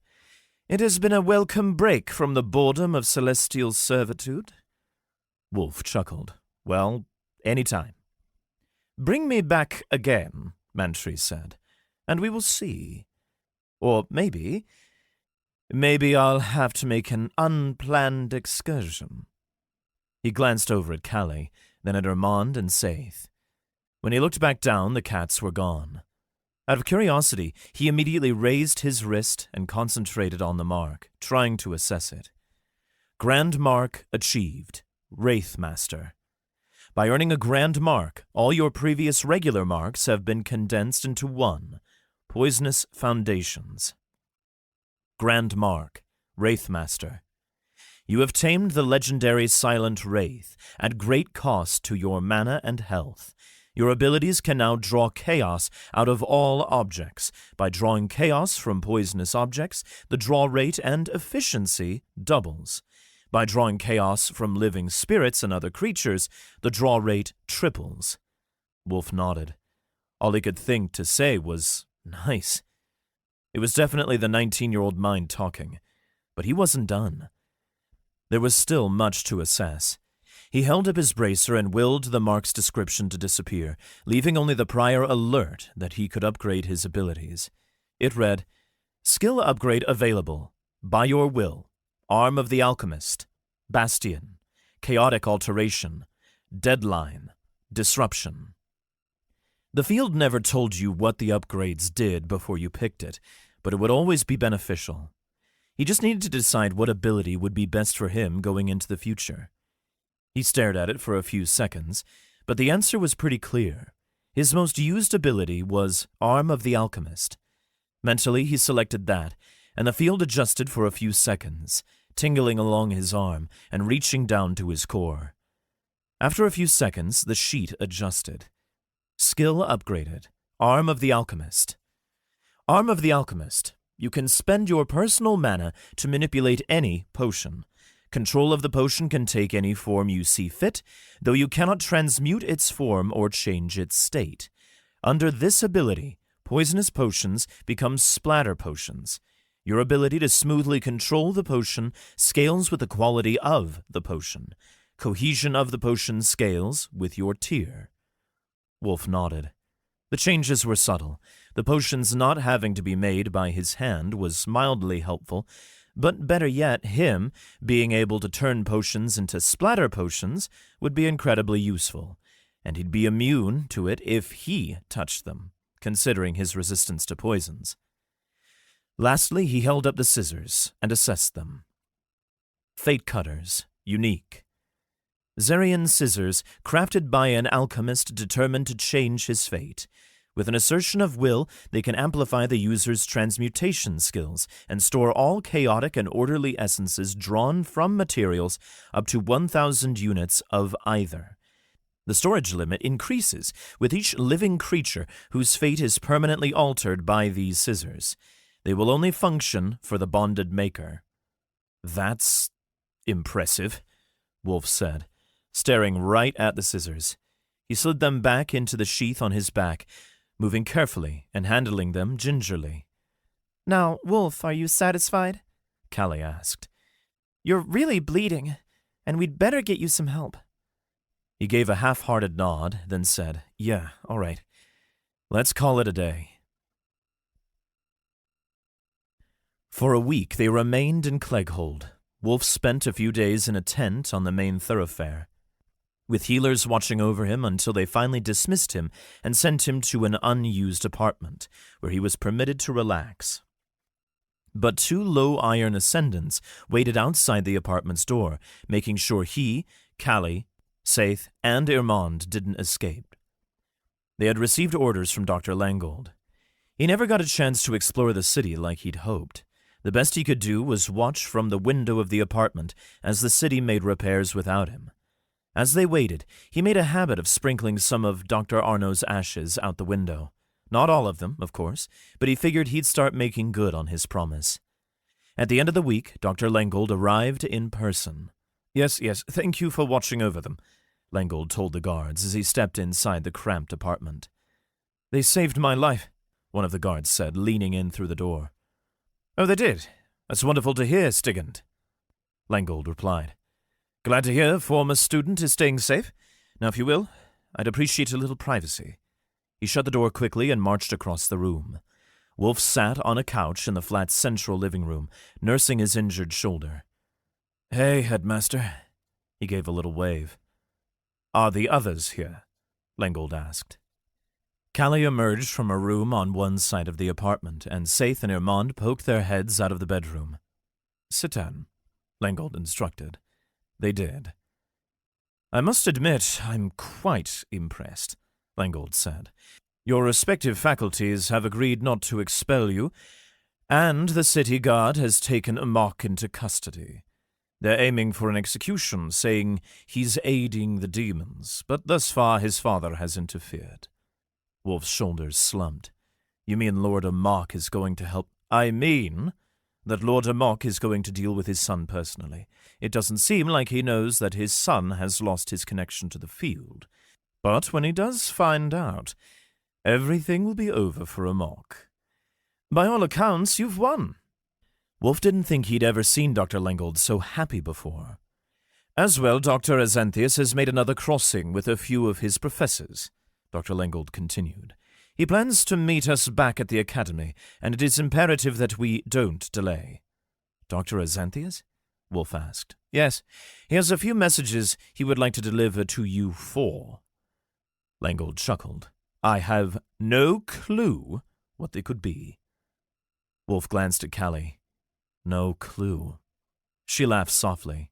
"It has been a welcome break from the boredom of celestial servitude." Wulf chuckled. "Well, any time." "Bring me back again," Mantry said, "and we will see. Or maybe I'll have to make an unplanned excursion." He glanced over at Callie, then at Armand and Saith. When he looked back down, the cats were gone. Out of curiosity, he immediately raised his wrist and concentrated on the mark, trying to assess it. Grand Mark achieved. Wraith Master. By earning a Grand Mark, all your previous regular marks have been condensed into one. Poisonous Foundations. Grand Mark. Wraith Master. You have tamed the legendary Silent Wraith at great cost to your mana and health. Your abilities can now draw chaos out of all objects. By drawing chaos from poisonous objects, the draw rate and efficiency doubles. By drawing chaos from living spirits and other creatures, the draw rate triples. Wulf nodded. All he could think to say was, "Nice." It was definitely the 19-year-old mind talking, but he wasn't done. There was still much to assess. He held up his bracer and willed the mark's description to disappear, leaving only the prior alert that he could upgrade his abilities. It read, "Skill upgrade available. By your will. Arm of the Alchemist. Bastion. Chaotic Alteration. Deadline. Disruption." The field never told you what the upgrades did before you picked it, but it would always be beneficial. He just needed to decide what ability would be best for him going into the future. He stared at it for a few seconds, but the answer was pretty clear. His most used ability was Arm of the Alchemist. Mentally, he selected that, and the field adjusted for a few seconds, tingling along his arm and reaching down to his core. After a few seconds, the sheet adjusted. Skill upgraded. Arm of the Alchemist. Arm of the Alchemist. You can spend your personal mana to manipulate any potion. Control of the potion can take any form you see fit, though you cannot transmute its form or change its state. Under this ability, poisonous potions become splatter potions. Your ability to smoothly control the potion scales with the quality of the potion. Cohesion of the potion scales with your tier. Wulf nodded. The changes were subtle. The potions not having to be made by his hand was mildly helpful, but better yet, him being able to turn potions into splatter potions would be incredibly useful, and he'd be immune to it if he touched them, considering his resistance to poisons. Lastly, he held up the scissors and assessed them. Fate cutters, unique. Zerian scissors, crafted by an alchemist determined to change his fate. With an assertion of will, they can amplify the user's transmutation skills and store all chaotic and orderly essences drawn from materials up to 1,000 units of either. The storage limit increases with each living creature whose fate is permanently altered by these scissors. They will only function for the bonded maker. That's impressive, Wulf said, staring right at the scissors. He slid them back into the sheath on his back, moving carefully and handling them gingerly. Now, Wulf, are you satisfied? Callie asked. You're really bleeding, and we'd better get you some help. He gave a half-hearted nod, then said, Yeah, all right. Let's call it a day. For a week they remained in Clegghold. Wulf spent a few days in a tent on the main thoroughfare, with healers watching over him until they finally dismissed him and sent him to an unused apartment, where he was permitted to relax. But 2 low iron ascendants waited outside the apartment's door, making sure he, Callie, Saith, and Irmond didn't escape. They had received orders from Dr. Langold. He never got a chance to explore the city like he'd hoped. The best he could do was watch from the window of the apartment as the city made repairs without him. As they waited, he made a habit of sprinkling some of Dr. Arno's ashes out the window. Not all of them, of course, but he figured he'd start making good on his promise. At the end of the week, Dr. Langold arrived in person. Yes, thank you for watching over them, Langold told the guards as he stepped inside the cramped apartment. They saved my life, one of the guards said, leaning in through the door. Oh, they did? That's wonderful to hear, Stigand, Langold replied. Glad to hear a former student is staying safe. Now, if you will, I'd appreciate a little privacy. He shut the door quickly and marched across the room. Wulf sat on a couch in the flat central living room, nursing his injured shoulder. Hey, Headmaster. He gave a little wave. Are the others here? Langold asked. Callie emerged from a room on one side of the apartment, and Saith and Irmond poked their heads out of the bedroom. Sit down, Langold instructed. They did. I must admit, I'm quite impressed, Langold said. Your respective faculties have agreed not to expel you, and the city guard has taken Amok into custody. They're aiming for an execution, saying he's aiding the demons, but thus far his father has interfered. Wulf's shoulders slumped. You mean Lord Amok is going to help? I mean that Lord Amok is going to deal with his son personally. It doesn't seem like he knows that his son has lost his connection to the field. But when he does find out, everything will be over for Amok. By all accounts, you've won. Wulf didn't think he'd ever seen Dr. Langold so happy before. As well, Dr. Azanthius has made another crossing with a few of his professors, Dr. Langold continued. He plans to meet us back at the Academy, and it is imperative that we don't delay. Dr. Azanthius? Wulf asked. Yes, he has a few messages he would like to deliver to you for. Langold chuckled. I have no clue what they could be. Wulf glanced at Callie. No clue. She laughed softly.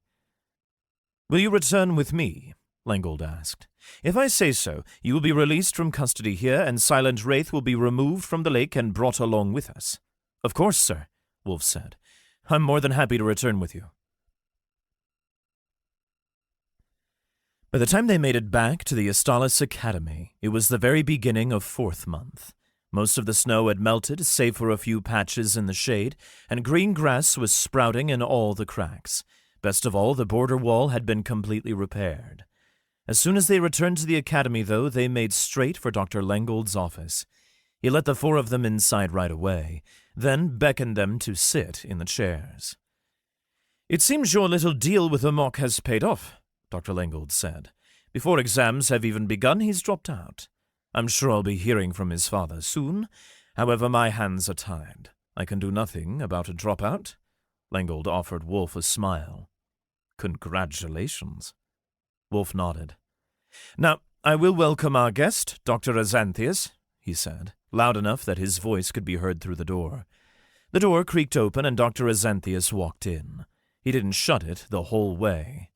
Will you return with me? Langold asked. If I say so, you will be released from custody here, and Silent Wraith will be removed from the lake and brought along with us. Of course, sir, Wulf said. I'm more than happy to return with you. By the time they made it back to the Istalis Academy, it was the very beginning of 4th month. Most of the snow had melted, save for a few patches in the shade, and green grass was sprouting in all the cracks. Best of all, the border wall had been completely repaired. As soon as they returned to the academy, though, they made straight for Dr. Lengold's office. He let the four of them inside right away, then beckoned them to sit in the chairs. "It seems your little deal with Amok has paid off," Dr. Lengold said. "Before exams have even begun, he's dropped out. I'm sure I'll be hearing from his father soon. However, my hands are tied. I can do nothing about a dropout." Lengold offered Wulf a smile. "Congratulations." Wulf nodded. "Now, I will welcome our guest, Dr. Azanthius," he said, loud enough that his voice could be heard through the door. The door creaked open and Dr. Azanthius walked in. He didn't shut it the whole way.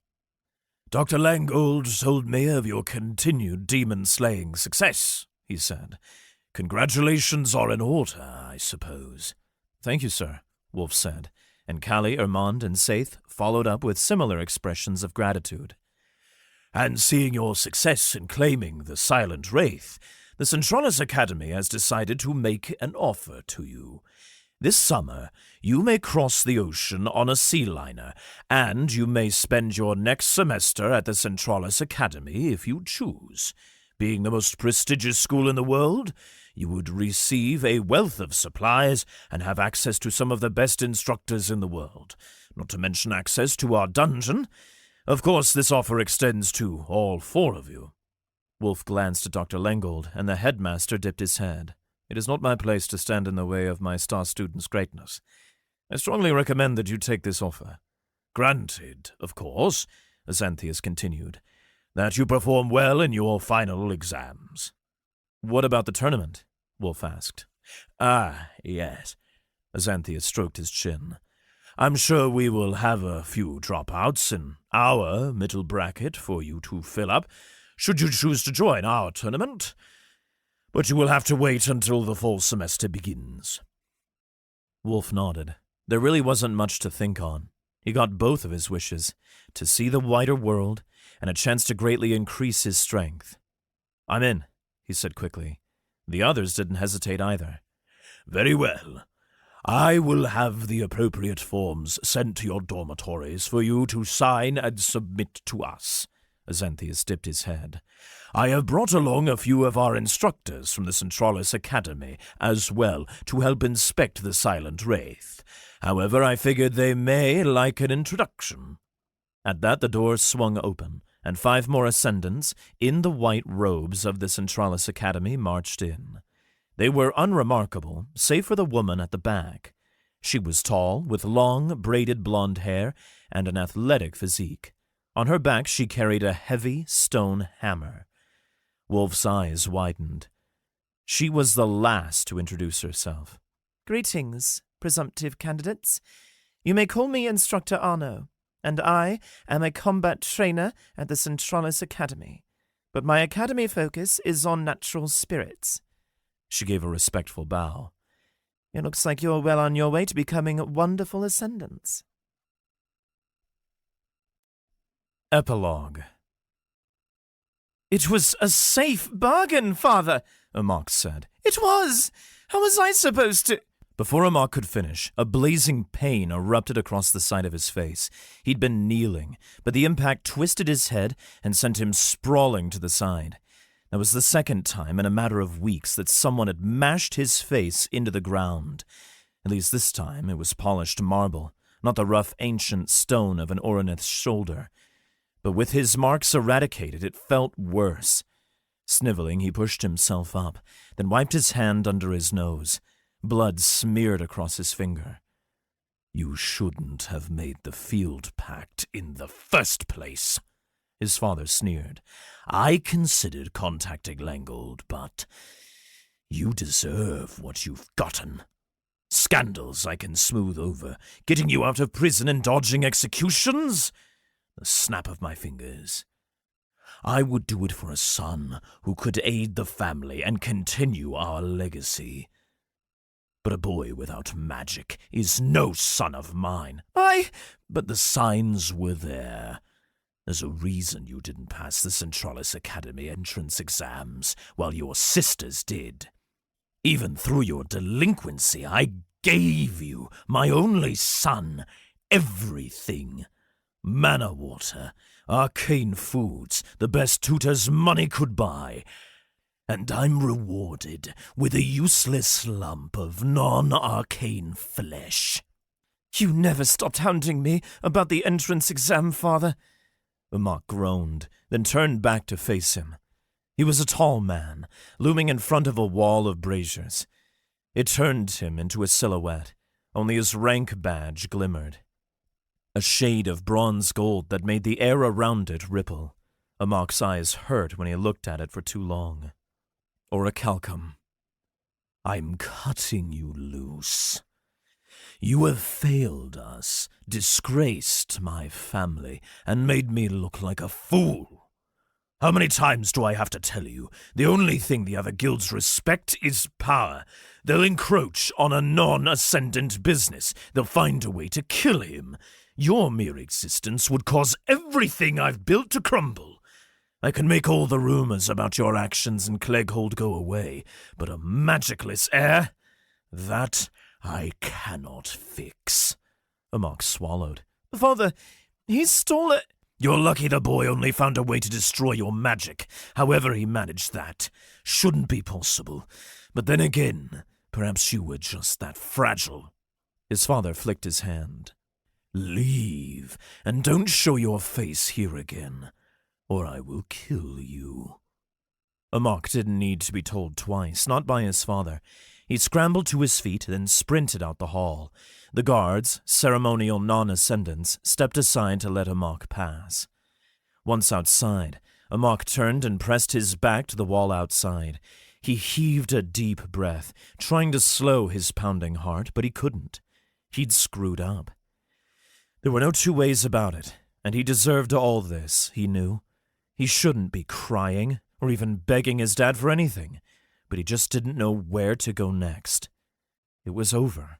"Dr. Lengold told me of your continued demon-slaying success," he said. "Congratulations are in order, I suppose." "Thank you, sir," Wulf said, and Callie, Ermond, and Saith followed up with similar expressions of gratitude. "And seeing your success in claiming the Silent Wraith, the Centralis Academy has decided to make an offer to you. This summer, you may cross the ocean on a sea liner, and you may spend your next semester at the Centralis Academy if you choose. Being the most prestigious school in the world, you would receive a wealth of supplies and have access to some of the best instructors in the world, not to mention access to our dungeon. Of course, this offer extends to all four of you." Wulf glanced at Dr. Lengold, and the headmaster dipped his head. "It is not my place to stand in the way of my star student's greatness. I strongly recommend that you take this offer." "Granted, of course," Azanthius continued, "that you perform well in your final exams." "What about the tournament?" Wulf asked. "Ah, yes." Azanthius stroked his chin. "I'm sure we will have a few dropouts in our middle bracket for you to fill up, should you choose to join our tournament. But you will have to wait until the fall semester begins." Wulf nodded. There really wasn't much to think on. He got both of his wishes, to see the wider world, and a chance to greatly increase his strength. "I'm in," he said quickly. The others didn't hesitate either. "Very well. I will have the appropriate forms sent to your dormitories for you to sign and submit to us." Azanthius dipped his head. "I have brought along a few of our instructors from the Centralis Academy as well to help inspect the Silent Wraith. However, I figured they may like an introduction." At that, the door swung open, and 5 more ascendants, in the white robes of the Centralis Academy, marched in. They were unremarkable, save for the woman at the back. She was tall, with long, braided blonde hair and an athletic physique. On her back she carried a heavy stone hammer. Wulf's eyes widened. She was the last to introduce herself. "Greetings, presumptive candidates. You may call me Instructor Arno, and I am a combat trainer at the Centralis Academy. But my academy focus is on natural spirits." She gave a respectful bow. "It looks like you're well on your way to becoming wonderful ascendants." Epilogue. "It was a safe bargain, Father," Amok said. "It was! How was I supposed to—" Before Amok could finish, a blazing pain erupted across the side of his face. He'd been kneeling, but the impact twisted his head and sent him sprawling to the side. That was the second time in a matter of weeks that someone had mashed his face into the ground. At least this time it was polished marble, not the rough ancient stone of an Oronith's shoulder. But with his marks eradicated, it felt worse. Sniveling, he pushed himself up, then wiped his hand under his nose. Blood smeared across his finger. "You shouldn't have made the field pact in the first place," his father sneered. "I considered contacting Lengold, but you deserve what you've gotten. Scandals I can smooth over, getting you out of prison and dodging executions? The snap of my fingers. I would do it for a son who could aid the family and continue our legacy. But a boy without magic is no son of mine. But the signs were there. There's a reason you didn't pass the Centralis Academy entrance exams while your sisters did. Even through your delinquency, I gave you, my only son, everything. Mana water, arcane foods, the best tutors money could buy. And I'm rewarded with a useless lump of non-arcane flesh. You never stopped hounding me about the entrance exam, Father. Amok groaned, then turned back to face him. He was a tall man, looming in front of a wall of braziers. It turned him into a silhouette. Only his rank badge glimmered. A shade of bronze gold that made the air around it ripple. Amok's eyes hurt when he looked at it for too long. Orichalcum. I'm cutting you loose. You have failed us, disgraced my family, and made me look like a fool. How many times do I have to tell you? The only thing the other guilds respect is power. They'll encroach on a non-ascendant business. They'll find a way to kill him. Your mere existence would cause everything I've built to crumble. I can make all the rumors about your actions in Clegghold go away, but a magicless heir? That I cannot fix. Amok swallowed. Father, he stole it. You're lucky the boy only found a way to destroy your magic. However he managed that. Shouldn't be possible. But then again, perhaps you were just that fragile. His father flicked his hand. Leave, and don't show your face here again, or I will kill you. Amok didn't need to be told twice, not by his father. He scrambled to his feet, then sprinted out the hall. The guards, ceremonial non-ascendants, stepped aside to let Amok pass. Once outside, Amok turned and pressed his back to the wall outside. He heaved a deep breath, trying to slow his pounding heart, but he couldn't. He'd screwed up. There were no two ways about it, and he deserved all this, he knew. He shouldn't be crying, or even begging his dad for anything, but he just didn't know where to go next. It was over.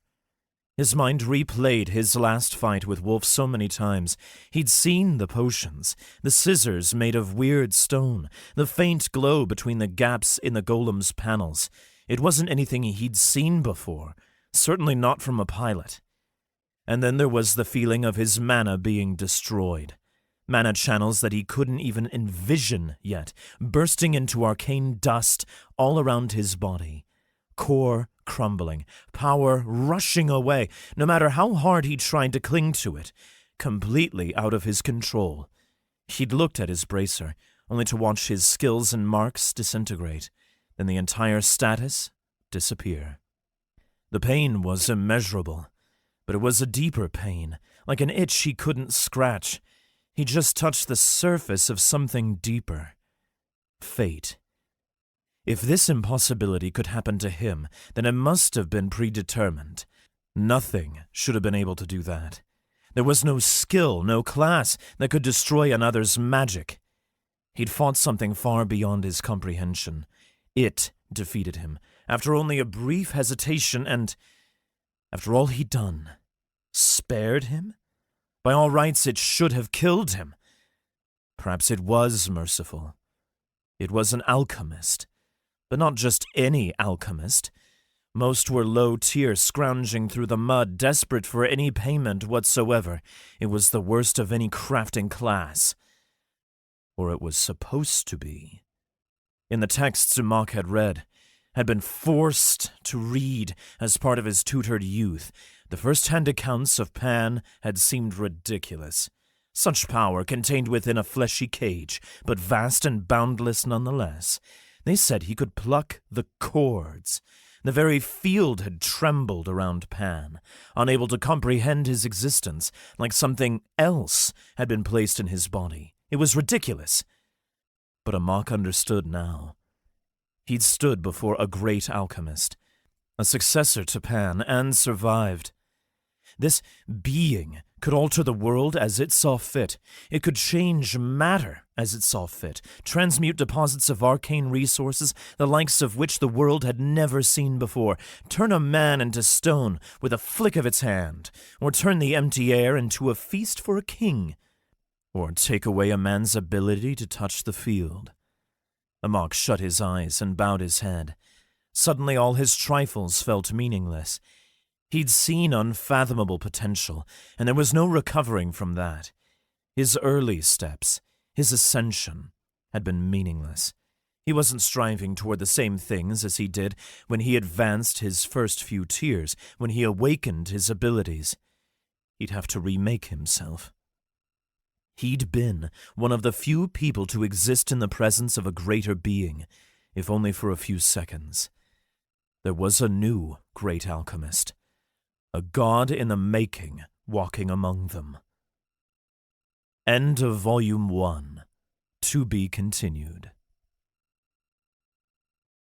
His mind replayed his last fight with Wulf so many times. He'd seen the potions, the scissors made of weird stone, the faint glow between the gaps in the golem's panels. It wasn't anything he'd seen before, certainly not from a pilot. And then there was the feeling of his mana being destroyed. Mana channels that he couldn't even envision yet, bursting into arcane dust all around his body. Core crumbling, power rushing away, no matter how hard he tried to cling to it, completely out of his control. He'd looked at his bracer, only to watch his skills and marks disintegrate, then the entire status disappear. The pain was immeasurable, but it was a deeper pain, like an itch he couldn't scratch. He just touched the surface of something deeper. Fate. If this impossibility could happen to him, then it must have been predetermined. Nothing should have been able to do that. There was no skill, no class that could destroy another's magic. He'd fought something far beyond his comprehension. It defeated him, after only a brief hesitation, and after all he'd done, spared him? By all rights, it should have killed him. Perhaps it was merciful. It was an alchemist. But not just any alchemist. Most were low-tier, scrounging through the mud, desperate for any payment whatsoever. It was the worst of any crafting class. Or it was supposed to be. In the texts Amok had read, had been forced to read as part of his tutored youth, the first-hand accounts of Pan had seemed ridiculous. Such power contained within a fleshy cage, but vast and boundless nonetheless. They said he could pluck the cords. The very field had trembled around Pan, unable to comprehend his existence, like something else had been placed in his body. It was ridiculous. But Amok understood now. He'd stood before a great alchemist, a successor to Pan, and survived. This being could alter the world as it saw fit. It could change matter as it saw fit, transmute deposits of arcane resources, the likes of which the world had never seen before, turn a man into stone with a flick of its hand, or turn the empty air into a feast for a king, or take away a man's ability to touch the field. Amok shut his eyes and bowed his head. Suddenly all his trifles felt meaningless. He'd seen unfathomable potential, and there was no recovering from that. His early steps, his ascension, had been meaningless. He wasn't striving toward the same things as he did when he advanced his first few tiers, when he awakened his abilities. He'd have to remake himself. He'd been one of the few people to exist in the presence of a greater being, if only for a few seconds. There was a new great alchemist, a god in the making, walking among them. End of Volume 1. To be continued.